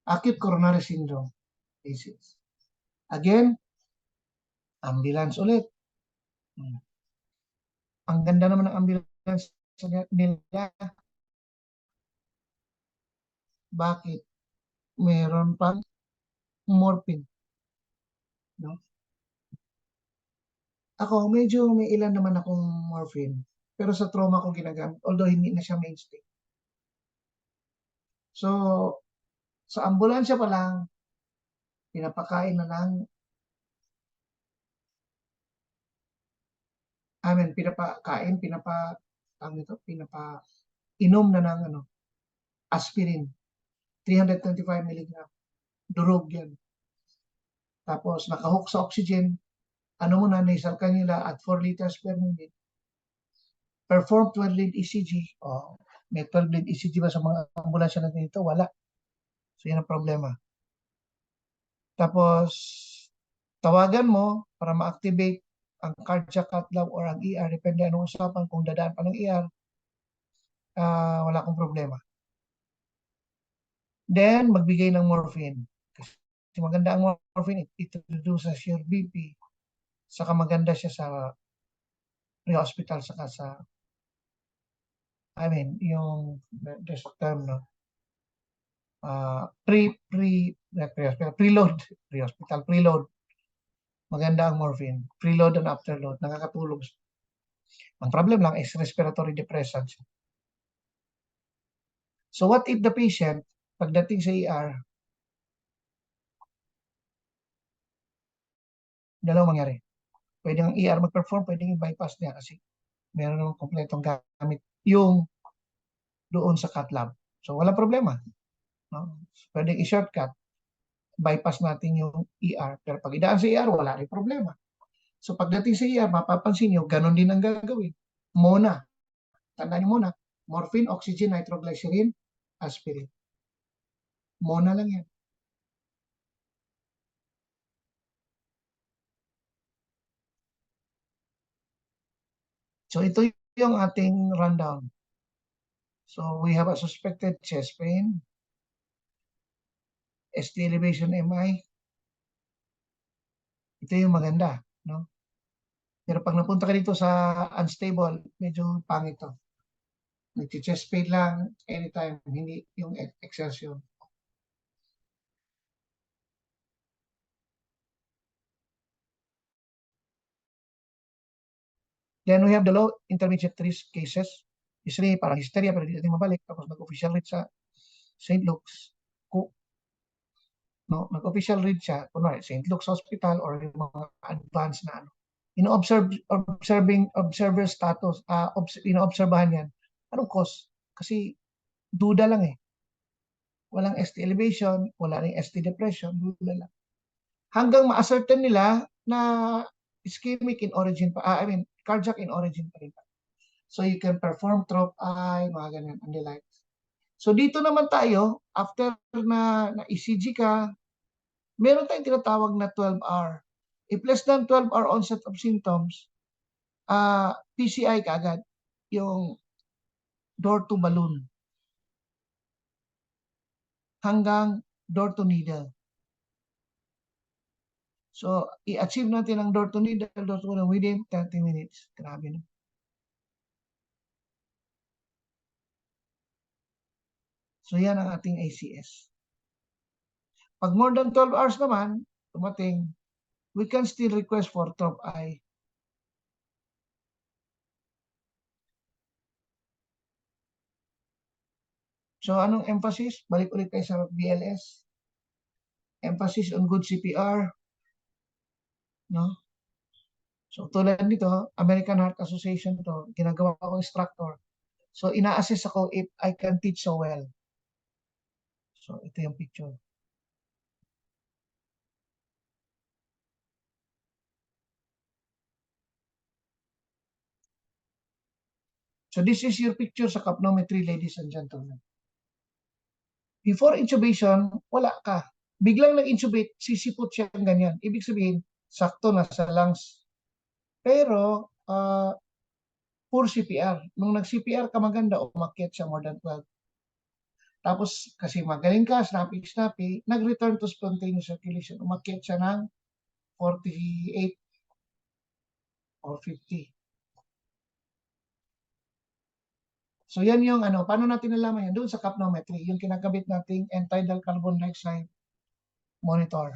S1: acute coronary syndrome cases. Again, ambulance ulit. Ang ganda naman ng ambulance nila. Bakit? Meron pang morphine. No? Ako, medyo may ilan naman akong morphine. Pero sa trauma ko ginagamit, although hindi na siya mainstay. So, sa ambulansya pa lang, pinapakain na lang, pinapainom na ng aspirin, 325 mg. Durog yan. Tapos, nakahook sa oxygen, nasal cannula at 4 liters per minute. Perform 12-lead ECG. Oh, may 12-lead ECG ba sa mga ambulansya natin ito? Wala. So, yan ang problema. Tapos, tawagan mo para ma-activate ang cardiac cath lab or ang ER, depende anong usapan, kung dadaan pa ng ER, wala akong problema. Then, magbigay ng morphine. Kasi maganda ang morphine, it reduces your BP. Saka maganda siya sa pre-hospital, saka sa, yung, there's a term, no? Preload. Pre-hospital, preload. Maganda ang morphine. Preload and afterload. Nakakatulong. Ang problem lang is respiratory depressants. So what if the patient, pagdating sa ER, dalawang mangyari. Pwede ang ER mag-perform, pwede i-bypass niya kasi meron namang kompletong gamit yung doon sa cath lab. So wala problema. No? Pwede i-shortcut. Bypass natin yung ER. Pero pag idaan sa ER, wala rin problema. So pagdating sa ER, mapapansin nyo, ganun din ang gagawin. Mona. Tandaan nyo muna. Morphine, oxygen, nitroglycerin, aspirin. Mona lang yan. So ito yung ating rundown. So we have a suspected chest pain, ST elevation MI. Ito yung maganda, no? Pero pag napunta ka dito sa unstable, medyo pangit to. Nag-chest pain lang anytime, hindi yung exertion. Then we have the low intermediate risk cases. Usually parang hysteria pero hindi natin mabalik. Tapos nag-official read sa St. Luke's. No, nag-official read siya, kunwari St. Luke's Hospital or yung mga advanced na ano. Observer status, inoobserbahan yan. Anong cause? Kasi duda lang eh. Walang ST elevation, wala ring ST depression, duda lang. Hanggang ma-ascertain nila na ischemic in origin pa, cardiac in origin pa rin. So you can perform TROP-I, mga ganyan, and the like. So dito naman tayo, after na ECG ka, meron tayong tinatawag na 12-hour. If less than 12-hour onset of symptoms, PCI ka agad, yung door to balloon hanggang door to needle. So, i-achieve natin ang door to needle, door to balloon within 30 minutes. Grabe na. So, yan ang ating ACS. Pag more than 12 hours naman, tumating, we can still request for TROP-I. So, anong emphasis? Balik ulit tayo sa BLS. Emphasis on good CPR. No? So, tulad nito, American Heart Association to, ginagawa ko instructor. So, ina-assess ako if I can teach so well. So, ito yung picture. So, this is your picture sa capnometry, ladies and gentlemen. Before intubation, wala ka. Biglang nag-intubate, sisipot siya ng ganyan. Ibig sabihin, sakto na sa lungs. Pero, poor CPR. Nung nag-CPR ka maganda, umakyat siya more than 12. Tapos, kasi magaling ka, snappy, nag-return to spontaneous circulation. Umakyat siya ng 48 or 50. So, yan yung paano natin nalaman yan? Doon sa capnometry, yung kinakabit nating end-tidal carbon dioxide monitor.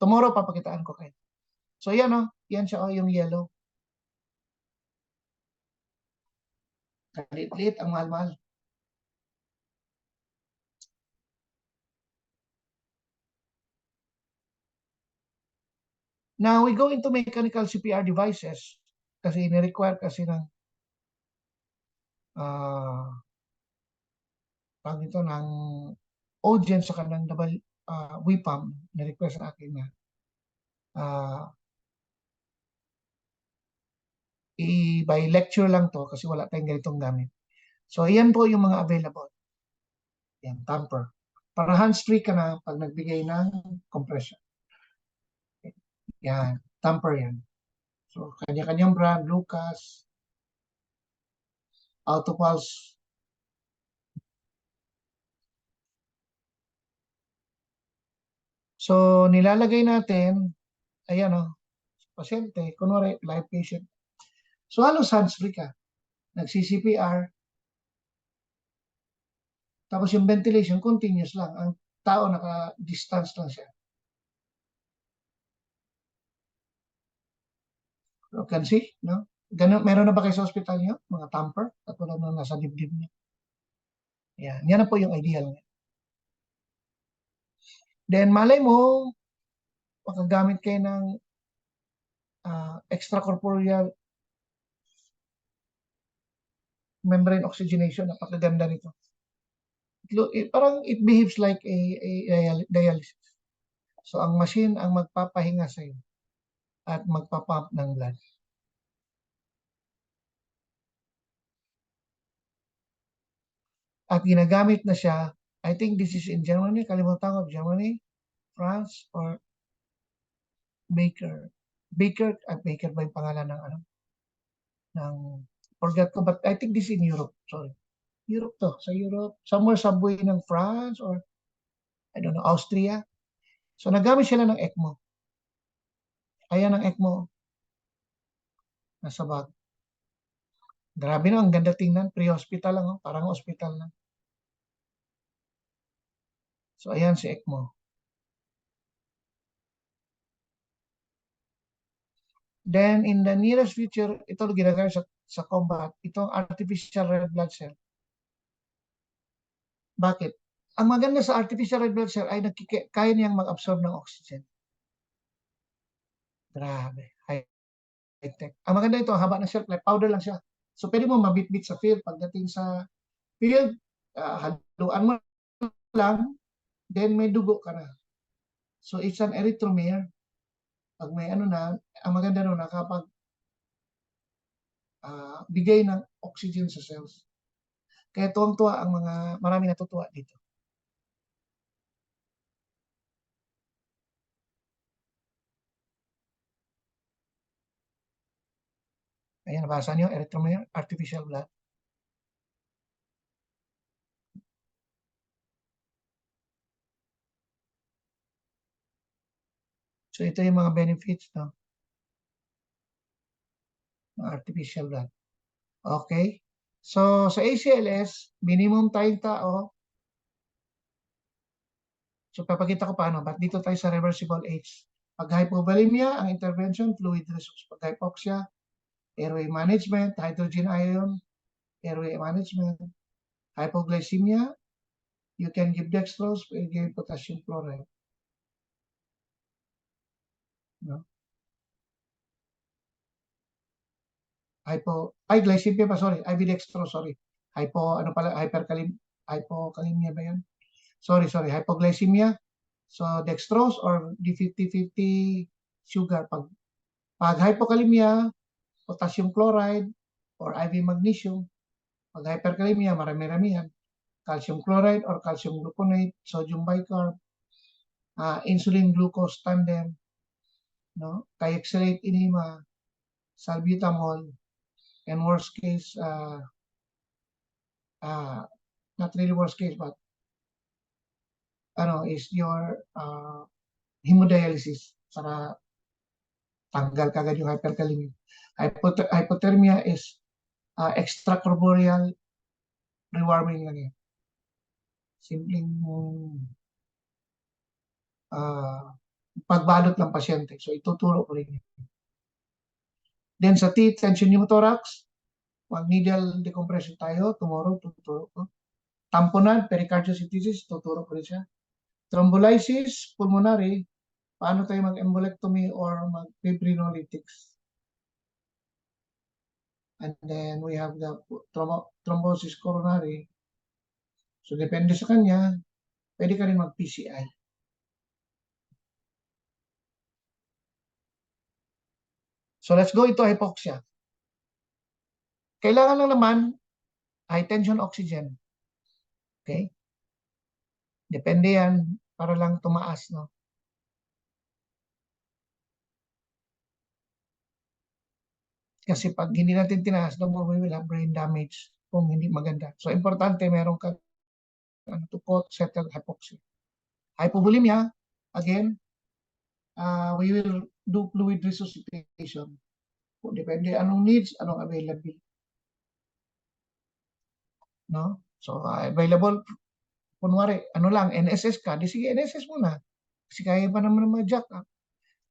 S1: Tomorrow, papakitaan ko kayo. So, yan o. Yan siya o, yung yellow. Kalit-lit, ang mahal-mahal. Now, we go into mechanical CPR devices kasi ni-require kasi ng tawag ito ng audience sa kanang WIPAM na-request sa akin na by lecture lang to kasi wala tayong ganitong gamit. So, yan po yung mga available. Yan, tamper. Para hands-free ka na pag nagbigay ng compression. Yan, tamper yan. So, kanya-kanyang brand, Lucas, Autopulse. So, nilalagay natin, ayan o, pasyente, kunwari, live patient. So, halos hands-free ka. Nagsi-CPR, tapos yung ventilation, continuous lang. Ang tao naka-distance lang siya. You can see, no? Ganun, meron na ba kayo sa hospital niyo? Mga tamper? Katulad na nasa dibdib niyo. Yan. Yan na po yung ideal niya. Then, malay mo, makagamit kayo ng extracorporeal membrane oxygenation. Napakaganda nito. Parang it behaves like a dialysis. So, ang machine ang magpapahinga sa iyo at magpapump ng blood. At ginagamit na siya, I think this is in Germany, kalimutan ko, Germany, France, or Baker. Baker ba yung pangalan ng forget ko, but I think this is in Europe, sorry. Europe to, sa Europe, somewhere subway ng France or, I don't know, Austria. So, nagamit sila ng ECMO. Ayan ang ECMO. Nasa bag. Grabe no, ang ganda tingnan. Pre-hospital lang, parang hospital lang. So, ayan si ECMO. Then, in the nearest future, ito ginagamit sa combat, itong artificial red blood cell. Bakit? Ang maganda sa artificial red blood cell ay kaya niyang mag-absorb ng oxygen. Grabe. High-tech. Ang maganda ito, haba ng shelf life, powder lang siya. So, pwede mo mabit-bit sa field. Pagdating sa field, haluan mo lang, then may dugo ka na. So, it's an erythromer. Pag may ang maganda nun, nakapag bigay ng oxygen sa cells. Kaya tuwang-tuwa ang marami natutuwa dito. Ayan, nabasa niyo, erythromer, artificial blood. So, ito yung mga benefits, no? Artificial blood. Okay? So, sa ACLS, minimum tayong tao. So, papakita ko paano. But dito tayo sa reversible age. Pag hypovolemia, ang intervention, fluid resource. Pag hypoxia, airway management, hydrogen ion, airway management. Hypoglycemia, you can give dextrose, you can give potassium chloride. No? Glycemia pa, sorry. IV dextrose, sorry. Hypokalemia ba yan? Sorry, hypoglycemia. So, dextrose or D50-50 sugar. Pag hypokalemia, potassium chloride or IV magnesium. Pag hyperkalemia, marami-ramihan. Calcium chloride or calcium gluconate, sodium bicarb, insulin glucose tandem, no? Kayexalate enema, salbutamol, and worst case, not really worst case, but is your hemodialysis para tanggal kagad yung hyperkalemia. Hypothermia is extracorporeal rewarming lang yan. Simpleng pagbalot ng pasyente. So ituturo ko rin yun. Then sa T-tension pneumothorax, mag-needle decompression tayo. Tomorrow, tuturo ko. Tamponade, pericardiocentesis, tuturo ko rin siya. Thrombolysis, pulmonary, paano tayo mag-embolectomy or mag-fibrinolytics. And then we have the thrombosis coronary. So depende sa kanya, pwede ka rin mag-PCI. So let's go into hypoxia. Kailangan lang naman high tension oxygen. Okay? Depende yan para lang tumaas, no? Kasi pag hindi natin tinaas, no more we will have brain damage kung hindi maganda. So importante meron ka to settle hypoxia. Hypovolemia, again, we will do fluid resuscitation. Depende anong needs, anong available. No? So available, kunwari, ano lang, NSS ka, di sige NSS muna. Kasi kaya pa naman ma-jack up.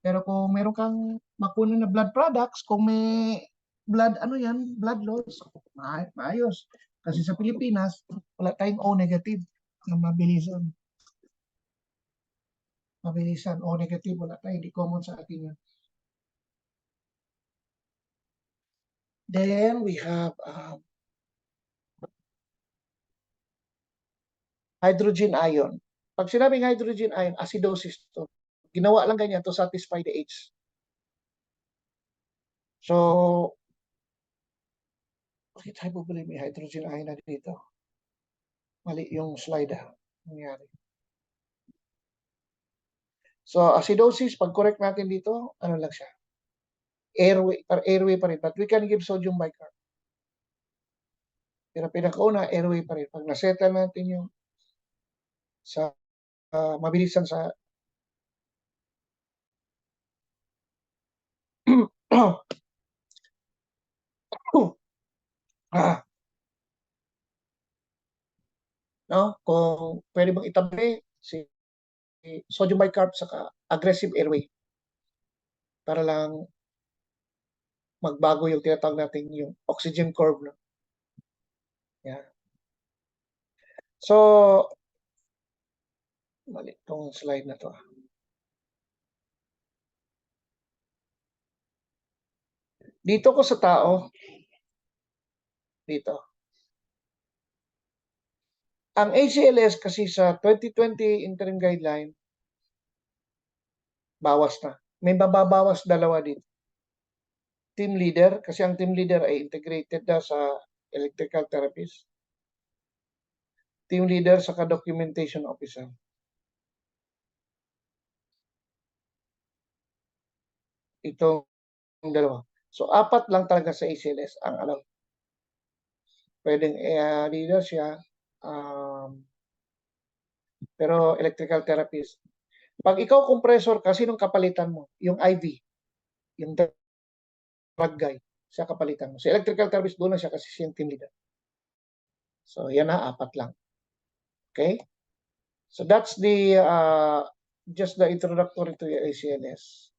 S1: Pero kung meron kang makunan na blood products, kung may blood, ano yan, blood loss, maayos. Kasi sa Pilipinas, wala tayong O negative na mabilisan. Mabilisan, O negative, wala tayo, hindi common sa atin yan. Then we have hydrogen ion. Pag sinabing hydrogen ion, acidosis to. Ginawa lang ganyan to satisfy the H. So, bakit hypovolemic hydrogen ion na dito? Mali yung slide nangyari. So, acidosis, pag correct natin dito, ano lang siya? Airway pa rin. But we can give sodium bicarb. Pero pinakauna, airway pa rin. Pag nasettle natin yung sa mabilisan sa no? Kung pwede bang itabi si sodium bicarb sa aggressive airway para lang magbago yung tinatawag natin yung oxygen curve. No? Yeah. So, mali itong slide na to. Dito ko sa tao, dito. Ang ACLS kasi sa 2020 interim guideline, bawas na. May mababawas dalawa dito. Team leader, kasi ang team leader ay integrated na sa electrical therapist. Team leader saka documentation officer. Itong dalawa. So, apat lang talaga sa ACLS ang alam. Pwedeng leader siya, pero electrical therapist. Pag ikaw compressor, kasi nung kapalitan mo, yung IV, yung drug guy, siya kapalitan mo. So, electrical therapist, doon lang siya kasi siya yung team leader. So, yan na, apat lang. Okay? So, that's the, just the introductory to your ACLS.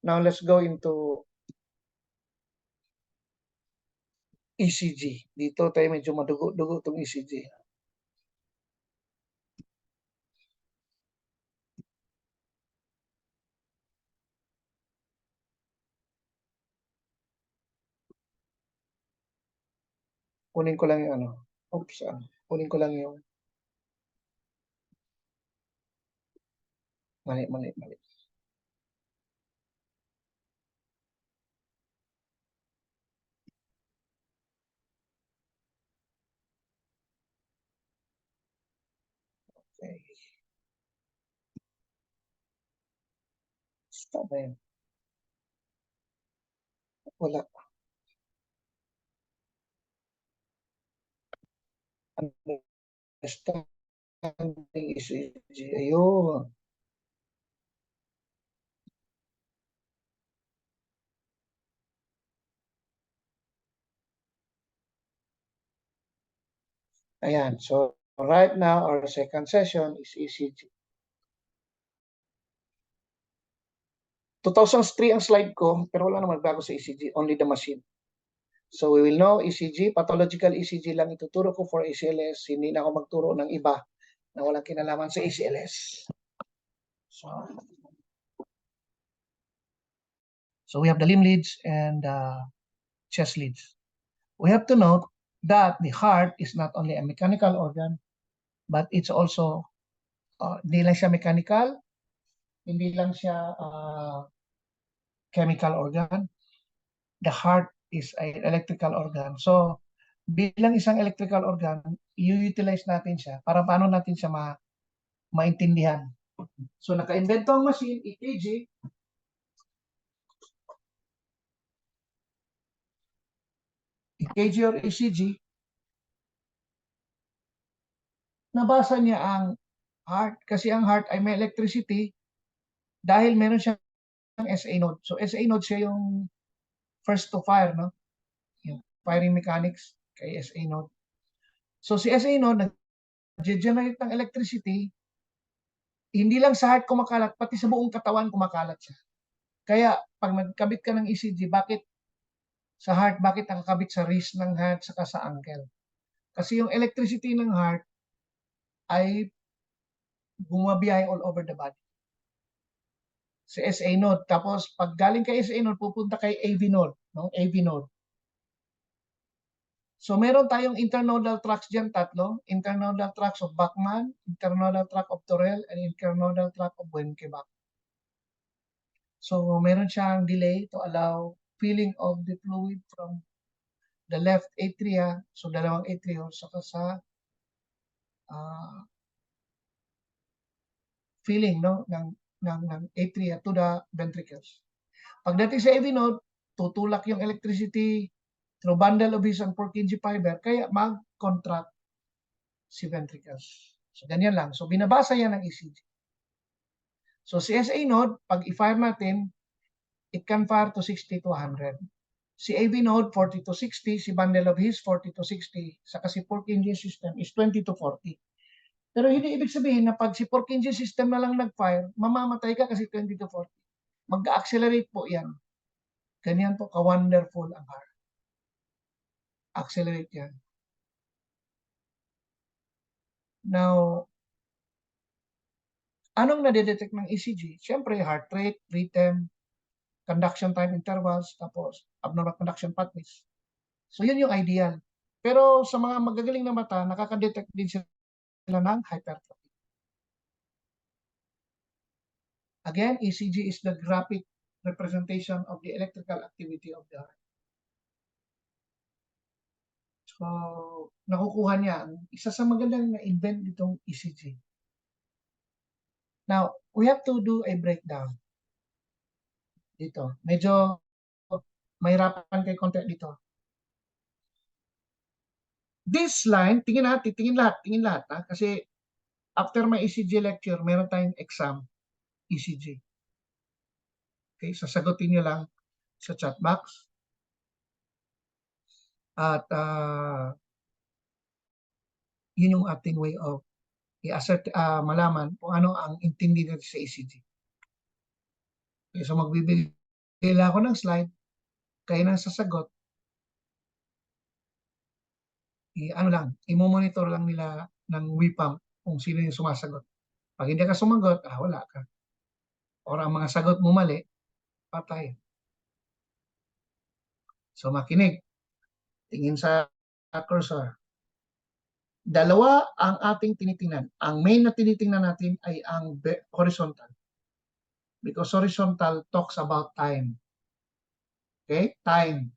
S1: Now, let's go into ECG. Dito tayo medyo madugo-dugo itong ECG. Kunin ko lang yung ano. Oops, kunin ko lang yung mali. Okay. Stop na yun. Wala. Understanding ECG. Ayun. Ayan. So, right now, our second session is ECG. 2003 ang slide ko, pero wala namang bago sa ECG, only the machine. So we will know ECG, pathological ECG lang ituturo ko for ACLS, hindi na ako magturo ng iba na walang kinalaman sa ACLS. So we have the limb leads and chest leads. We have to note that the heart is not only a mechanical organ, but it's also, hindi lang siya mechanical, hindi lang siya chemical organ. The heart is an electrical organ. So, bilang isang electrical organ, i-utilize natin siya para paano natin siya maintindihan. So, naka-invento ang machine, EKG. EKG or ECG. Nabasa niya ang heart kasi ang heart ay may electricity dahil meron siyang SA node. So, SA node siya yung first to fire, no? Yung firing mechanics kay SA node. So, si SA node nag-generate ng electricity, hindi lang sa heart kumakalat, pati sa buong katawan kumakalat siya. Kaya, pag nagkabit ka ng ECG, bakit sa heart, bakit nakakabit sa wrist ng heart saka sa ankle? Kasi yung electricity ng heart ay bumabiyahe all over the body. Sa SA node. Tapos, pag galing kay SA node, pupunta kay AV node. No? AV node. So, meron tayong internodal tracts dyan, tatlo. Internodal tracts of Bachmann, internodal tract of Torel, and internodal tract of Wenckebach. So, meron siyang delay to allow filling of the fluid from the left atria, so dalawang atria, saka sa filling ng atria to the ventricles. Pagdating sa AV node, tutulak yung electricity through bundle of his and Purkinje fiber, kaya mag-contract si ventricles. So, ganyan lang. So, binabasa yan ng ECG. So, si SA node, pag i-fire natin, it can fire to 60 to 100. Si AV node, 40 to 60. Si bundle of his, 40 to 60. Saka si Purkinje system is 20 to 40. Pero hindi ibig sabihin na pag si Purkinje system na lang nag-fire, mamamatay ka kasi 20 to 40. Mag-accelerate po yan. Ganyan po ka-wonderful ang heart. Accelerate yan. Now, anong nadedetect ng ECG? Siyempre, heart rate, rhythm, conduction time intervals, tapos abnormal conduction pathways. So, yun yung ideal. Pero sa mga magagaling na mata, nakaka-detect din sila ng hypertrophy. Again, ECG is the graphic representation of the electrical activity of the heart. So, nakukuha niya. Isa sa magandang na-invent itong ECG. Now, we have to do a breakdown. Dito. Medyo mahirapan kayo konti dito. This line, tingin lahat. Ha? Kasi after my ECG lecture, meron tayong exam ECG. Okay, sasagutin nyo lang sa chat box. At yun yung ating way of i-assert, malaman kung ano ang intindi natin sa ECG. Okay, so magbibigay ako ng slide, kayo nang sasagot, i-monitor lang nila ng WIPAM kung sino yung sumasagot. Pag hindi ka sumagot, wala ka. Or ang mga sagot mo mali, patay. So makinig. Tingin sa cursor. Dalawa ang ating tinitingnan. Ang main na tinitingnan natin ay ang horizontal. Because horizontal talks about time. Okay? Time.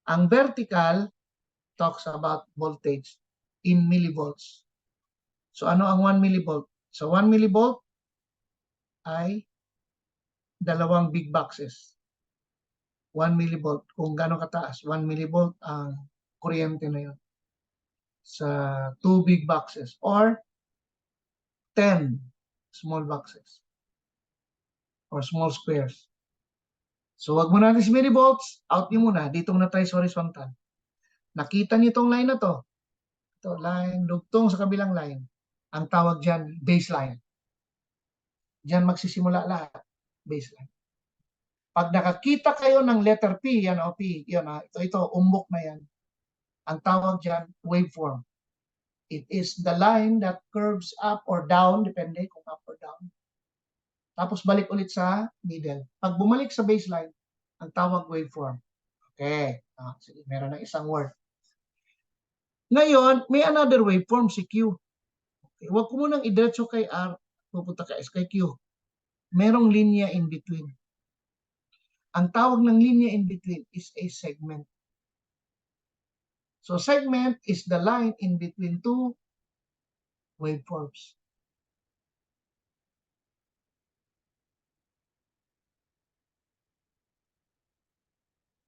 S1: Ang vertical talks about voltage in millivolts. So ano ang 1 millivolt? So 1 millivolt ay dalawang big boxes. 1 millivolt. Kung gano'ng kataas, 1 millivolt ang kuryente na yun. Sa 2 big boxes or 10 small boxes or small squares. So wag mo natin si millivolts, out nyo muna. Dito muna tayo sa horizontal. Nakita niyo itong line na to. Ito, line, dugtong sa kabilang line. Ang tawag dyan, baseline. Diyan magsisimula lahat, baseline. Pag nakakita kayo ng letter P, yan o P, yan, ito, umbok na yan. Ang tawag dyan, waveform. It is the line that curves up or down, depende kung up or down. Tapos balik ulit sa middle. Pag bumalik sa baseline, ang tawag waveform. Okay. Sige, meron na isang word. Ngayon, may another waveform, si Q. Okay. Huwag ko munang idiretso kay R, pupunta ka kay Q. Merong linya in between. Ang tawag ng linya in between is a segment. So segment is the line in between two waveforms.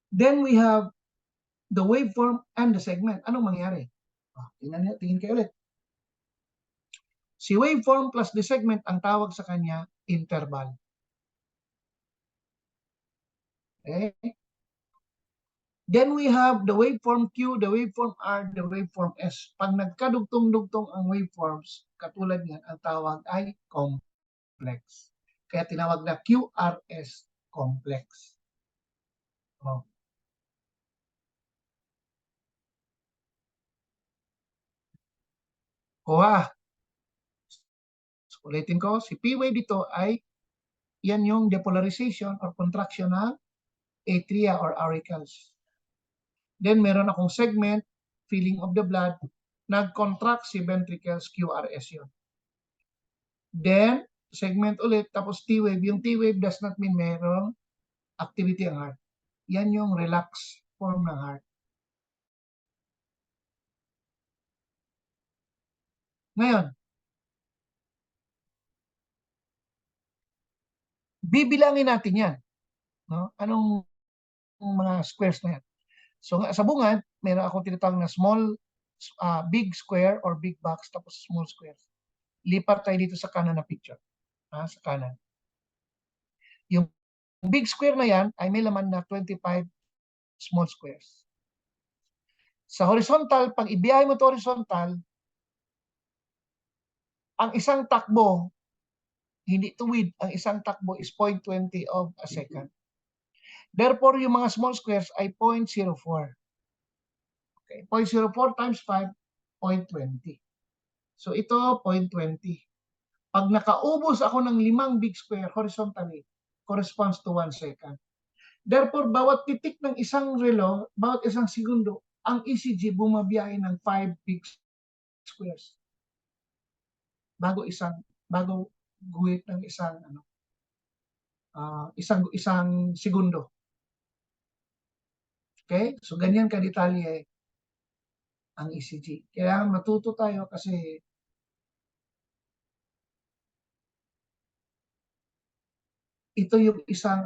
S1: Then we have the waveform and the segment. Anong mangyari? Tingin kayo ulit. Si waveform plus the segment, ang tawag sa kanya, interval. Okay? Then we have the waveform Q, the waveform R, the waveform S. Pag nagkadugtong-dugtong ang waveforms, katulad niyan, ang tawag ay complex. Kaya tinawag na QRS complex. Oh. Kuha. Ulitin ko, si P-wave dito ay yan yung depolarization or contraction ng atria or auricles. Then meron akong segment, filling of the blood, nag-contract si ventricles, QRS yun. Then, segment ulit, tapos T-wave. Yung T-wave does not mean merong activity ang heart. Yan yung relax form ng heart. Ngayon, bibilangin natin yan. No? Anong mga squares na yan? So sa bungad, meron akong tinatawag na small, big square or big box, tapos small squares. Lipat tayo dito sa kanan na picture. Sa kanan. Yung big square na yan ay may laman na 25 small squares. Sa horizontal, pag ibiyahe mo ito horizontal, ang isang takbo, hindi tuwid, ang isang takbo is 0.20 of a second. Therefore, yung mga small squares ay 0.04. Okay, 0.04 times 5, 0.20. So ito, 0.20. Pag nakaubos ako ng 5 big square horizontally, corresponds to 1 second. Therefore, bawat titik ng isang relo, bawat isang segundo, ang ECG bumabiyahe ng 5 big squares. Bago guhit ng isang segundo. Okay? So, ganyan kadetalye ang ECG. Kaya matuto tayo kasi ito yung isang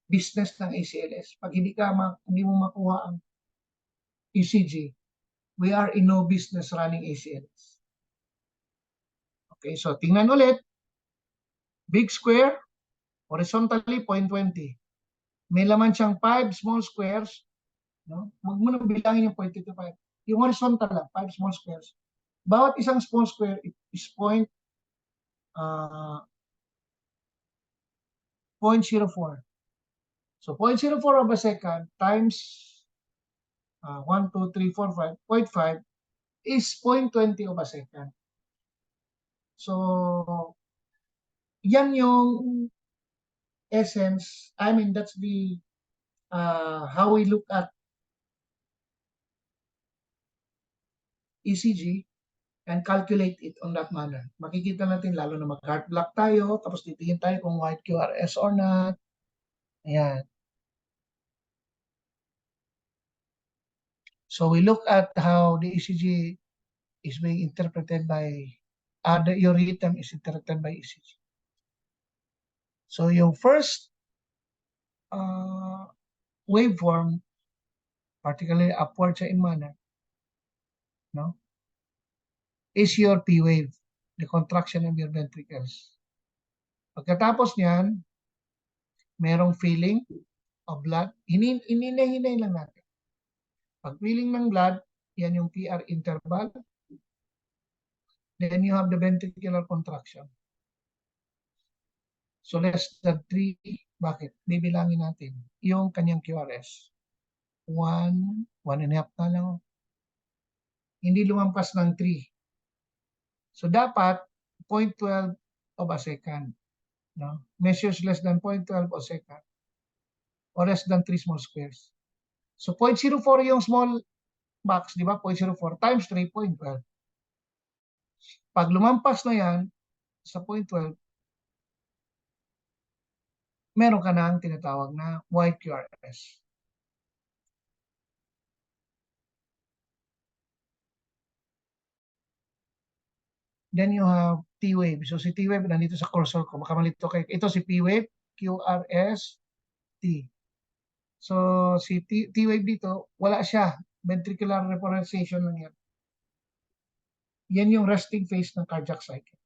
S1: business ng ACLS. Pag hindi mo makuha ang ECG, we are in no business running ACLS. Okay, so tingnan ulit. Big square, horizontally 0.20. May laman siyang 5 small squares. No? Huwag mo nang bilangin yung 0.25. Yung horizontal lang, 5 small squares. Bawat isang small square is 0.04. So 0.04 of a second times 1, 2, 3, 4, 5, 0.5 is 0.20 of a second. So, yan yung essence. I mean, that's the how we look at ECG and calculate it on that manner. Makikita natin lalo na mag-heart block tayo, tapos titingin tayo kung white QRS or not. Ayan. So we look at how the ECG is being interpreted by, your rhythm is interpreted by ECG. So yung first waveform, particularly upward sa in manner, no, is your P wave, the contraction of your ventricles. Pagkatapos niyan, merong filling of blood. Hinay lang natin. Pag filling ng blood, Yan yung PR interval. Then you have the ventricular contraction. So less than 3, bakit? Bibilangin natin yung kanyang QRS. 1, 1.5 na lang. Hindi lumampas ng 3. So dapat 0.12 of a second. No? Measures less than 0.12 of a second. Or less than 3 small squares. So 0.04 yung small box, di ba? 0.04 times 3.12. Pag lumampas na yan sa 0.12, meron ka na ang tinatawag na YQRS. Then you have T-wave. So si T-wave nandito sa cursor ko. Makamalito kayo. Ito si P-wave, QRS, T. So si T-wave dito, wala siya. Ventricular repolarization lang yan. Yan yung resting phase ng cardiac cycle.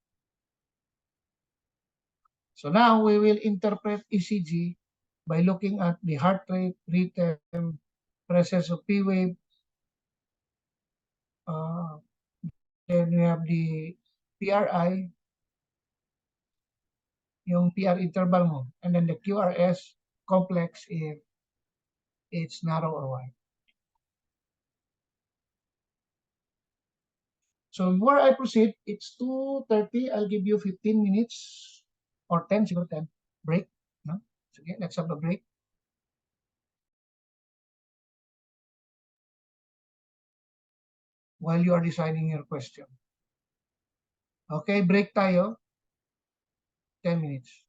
S1: So now we will interpret ECG by looking at the heart rate, rhythm, presence of P-wave. Then we have the PRI, yung PR interval mo, and then the QRS complex if it's narrow or wide. So before I proceed, it's 2:30. I'll give you 15 minutes or 10, siguro 10. Break. No? Sige, let's have a break. While you are deciding your question. Okay, break tayo. 10 minutes.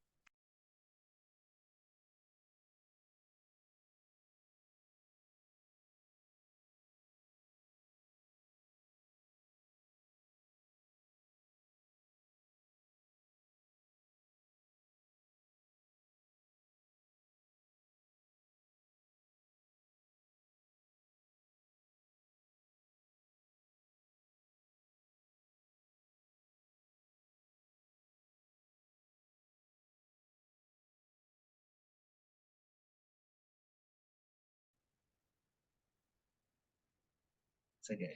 S1: Sige.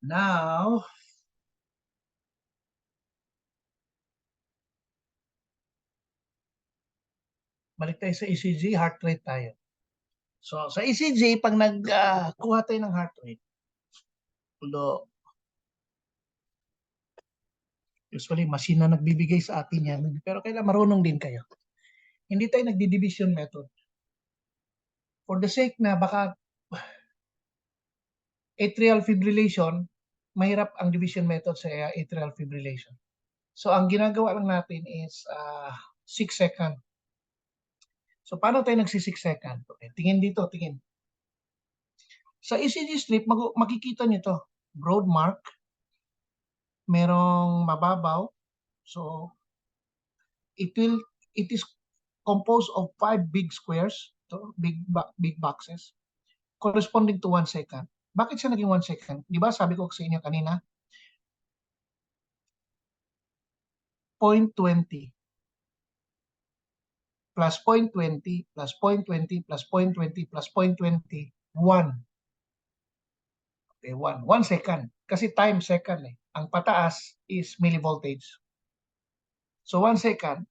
S1: Now, balik tayo sa ECG, heart rate tayo. So, sa ECG, pag nagkuha tayo ng heart rate, although, usually, machine na nagbibigay sa atin yan, pero kailangan marunong din kayo. Hindi tayo nagdi-division method. For the sake na baka atrial fibrillation, mahirap ang division method sa atrial fibrillation. So, ang ginagawa lang natin is 6 second. So, paano tayo nagsi-6 second? Okay, tingin dito, tingin. Sa ECG strip, makikita nyo to. Broad mark. Merong mababaw. So, it is composed of 5 big squares, to big boxes, corresponding to 1 second. Bakit siya naging 1 second? Di ba sabi ko sa inyo kanina? 0.20 plus 0.20 plus 0.20 plus 0.20 plus 0.20, 1. Okay, 1. 1 second. Kasi time second eh. Ang pataas is millivoltage. So 1 second.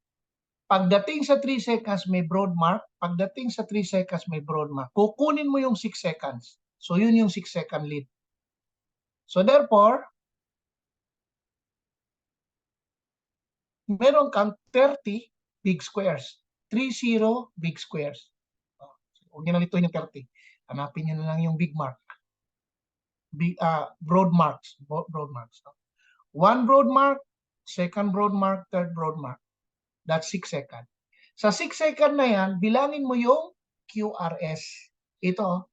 S1: Pagdating sa 3 seconds, may broad mark. Pagdating sa 3 seconds, may broad mark. Kukunin mo yung 6 seconds. So yun yung 6 second lead. So therefore, meron kang 30 big squares. 30 big squares. Huwag nyo na lituin yung 30. Hanapin nyo na lang yung big mark. Broad marks. Broad marks. One broad mark, second broad mark, third broad mark. That's 6 seconds. Sa 6 seconds na yan, bilangin mo yung QRS. Ito.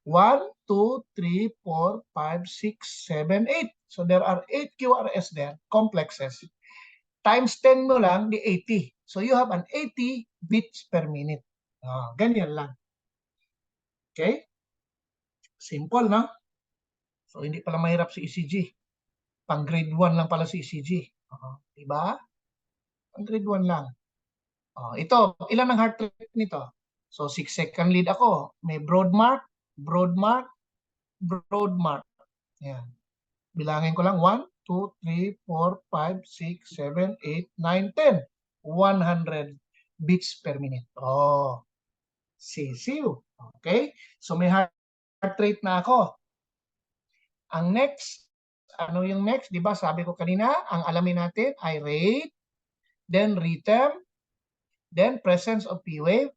S1: 1, 2, 3, 4, 5, 6, 7, 8. So there are 8 QRS there, complexes. Times 10 mo lang, di 80. So you have an 80 beats per minute. Ganyan lang. Okay? Simple, no? So hindi pala mahirap si ECG. Pang grade 1 lang pala si ECG. Diba? Pang grade 1 lang. Ito, ilan ang heart rate nito? So 6 second lead ako. May broad mark, broad mark, broad mark. Yan. Bilangin ko lang, 1, 2, 3, 4, 5, 6, 7, 8, 9, 10. 100 beats per minute. Oh, sisiw. Okay? So may heart rate na ako. Ang next, ano yung next? Di ba sabi ko kanina, ang alamin natin ay rate, then rhythm, then presence of P wave,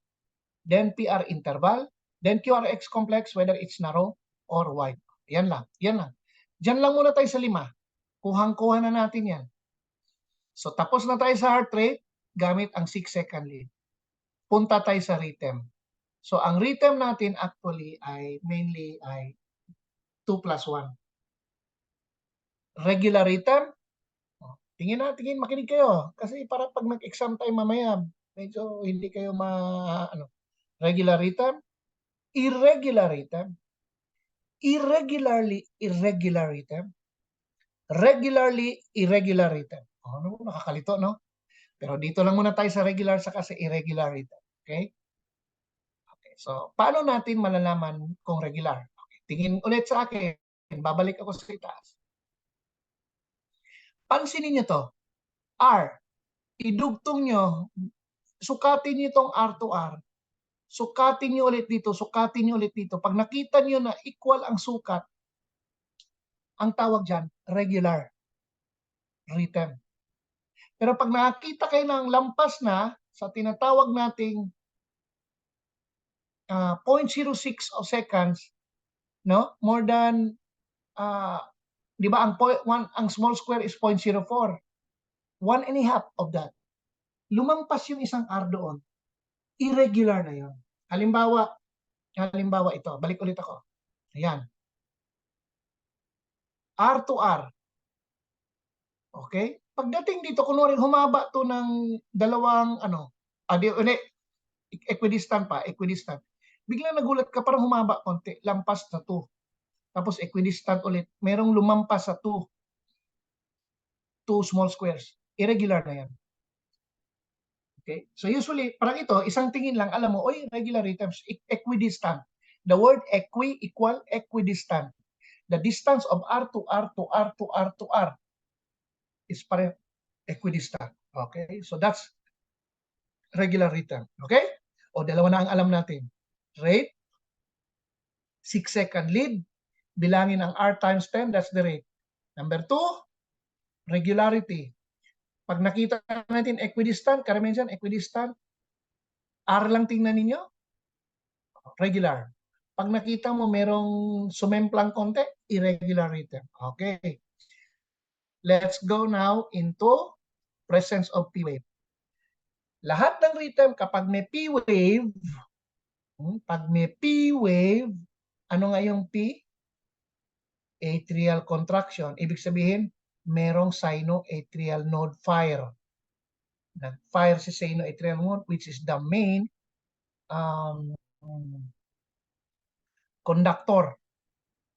S1: then PR interval, then QRX complex, whether it's narrow or wide. Yan lang. Yan lang. Diyan lang muna tayo sa 5. Kuhang-kuha na natin yan. So tapos na tayo sa heart rate gamit ang 6-second lead. Punta tayo sa rhythm. So ang rhythm natin actually ay mainly ay 2 plus 1. Regular rhythm. Tingin na, tingin, makinig kayo. Kasi para pag nag-exam tayo mamaya, medyo hindi kayo regular rhythm, irregular rhythm, irregular rhythm, regularly irregular rhythm. Ano, nakakalito, no? Pero dito lang muna tayo sa regular sa kasi irregular rhythm. Okay? Okay. So, paano natin malalaman kung regular? Okay. Tingin ulit sa akin. Babalik ako sa itaas. Pansinin niyo to. R. Idugtong nyo. Sukatin niyo itong R to R. Sukatin niyo ulit dito. Sukatin niyo ulit dito. Pag nakita niyo na equal ang sukat, ang tawag dyan, regular rhythm. Pero pag nakita kayo ng lampas na sa tinatawag nating 0.06 of seconds, no? More than, di ba, ang small square is 0.04. 1.5 of that. Lumampas yung isang R doon. Irregular na yun. Halimbawa ito. Balik ulit ako. Ayan. R to R. Okay? Pagdating dito, kunwari humaba to ng dalawang, equidistant pa, equidistant. Biglang nagulat ka, parang humaba konti, lampas na 2. Tapos equidistant ulit, merong lumampas sa 2 small squares. Irregular na yan. Okay? So usually, parang ito, isang tingin lang, alam mo, oy, regular rhythms, equidistant. The word equal equidistant. The distance of R to R to R to R to R is parang equidistant. Okay? So that's regular rhythm. Okay? O dalawa na ang alam natin. Rate, 6-second lead, bilangin ang R times 10, that's the rate. Number 2, regularity. Pag nakita natin equidistant, karamihan dyan, equidistant, R lang tingnan ninyo, regular. Pag nakita mo merong sumemplang konti, irregular rhythm. Okay. Let's go now into presence of P wave. Lahat ng rhythm, kapag may P wave, ano nga yung P? Atrial contraction. Ibig sabihin, merong sinoatrial node fire. Nag-fire si sinoatrial node, which is the main conductor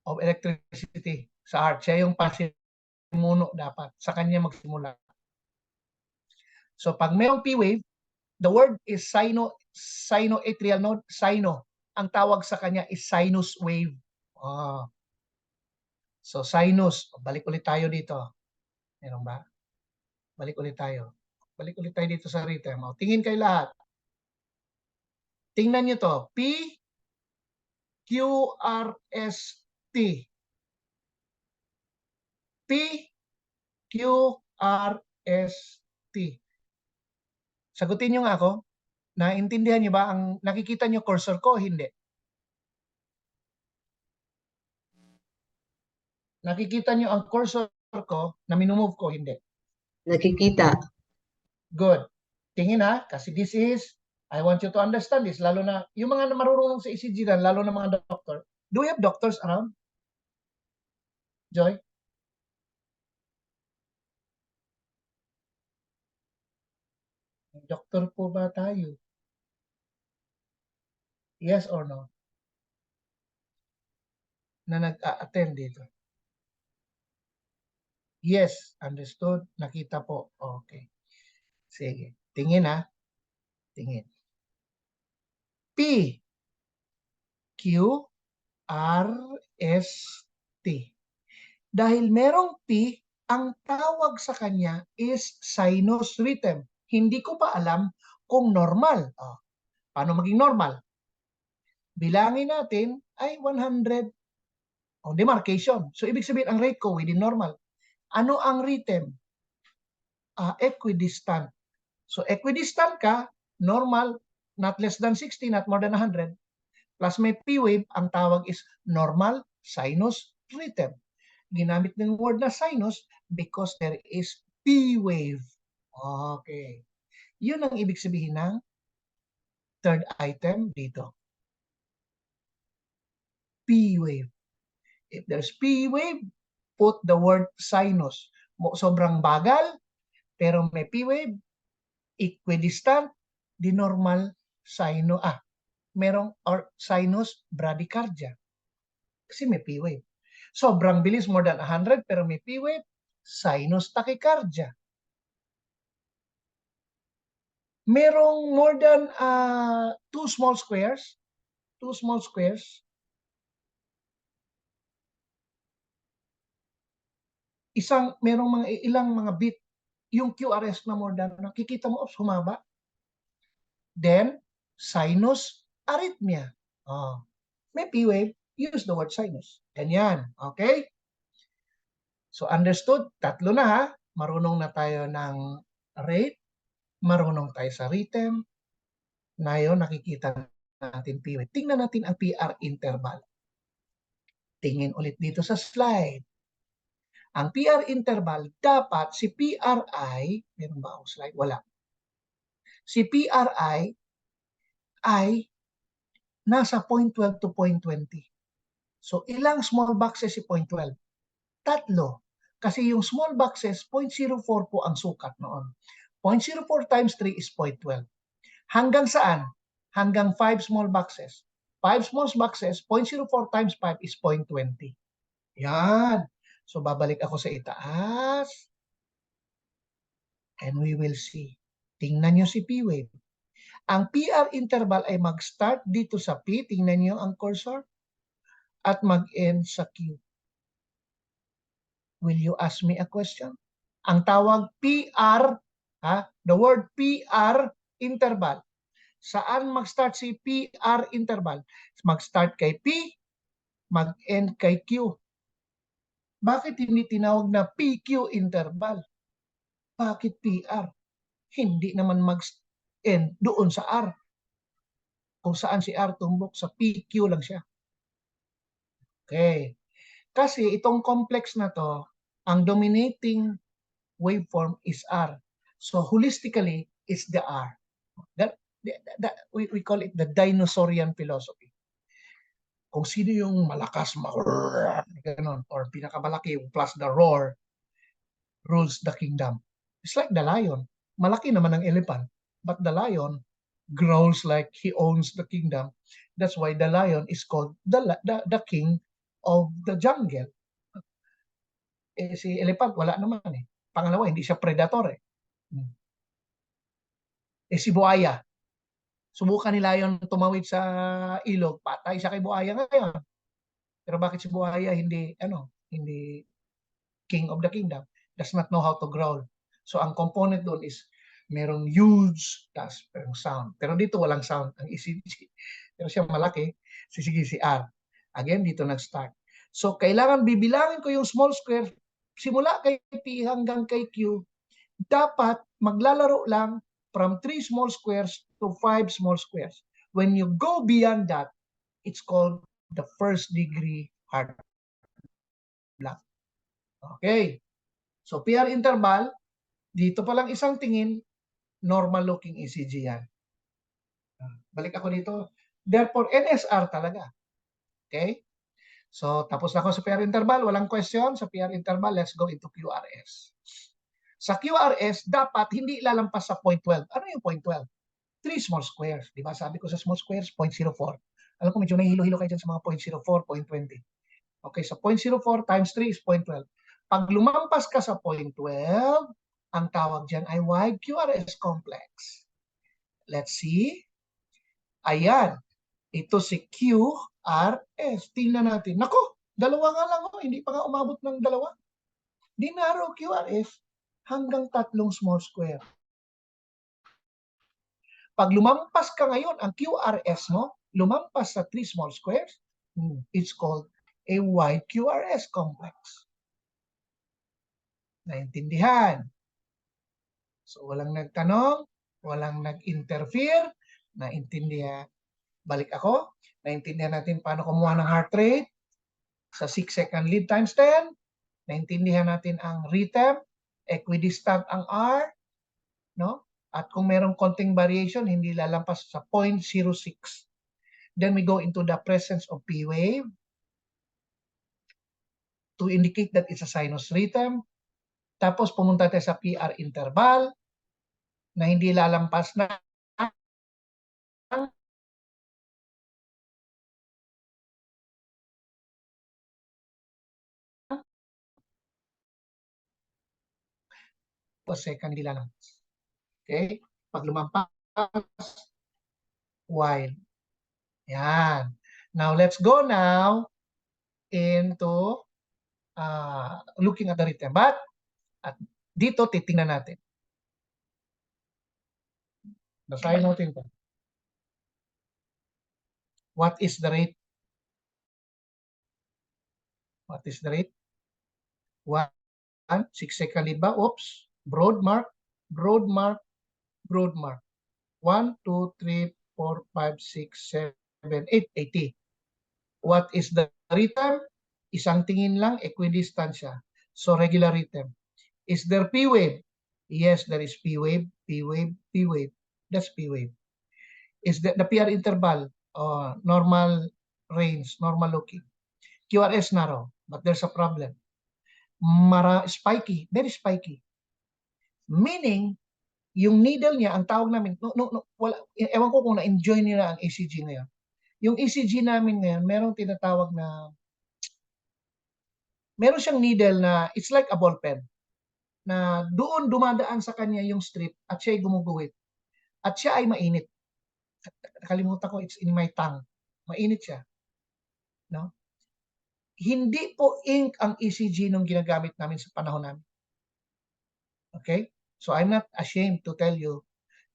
S1: of electricity sa heart. Siya yung pasimuno dapat. Sa kanya magsimula. So pag mayroong P wave, the word is sinoatrial node, sino. Ang tawag sa kanya is sinus wave. So sinus, balik ulit tayo dito. Meron ba? Balik ulit tayo. Balik ulit tayo dito sa rhythm. Tingin kayo lahat. Tingnan nyo to. P, Q, R, S, T. P, Q, R, S, T. Sagutin nyo nga ako. Naintindihan nyo ba? Nakikita nyo cursor ko? Hindi. Nakikita nyo ang cursor ko na minumove ko? Hindi.
S4: Nakikita.
S1: Good. Tingin ha, kasi this is, I want you to understand this, lalo na, yung mga marunong sa ECG na, lalo na mga doctor. Do we have doctors around? Joy? Doctor po ba tayo? Yes or no? Na nag-attend dito. Yes, understood. Nakita po. Okay. Sige. Tingin ha. Tingin. P, Q, RST. Dahil merong T, ang tawag sa kanya is sinus rhythm. Hindi ko pa alam kung normal. Paano maging normal? Bilangin natin ay 100 demarcation. So, ibig sabihin, ang rate ko within normal. Ano ang rhythm? Equidistant. So, equidistant ka, normal, not less than 60, not more than 100, plus may P-wave, ang tawag is normal sinus rhythm. Ginamit ng word na sinus because there is P-wave. Okay. Yun ang ibig sabihin ng third item dito. P-wave. If there's P-wave, put the word sinus. Sobrang bagal, pero may P-wave, equidistant, di normal sinus, merong or sinus bradycardia. Kasi may P-wave. Sobrang bilis, more than 100, pero may P-wave, sinus tachycardia. Merong more than 2 small squares, merong mga ilang mga bit, yung QRS na more than, nakikita mo, humaba. Then, sinus arrhythmia. May P-wave, use the word sinus. Ganyan. Okay? So, understood? Tatlo na ha. Marunong na tayo ng rate. Marunong tayo sa rhythm. Ngayon, nakikita natin P-wave. Tingnan natin ang PR interval. Tingin ulit dito sa slide. Ang PR interval, dapat si PRI, meron ba akong slide? Wala. Si PRI ay nasa 0.12 to 0.20. So, ilang small boxes si 0.12? Tatlo. Kasi yung small boxes, 0.04 po ang sukat noon. 0.04 times 3 is 0.12. Hanggang saan? Hanggang 5 small boxes. 5 small boxes, 0.04 times 5 is 0.20. Yan. So, babalik ako sa itaas. And we will see. Tingnan nyo si P-wave. Ang PR interval ay mag-start dito sa P. Tingnan nyo ang cursor. At mag-end sa Q. Will you ask me a question? Ang tawag PR, the word PR interval. Saan mag-start si PR interval? Mag-start kay P, mag-end kay Q. Bakit hindi tinawag na PQ interval? Bakit PR? Hindi naman mag-end doon sa R. Kung saan si R tumbok, sa PQ lang siya. Okay. Kasi itong complex na to, ang dominating waveform is R. So holistically, it's the R. We call it the dinosaurian philosophy. Kung sino yung malakas, ganun, or pinakamalaki, plus the roar, rules the kingdom. It's like the lion. Malaki naman ang elephant, but the lion growls like he owns the kingdom. That's why the lion is called the king of the jungle. Si elephant, wala naman eh. Pangalawa, hindi siya predator eh. Si buhaya. Subukan nila yung tumawid sa ilog, patay siya kay buhaya ngayon. Pero bakit si buhaya hindi king of the kingdom? Does not know how to growl. So ang component doon is merong huge, tas merong sound. Pero dito walang sound. Ang ECG. Pero siya malaki, si R. Again, dito nag-start. So kailangan bibilangin ko yung small square simula kay P hanggang kay Q. Dapat maglalaro lang from 3 small squares to 5 small squares. When you go beyond that, it's called the first degree heart block. Okay. So PR interval, dito pa lang isang tingin, normal looking ECG yan. Balik ako dito. Therefore, NSR talaga. Okay? So, tapos na ako sa PR interval. Walang question sa PR interval. Let's go into QRS. Sa QRS, dapat hindi lalampas sa 0.12. Ano yung 0.12? 3 small squares. Diba? Sabi ko sa small squares, 0.04. Alam ko medyo nahihilo-hilo kayo dyan sa mga 0.04, 0.20. Okay, so 0.04 times 3 is 0.12. Pag lumampas ka sa 0.12, ang tawag dyan ay wide QRS complex. Let's see. Ayan. Ito si Q QRS. Tingnan natin. Nako, dalawa nga lang, hindi pa nga umabot ng dalawa. Di narrow QRS hanggang 3 small square. Pag lumampas ka ngayon, ang QRS mo, lumampas sa 3 small squares, it's called a wide QRS complex. Naintindihan? So, walang nagtanong, walang nag-interfere, naintindihan. Balik ako, naintindihan natin paano kumuha ng heart rate sa 6-second lead times 10, naintindihan natin ang rhythm, equidistant ang R, no? At kung merong konting variation, hindi lalampas sa 0.06. Then we go into the presence of P wave to indicate that it's a sinus rhythm. Tapos pumunta tayo sa PR interval na hindi lalampas na second, hindi lalampas. Okay? Pag lumampas, while. Yan. Now, let's go now into looking at the rhythm. But, at dito, titingnan natin. Basahin natin ito. What is the rate? What is the rate? 1, 6-second lead ba? Oops. Broad mark, broad mark, broad mark. 1, 2, 3, 4, 5, 6, 7, 8, 80. What is the rhythm? Isang tingin lang, equidistant siya. So, regular rhythm. Is there P wave? Yes, there is P wave, P wave, P wave. That's P wave. Is the PR interval? Normal range, normal looking. QRS narrow, but there's a problem. Spiky, very spiky. Meaning, yung needle niya, ang tawag namin, wala, ewan ko kung na-enjoy nila ang ECG ngayon. Yung ECG namin ngayon, merong tinatawag na, meron siyang needle na, it's like a ball pen, na doon dumadaan sa kanya yung strip at siya ay gumuguhit. At siya ay mainit. Nakalimutan ko, it's in my tongue. Mainit siya. No? Hindi po ink ang ECG nung ginagamit namin sa panahon namin. Okay? So I'm not ashamed to tell you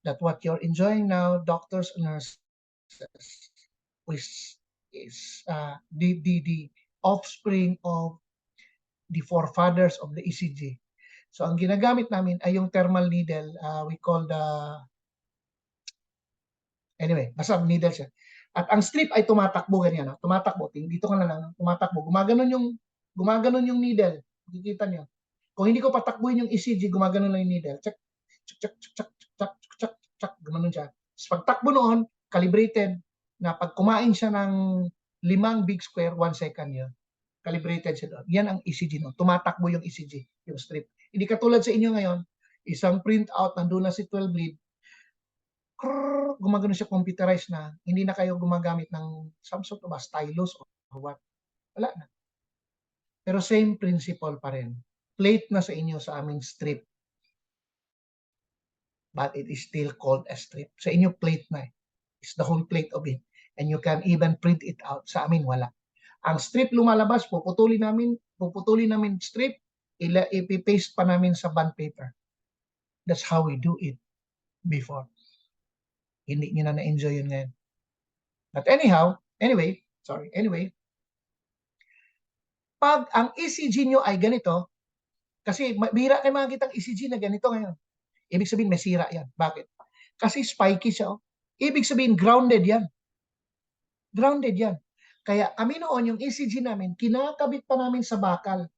S1: that what you're enjoying now, doctors and nurses, is the offspring of the forefathers of the ECG. So ang ginagamit namin ay yung thermal needle, we call the, anyway, basta needle siya. At ang strip ay tumatakbo ganyan, tumatakbo. Dito ka na lang, tumatakbo. Gumaganon yung needle. Kikita niyo. Kung hindi ko patakbuhin yung ECG, gumaganon lang yung needle. Check, check, check, check, check, check, check, gumaganon siya. Tapos pagtakbo noon, calibrated na pag kumain siya ng 5 big square, 1 second yun. Calibrated siya doon. Yan ang ECG noon. Tumatakbo yung ECG, yung strip. Hindi katulad sa inyo ngayon, isang printout, nandun na si 12 lead, gumagano siya computerized na, hindi na kayo gumagamit ng some sort of a stylus or what. Wala na. Pero same principle pa rin. Plate na sa inyo sa aming strip. But it is still called a strip. Sa inyo plate na. It's the whole plate of it. And you can even print it out. Sa amin wala. Ang strip lumalabas, puputulin namin strip, ipipaste pa namin sa bond paper. That's how we do it before. Hindi nyo na na-enjoy yun ngayon. But anyway, pag ang ECG nyo ay ganito, kasi bihira kayo makikita ang ECG na ganito ngayon. Ibig sabihin may sira yan. Bakit? Kasi spiky siya. Ibig sabihin grounded yan. Grounded yan. Kaya kami noon, yung ECG namin, kinakabit pa namin sa bakal.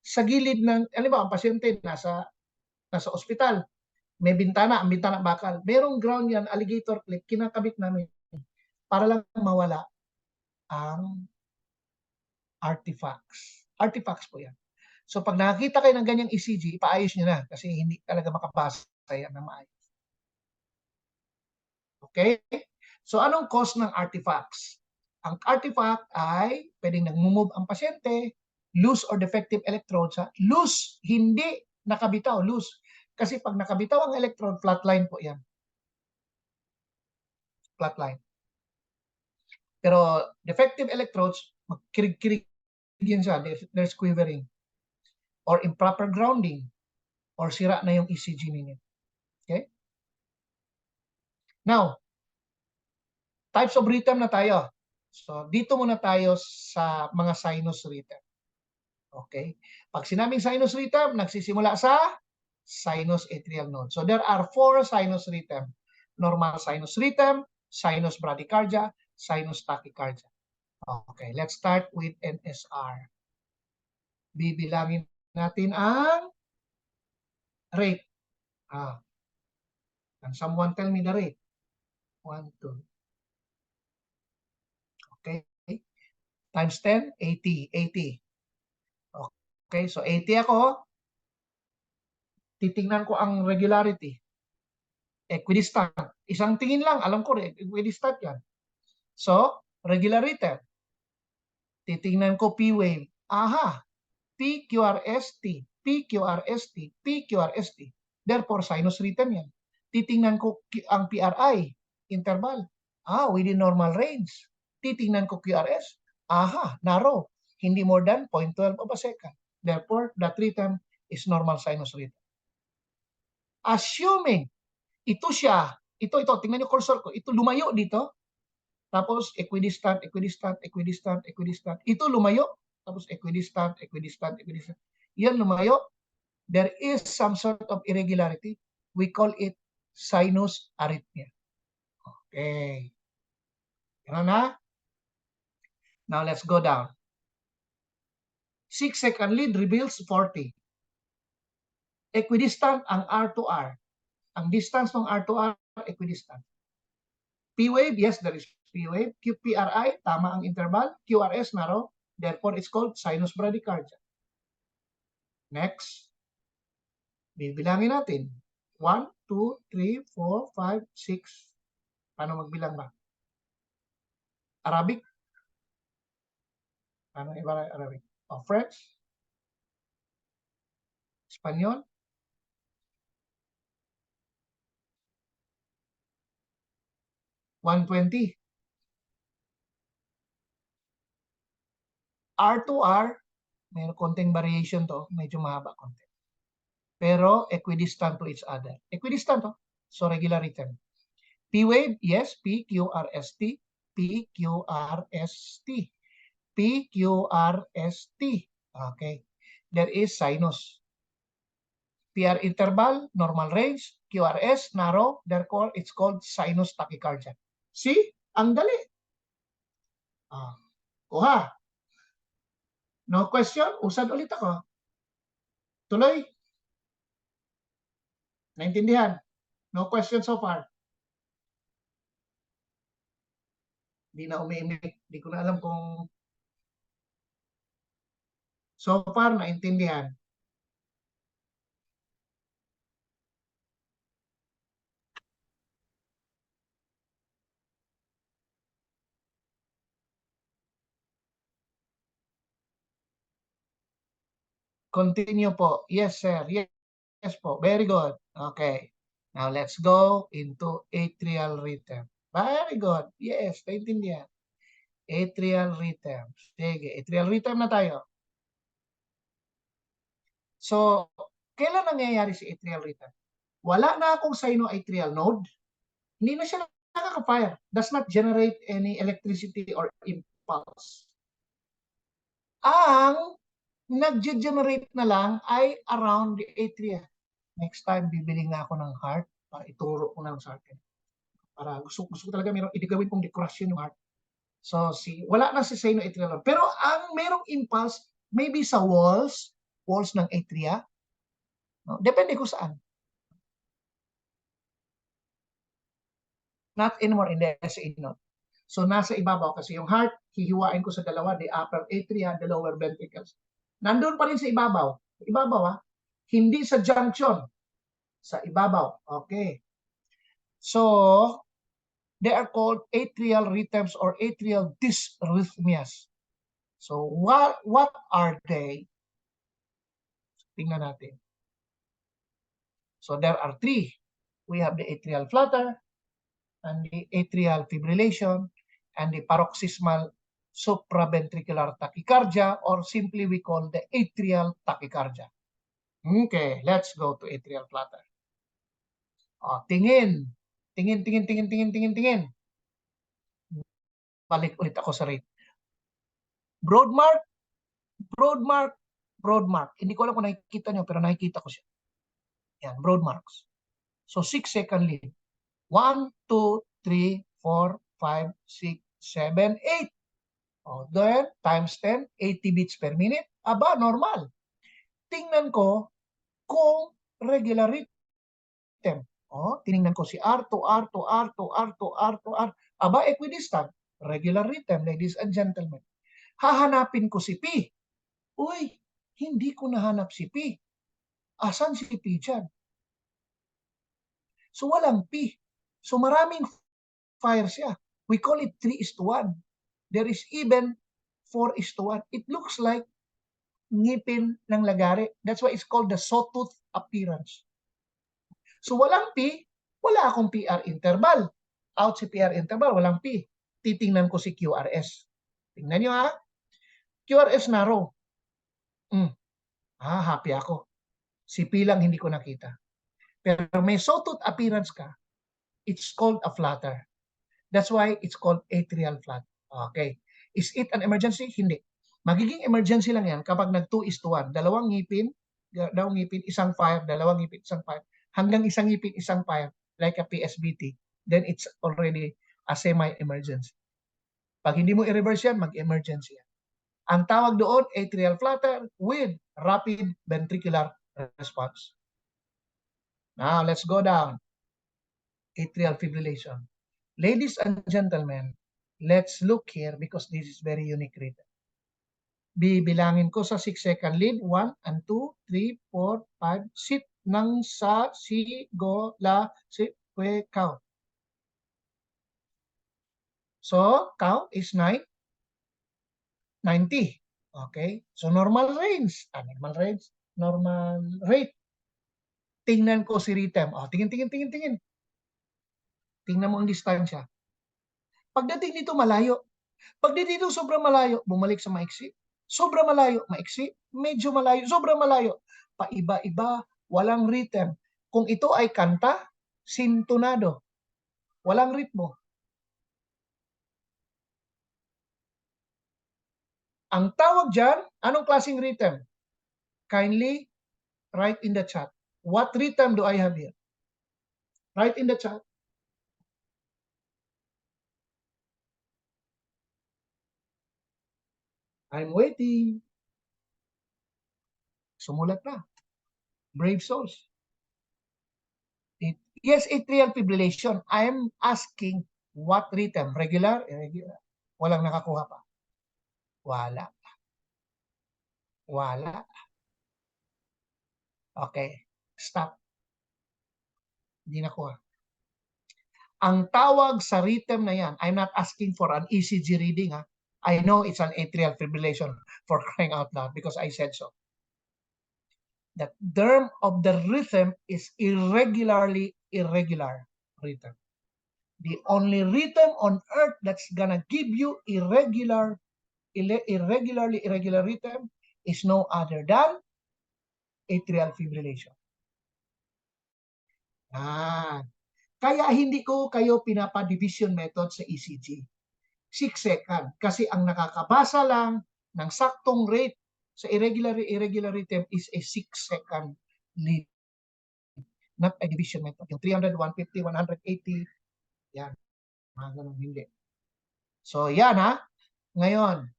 S1: Sa gilid ng, alam ba, ang pasyente nasa ospital. May bintana, ang bintana bakal. Merong ground yan, alligator clip, kinakabit namin para lang mawala ang artifacts. Artifacts po yan. So pag nakakita kayo ng ganyang ECG, ipaayos nyo na kasi hindi talaga makabasa yan na maayos. Okay? So anong cause ng artifacts? Ang artifact ay pwedeng nag-move ang pasyente, loose or defective electrodes. Loose, hindi nakabitaw, loose. Kasi pag nakabitaw ang electrode, flatline po yan. Flatline. Pero defective electrodes, magkirig-kirig yan siya. There's quivering. Or improper grounding. Or sira na yung ECG ninyo. Okay? Now, types of rhythm na tayo. So, dito muna tayo sa mga sinus rhythm. Okay? Pag sinabing sinus rhythm, nagsisimula sa sinus atrial node. So, there are 4 sinus rhythm. Normal sinus rhythm, sinus bradycardia, sinus tachycardia. Okay, let's start with NSR. Bibilangin natin ang rate. Can someone tell me the rate? 1, 2. Okay. Times 10, 80. 80. Okay, so 80 ako. Titingnan ko ang regularity. Equidistant. Isang tingin lang, alam ko rin, equidistant yan. So, regular rhythm. Titingnan ko P-wave. Aha, PQRST, PQRST, PQRST. Therefore, sinus rhythm yan. Titingnan ko ang PRI, interval. Within normal range. Titingnan ko QRS. Aha, narrow. Hindi more than 0.12 of a second. Therefore, that rhythm is normal sinus rhythm. Assuming, ito siya, ito, tingnan niyo cursor ko, ito lumayo dito, tapos equidistant, equidistant, equidistant, equidistant. Ito lumayo, tapos equidistant, equidistant, equidistant. Yan lumayo. There is some sort of irregularity. We call it sinus arrhythmia. Okay. Yan na. Now let's go down. 6-second lead reveals 40. Equidistant ang R to R. Ang distance ng R to R, equidistant. P-wave, yes, there is P-wave. QPRI, tama ang interval. QRS, narrow. Therefore, it's called sinus bradycardia. Next. Bibilangin natin. 1, 2, 3, 4, 5, 6. Paano magbilang ba? Arabic? Paano iba Arabic? French? Espanyol? $120. R to R, may konting variation to, medyo mahaba konti. Pero equidistant to each other. Equidistant to, so regular rhythm. P-wave, yes, PQRST, PQRST, PQRST. Okay. There is sinus. PR interval, normal range, QRS, narrow, therefore it's called sinus tachycardia. See? Ang dali. Kuha. No question? Usad ulit ako. Tuloy. Naintindihan? No question so far? Hindi na umiimik. Hindi ko na alam kung so far naintindihan. Continue po. Yes, sir. Yes po. Very good. Okay. Now, let's go into atrial rhythm. Very good. Yes, naintindihan. Atrial rhythm. Sige, atrial rhythm na tayo. So, kailan nangyayari si atrial rhythm? Wala na akong sinoatrial node. Hindi na siya nakaka-fire. Does not generate any electricity or impulse. Ang nag-generate na lang ay around the atria. Next time, bibili nga ako ng heart para ituro ko lang sa akin. Para gusto ko talaga meron, gawin kong decoration yung heart. So, wala na si sinoatrial. Pero ang merong impulse, maybe sa walls ng atria. No? Depende kung saan. Not anymore in the SA node. So, nasa ibabaw kasi yung heart, hihiwain ko sa dalawa, the upper atria, the lower ventricles. Nandun pa rin sa ibabaw. Ibabaw, hindi sa junction. Sa ibabaw. Okay. So, they are called atrial rhythms or atrial dysrhythmias. So, what are they? Tingnan natin. So, there are 3. We have the atrial flutter, and the atrial fibrillation, and the paroxysmal supraventricular tachycardia, or simply we call the atrial tachycardia. Okay, let's go to atrial flutter. Tingin. Tingin. Balik ulit ako sa rate. Broad mark. Hindi ko alam kung nakikita nyo, pero nakikita ko siya. Yan, broad marks. So 6-second lead. 1, 2, 3, 4, 5, 6, 7, 8. Then, times 10, 80 beats per minute. Aba, normal. Tingnan ko kung regular rhythm. Tinignan ko si R to R to R to R to R to R. Aba, equidistant. Regular rhythm, ladies and gentlemen. Hahanapin ko si P. Uy, hindi ko nahanap si P. Asan si P dyan? So, walang P. So, maraming fire siya. We call it 3:1. There is even 4:1. It looks like ngipin ng lagari. That's why it's called the sawtooth appearance. So, walang P, wala akong PR interval. Out si PR interval, walang P. Titingnan ko si QRS. Tingnan nyo ha. QRS narrow. Happy ako. Si P lang hindi ko nakita. Pero may sawtooth appearance ka, it's called a flutter. That's why it's called atrial flutter. Okay. Is it an emergency? Hindi. Magiging emergency lang yan kapag nag-2:1. Dalawang ngipin, isang fire, dalawang ngipin, isang fire. Hanggang isang ngipin, isang fire, like a PSBT. Then it's already a semi-emergency. Pag hindi mo i-reverse yan, mag-emergency yan. Ang tawag doon, atrial flutter with rapid ventricular response. Now, let's go down. Atrial fibrillation. Ladies and gentlemen, let's look here because this is very unique rhythm. Bibilangin ko sa 6-second lead. 1 and 2, 3, 4, 5. Sit nang sa, si, go, la, si, we, cow. So, cow is 90. Okay? So, normal range. Normal rate. Tingnan ko si rhythm. Tingin. Tingnan mo ang distansya. Pagdating dito, malayo. Pagdating dito, sobrang malayo, bumalik sa maiksi. Sobrang malayo, maiksi. Medyo malayo, sobrang malayo. Paiba-iba, walang rhythm. Kung ito ay kanta, sintonado. Walang ritmo. Ang tawag dyan, anong klaseng rhythm? Kindly write in the chat. What rhythm do I have here? Write in the chat. I'm waiting. Sumulat na. Brave souls. Yes, atrial fibrillation. I'm asking what rhythm? Regular? Irregular? Walang nakakuha pa. Wala. Okay. Stop. Hindi nakuha. Ang tawag sa rhythm na yan, I'm not asking for an ECG reading. I know it's an atrial fibrillation for crying out loud because I said so. The term of the rhythm is irregular rhythm. The only rhythm on earth that's gonna give you irregular rhythm is no other than atrial fibrillation. Kaya hindi ko kayo pinapa-division method sa ECG. 6 second. Kasi ang nakakabasa lang ng saktong rate sa irregular rhythm is a 6-second lead. Not a division method. Yung 300, 150, 180, yan. Mga ganun, hindi. So, yan Ngayon,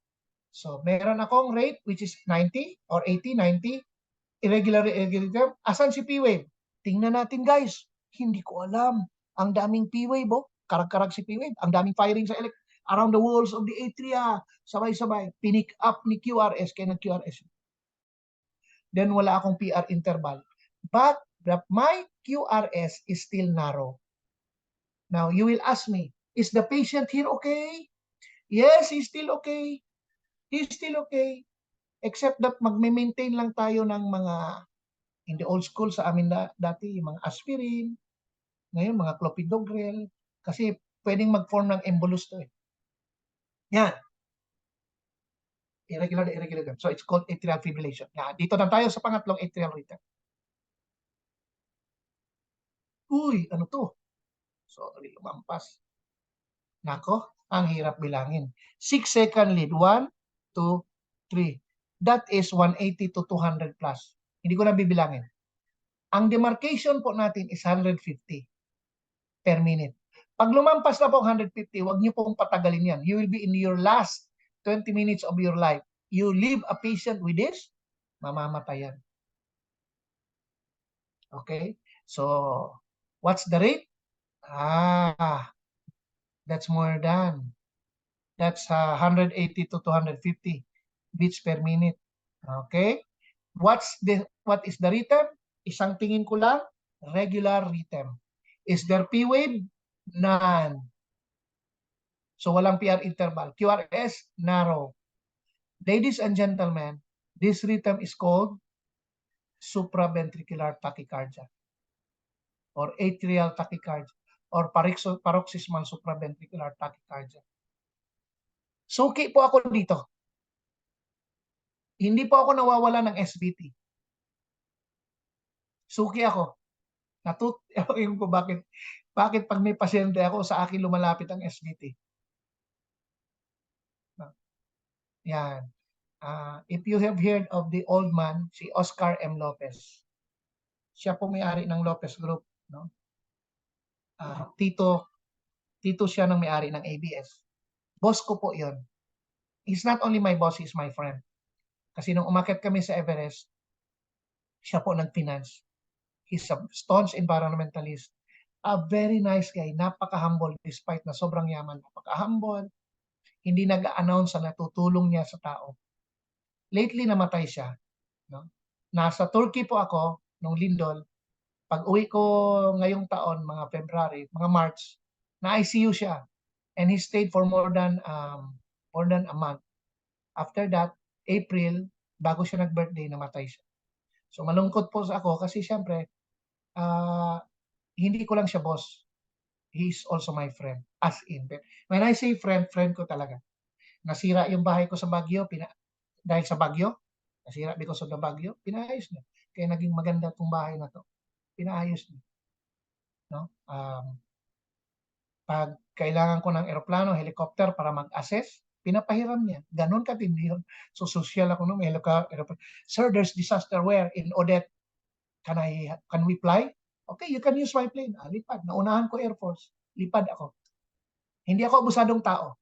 S1: so meron akong rate which is 90 or 80, 90. Irregular rhythm. Asan si P-wave? Tingnan natin guys. Hindi ko alam. Ang daming P-wave, karag-karag si P-wave. Ang daming firing sa around the walls of the atria. Sabay-sabay. Pinick up ni QRS. Kaya nag-QRS. Then wala akong PR interval. But my QRS is still narrow. Now, you will ask me, is the patient here okay? Yes, he's still okay. He's still okay. Except that magme-maintain lang tayo ng mga, in the old school sa amin dati, mga aspirin, ngayon mga clopidogrel, kasi pwedeng mag-form ng embolus to Yan. Irregular rhythm. So it's called atrial fibrillation. Yan. Dito na tayo sa pangatlong atrial rhythm. Uy, ano to? Sorry, lumampas. Nako, ang hirap bilangin. 6-second lead. 1, 2, 3. That is 180 to 200 plus. Hindi ko na bibilangin. Ang demarcation po natin is 150 per minute. Pag lumampas na po 150, huwag niyo pong patagalin yan. You will be in your last 20 minutes of your life. You leave a patient with this, mamamatay yan. Okay? So, what's the rate? That's more than. That's 180 to 250 beats per minute. Okay? What is the rhythm? Isang tingin ko lang, regular rhythm. Is there P wave? None. So walang PR interval. QRS, narrow. Ladies and gentlemen, this rhythm is called supraventricular tachycardia or atrial tachycardia or paroxysmal supraventricular tachycardia. Suki po ako dito. Hindi po ako nawawala ng SVT. Suki ako. Ewan ko bakit pag may pasyente ako, sa akin lumalapit ang SVT. Yan. If you have heard of the old man, si Oscar M. Lopez. Siya po may-ari ng Lopez Group. No? Tito siya ng may-ari ng ABS. Boss ko po yun. He's not only my boss, he's my friend. Kasi nung umakyat kami sa Everest, siya po nag-finance. He's a staunch environmentalist. A very nice guy. Napaka-humble despite na sobrang yaman. Napaka-humble. Hindi nag-a-announce na natutulong niya sa tao. Lately, namatay siya. No? Nasa Turkey po ako, nung lindol. Pag uwi ko ngayong taon, mga February, mga March, na-ICU siya. And he stayed for more than a month. After that, April, bago siya nag-birthday, namatay siya. So malungkot po sa ako kasi syempre, hindi ko lang siya boss. He's also my friend. As in. When I say friend, friend ko talaga. Nasira yung bahay ko sa Baguio, dahil sa Baguio, nasira because of the Baguio, pinaayos niya. Kaya naging maganda itong bahay na to. Pinaayos niya. No? Pag kailangan ko ng eroplano, helicopter para mag-assess, pinapahiram niya. Ganon katindi yun. So, social ako nung helicopter. Sir, there's disaster where? In Odette. Can we fly? Okay, you can use my plane. Lipad. Naunahan ko Air Force. Lipad ako. Hindi ako abusadong tao.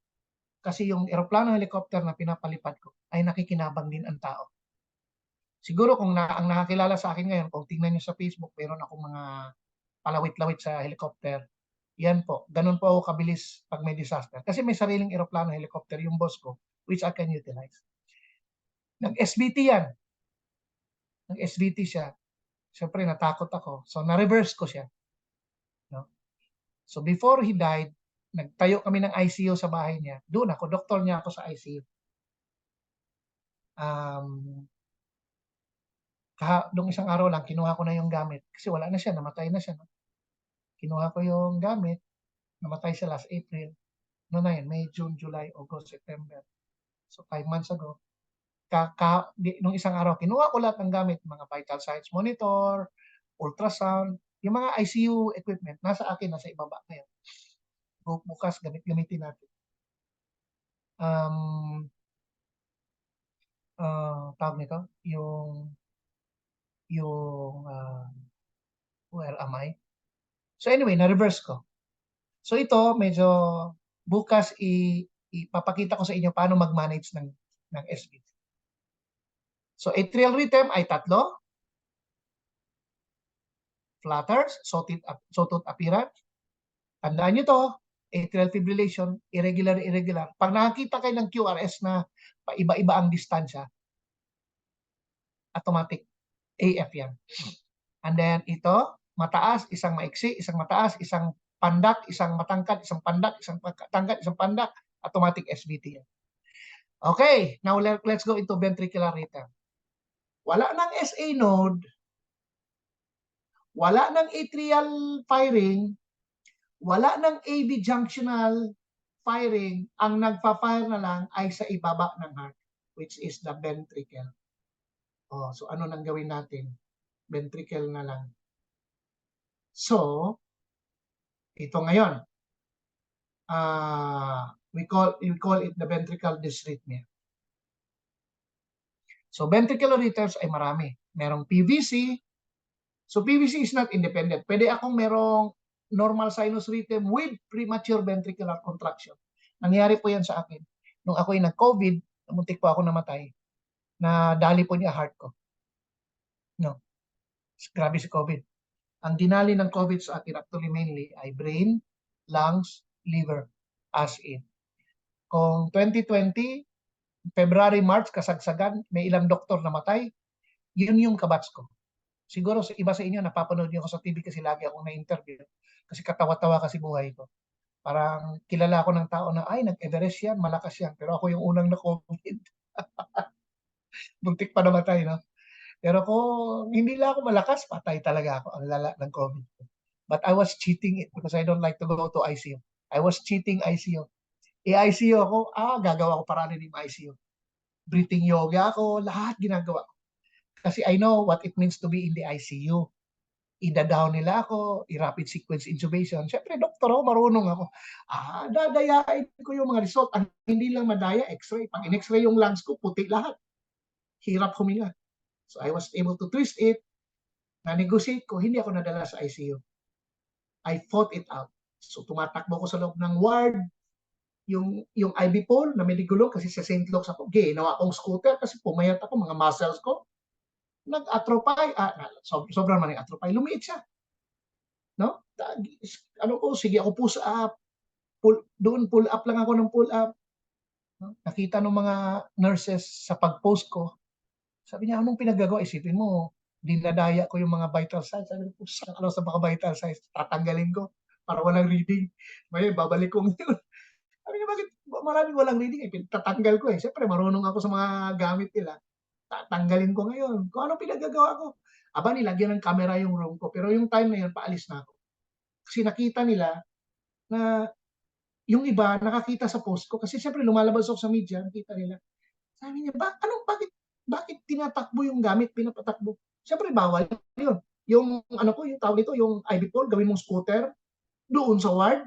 S1: Kasi yung eroplano, helicopter na pinapalipad ko ay nakikinabang din ang tao. Siguro kung ang nakakilala sa akin ngayon, kung tingnan nyo sa Facebook, meron akong mga palawit-lawit sa helicopter. Yan po. Ganun po ako kabilis pag may disaster. Kasi may sariling eroplano, helicopter yung boss ko, which I can utilize. Nag-SVT yan. Nag-SVT siya. Siyempre, natakot ako. So, na-reverse ko siya. No? So, before he died, nagtayo kami ng ICU sa bahay niya. Doon ako, doktor niya ako sa ICU. Nung isang araw lang, kinuha ko na yung gamit. Kasi wala na siya, namatay na siya. No? Kinuha ko yung gamit, namatay siya last April. No na yun, May, June, July, August, September. So 5 months ago. Nung isang araw, kinuha ko lahat ng gamit, mga vital signs monitor, ultrasound, yung mga ICU equipment, nasa akin, nasa ibaba ngayon. Bukas, gamitin natin. Tawag nito, where am I? So anyway, na-reverse ko. So ito, medyo bukas ipapakita ko sa inyo paano mag-manage ng SVT. So atrial rhythm ay 3. Flutters, sawtooth appearance. Tandaan nyo to, atrial fibrillation, irregular. Pag nakakita kayo ng QRS na paiba-iba ang distansya, automatic AF yan. And then ito, mataas, isang maiksi, isang mataas, isang pandak, isang matangkad, isang pandak, isang matangkad, isang pandak, automatic SVT yan. Okay, now let's go into ventricular rhythm. Wala ng SA node, wala ng atrial firing, wala ng AV junctional firing, ang nagpa-fire na lang ay sa ibaba ng heart, which is the ventricle. Oh, so ano nang gawin natin? Ventricle na lang. So, ito ngayon. We call it the ventricle dysrhythmia. So, ventricular rhythms ay marami. Merong PVC. So, PVC is not independent. Pwede akong merong normal sinus rhythm with premature ventricular contraction. Nangyari po yan sa akin. Nung ako'y nag-COVID, muntik po ako namatay, na dali po niya heart ko. No. Grabe si COVID. Ang dinali ng COVID sa akin actually mainly ay brain, lungs, liver, as in. Kung 2020, February, March, kasagsagan, may ilang doktor namatay, yun yung kabats ko. Siguro sa iba sa inyo, napapanood niyo ako sa TV kasi lagi akong na-interview. Kasi katawa-tawa kasi buhay ko. Parang kilala ako ng tao na, ay, nag-Everest yan, malakas yan. Pero ako yung unang na-COVID. Buntik pa namatay, no? Pero kung hindi lang ako malakas, patay talaga ako. Ang lala ng COVID. But I was cheating it because I don't like to go to ICU. I was cheating ICU. I-ICU ako, gagawa ko paraan ng ICU. Breathing yoga ako, lahat ginagawa ko. Kasi I know what it means to be in the ICU. Ida-down nila ako, i-rapid sequence intubation. Siyempre, doktor ako, marunong ako. Dadayain ko yung mga result. Ang hindi lang madaya, x-ray. Pag in-x-ray yung lungs ko, puti lahat. Hirap huminga. So I was able to twist it. Na-negotiate ko, hindi ako nadala sa ICU. I fought it out. So tumatakbo ko sa loob ng ward, yung IV pole na may digulong kasi sa St. Luke's ako, ginawa akong scooter kasi pumayat ako, mga muscles ko. Nag-atrophy, sobrang man atrophy, lumiit siya. No? Ano ko, sige ako push up, pull up lang ako ng pull up. No? Nakita ng mga nurses sa pag-post ko, sabi niya, anong pinagagawa? Isipin mo, dinadaya ko yung mga vital signs. Sabi ko, ano sa mga vital signs? Tatanggalin ko para walang reading. May babalik ko ngayon. Sabi niya, bakit maraming walang reading? Tatanggal ko eh. Siyempre, marunong ako sa mga gamit nila. Tatanggalin ko ngayon. Kung ano pinagagawa ko. Aba, nilagyan ng camera yung room ko. Pero yung time na yun, paalis na ako. Kasi nakita nila na yung iba nakakita sa post ko. Kasi siyempre, lumalabas ako sa media, nakita nila. Sabi niya, bakit tinatakbo yung gamit, pinapatakbo? Siyempre, bawal yun. Yung, yung tawag nito, yung IV pole, gawin mong scooter, doon sa ward,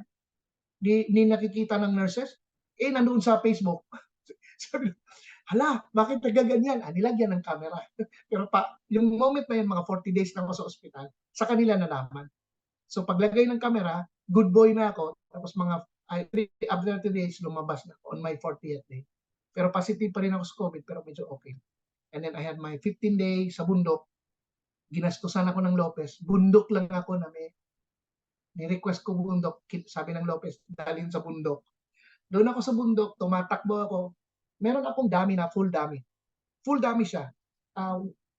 S1: di nakikita ng nurses, nandoon sa Facebook. Sabi, hala, bakit nagaganyan? Nilagyan ng camera. Pero yung moment na yun, mga 40 days na ako sa ospital, sa kanila nalaman. So paglagay ng camera, good boy na ako, tapos after 3 days, lumabas na ako on my 40th day. Pero positive pa rin ako sa COVID, pero medyo okay. And then I had my 15 days sa bundok. Ginastusan ako ng Lopez. Bundok lang ako na may request ko bundok. Sabi ng Lopez, dalhin sa bundok. Doon ako sa bundok, tumatakbo ako. Meron akong dummy na full dummy. Full dummy siya.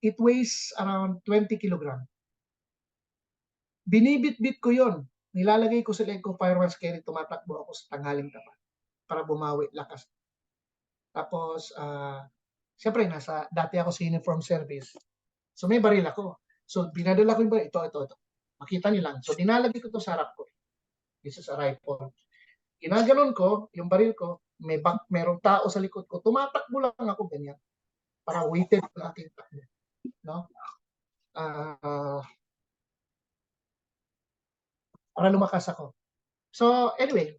S1: It weighs around 20 kilogram. Binibit-bit ko yon. Nilalagay ko sa leg ko, fireman's carry, tumatakbo ako sa tanghaling tapat para bumawi, lakas. Tapos, siyempre, dati ako sa uniform service. So, may baril ako. So, binadala ko yung baril. Ito. Makita niyo lang. So, dinalagay ko ito sa harap ko. This is a rifle. Ginaganon ko, yung baril ko, merong tao sa likod ko. Tumatakbo lang ako ganyan. Para weighted ang aking takbo. No? Para lumakas ako. So, anyway,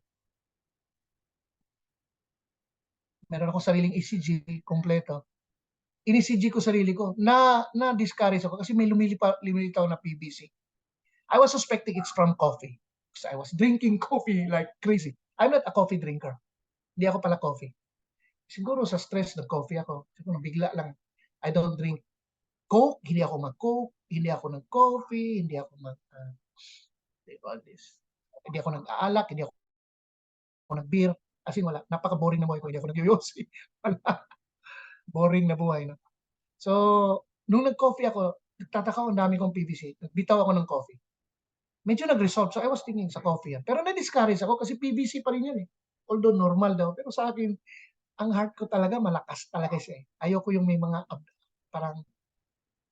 S1: meron akong sariling ECG kompleto. In-ECG ko sarili ko. Na-discourage ako kasi may lumilitaw na PVC. I was suspecting it's from coffee. Because I was drinking coffee like crazy. I'm not a coffee drinker. Hindi ako pala coffee. Siguro sa stress, nag-coffee ako. Siguro bigla lang. I don't drink Coke. Hindi ako mag-Coke. Hindi ako nag-coffee. Hindi ako hindi ako nag-aalak. Hindi ako nag-beer. As in, wala. Napaka-boring na buhay ko. Hindi ako nag-yosi. Boring na buhay. No? So, nung nag-coffee ako, nagtataka ko, ang dami kong PVC. Nagbitaw ako ng coffee. Medyo nag-resolve. So, I was thinking sa coffee yan. Pero na-discourage ako kasi PVC pa rin yan eh. Although normal daw. Pero sa akin, ang heart ko talaga, malakas talaga siya eh. Ayoko yung may mga parang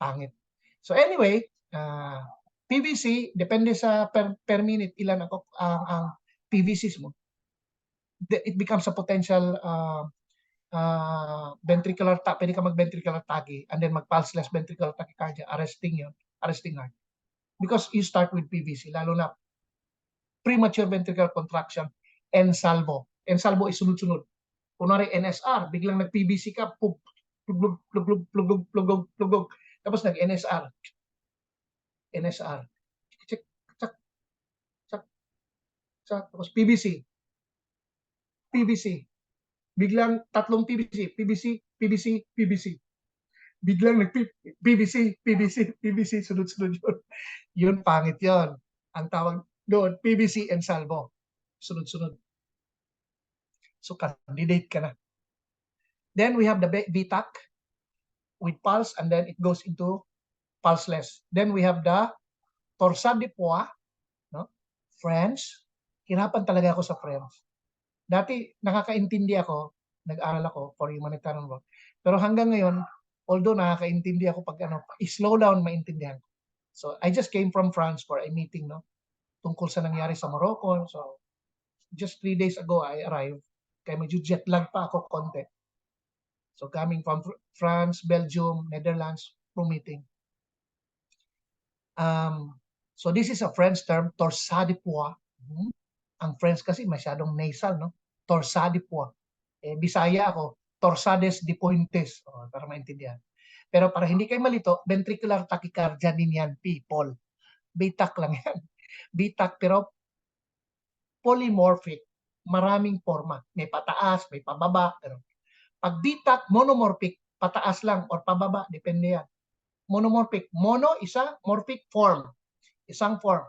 S1: pangit. So anyway, PVC, depende sa per minute, ilan ang PVCs mo. it becomes a potential ventricular pwede ka mag-ventricular tachy and then mag-pulseless ventricular tachycardia, arresting heart. Because you start with PVC, lalo na premature ventricular contraction, en salvo. En salvo is sunod-sunod. Kunwari NSR, biglang nag-PVC ka, plugog, plugog, plugog, plugog, plugog. Tapos nag-NSR. NSR. Check, check, check, check. Tapos PVC. PVC. Biglang tatlong PVC. PVC, PVC, PVC. Biglang nag-PVC, PVC, PVC, sunod-sunod yun. Yun, pangit yun. Ang tawag doon, PVC and salvo. Sunod-sunod. So, candidate ka na. Then we have the BTAC with pulse, and then it goes into pulseless. Then we have the torsade de pois, no? French. Hirapan talaga ako sa French. Dati, nakakaintindi ako, nag-aral ako for humanitarian work. Pero hanggang ngayon, although nakakaintindi ako pag slow down, maintindihan ko. So, I just came from France for a meeting, no? Tungkol sa nangyari sa Morocco. So, just 3 days ago, I arrived. Kaya medyo jet lag pa ako konti. So, coming from France, Belgium, Netherlands, for meeting. So, this is a French term, torsade de pois. Ang French kasi masyadong nasal, no? Torsade de pois. Bisaya ako, torsades de pointes. Para maintindihan. Pero para hindi kayo malito, ventricular tachycardia din yan, people. BTAC lang yan. BTAC, pero polymorphic. Maraming forma. May pataas, may pababa. Pero pag BTAC, monomorphic, pataas lang or pababa, depende yan. Monomorphic. Mono, isa, morphic, form. Isang form.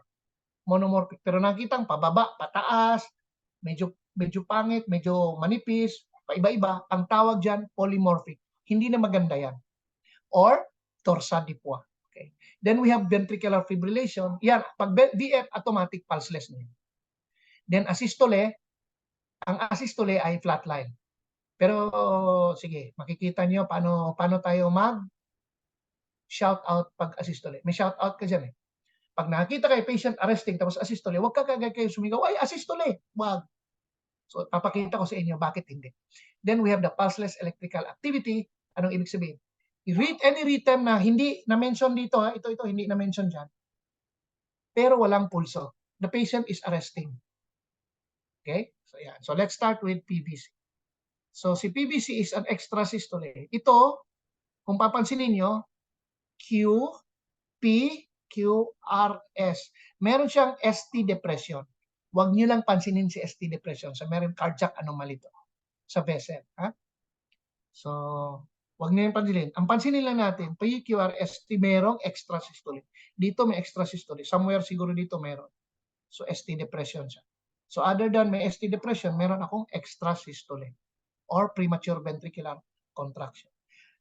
S1: Monomorphic. Pero nakitang pababa, pataas, medyo pangit, medyo manipis, paiba-iba. Ang tawag dyan, polymorphic. Hindi na maganda yan. Or torsade de pois. Okay. Then we have ventricular fibrillation. Yan, pag VF, automatic pulseless na yun. Then asystole, ang asystole ay flatline. Pero sige, makikita niyo paano tayo shout out pag asystole. May shout out ka diyan eh. Pag nakita kayo patient arresting tapos asystole, huwag ka kagad kayo sumigaw, ay asystole. Wag. So papakita ko sa inyo bakit hindi. Then we have the pulseless electrical activity. Anong ibig sabihin? I-read any rhythm na hindi na-mention dito, ha? Ito hindi na-mention diyan. Pero walang pulso. The patient is arresting. Okay? So, yeah. So, let's start with PVC. So, si PVC is an extrasystole. Ito, kung papansinin nyo, Q, P, Q, R, S. Meron siyang ST depression. Huwag nyo lang pansinin si ST depression. So, meron cardiac anomaly to sa vessel. Ha? So, huwag nyo yung pansinin. Ang pansinin lang natin, P, Q, R, S, T, merong extrasystole. Dito may extrasystole. Somewhere siguro dito meron. So, ST depression siya. So other than may ST depression, meron akong extrasystole or premature ventricular contraction.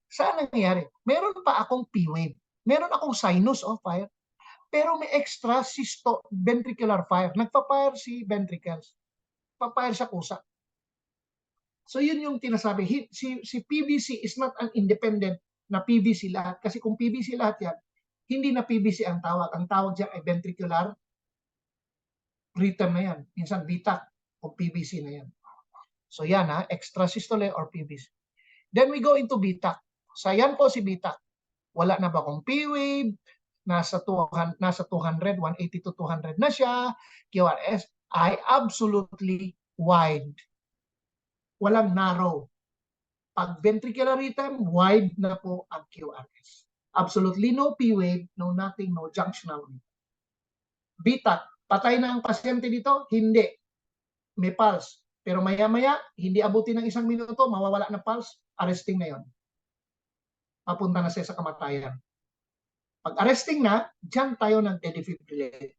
S1: Saan nangyayari? Meron pa akong P-wave. Meron akong sinus of fire. Pero may ventricular fire. Nagpa-fire si ventricles. Pa-fire sa kusa. So yun yung tinasabi. Si PVC is not an independent na PVC lahat. Kasi kung PVC lahat yan, hindi na PVC ang tawag. Ang tawag dyan ay ventricular rhythm na yan. Minsan BTAC o PVC na yan. So yan ha, extrasystole or PVC. Then we go into BTAC. So yan po si BTAC. Wala na ba akong P-wave? Nasa 200, 180 to 200 na siya. QRS ay absolutely wide. Walang narrow. Pag ventricular rhythm, wide na po ang QRS. Absolutely no P-wave, no nothing, no junctional rhythm. BTAC. Patay na ang pasyente dito? Hindi. May pulse. Pero maya-maya, hindi abutin ng 1 minuto, mawawala ng pulse, arresting na yon. Papunta na siya sa kamatayan. Pag arresting na, dyan tayo nag-defibrillate.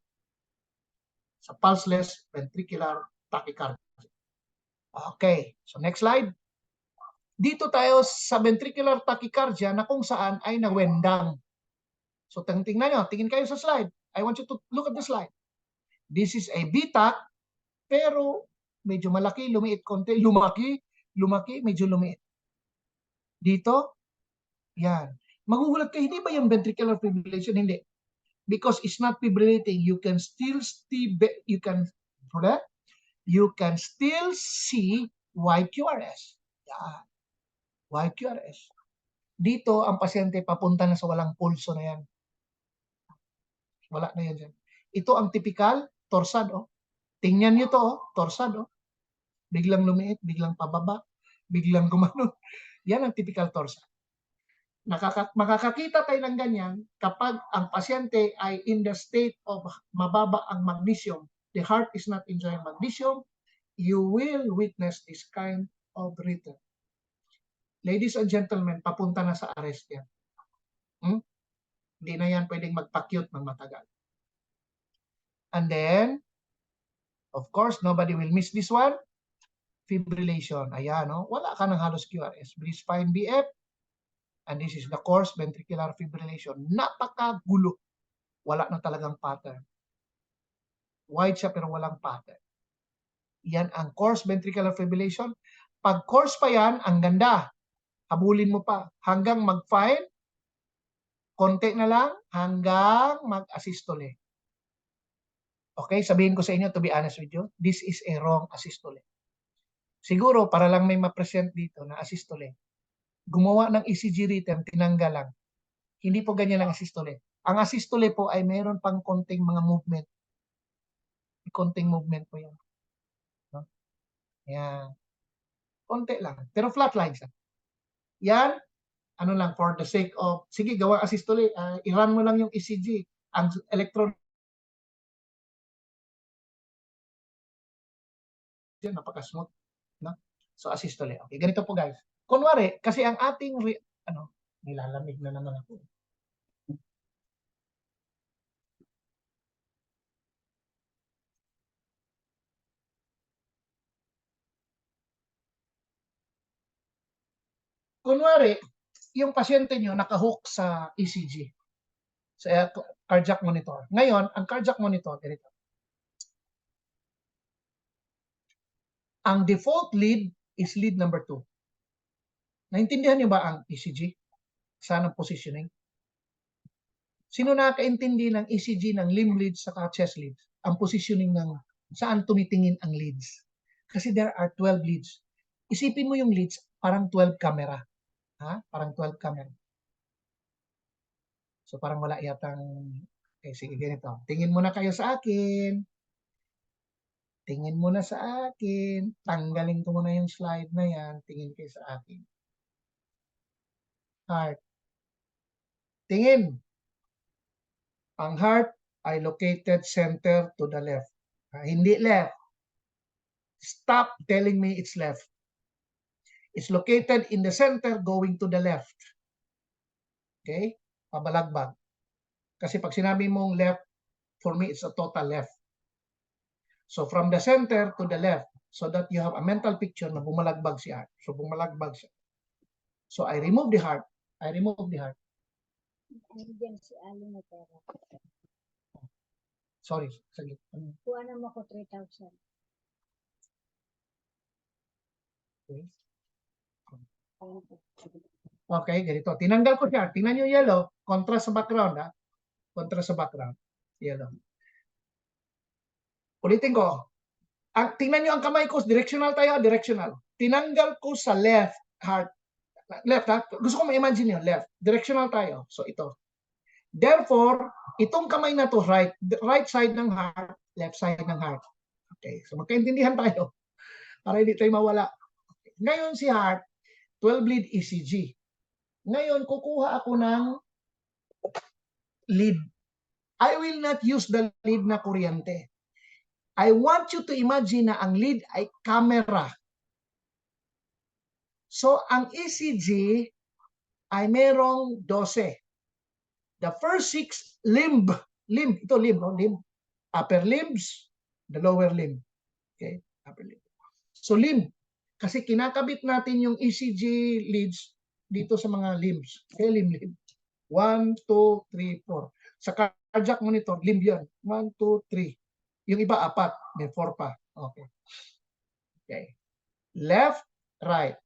S1: Sa pulseless ventricular tachycardia. Okay. So next slide. Dito tayo sa ventricular tachycardia na kung saan ay nawendang. So tingnan nyo, tingin kayo sa slide. I want you to look at the slide. This is a BTAC, pero medyo malaki, lumiit konti, lumaki, medyo lumiit. Dito, yan. Magugulat kayo, hindi ba yung ventricular fibrillation? Hindi. Because it's not fibrillating, you can you can still see YQRS. Yan. YQRS. Dito, ang pasyente papunta na sa walang pulso na yan. Wala na yan dyan. Ito ang typical torsad. Oh. Tingnan nyo to, torsad. Oh. Biglang lumiit, biglang pababa, biglang gumano. Yan ang typical torsad. Makakakita tayo ng ganyan kapag ang pasyente ay in the state of mababa ang magnesium. The heart is not enjoying magnesium. You will witness this kind of rhythm. Ladies and gentlemen, papunta na sa arrest yan. Hindi na yan pwedeng magpa-cute ng matagal. And then, of course, nobody will miss this one. Fibrillation. Ayan, no? Wala ka ng halos QRS. Breathe fine BF. And this is the coarse ventricular fibrillation. Napakagulo. Wala na talagang pattern. Wide siya pero walang pattern. Yan ang coarse ventricular fibrillation. Pag coarse pa yan, ang ganda. Habulin mo pa. Hanggang mag-fine, konti na lang, hanggang mag-asystole. Okay, sabihin ko sa inyo, to be honest with you, this is a wrong asystole. Siguro, para lang may ma-present dito na asystole, gumawa ng ECG rhythm, tinanggal lang. Hindi po ganyan ang asystole. Ang asystole po ay mayroon pang konting mga movement. May konting movement po yan. No? Yan. Konti lang. Pero flat lines. Yan, ano lang, for the sake of, sige, gawa asystole, i-run mo lang yung ECG. Ang electron, napaka-smooth. No? So, asystole. Okay, ganito po guys. Kunwari, kasi ang ating, nilalamig na naman ako. Kunwari, yung pasyente nyo nakahook sa ECG, sa cardiac monitor. Ngayon, ang cardiac monitor, ganito. Ang default lead is lead number 2. Naintindihan nyo ba ang ECG? Saan ang positioning? Sino nakakaintindi ng ECG ng limb leads sa chest leads? Ang positioning ng saan tumitingin ang leads? Kasi there are 12 leads. Isipin mo yung leads, parang 12 camera. Ha? Parang 12 camera. So parang wala yatang, sige ganito. Tingin muna kayo sa akin. Tingin muna sa akin. Tanggalin ko muna yung slide na yan. Tingin kayo sa akin. Heart. Tingin. Ang heart ay located center to the left. Hindi left. Stop telling me it's left. It's located in the center going to the left. Okay? Pabalagbag. Kasi pag sinabi mong left, for me, it's a total left. So from the center to the left, so that you have a mental picture na bumalagbag siya. So bumalagbag siya. So I remove the heart. I remove the heart. Sorry, saglit.
S8: Kuha na mo ko 3,000.
S1: Okay. Okay, ganito. Tinanggal ko siya. Tingnan nyo yellow. Contrast sa background, ha? Contrast sa background. Yellow. Ulitin ko. Tingnan nyo ang kamay ko. Directional tayo, directional. Tinanggal ko sa left heart. Left, ha? Gusto ko ma-imagine yun. Left. Directional tayo. So, ito. Therefore, itong kamay na to, right. Right side ng heart, left side ng heart. Okay. So, magkaintindihan tayo. Para hindi tayo mawala. Okay. Ngayon si heart, 12 lead ECG. Ngayon, kukuha ako ng lead. I will not use the lead na kuryente. I want you to imagine na ang lead ay camera. So, ang ECG ay merong 12. The first 6 limb, ito limb, no? Limb. Upper limbs, the lower limb. Okay, upper limb. So, limb. Kasi kinakabit natin yung ECG leads dito sa mga limbs. Okay, limb. 1, 2, 3, 4. Sa cardiac monitor, limb yun. 1, 2, 3. Yung iba, 4. May 4 pa. Okay. Okay. Left, right.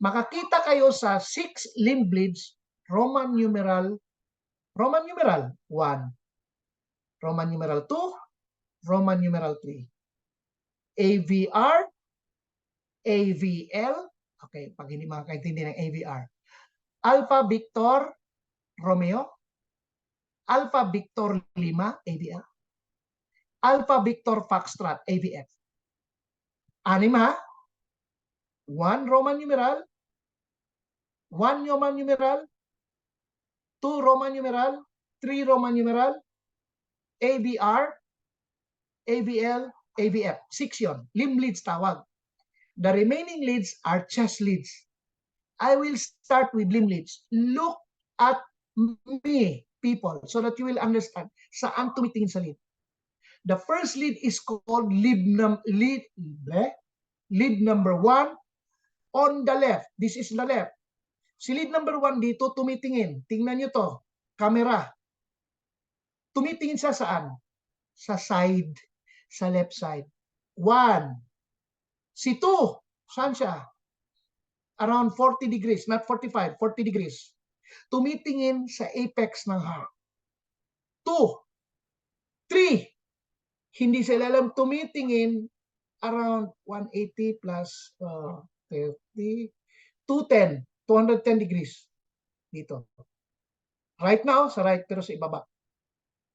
S1: Makakita kayo sa 6 limb bleeds, Roman numeral 1, Roman numeral 2, Roman numeral 3. AVR, AVL, okay, pag hindi makakaintindi ng AVR, Alpha Victor Romeo, Alpha Victor Lima, AVL, Alpha Victor Foxtrot, AVF. Anim ha? 1 Roman numeral, 1 Roman numeral, 2 Roman numeral, 3 Roman numeral, AVR, AVL, AVF. 6 yon. Limb leads tawag. The remaining leads are chest leads. I will start with limb leads. Look at me, people, so that you will understand saan tumitingin sa lead. The first lead is called lead number 1 on the left. This is the left. Si lead number 1 dito tumitingin. Tingnan nyo to. Camera. Tumitingin sa saan? Sa side. Sa left side. 1. Si 2, saan siya? Around 40 degrees, not 45, 40 degrees. Tumitingin sa apex ng heart. 2. 3. Hindi sa ilalim, tumitingin around 180 plus 30, 210, 210 degrees. Dito. Right now, sa right, pero sa ibaba.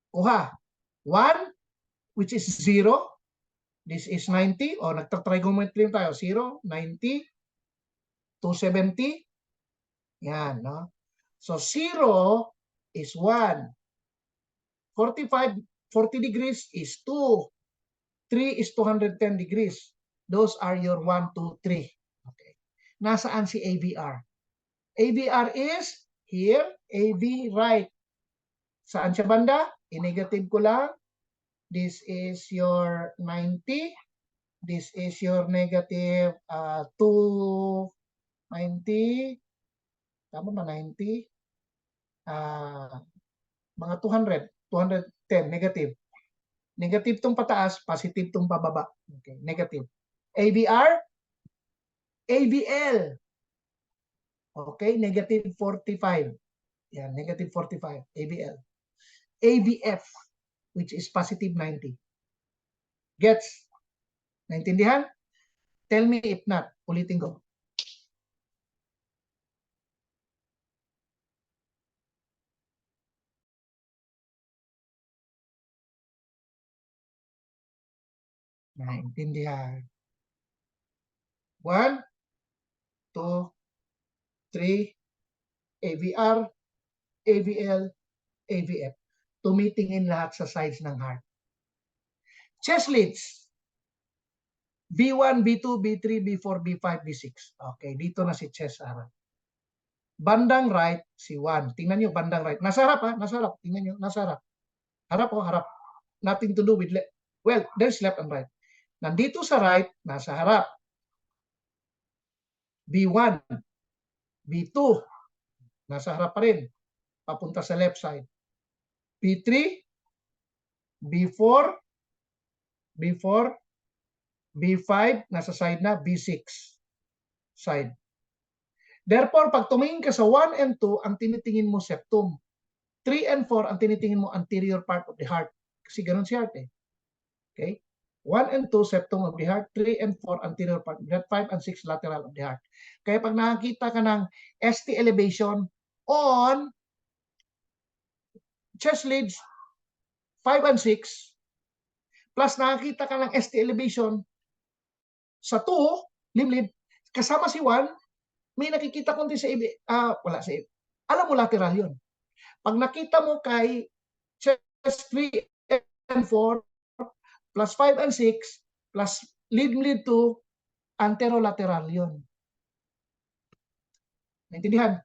S1: Kuha. 1, which is 0. This is 90. O, nagtatrigonometry tayo. 0, 90, 270. Yan, no? So, 0 is 1. 45, 40 degrees is 2. 3 is 210 degrees. Those are your 1, 2, 3. Okay. Nasaan si AVR? AVR is here, AV right. Saan siya banda? I-negative ko lang. This is your 90. This is your negative 290. Tama ba 90? Mga 200. 210, negative. Negative tong pataas, positive tong pababa. Okay, negative. AVR, AVL. Okay, negative 45. Yan, negative 45, AVL. AVF, which is positive 90. Gets? Naintindihan? Tell me if not. Ulitin ko. Naintindihan. 1, 2, 3, AVR, AVL, AVF. Tumitingin lahat sa sides ng heart. Chest leads. B1, B2, B3, B4, B5, B6. Okay, dito na si chest harap. Bandang right, si 1. Tingnan nyo, bandang right. Nasa harap ha, nasa harap. Tingnan nyo, nasa harap. Harap o harap. Nothing to do with left. Well, there's left and right. Nandito sa right, nasa harap. B1, B2, nasa harap pa rin. Papunta sa left side. B3, B4, B4, B5, nasa side na, B6 side. Therefore, pag tumingin ka sa 1 and 2, ang tinitingin mo septum. 3 and 4, ang tinitingin mo anterior part of the heart. Kasi ganun si heart eh. Okay? 1 and 2, septum of the heart. 3 and 4, anterior part of the heart. 5 and 6, lateral of the heart. Kaya pag nakakita ka ng ST elevation on chest leads 5 and 6, plus nakakita ka ng ST elevation sa 2, limb lead, kasama si 1, may nakikita konti sa wala sa alam mo lateral yun. Pag nakita mo kay chest 3 and 4 plus 5 and 6 plus limb lead 2, anterolateral yun. Naintindihan?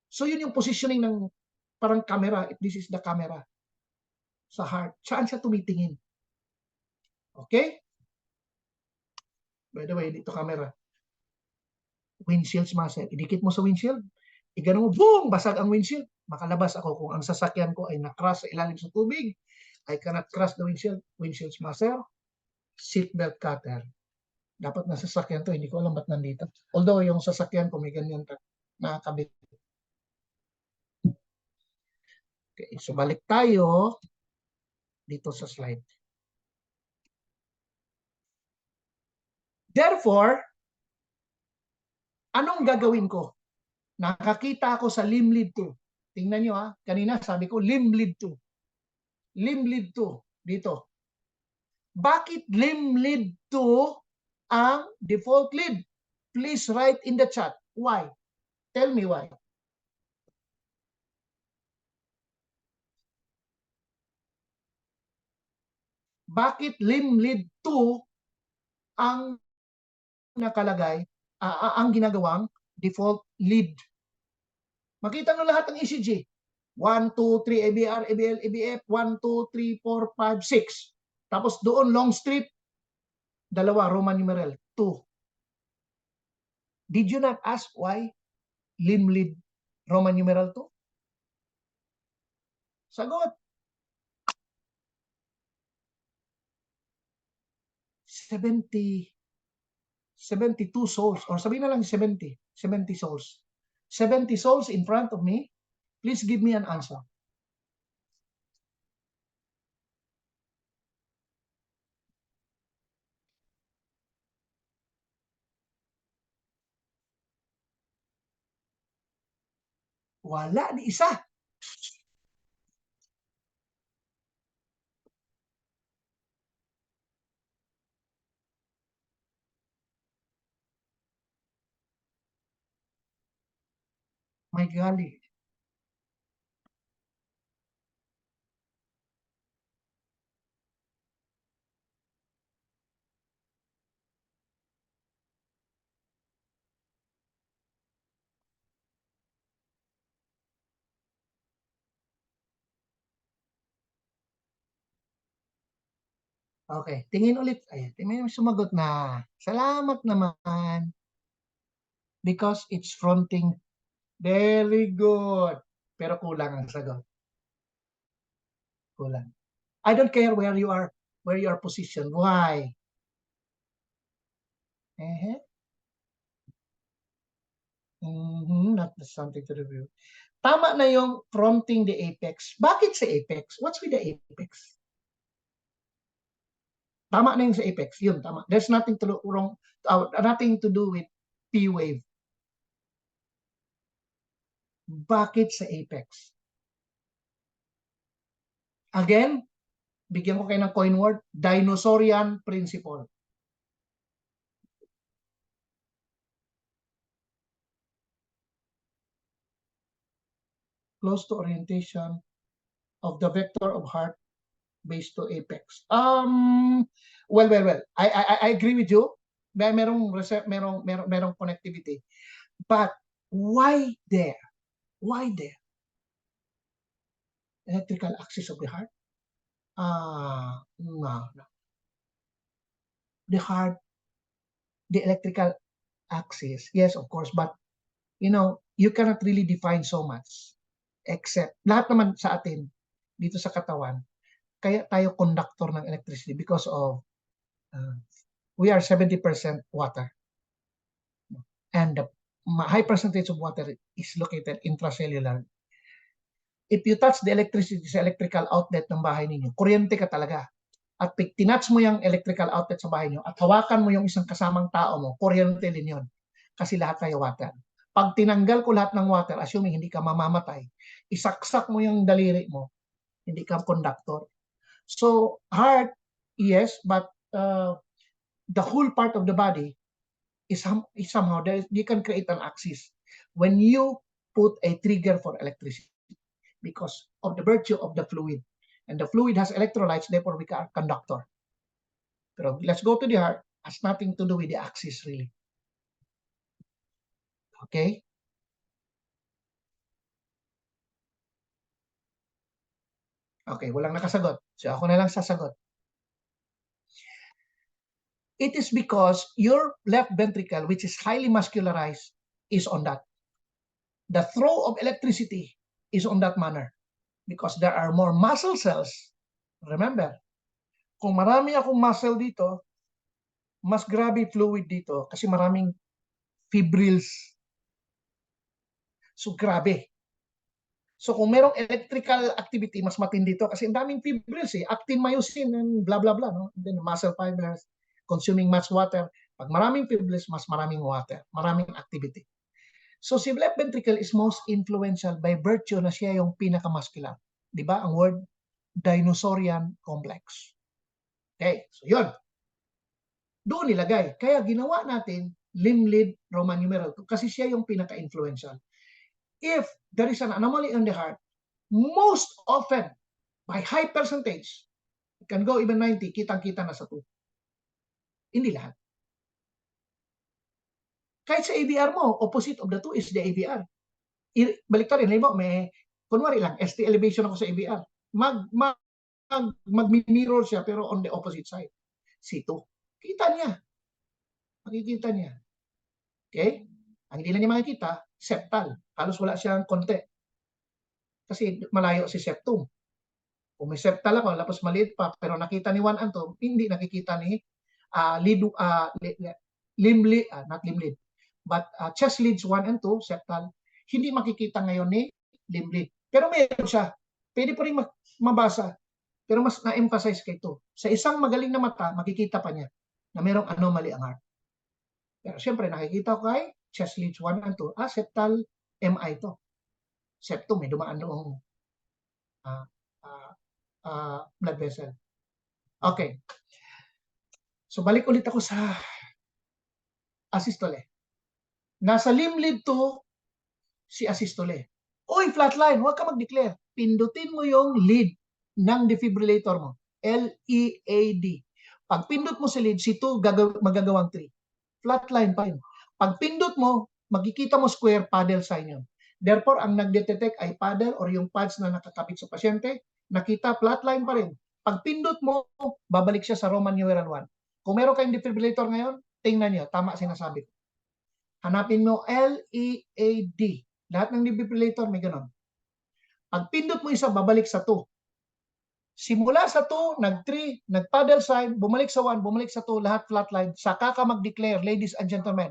S1: So yun yung positioning ng parang camera, if this is the camera sa heart. Saan siya tumitingin? Okay? By the way, dito camera. Windshield muscle. Idikit mo sa windshield. Igano mo, boom! Basag ang windshield. Makalabas ako kung ang sasakyan ko ay nakras sa ilalim sa tubig. I cannot cross the windshield. Windshield muscle. Seatbelt cutter. Dapat na sasakyan to. Hindi ko alam ba't nandito. Although yung sasakyan ko may ganyan nakakabit. Okay, so balik tayo dito sa slide. Therefore, anong gagawin ko? Nakakita ako sa limb lead 2. Tingnan nyo ha, kanina sabi ko limb lead 2. Limb lead 2, dito. Bakit limb lead 2 ang default lead? Please write in the chat. Why? Tell me why. Bakit limb lead 2 ang nakalagay, ang ginagawang default lead? Makita nyo lahat ng ECG. 1, 2, 3, ABR, ABL, ABF, 1, 2, 3, 4, 5, 6. Tapos doon, long strip, dalawa, Roman numeral, 2. Did you not ask why limb lead Roman numeral 2? Sagot. 72 souls, or sabihin na lang 70 souls. 70 souls in front of me. Please give me an answer. Wala ni isa. My golly. Okay, tingin ulit. Ay, tingin sumagot na. Salamat naman. Because it's fronting. Very good. Pero kulang ang sagot. Kulang. I don't care where you are positioned. Why? Not something to review. Tama na yung fronting the apex. Bakit sa apex? What's with the apex? Tama na yung sa apex. Yun, tama. There's nothing to wrong, nothing to do with P wave. Bakit sa apex? Again, bigyan ko kayo ng coin word, dinosaurian principle. Close to orientation of the vector of heart based to apex. Well. I agree with you. Merong connectivity. But why there? Why there? Electrical axis of the heart? No. The heart, the electrical axis, yes, of course, but you cannot really define so much. Except, lahat naman sa atin, dito sa katawan, kaya tayo conductor ng electricity because of we are 70% water. And the high percentage of water is located intracellular. If you touch the electricity sa electrical outlet ng bahay ninyo, kuryente ka talaga. At pag tinouch mo yung electrical outlet sa bahay nyo at hawakan mo yung isang kasamang tao mo, kuryente din yun. Kasi lahat tayo water. Pag tinanggal ko lahat ng water, assuming hindi ka mamamatay, isaksak mo yung daliri mo, hindi ka conductor. So, heart, yes, but the whole part of the body is somehow, you can create an axis when you put a trigger for electricity because of the virtue of the fluid. And the fluid has electrolytes, therefore we are conductor. Pero let's go to the heart. Has nothing to do with the axis, really. Okay? Okay, walang nakasagot. So ako na lang sasagot. It is because your left ventricle, which is highly muscularized, is on that. The throw of electricity is on that manner because there are more muscle cells. Remember, kung marami akong muscle dito, mas grabe fluid dito kasi maraming fibrils. So, grabe. So, kung merong electrical activity, mas matindi dito kasi ang daming fibrils actin, myosin, and blah, blah, blah. No? And then muscle fibers, consuming much water. Pag maraming fibrils, mas maraming water, maraming activity. So si left ventricle is most influential by virtue na siya yung pinakamuscular. Di ba? Ang word, dinosaurian complex. Okay, so yun. Doon nilagay. Kaya ginawa natin limb lead Roman numeral 2 kasi siya yung pinaka-influential. If there is an anomaly in the heart, most often, by high percentage, it can go even 90, kitang-kita na sa 2. Hindi lahat. Kahit sa ABR mo, opposite of the 2 is the ABR. Balik rin, may, kunwari lang, ST elevation ako sa ABR. Mag-mirror siya pero on the opposite side. C2. Kita niya. Makikita niya. Okay? Ang hindi na niya makikita, septal. Halos wala siyang konti. Kasi malayo si septum. Kung may septal ako, lapos maliit pa, pero nakita ni 1 and 2, hindi nakikita ni not limb lead, but chest leads 1 and 2, septal, hindi makikita ngayon ni limb lead. Pero mayroon siya. Pwede pa rin mabasa. Pero mas na-emphasize kay ito. Sa isang magaling na mata, makikita pa niya na mayroong anomaly ang heart. Pero siyempre, nakikita ko kay chest leads 1 and 2. Septal MI ito. Septum, may dumaan noong blood vessel. Okay. So, balik ulit ako sa asystole. Nasa limb lead 2, si asystole. Uy, flatline, huwag ka mag-declare. Pindutin mo yung lead ng defibrillator mo. L-E-A-D. Pag pindot mo sa lead, si 2 magagawang 3. Flatline pa yun. Pag pindot mo, magkikita mo square, paddle sign yun. Therefore, ang nagdetect ay paddle or yung pads na nakakapit sa pasyente, nakita flatline pa rin. Pag pindot mo, babalik siya sa Roman numeral 1. Kung meron kayong defibrillator ngayon, tingnan nyo, tama sinasabi ko. Hanapin mo L-E-A-D. Lahat ng defibrillator may ganon. Pag pindot mo isa, babalik sa 2. Simula sa 2, nag-3, nag-paddle sign, bumalik sa 1, bumalik sa 2, lahat flatline. Saka ka mag-declare, ladies and gentlemen.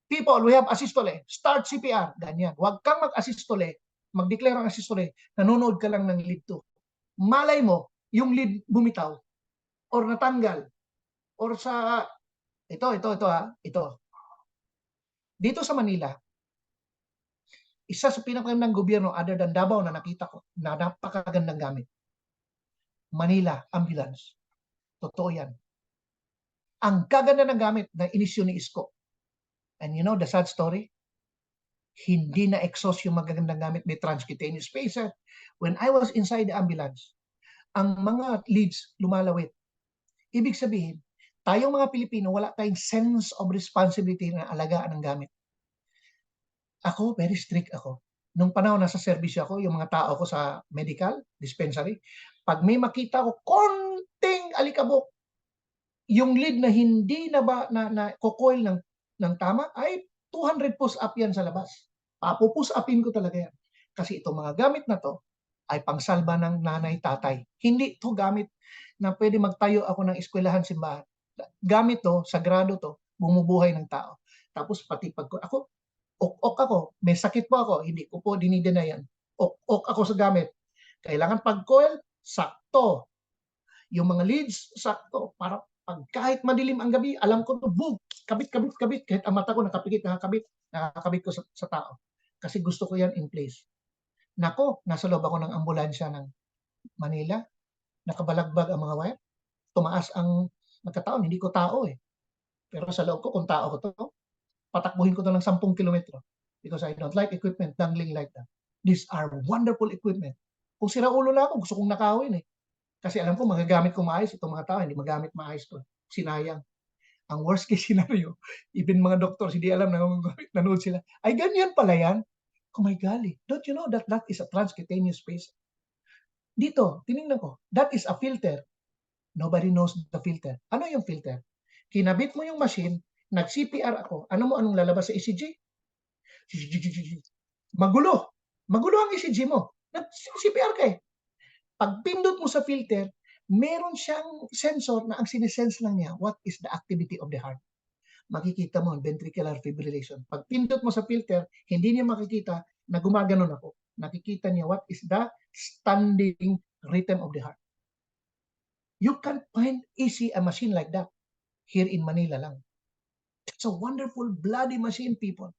S1: People, we have asystole. Start CPR. Ganyan. Huwag kang mag-asystole. Mag-declare ang asystole. Nanonood ka lang ng lead 2. Malay mo, yung lead bumitaw or natanggal or sa ito. Dito sa Manila, isa sa pinakagandang gobyerno other than Davao na nakita ko na napakagandang gamit. Manila Ambulance. Totoo yan. Ang kaganda ng gamit na inisyo ni Isko. And you know the sad story? Hindi na exhaust yung magagandang gamit. May transcutaneous spacer. When I was inside the ambulance, ang mga leads lumalawit. Ibig sabihin, tayong mga Pilipino, wala tayong sense of responsibility na alagaan ng gamit. Ako, very strict ako. Nung panahon nasa serbisyo ako, yung mga tao ko sa medical dispensary, pag may makita ko konting alikabok, yung lead na hindi na kukoil ng tama, ay 200 push-up yan sa labas. Papupush-upin ko talaga yan. Kasi itong mga gamit na to ay pangsalba ng nanay, tatay. Hindi to gamit na pwede magtayo ako ng eskwelahan, simbahan. Gamit to, sagrado to, bumubuhay ng tao. Tapos pati pag ako, ok ako, may sakit po ako, hindi ko po dinidena yan. Ok ako sa gamit. Kailangan pag-coil, sakto. Yung mga leads, sakto. Para pag kahit madilim ang gabi, alam ko to, boom, kabit. Kahit ang mata ko nakakabit ko sa tao. Kasi gusto ko yan in place. Nako, nasa loob ako ng ambulansya ng Manila. Nakabalagbag ang mga wire. Tumaas ang nagkataon, hindi ko tao eh. Pero sa loob ko, kung tao ko to, patakbuhin ko to ng 10 kilometro. Because I don't like equipment dangling like that. These are wonderful equipment. Kung sira ulo na ako, gusto kong nakawin eh. Kasi alam ko, magagamit ko maayos itong mga tao, hindi magamit maayos ko. Sinayang. Ang worst case scenario, even mga doktor, hindi alam na nanood sila. Ay, ganyan pala yan. Oh my golly. Don't you know that is a transcutaneous space? Dito, tinignan ko, that is a filter. Nobody knows the filter. Ano yung filter? Kinabit mo yung machine, nag-CPR ako. Anong lalabas sa ECG? Magulo. Magulo ang ECG mo. Nag-CPR ka eh. Pag pindot mo sa filter, meron siyang sensor na ang sinesense lang niya, what is the activity of the heart? Makikita mo, ventricular fibrillation. Pag pindot mo sa filter, hindi niya makikita na gumaganon ako. Nakikita niya what is the standing rhythm of the heart. You can't find easy a machine like that here in Manila lang. It's a wonderful bloody machine, people.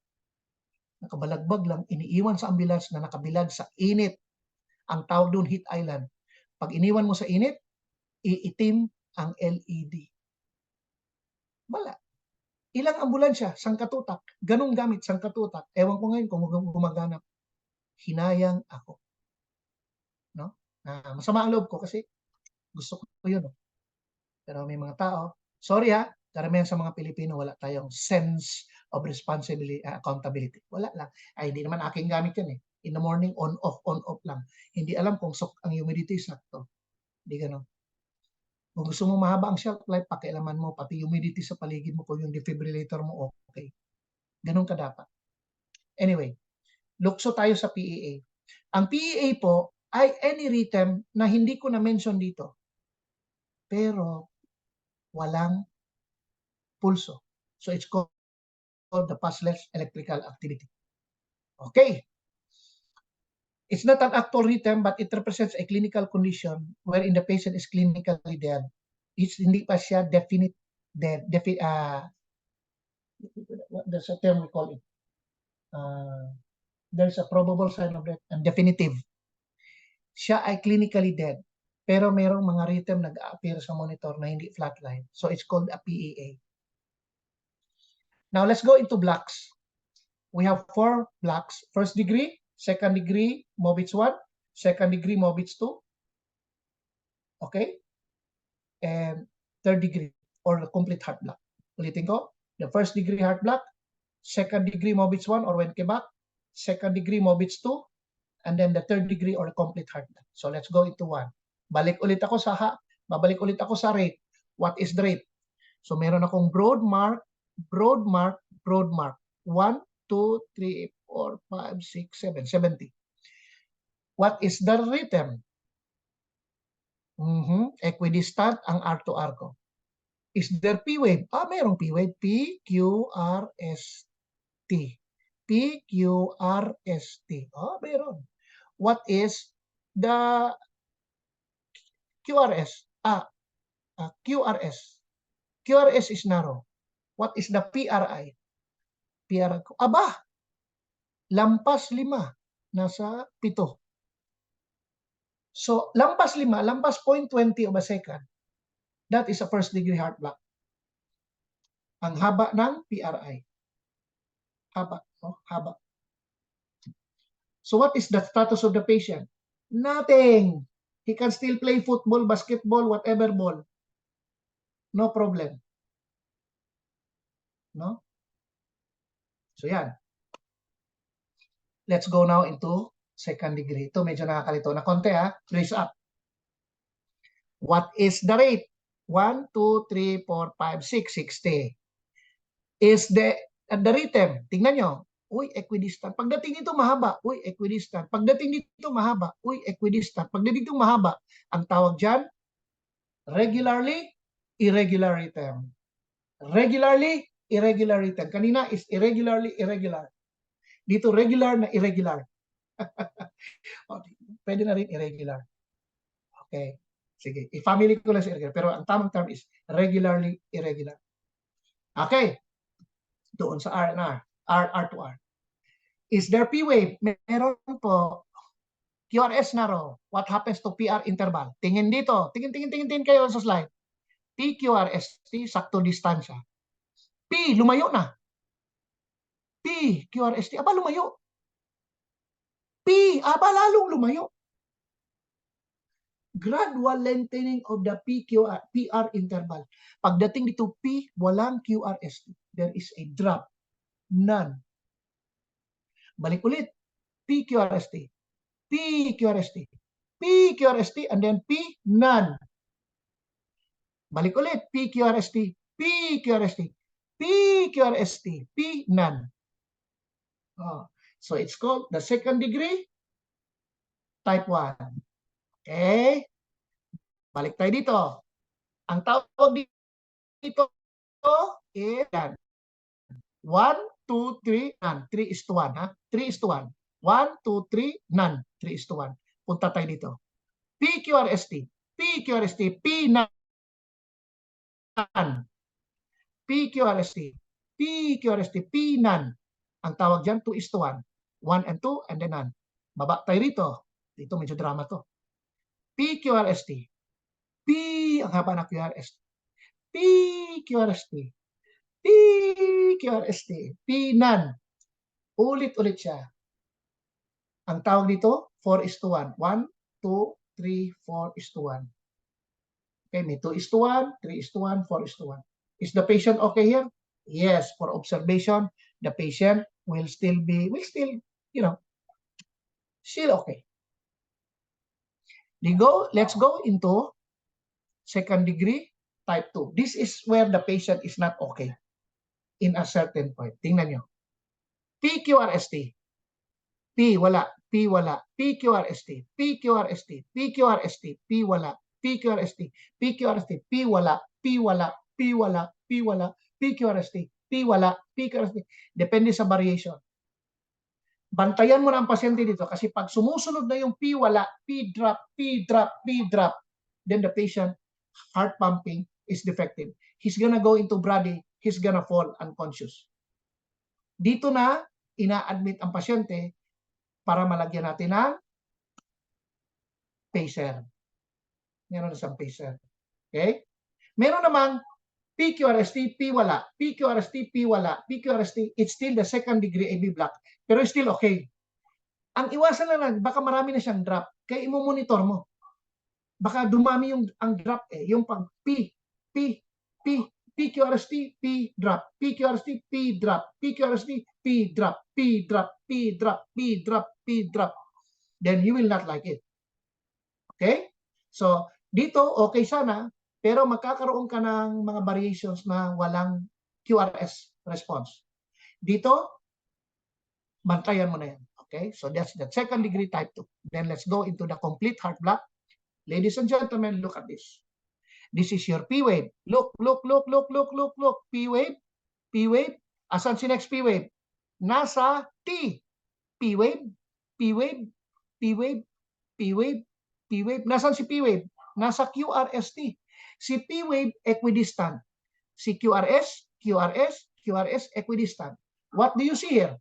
S1: Nakabalagbag lang, iniiwan sa ambulance na nakabilad sa init. Ang tawag doon, heat island. Pag iniwan mo sa init, iitim ang LED. Wala. Ilang ambulansya, sangkatutak. Ganong gamit, sangkatutak. Ewan ko ngayon kung gumaganap. Hinayang ako. No? Masama ang loob ko kasi gusto ko yun. No? Pero may mga tao, sorry ha, karamihan sa mga Pilipino, wala tayong sense of responsibility, accountability. Wala lang. Ay, hindi naman aking gamit yan eh. In the morning, on, off lang. Hindi alam kung ang humidity sakto. Hindi ganon. Kung gusto mo mahaba ang shelf life, pakialaman mo, pati humidity sa paligid mo, kung yung defibrillator mo, okay. Ganun ka dapat. Anyway, lukso tayo sa PEA. Ang PEA po ay any rhythm na hindi ko na-mention dito. Pero walang pulso. So it's called the pulseless electrical activity. Okay. It's not an actual rhythm, but it represents a clinical condition wherein the patient is clinically dead. Hindi pa siya definite dead. There's a term we call it. There's a probable sign of death and definitive. Siya ay clinically dead. Pero mayroong mga rhythm nag-appear sa monitor na hindi flatline. So it's called a PEA. Now let's go into blocks. We have 4 blocks. First degree, second degree, Mobitz 1, second degree, Mobitz 2. Okay? And third degree or the complete heart block. Ulitin ko, the first degree heart block, second degree Mobitz 1 or Wenckebach, second degree Mobitz 2, and then the third degree or complete heart block. So let's go into 1. Babalik ulit ako sa rate. What is the rate? So meron akong broad mark, 1, 2, 3, 4, 5, 6, 7, 70. What is the rhythm? Equidistant ang R to R ko. Is there P wave? Mayroong P wave. P, Q, R, S, T. P, Q, R, S, T. Meron. What is the QRS? QRS. QRS is narrow. What is the PRI? PRI ko. Lampas 5. Nasa 7. So, lampas 5, lampas 0.20 of a second. That is a first degree heart block. Ang haba ng PRI. Haba. Haba. So, what is the status of the patient? Nothing. He can still play football, basketball, whatever ball. No problem. No? So, yan. Let's go now into second degree. Ito medyo nakakalito na konti ha. Raise up. What is the rate? 1, 2, 3, 4, 5, 6, 60. Is the rhythm? Tingnan nyo. Equidistant. Pagdating dito mahaba. Equidistant. Pagdating dito mahaba. Equidistant. Pagdating dito mahaba. Ang tawag dyan, regularly, irregular rhythm. Regularly, irregular rhythm. Kanina is irregularly, irregular. Dito regular na irregular. Pwede na rin irregular. Okay. Sige. I-family ko lang sa irregular. Pero ang tamang term is regularly irregular. Okay. Doon sa R and R. R to R. Is there P wave? Meron po. QRS narrow. What happens to PR interval? Tingin dito. Tingin kayo sa slide. P, QRS, T, sakto distansya. P, lumayo na. P, QRS, T, lumayo. P, lalong lumayo. Gradual lengthening of the PR interval. Pagdating dito P, walang QRST. There is a drop. None. Balik ulit. PQRST. PQRST. PQRST and then P, none. Balik ulit. PQRST. PQRST. PQRST. P, none. So it's called the second degree type 1. Okay? Balik tayo dito. Ang tawag dito is 1, 2, 3, none. 3 is to 1. 3 is to 1. 1, 2, 3, none. 3 is to 1. Punta tayo dito. PQRST. PQRST. P, none. PQRST. PQRST, P none. Ang tawag dyan, 2:1. 1 and 2, and then none. Baba tayo rito. Dito medyo drama to. PQRST. P, ang haba na QRST. PQRST. PQRST. P none. Ulit-ulit siya. Ang tawag dito, 4:1. 1, 2, 3, 4:1. Okay, may 2:1, 3:1, 4:1. Is the patient okay here? Yes, for observation, the patient will still, you know, still okay. Let's go into second degree type 2. This is where the patient is not okay in a certain point. Tingnan nyo. PQRST. P wala, P wala, PQRST, PQRST, PQRST, P wala, PQRST, PQRST, P wala, P wala, P wala, P wala, PQRST, P wala, PQRST. Depende sa variation. Bantayan mo na ang pasyente dito kasi pag sumusunod na yung P wala, P drop, P drop, P drop, then the patient heart pumping is defective. He's gonna go into brady, he's gonna fall unconscious. Dito na ina-admit ang pasyente para malagyan natin ng pacer. Meron isang pacer. Okay? Meron namang PQRST, P wala, PQRST, P wala, PQRST, it's still the second degree AB block, pero still okay. Ang iwasan lang, baka marami na siyang drop, kaya imo-monitor mo. Baka dumami ang drop yung pag P, PQRST, P drop, PQRST, P drop, PQRST, P drop, P drop, P drop, P drop, P drop. Then you will not like it. Okay? So, dito okay sana, pero magkakaroon ka ng mga variations na walang QRS response. Dito, bantayan mo na yan. Okay? So, that's the second degree type 2. Then let's go into the complete heart block. Ladies and gentlemen, look at this. This is your P wave. Look. P wave. P wave. Asan si next P wave? Nasa T. P wave. P wave. P wave. P wave. P wave. Nasaan si P wave? Nasa QRST. Si P wave equidistant. Si QRS equidistant. What do you see here?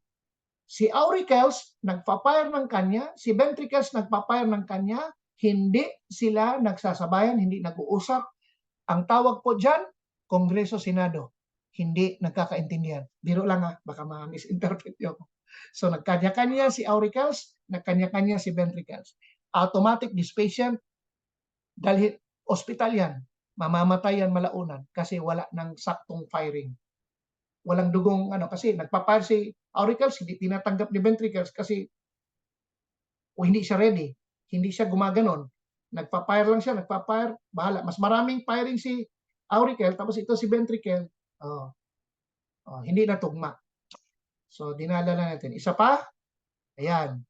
S1: Si auricles nagpa-fire ng kanya, si ventricles nagpa-fire ng kanya, hindi sila nagsasabayan, hindi nag-uusap. Ang tawag po dyan, Kongreso, Senado. Hindi nagkakaintindihan. Biro lang baka ma-misinterpret yun. So nagkanya-kanya si auricles, nagkanya-kanya si ventricles. Automatic this patient, dahil hospital yan, mamamatay yan malaunan kasi wala ng saktong firing. Walang dugong kasi nagpa-fire si auricles, hindi tinatanggap ni ventricles kasi hindi siya ready, hindi siya gumaganon. Nagpa-fire lang siya, bahala. Mas maraming firing si auricle, tapos ito si ventricle, hindi na tugma. So, dinala na natin. Isa pa, ayan.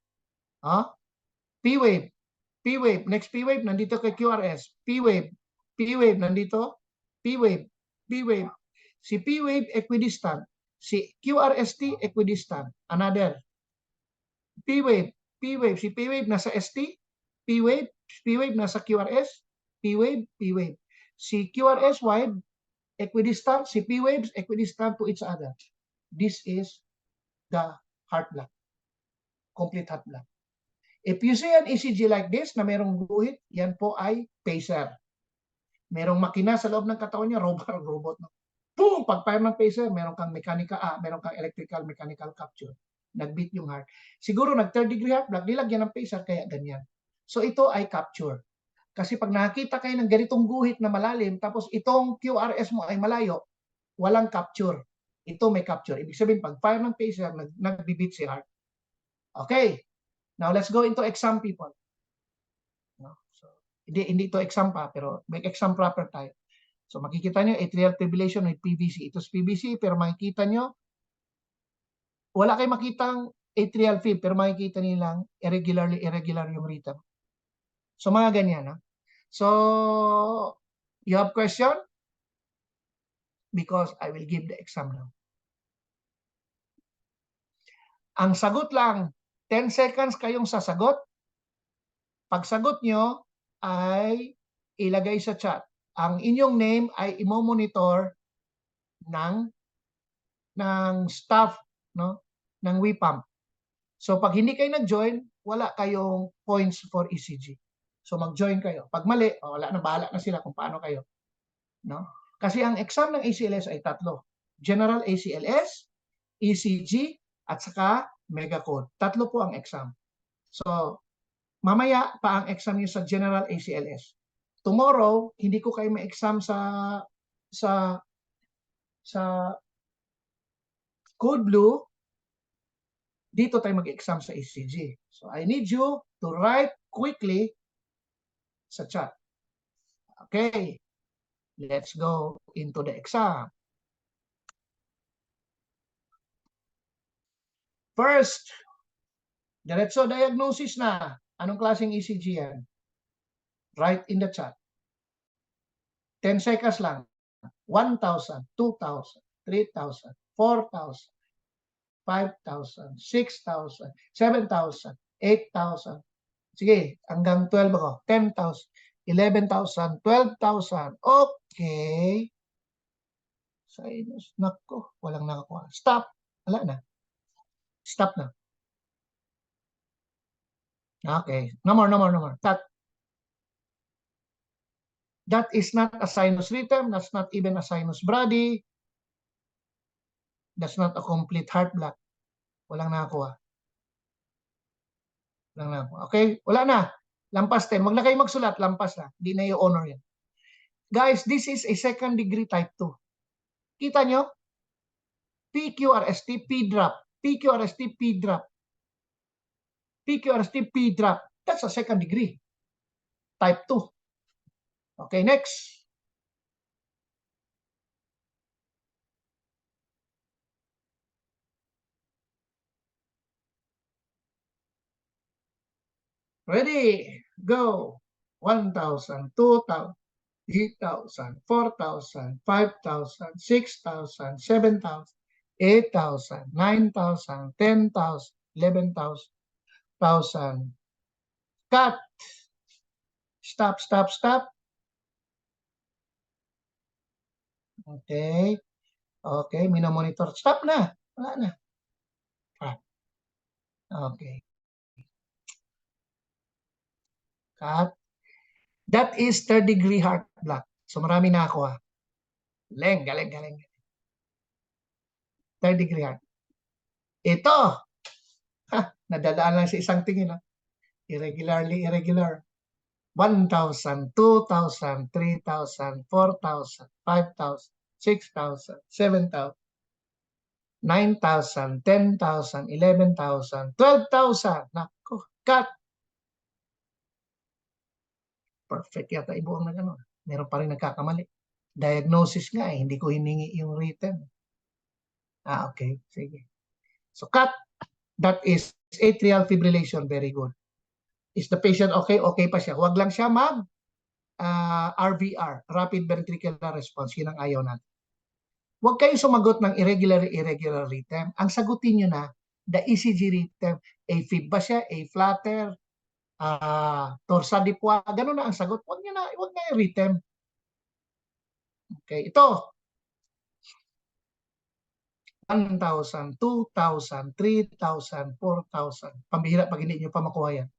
S1: P-wave. P-wave. Next P-wave, nandito kay QRS. P-wave. P-wave, nandito. P-wave. P-wave. Si P-wave, equidistant. Si QRST, equidistant. Another. P-wave. P-wave. Si P-wave nasa ST. P-wave. P-wave nasa QRS. P-wave. P-wave. Si QRS wide, equidistant. Si P-waves, equidistant to each other. This is the heart block. Complete heart block. If you see an ECG like this na merong guhit, yan po ay pacer. Merong makina sa loob ng katawan niya, robot. No? Boom! Pag-fire ng pacer, meron kang meron kang electrical mechanical capture. Nag-beat yung heart. Siguro nag-third degree heart block, nilagyan ng pacer, kaya ganyan. So ito ay capture. Kasi pag nakakita kayo ng ganitong guhit na malalim, tapos itong QRS mo ay malayo, walang capture. Ito may capture. Ibig sabihin, pag-fire ng pacer, nag-beat si heart. Okay. Now, let's go into exam, people. So, hindi ito exam pa, pero may exam proper tayo. So, makikita nyo, atrial fibrillation with PVC. Ito is PVC, pero makikita nyo, wala kayong makitang atrial fib, pero makikita nilang irregular yung rhythm. So, mga ganyan. So, you have question? Because I will give the exam now. Ang sagot lang, 10 seconds kayong sasagot. Pag sagot nyo ay ilagay sa chat. Ang inyong name ay imo-monitor ng ng staff, no, ng WIPAM. So pag hindi kayo nag-join, wala kayong points for ECG. So mag-join kayo. Pag mali, wala na, bahala na sila kung paano kayo, no? Kasi ang exam ng ACLS ay tatlo. General ACLS, ECG, at saka Mega Code. Tatlo po ang exam. So mamaya pa ang exam niyo sa General ACLS. Tomorrow, hindi ko kayo ma-exam sa Code Blue. Dito tayo mag-exam sa ECG. So I need you to write quickly sa chat. Okay. Let's go into the exam. First, diretso diagnosis na. Anong klaseng ECG yan? Write in the chat. 10 seconds lang. 1,000, 2,000, 3,000, 4,000, 5,000, 6,000, 7,000, 8,000. Sige, hanggang 12 ako. 10,000, 11,000, 12,000. Okay. Sinus. Nako, walang nakakuha. Stop. Wala na. Stop na. Okay. No more, no more, no more. That is not a sinus rhythm. That's not even a sinus brady. That's not a complete heart block. Walang nakakuha. Walang nakakuha. Okay? Wala na. Lampas 10. Wag na kayo magsulat. Lampas na. Hindi na i-honor yan. Guys, this is a second degree type 2. Kita nyo? PQRST, P-drop. PQRST, P-drop. PQRST, P-drop. That's a second degree. Type 2. Okay, next. Ready? Go. 1,000, 2,000, 3,000, 4,000, 5,000, 6,000, 7,000, 8,000, 9,000, 10,000, 11,000. Cut. Stop, stop, stop. Okay. Okay, minomonitor. Stop na. Wala na. Okay. Cut. That is third degree heart block. So marami na ako. Galing, galing, galing. Third degree heart. Ito. Nadadaan lang sa isang tingin. Irregularly irregular. 1,000, 2,000, 3,000, 4,000, 5,000, 6,000, 7,000, 9,000, 10,000, 11,000, 12,000. Nako, cut. Perfect yata ibuong na gano'n. Meron pa rin nagkakamali. Diagnosis nga hindi ko hiningi yung written. Okay, sige. So cut. That is atrial fibrillation. Very good. Is the patient okay? Okay pa siya. Huwag lang siya mag RVR, rapid ventricular response. Yun ang ayaw natin. Huwag kayong sumagot ng irregular rhythm. Ang sagutin nyo na, the ECG rhythm, AFib ba siya, A-flutter, torsa di pois, ganun na ang sagot. Huwag na yung rhythm. Okay, ito. 1,000, 2,000, 3,000, 4,000. Pambihira pag hindi nyo pa makuha yan.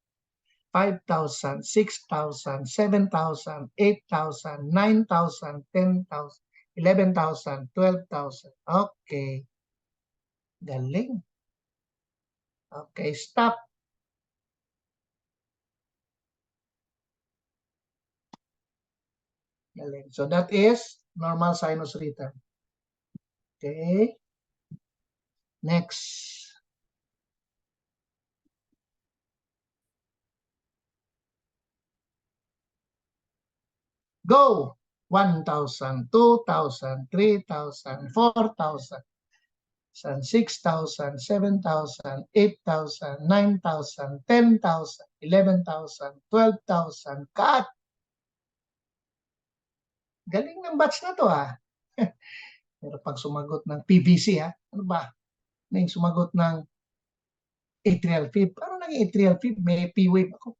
S1: 5,000, 6,000, 7,000, 8,000, 9,000, 10,000, 11,000, 12,000. Okay. Galing. Okay, stop. Galing. So that is normal sinus rhythm. Okay. Next. Go. 1,000, 2,000, 3,000, 4,000, 6,000, 7,000, 8,000, 9,000, 10,000, 11,000, 12,000. Cut. Galing ng batch na to Pero pag sumagot ng PVC ano ba? May sumagot ng atrial fib. Paano naging atrial fib? May P-wave ako.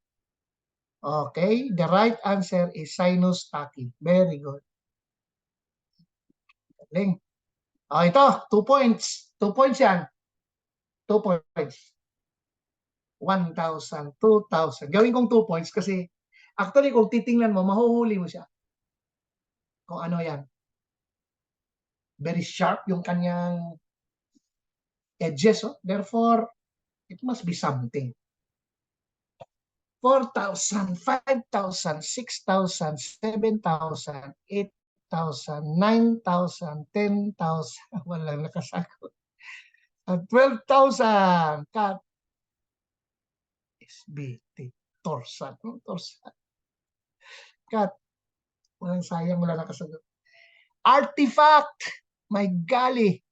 S1: Okay, the right answer is sinus tachy. Very good. Galing. Ito, 2 points. 2 points yan. 2 points. 1,000, 2,000. Gawin kong 2 points kasi actually kung titingnan mo, mahuhuli mo siya. Kung ano yan. Very sharp yung kanyang edges. Oh. Therefore, it must be something. 4,000, 5,000, 6,000, 7,000, 8,000, 9,000, 10,000. Walang nakasagot. 12,000. Cut. SBT. Torsan. Torsan. Cut. Walang sayang. Wala nakasagot. Artifact. My golly.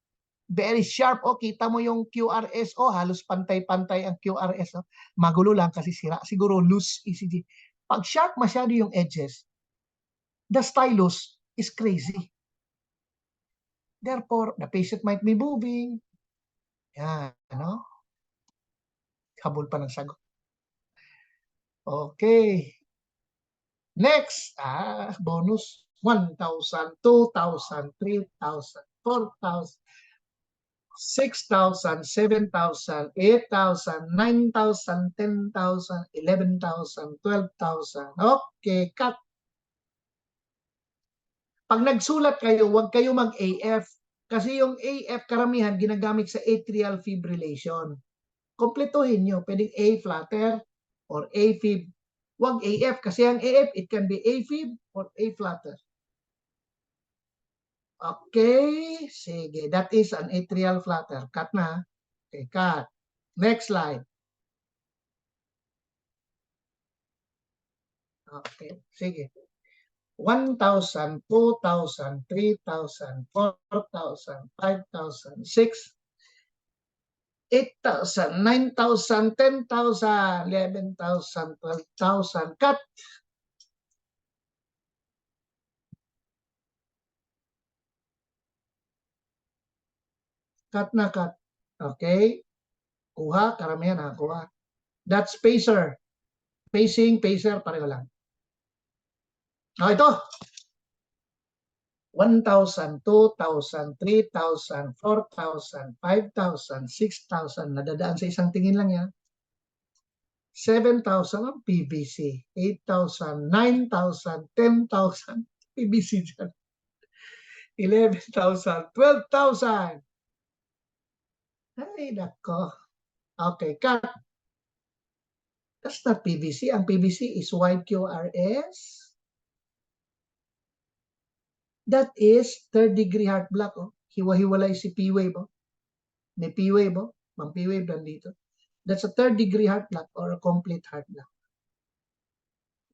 S1: Very sharp. O, kita mo yung QRS. O, halos pantay-pantay ang QRS. O. Magulo lang kasi sira. Siguro loose ECG. Pag sharp masyado yung edges, the stylus is crazy. Therefore, the patient might be moving. Yan, ano? Habol pa ng sagot. Okay. Next, bonus. 1,000, 2,000, 3,000, 4,000, 6,000, 7,000, 8,000, 9,000, 10,000, 11,000, 12,000. Okay, cut. Pag nagsulat kayo, huwag kayo mag-AF. Kasi yung AF karamihan ginagamit sa atrial fibrillation. Kompletuhin nyo. Pwedeng A-flutter or A-fib. Huwag AF kasi ang AF, it can be A-fib or A-flutter. Okay, sige. That is an atrial flutter. Cut na. Okay, cut. Next slide. Okay, sige. 1,000, 2,000, 3,000, 4,000, 5,000, 6,000, 8,000, 9,000, 10,000, 11,000, 12,000. Cut. Cut na cut. Okay. Kuha, karamihan kuha. That's pacer. Pacing, pacer, pareho lang. Ito. 1,000, 2,000, 3,000, 4,000, 5,000, 6,000. Nadadaan sa isang tingin lang yan. 7,000 ang PVC. 8,000, 9,000, 10,000 PVC dyan. 11,000, 12,000. Ay, nako. Okay, cut. That's not PVC. Ang PVC is wide QRS. That is third degree heart block. Oh. Hiwa-hiwalay si P-wave. Oh. May P-wave. Oh. Mang P-wave nandito. That's a third degree heart block or a complete heart block.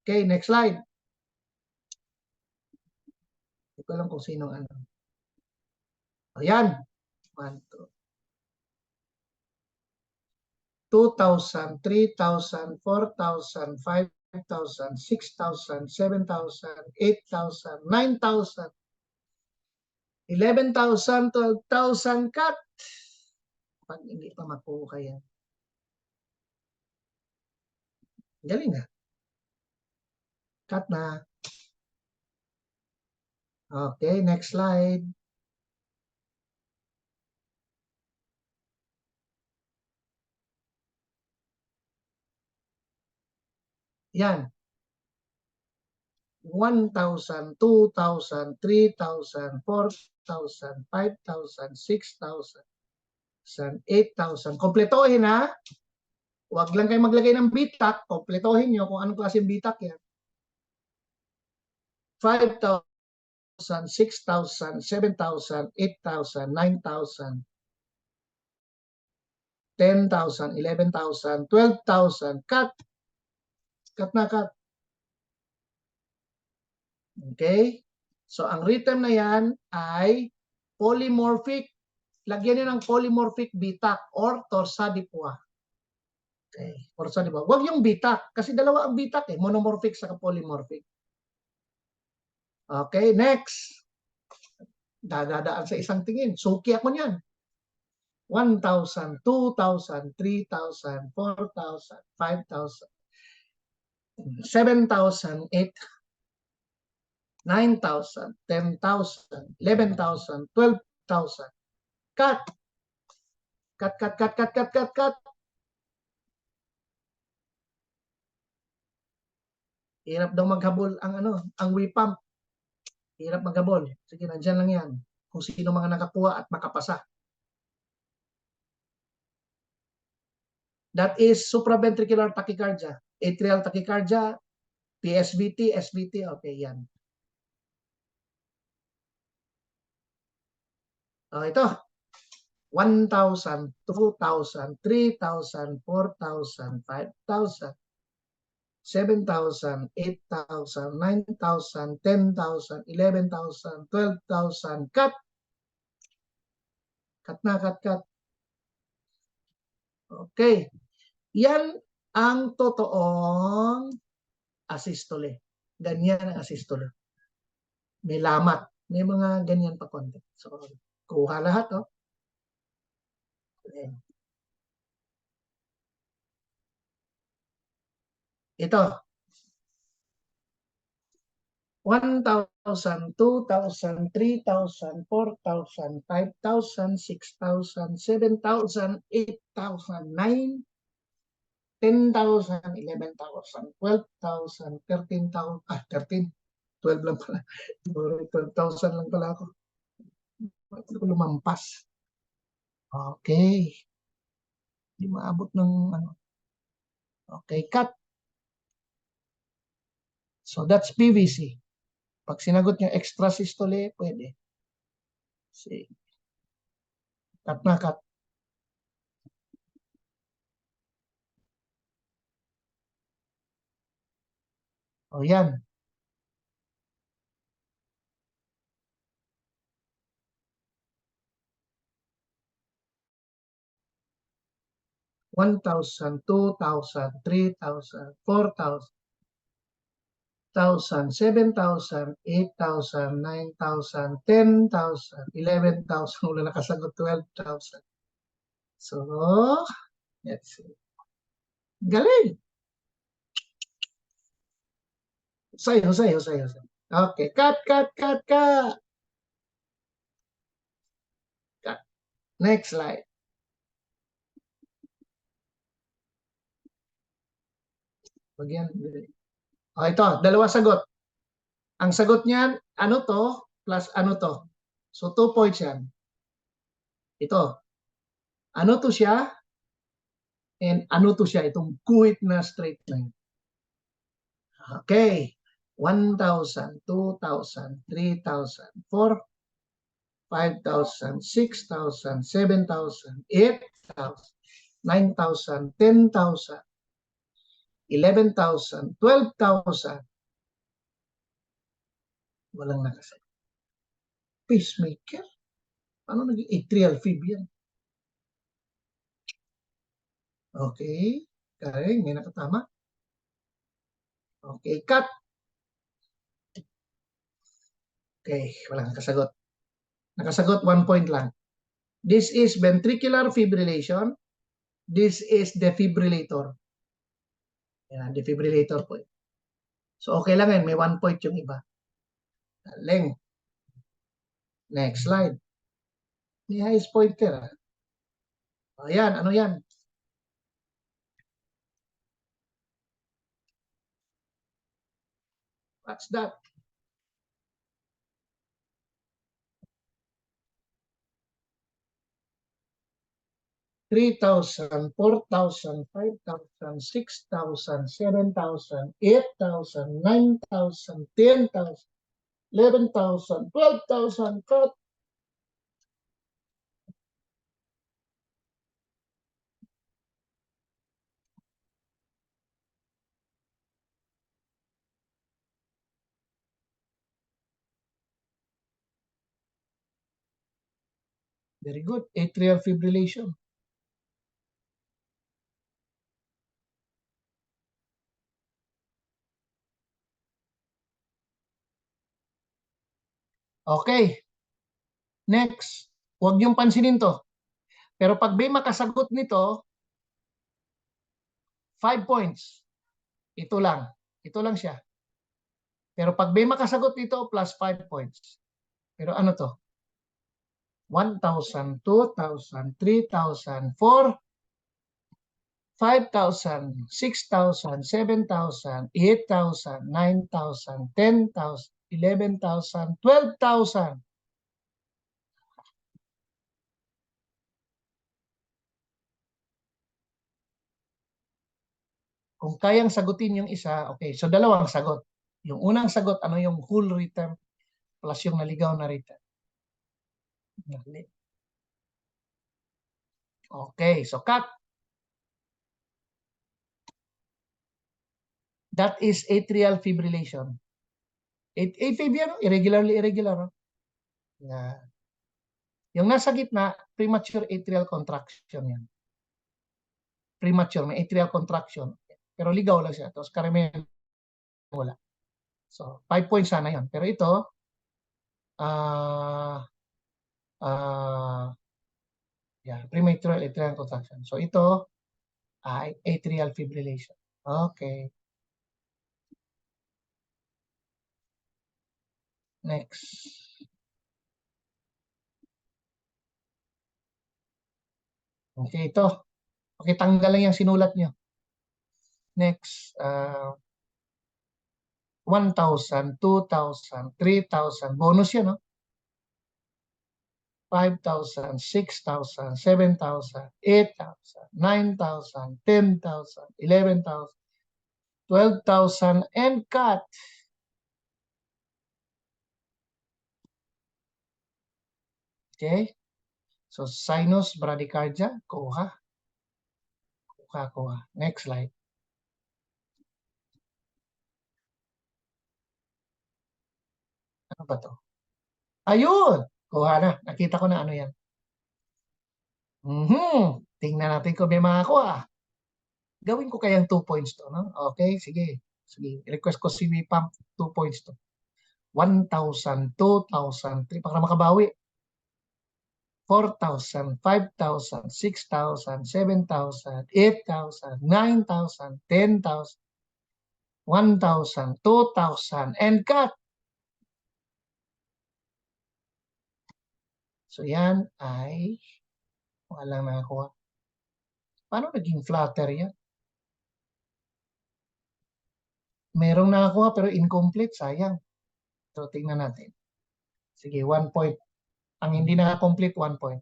S1: Okay, next slide. Hindi ko alam kung sinong ano. Ayan. 1, 2,000, 3,000, 4,000, 5,000, 6,000, 7,000, 8,000, 9,000, 11,000, 12,000. Cut. Pag hindi pa makuha yan. Galing na. Cut na. Okay, next slide. Yan. 1,000, 2,000, 3,000, 4,000, 5,000, 6,000, 8,000. Kompletohin ha. Huwag lang kayo maglagay ng bitak. Kompletohin nyo kung anong klaseng bitak yan. 5,000, 6,000, 7,000, 8,000, 9,000, 10,000, 11,000, 12,000. Cut. Cut na cut. Okay? So, ang rhythm na yan ay polymorphic. Lagyan nyo ng polymorphic bitak or torsadipua. Okay. Torsadipua. Huwag yung bitak. Kasi dalawa ang bitak eh. Monomorphic sa polymorphic. Okay, next. Dadaan sa isang tingin. Suki ako niyan. 1,000, 2,000, 3,000, 4,000, 5,000, 7,000, 8,000, 9,000, 10,000, 11,000, 12,000. Cut. Cut, cut, cut, cut, cut, cut, cut. Hirap daw maghabol ang ang WIPAM. Hirap maghabol. Sige, nandyan lang yan. Kung sino mga nakakuha at makapasa. That is supraventricular tachycardia. Atrial tachycardia, PSVT, SVT. Okay, yan. Ito. 1,000, 2,000, 3,000, 4,000, 5,000, 7,000, 8,000, 9,000, 10,000, 11,000, 12,000. Cut! Cut na, cut, cut. Okay. Yan ang totoong asystole. Ganyan ang asystole. May lamat. May mga ganyan pa konti. So, kuha lahat, oh. Ito. 1,000, 2,000, 3,000, 4,000, 5,000, 6,000, 7,000, 8,000, 9,000, 10,000, 11,000, 12,000, 13,000, 13, 12 lang pala. 12,000 lang pala ako. Hindi ko lumampas. Okay. Hindi maabot ng Okay, cut. So that's PVC. Pag sinagot niya extra systole, pwede. See. Cut na, cut. O yan. $1,000, $2,000, $3,000, $4,000, $7,000, $8,000, $9,000, $10,000, $11,000, wala nakasagot, $12,000. So, let's see. Galing! Sayo. Okay, cut. Cut. Next slide. Bagyan. Ito, dalawa sagot. Ang sagot niyan, ano to, plus ano to. So, 2 points yan. Ito. Ano to siya? And ano to siya? Itong guhit na straight line. Okay. 1,000, 2,000, 3,000, 4,000, 5,000, 6,000, 7,000, 8,000, 9,000, 10,000, 11,000, 12,000. Walang nakasagot. Pacemaker? Ano naging atrial fib yan? Okay. Kaya may nakatama. Okay, cut. Okay, walang nakasagot. Nakasagot 1 point lang. This is ventricular fibrillation. This is defibrillator. Yan, defibrillator po. So, okay lang yan. May 1 point yung iba. Galing. Next slide. May highest pointer. Ayan, ano yan? What's that? $3,000, $4,000, $5,000, $6,000, $7,000, $8,000, $9,000, $10,000, $11,000, $12,000. Cut. Very good. Atrial fibrillation. Okay. Next. Huwag niyong pansinin to. Pero pag may makasagot nito, 5 points. Ito lang. Ito lang siya. Pero pag may makasagot nito, plus 5 points. Pero ano to? 1,000, 2,000, 3,000, 4, 5,000, 6,000, 7,000, 8,000, 9,000, 10,000, 11,000, 12,000. Kung kayang sagutin yung isa, okay, so dalawang sagot. Yung unang sagot, ano yung whole return plus yung naligaw na return. Okay, so cut. That is atrial fibrillation. AFib yan, irregularly irregular. No? Yeah. Yung nasa gitna, premature atrial contraction yan. Premature, may atrial contraction. Pero ligaw lang siya. Tapos karamihan wala. So, 5 points sana yun. Pero ito, yeah, premature atrial contraction. So, ito ay atrial fibrillation. Okay. Next. Okay, ito. Okay, tanggal lang yung sinulat nyo. Next. 1,000, 2,000, 3,000. Bonus yun, no? 5,000, 6,000, 7,000, 8,000, 9,000, 10,000, 11,000, 12,000, and cut. Okay? So, sinus bradycardia, kuha. Kuha. Next slide. Ano ba to? Ayun! Kuha na. Nakita ko na ano yan. Tingnan natin kung may makakuha. Gawin ko kayang 2 points to, no? Okay, sige. Sige, request ko si Wipam 2 points to. 1,000, 2,000, 3, para makabawi. 4,000, 5,000, 6,000, 7,000, 8,000, 9,000, 10,000, 1,000, 2,000, and cut. So yan ay walang nakakuha. Paano naging flutter yan? Merong nakakuha pero incomplete, sayang. So tingnan natin. Sige, 1 point. Ang hindi naka-complete, 1 point.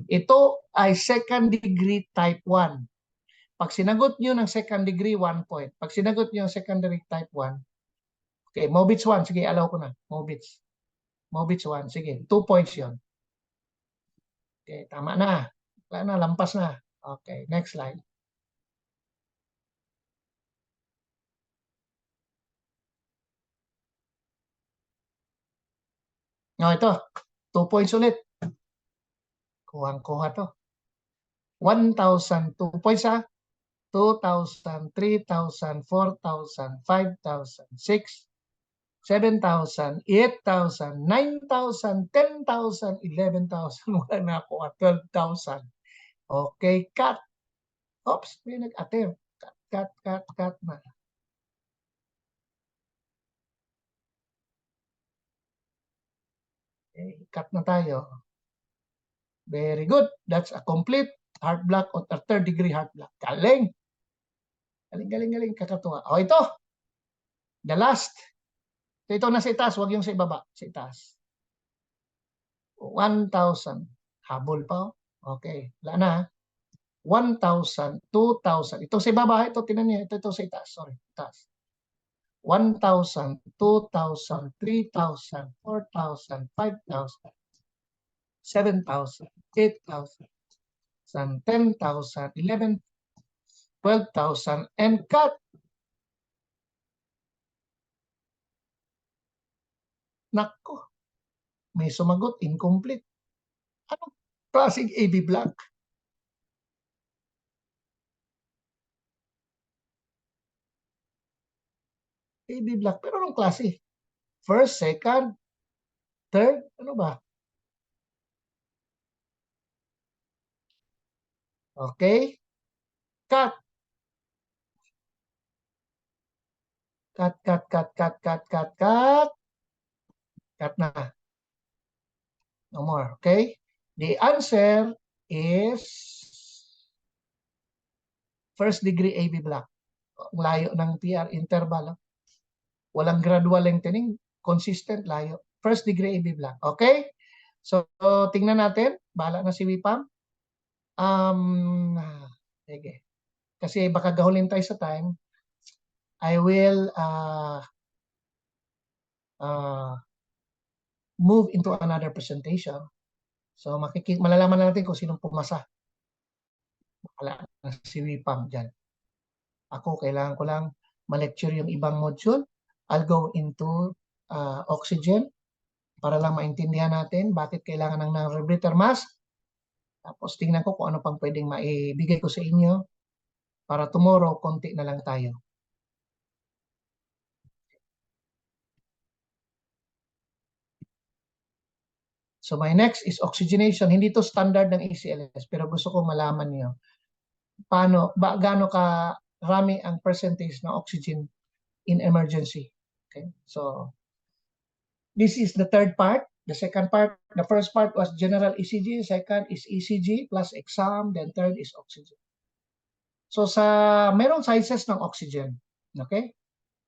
S1: Ito ay second degree type 1. Pag sinagot nyo ng second degree, 1 point. Pag sinagot nyo ng secondary type 1, okay, Mobits 1, sige, allow ko na. Mobits 1, sige, 2 points yon. Okay, tama na. Wala na, lampas na. Okay, next slide. No, ito, 2 points ulit. Kuhang-kuha to. 1,000, 2 points ha. 2,000, 3,000, 4,000, 5,000, 6,000, 7,000, 8,000, 9,000, 10,000, 11,000, wala na ako at 12,000. Okay, cut. Oops, may nag-attempt. Cut na. Okay, cut na tayo. Very good. That's a complete heart block or third degree heart block. Galing. Galing. Kakatuwa. O, ito. The last. Ito na sa itaas. Huwag yung sa ibaba. Sa itaas. 1,000. Habol pa. Okay. Wala na. 1,000, 2,000. Ito sa ibaba. Ito, tinan niyo. Ito sa itaas. Sorry. Itaas. 1,000, 2,000, 3,000, 4,000, 5,000, 7,000, 8,000, 10,000, 11,000, 12,000, and cut. Nako, may sumagot, incomplete. Anong klaseng AB block? AB block, pero anong klase? First, second, third, ano ba? Okay, cut. Cut na. No more, okay? The answer is first degree AB block. Layo ng PR interval. Walang gradual lengthening, consistent layo. First degree AB block. Okay? So, tingnan natin. Bahala na si Wipam. Sige. Kasi baka gahulin tayo sa time. I will move into another presentation. So, malalaman na natin kung sinong pumasa. Wala na si Wipam dyan. Ako, kailangan ko lang ma-lecture yung ibang module. I'll go into oxygen para lang maintindihan natin bakit kailangan ng rebreather mask. Tapos tingnan ko kung ano pang pwedeng maibigay ko sa inyo para tomorrow, konti na lang tayo. So my next is oxygenation. Hindi to standard ng ACLS, pero gusto ko malaman niyo paano, gaano ka rami ang percentage ng oxygen in emergency. Okay? So this is the third part. The second part, the first part was general ECG, second is ECG plus exam, then third is oxygen. So merong sizes ng oxygen. Okay?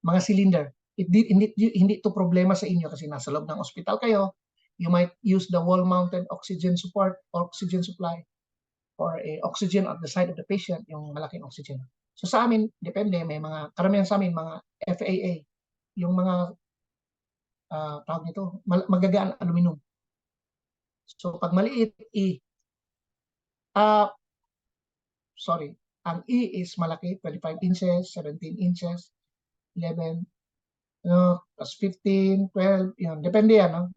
S1: Mga cylinder. Hindi to problema sa inyo kasi nasa loob ng ospital kayo. You might use the wall-mounted oxygen support, oxygen supply, or oxygen at the side of the patient, yung malaking oxygen. So sa amin, depende, may mga, karamihan sa amin, mga FAA, yung mga, tawag nito, magagaan aluminum. So pag maliit, ang E is malaki, 25 inches, 17 inches, 11, plus 15, 12, yun, depende yan, no?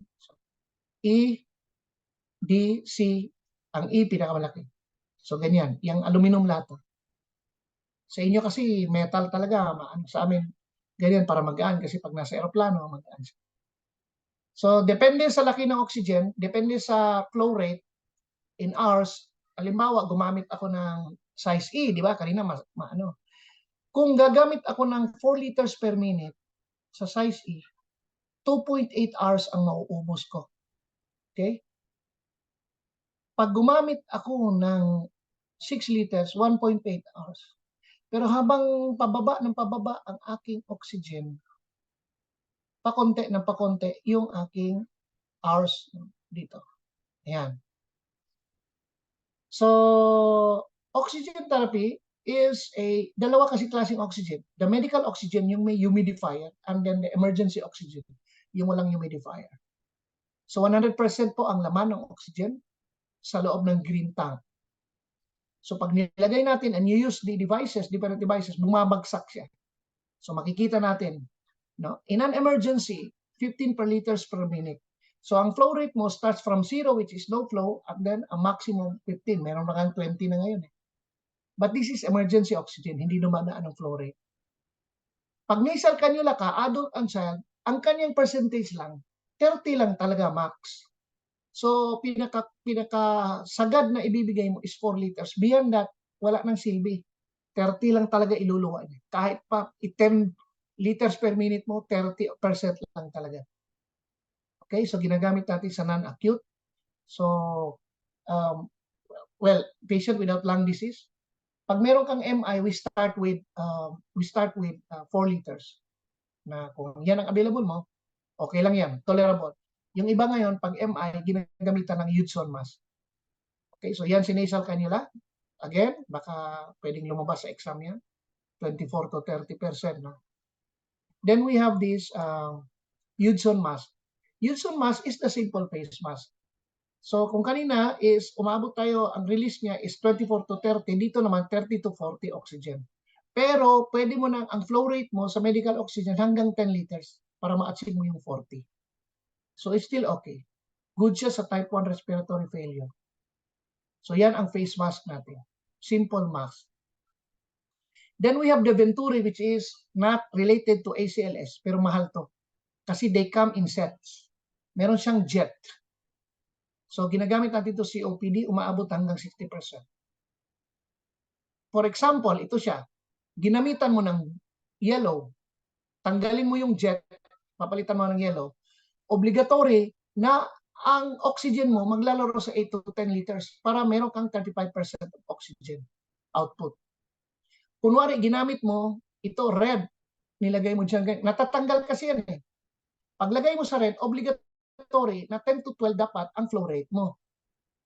S1: E, D, C, ang E pinakamalaki. So ganyan, yung aluminum lato. Sa inyo kasi metal talaga, sa amin ganyan para magaan kasi pag nasa eroplano, magaan siya. So depende sa laki ng oxygen, depende sa flow rate in hours. Halimbawa, gumamit ako ng size E, di ba? Kanina Kung gagamit ako ng 4 liters per minute sa size E, 2.8 hours ang mauubos ko. Okay? Pag gumamit ako ng 6 liters, 1.8 hours. Pero habang pababa ng pababa ang aking oxygen, pakonti ng pakonti yung aking hours dito. Ayan. So, oxygen therapy is dalawa kasi klaseng oxygen. The medical oxygen, yung may humidifier, and then the emergency oxygen, yung walang humidifier. So, 100% po ang laman ng oxygen sa loob ng green tank. So pag nilagay natin and you use the devices, different devices, bumabagsak siya. So makikita natin, no? In an emergency, 15 per liters per minute. So ang flow rate mo starts from 0, which is low flow, and then a maximum 15. Meron na kang 20 na ngayon. But this is emergency oxygen, hindi dumadaan ang flow rate. Pag nasal cannula ka, adult and child, ang kanyang percentage lang, 30 lang talaga max. So, pinaka-sagad na ibibigay mo is 4 liters. Beyond that, wala nang silbi. 30 lang talaga iluluwa niya. Kahit pa 10 liters per minute mo, 30% lang talaga. Okay, so ginagamit natin sa non-acute. So, patient without lung disease. Pag meron kang MI, we start with 4 liters. Na kung yan ang available mo, okay lang yan, tolerable. Yung iba ngayon, pag MI, ginagamitan ng Hudson mask. Okay, so yan si nasal cannula. Again, baka pwedeng lumabas sa exam yan. 24 to 30%. No? Then we have this Hudson mask. Hudson mask is the simple face mask. So kung kanina is umabot tayo, ang release niya is 24 to 30, dito naman 30 to 40 oxygen. Pero pwede mo ang flow rate mo sa medical oxygen hanggang 10 liters para ma-achieve mo yung 40. So it's still okay. Good siya sa type 1 respiratory failure. So yan ang face mask natin. Simple mask. Then we have the Venturi, which is not related to ACLS, pero mahal to. Kasi they come in sets. Meron siyang jet. So ginagamit natin ito COPD, umaabot hanggang 60%. For example, ito siya. Ginamitan mo ng yellow. Tanggalin mo yung jet, papalitan mo ng yellow. Obligatory na ang oxygen mo maglalaro sa 8 to 10 liters para meron kang 35% of oxygen output. Kunwari, ginamit mo, ito red, nilagay mo dyan, natatanggal kasi yan eh. Paglagay mo sa red, obligatory na 10 to 12 dapat ang flow rate mo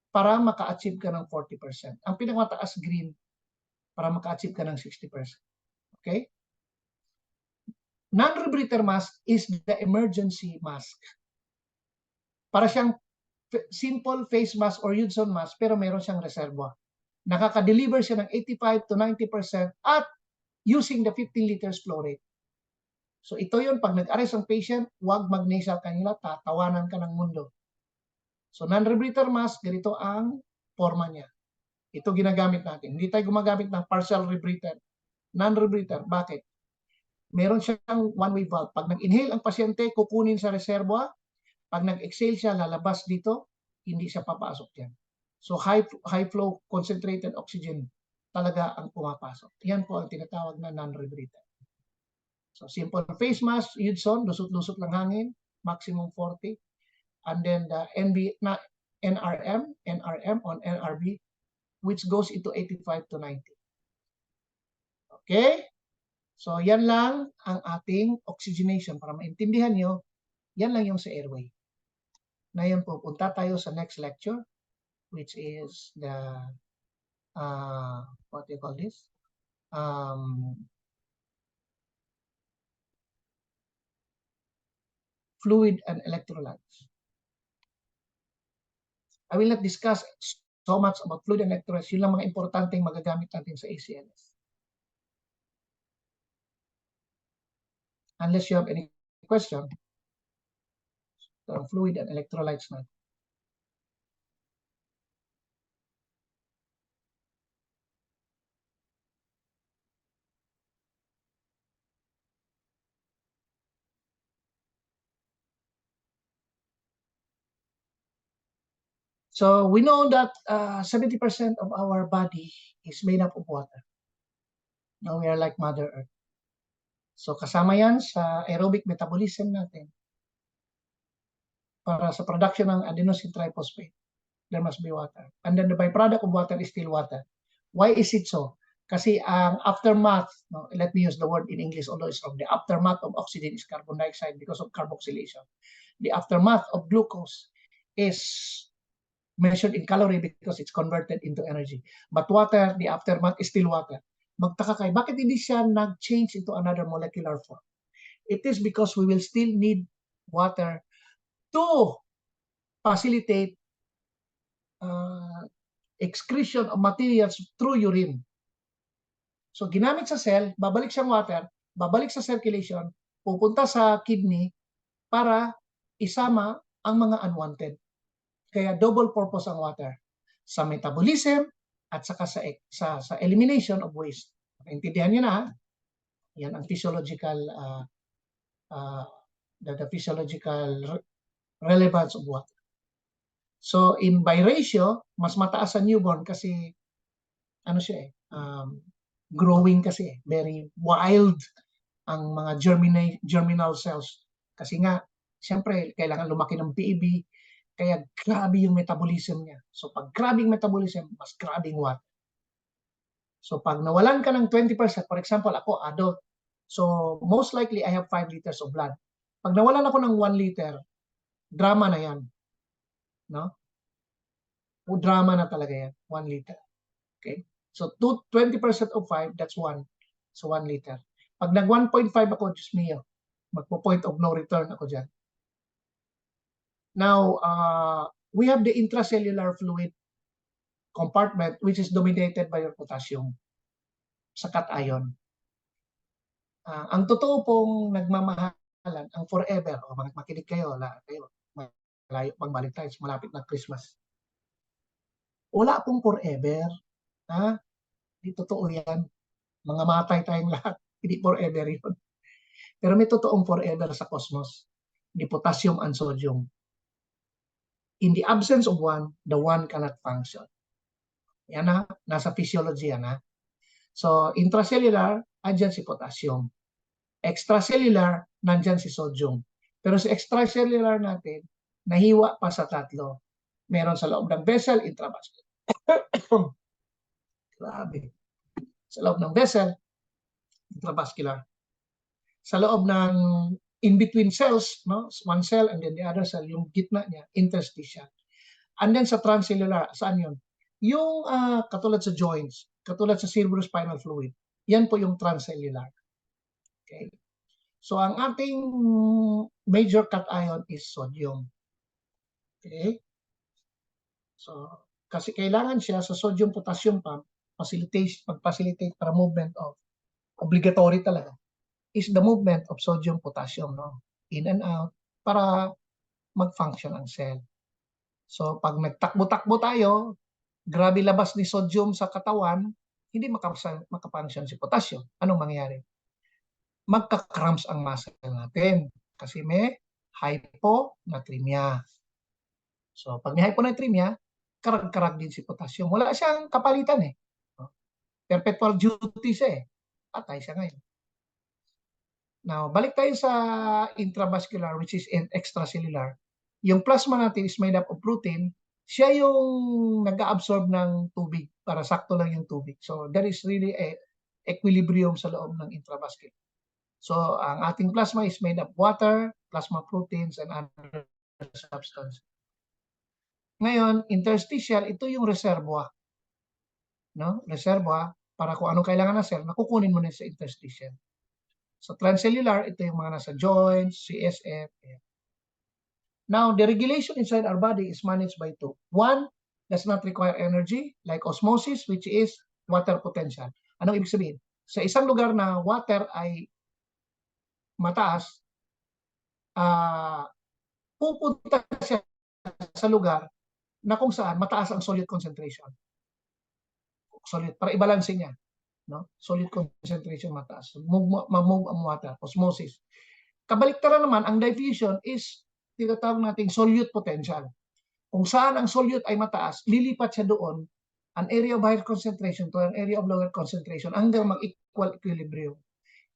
S1: para maka-achieve ka ng 40%. Ang pinakamataas green para maka-achieve ka ng 60%. Okay? Non-rebreather mask is the emergency mask. Para siyang simple face mask or Hudson mask pero meron siyang reservoir. Nakaka-deliver siya ng 85 to 90% at using the 15 liters flow rate. So ito yun, pag nag-arrest ang patient, huwag mag-nasal cannula, tatawanan ka ng mundo. So non-rebreather mask, ganito ang forma niya. Ito ginagamit natin. Hindi tayo gumagamit ng partial rebreather. Non-rebreather, bakit? Meron siyang one-way valve. Pag nag-inhale ang pasyente, kukunin sa reservoir. Pag nag-exhale siya, lalabas dito, hindi siya papasok yan. So high flow concentrated oxygen talaga ang pumapasok. Yan po ang tinatawag na non-rebreather. So simple face mask, Hudson, lusot-lusot lang hangin, maximum 40. And then the NRM on NRB, which goes into 85 to 90. Okay? So yan lang ang ating oxygenation. Para maintindihan nyo, yan lang yung sa airway. Ngayon pupunta tayo sa next lecture, which is the, what do you call this? Fluid and electrolytes. I will not discuss so much about fluid and electrolytes. Yun lang mga importanteng magagamit natin sa ACLS. Unless you have any question, fluid and electrolytes na. So we know that 70% of our body is made up of water. Now we are like Mother Earth. So kasama yan sa aerobic metabolism natin. Para sa production ng adenosine triphosphate, there must be water. And then the byproduct of water is still water. Why is it so? Kasi ang aftermath, no, let me use the word in English, although it's wrong. The aftermath of oxygen is carbon dioxide because of carboxylation. The aftermath of glucose is measured in calorie because it's converted into energy. But water, the aftermath is still water. Magtaka kayo, bakit hindi siya nag-change into another molecular form? It is because we will still need water to facilitate excretion of materials through urine. So ginamit sa cell, babalik siyang water, babalik sa circulation, pupunta sa kidney para isama ang mga unwanted. Kaya double purpose ang water. Sa metabolism at saka sa elimination of waste. Intindihan niyo na, ha? Yan ang physiological the physiological relevance of water. So in by ratio, mas mataas sa newborn kasi ano siya growing kasi very wild ang mga germinal cells. Kasi nga, siyempre, kailangan lumaki ng PEB, kaya grabe yung metabolism niya. So pag grabing metabolism, mas grabing water. So pag nawalan ka ng 20%, for example, ako adult, so most likely I have 5 liters of blood. Pag nawalan ako ng 1 liter, drama na yan. No? O drama na talaga yan, 1 liter. Okay? So 20% of 5, that's 1. So 1 liter. Pag nag 1.5 ako, Diyos mio, magpo-point of no return ako dyan. Now, we have the intracellular fluid compartment which is dominated by your potassium sa cation. Ang totoo pong nagmamahalan, ang forever, o makinig kayo, malayo pang Valentine's, malapit na Christmas. Wala pong forever. Hindi totoo yan. Mga matay tayong lahat. Hindi forever yun. Pero may totoong forever sa cosmos. The potassium and sodium. In the absence of one, the one cannot function. Yan na, nasa physiology yan ha. So, intracellular, andyan si potassium. Extracellular, nandyan si sodium. Pero sa extracellular natin, nahiwa pa sa tatlo. Meron sa loob ng vessel, intravascular. Grabe. Sa loob ng vessel, intravascular. Sa loob ng in-between cells, no? One cell and then the other cell, yung gitna niya, interstitial. And then sa transcellular, saan yun? Yung katulad sa joints, katulad sa cerebrospinal fluid, yan po yung transcellular. Okay? So ang ating major cation is sodium. Okay? So, kasi kailangan siya sa sodium-potassium pump, mag-facilitate para movement of, obligatory talaga, is the movement of sodium-potassium, no? In and out, para mag-function ang cell. So, pag nagtakbo-takbo tayo, grabe labas ni sodium sa katawan, hindi makafunction si potassium. Anong mangyayari? Magka-cramps ang muscle natin kasi may hyponatremia. So, pag may hyponatremia, karag-karag din si potassium. Wala siyang kapalitan eh. Perpetual duty siya eh. Patay siya ngayon. Now, balik tayo sa intravascular which is extracellular. Yung plasma natin is made up of protein. Siya yung nag-absorb ng tubig para sakto lang yung tubig. So, there is really a equilibrium sa loob ng intravascular. So, ang ating plasma is made up water, plasma proteins, and other substances. Ngayon, interstitial, ito yung reservoir. No? Reservoir, para kung anong kailangan ng cell, nakukunin mo na sa interstitial. So, transcellular, ito yung mga nasa joints, CSF. Now, the regulation inside our body is managed by two. One, does not require energy, like osmosis, which is water potential. Anong ibig sabihin? Sa isang lugar na water ay mataas, pupunta siya sa lugar na kung saan mataas ang solute concentration. Solute, para i-balance niya. No? Solute concentration mataas. Ma-move ang water, osmosis. Kabaliktaran naman, ang diffusion is tinatawag nating solute potential. Kung saan ang solute ay mataas, lilipat siya doon, an area of higher concentration to an area of lower concentration hanggang mag-equal equilibrium.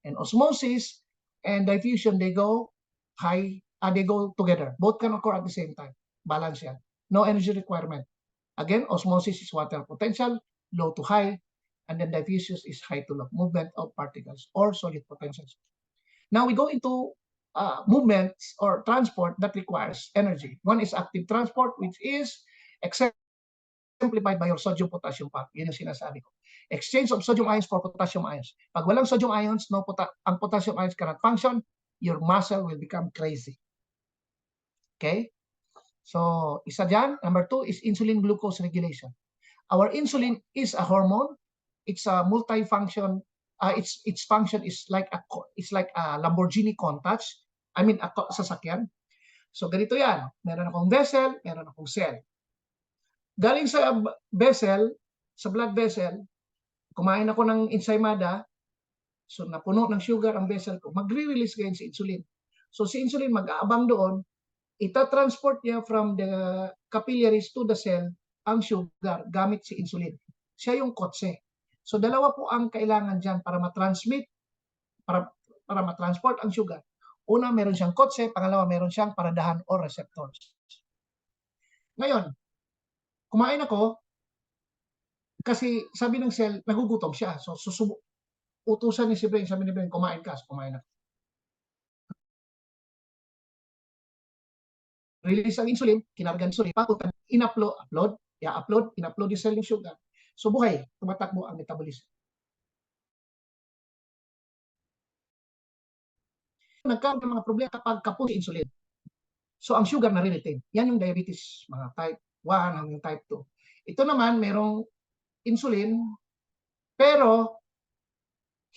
S1: And osmosis and diffusion, they go they go together. Both can occur at the same time. Balance yan. No energy requirement. Again, osmosis is water potential, low to high, and then diffusion is high to low, movement of particles or solid potentials. Now we go into movements or transport that requires energy. One is active transport, which is exemplified by your sodium-potassium pump. Yun yung sinasabi ko. Exchange of sodium ions for potassium ions. Pag walang sodium ions, ang potassium ions cannot function, your muscle will become crazy. Okay? So, isa dyan. Number two is insulin-glucose regulation. Our insulin is a hormone. It's a multi-function. Its function is like a Lamborghini Countach. I mean, a sasakyan. So, ganito yan. Meron akong vessel, meron akong cell. Galing sa vessel, sa blood vessel, kumain ako ng enzymada, so napuno ng sugar ang vessel ko, magre-release ngayon si insulin. So, si insulin mag-aabang doon, ita-transport niya from the capillaries to the cell ang sugar gamit si insulin. Siya yung kotse. So, dalawa po ang kailangan dyan para ma-transmit, para ma-transport ang sugar. Una, meron siyang kotse. Pangalawa, meron siyang paradahan o receptors. Ngayon, kumain ako kasi sabi ng cell, nagugutom siya. So, utusan ni si Brain, sabi ni Brain, kumain ka. So, kumain ako. Release ang insulin, kinarga ng insulin, in-upload yung cell ng sugar. So, buhay, tumatakbo ang metabolism. Nagkaroon ng mga problema kapag kapos si insulin. So, ang sugar na-retain. Yan yung diabetes, mga type 1 hanggang type 2. Ito naman, merong insulin, pero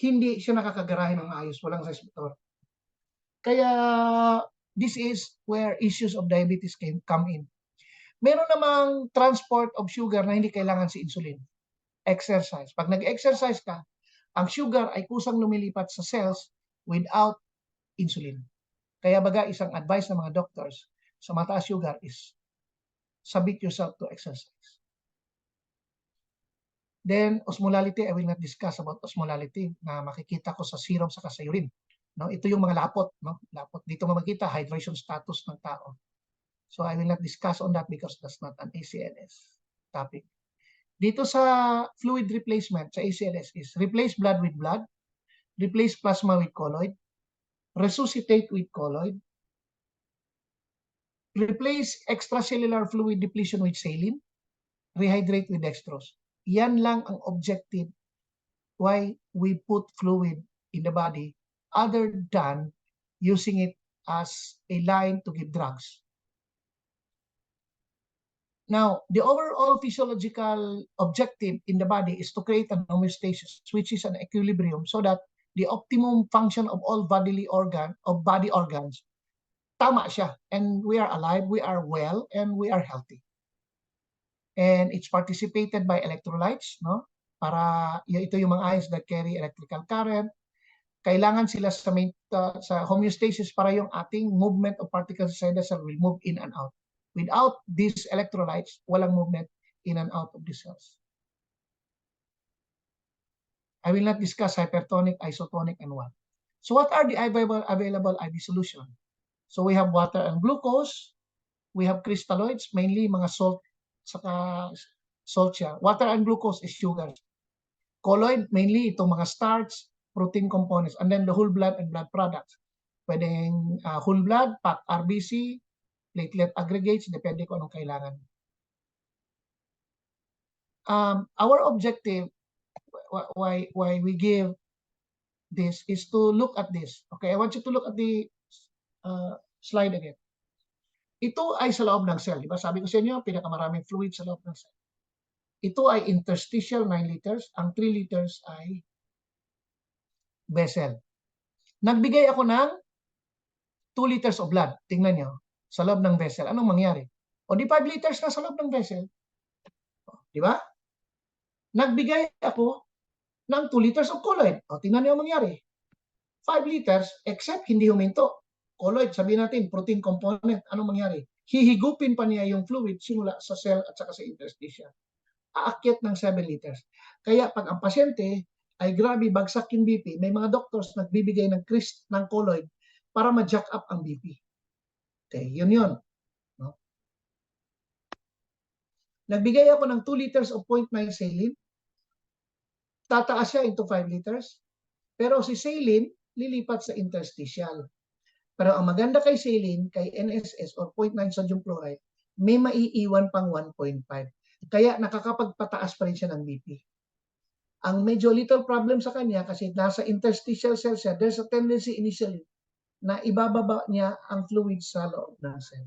S1: hindi siya nakakagarahin ng ayos, walang reseptor. Kaya, this is where issues of diabetes can come in. Meron namang transport of sugar na hindi kailangan si insulin. Exercise. Pag nag-exercise ka, ang sugar ay kusang lumilipat sa cells without insulin. Kaya baga, isang advice ng mga doctors sa mataas sugar is submit yourself to exercise. Then, osmolality, I will not discuss about osmolality na makikita ko sa serum sa urine. No? Ito yung mga lapot. No? Lapot. Dito makikita hydration status ng tao. So I will not discuss on that because that's not an ACLS topic. Dito sa fluid replacement sa ACLS is replace blood with blood, replace plasma with colloid, resuscitate with colloid, replace extracellular fluid depletion with saline, rehydrate with dextrose. Yan lang ang objective why we put fluid in the body other than using it as a line to give drugs. Now, the overall physiological objective in the body is to create an homeostasis, which is an equilibrium, so that the optimum function of all body organs, tama siya. And we are alive, we are well, and we are healthy. And it's participated by electrolytes, no? Para ito yung mga ions that carry electrical current. Kailangan sila sa homeostasis para yung ating movement of particles inside the cell will move in and out. Without these electrolytes, walang movement in and out of the cells. I will not discuss hypertonic, isotonic, and what. So what are the available IV solution? So we have water and glucose. We have crystalloids, mainly mga salt, saka salt siya. Water and glucose is sugar. Colloid, mainly itong mga starch, protein components, and then the whole blood and blood products. Pwedeng whole blood, packed RBC, platelet aggregates, depende kung anong kailangan. Our objective, why we give this, is to look at this. Okay, I want you to look at the slide again. Ito ay sa loob ng cell, di ba? Sabi ko sa inyo, pinakamaraming fluid sa loob ng cell. Ito ay interstitial 9 liters, ang 3 liters ay vessel. Nagbigay ako ng 2 liters of blood. Tingnan nyo, sa loob ng vessel. Anong mangyari? O di 5 liters na sa loob ng vessel. Di ba? Nagbigay ako ng 2 liters of colloid. O tingnan nyo ang mangyari. 5 liters, except hindi huminto. Colloid, sabihin natin, protein component. Anong mangyari? Hihigupin pa niya yung fluid simula sa cell at saka sa interstitial. Aakyat ng 7 liters. Kaya pag ang pasyente ay grabe bagsak yung BP, may mga doctors nagbibigay ng colloid para ma-jack up ang BP. Okay, yun. No? Nagbigay ako ng 2 liters of 0.9 saline. Tataas siya into 5 liters. Pero si saline, lilipat sa interstitial. Pero ang maganda kay saline, kay NSS or 0.9 sodium chloride, may maiiwan pang 1.5. Kaya nakakapagpataas pa rin siya ng BP. Ang medyo little problem sa kanya kasi nasa interstitial cell siya, there's a tendency initially na ibababa niya ang fluid sa loob ng cell.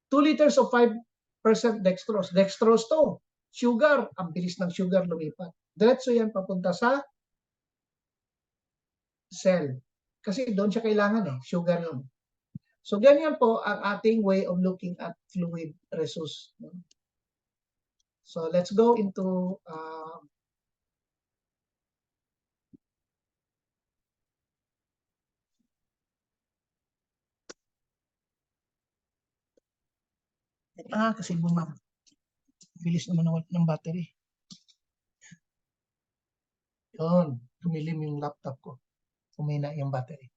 S1: 2 liters of 5% dextrose. Dextrose to. Sugar. Ang bilis ng sugar lumipat. Diretso yan papunta sa cell. Kasi doon siya kailangan sugar yun. So ganyan po ang ating way of looking at fluid resus. So let's go into kasi bilis naman ng battery. Yun, tumilim yung laptop ko. Humina yung battery.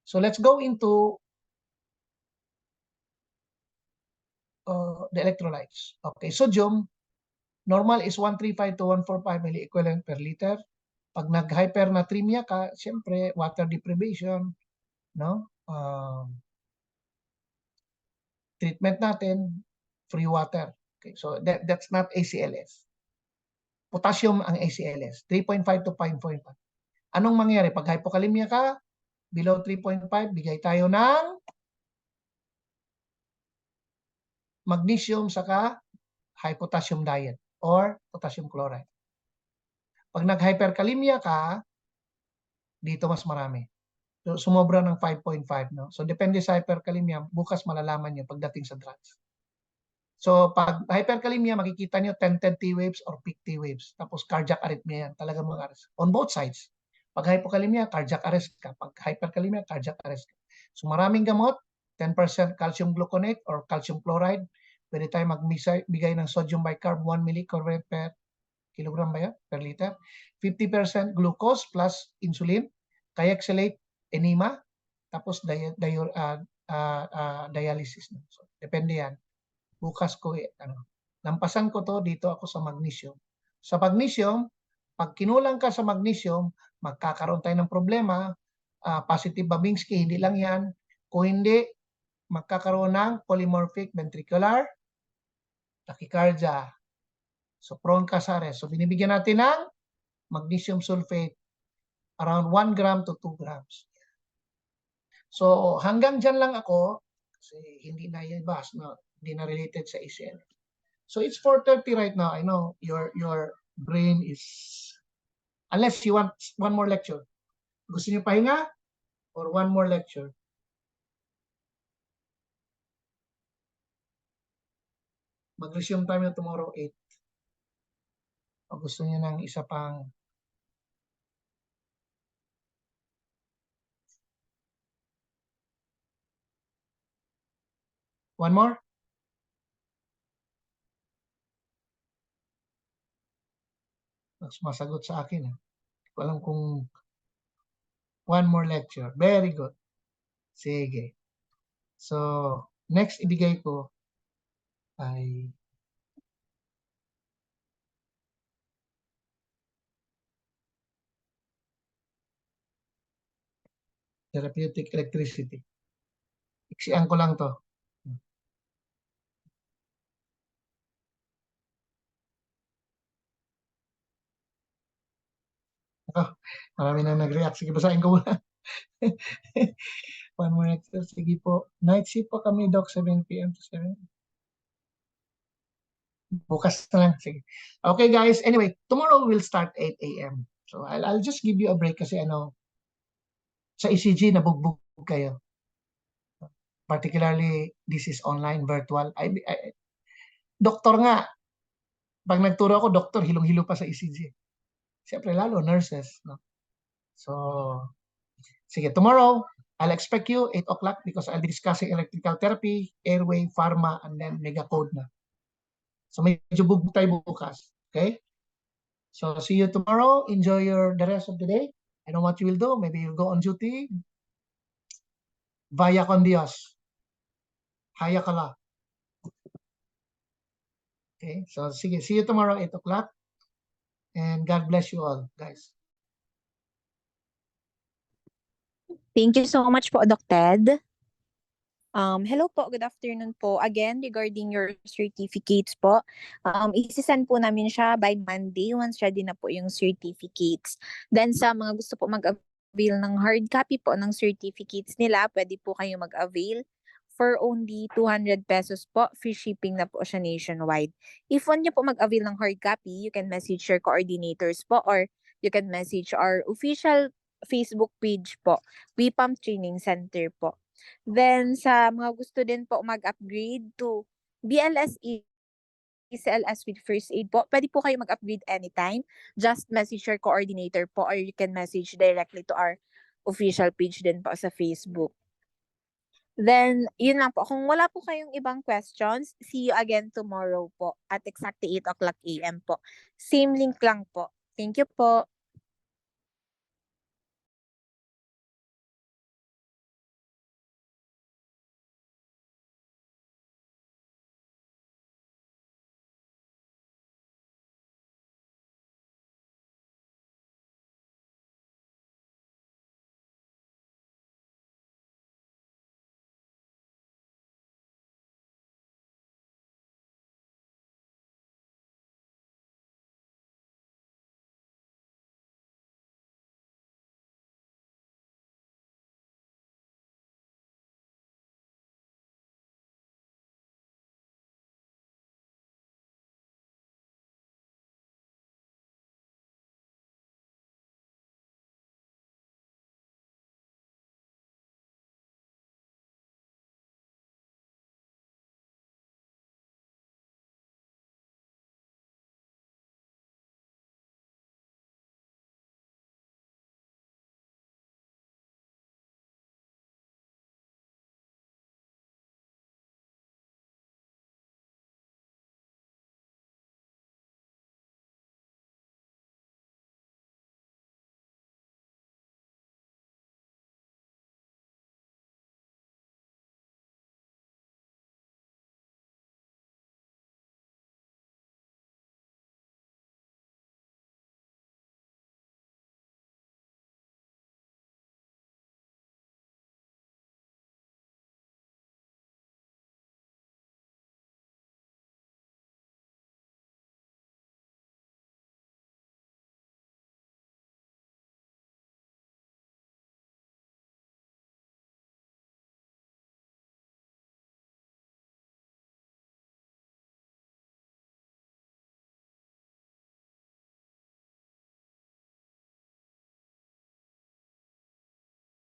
S1: So let's go into the electrolytes. Okay, sodium, normal is 135 to 145 milliequivalent per liter. Pag nag-hypernatremia ka, siyempre, water deprivation, no? Treatment natin, free water. Okay, so that's not ACLS. Potassium ang ACLS, 3.5 to 5.5. Anong mangyari? Pag hypokalemia ka, below 3.5, bigay tayo ng magnesium saka high potassium diet or potassium chloride. Pag nag-hyperkalemia ka, dito mas marami. So, sumobra ng 5.5. No? So depende sa hyperkalemia, bukas malalaman nyo pagdating sa drugs. So pag hyperkalemia, makikita nyo 10 T waves or peak T waves. Tapos cardiac arrhythmia yan, talaga mga arrest. On both sides. Pag hypokalemia, cardiac arrest ka. Pag hyperkalemia, cardiac arrest ka. So maraming gamot, 10% calcium gluconate or calcium chloride. Pwede tayo magbigay ng sodium bicarb 1 millicurie per kilogram ba yan? Per liter. 50% glucose plus insulin. Kayexalate enema. tapos dialysis na. So, depende yan. Bukas ko, lampasan ko to, dito ako sa magnesium. Sa magnesium, pag kinulang ka sa magnesium, magkakaroon tayo ng problema. Positive Babinski, hindi lang yan. Kung hindi, magkakaroon ng polymorphic ventricular tachycardia. So, prone ka sa arrest. So, binibigyan natin ng magnesium sulfate around 1 gram to 2 grams. So, hanggang dyan lang ako kasi hindi na yung bus, no? Hindi na related sa ACL. So, it's 4:30 right now. I know your brain is, unless you want one more lecture. Gusto niyo pahinga or one more lecture? Mag-resume tayo tomorrow 8. O gusto niyo ng isa pang one more? Mas masagot sa akin. Hindi ko alam kung one more lecture. Very good. Sige. So, next ibigay ko ay therapeutic electricity. Iksian ko lang to. Marami na nag-react. Sige, basahin ko muna. One more lecture. Sige po. Night shift po kami, Doc, 7 p.m. to 7. Bukas na lang. Sige. Okay, guys. Anyway, tomorrow we'll start 8 a.m. So, I'll just give you a break kasi sa ECG, nabugbog kayo. Particularly, this is online, virtual. Doktor nga. Pag nagturo ako, doktor, hilong-hilo pa sa ECG. Siyempre, lalo, nurses. No? So, sige, tomorrow, I'll expect you 8 o'clock because I'll be discussing electrical therapy, airway, pharma, and then mega code na. So, medyo bugbog tayo bukas. Okay? So, see you tomorrow. Enjoy the rest of the day. I know what you will do. Maybe you'll go on duty. Vaya con Dios. Haya ka la. Okay? So, sige, see you tomorrow 8 o'clock. And God bless you all, guys.
S20: Thank you so much po, Doc Ted. Hello po, good afternoon po. Again, regarding your certificates po, isi-send po namin siya by Monday once ready na po yung certificates. Then sa mga gusto po mag-avail ng hard copy po ng certificates nila, pwede po kayo mag-avail for only 200 pesos po. Free shipping na po siya nationwide. If want niyo po mag-avail ng hard copy, you can message your coordinators po or you can message our official Facebook page po, WIPAM Training Center po. Then, sa mga gusto din po mag-upgrade to BLS ACLS with first aid po, pwede po kayo mag-upgrade anytime. Just message your coordinator po or you can message directly to our official page din po sa Facebook. Then, yun lang po. Kung wala po kayong ibang questions, see you again tomorrow po at exactly 8 o'clock a.m. po. Same link lang po. Thank you po.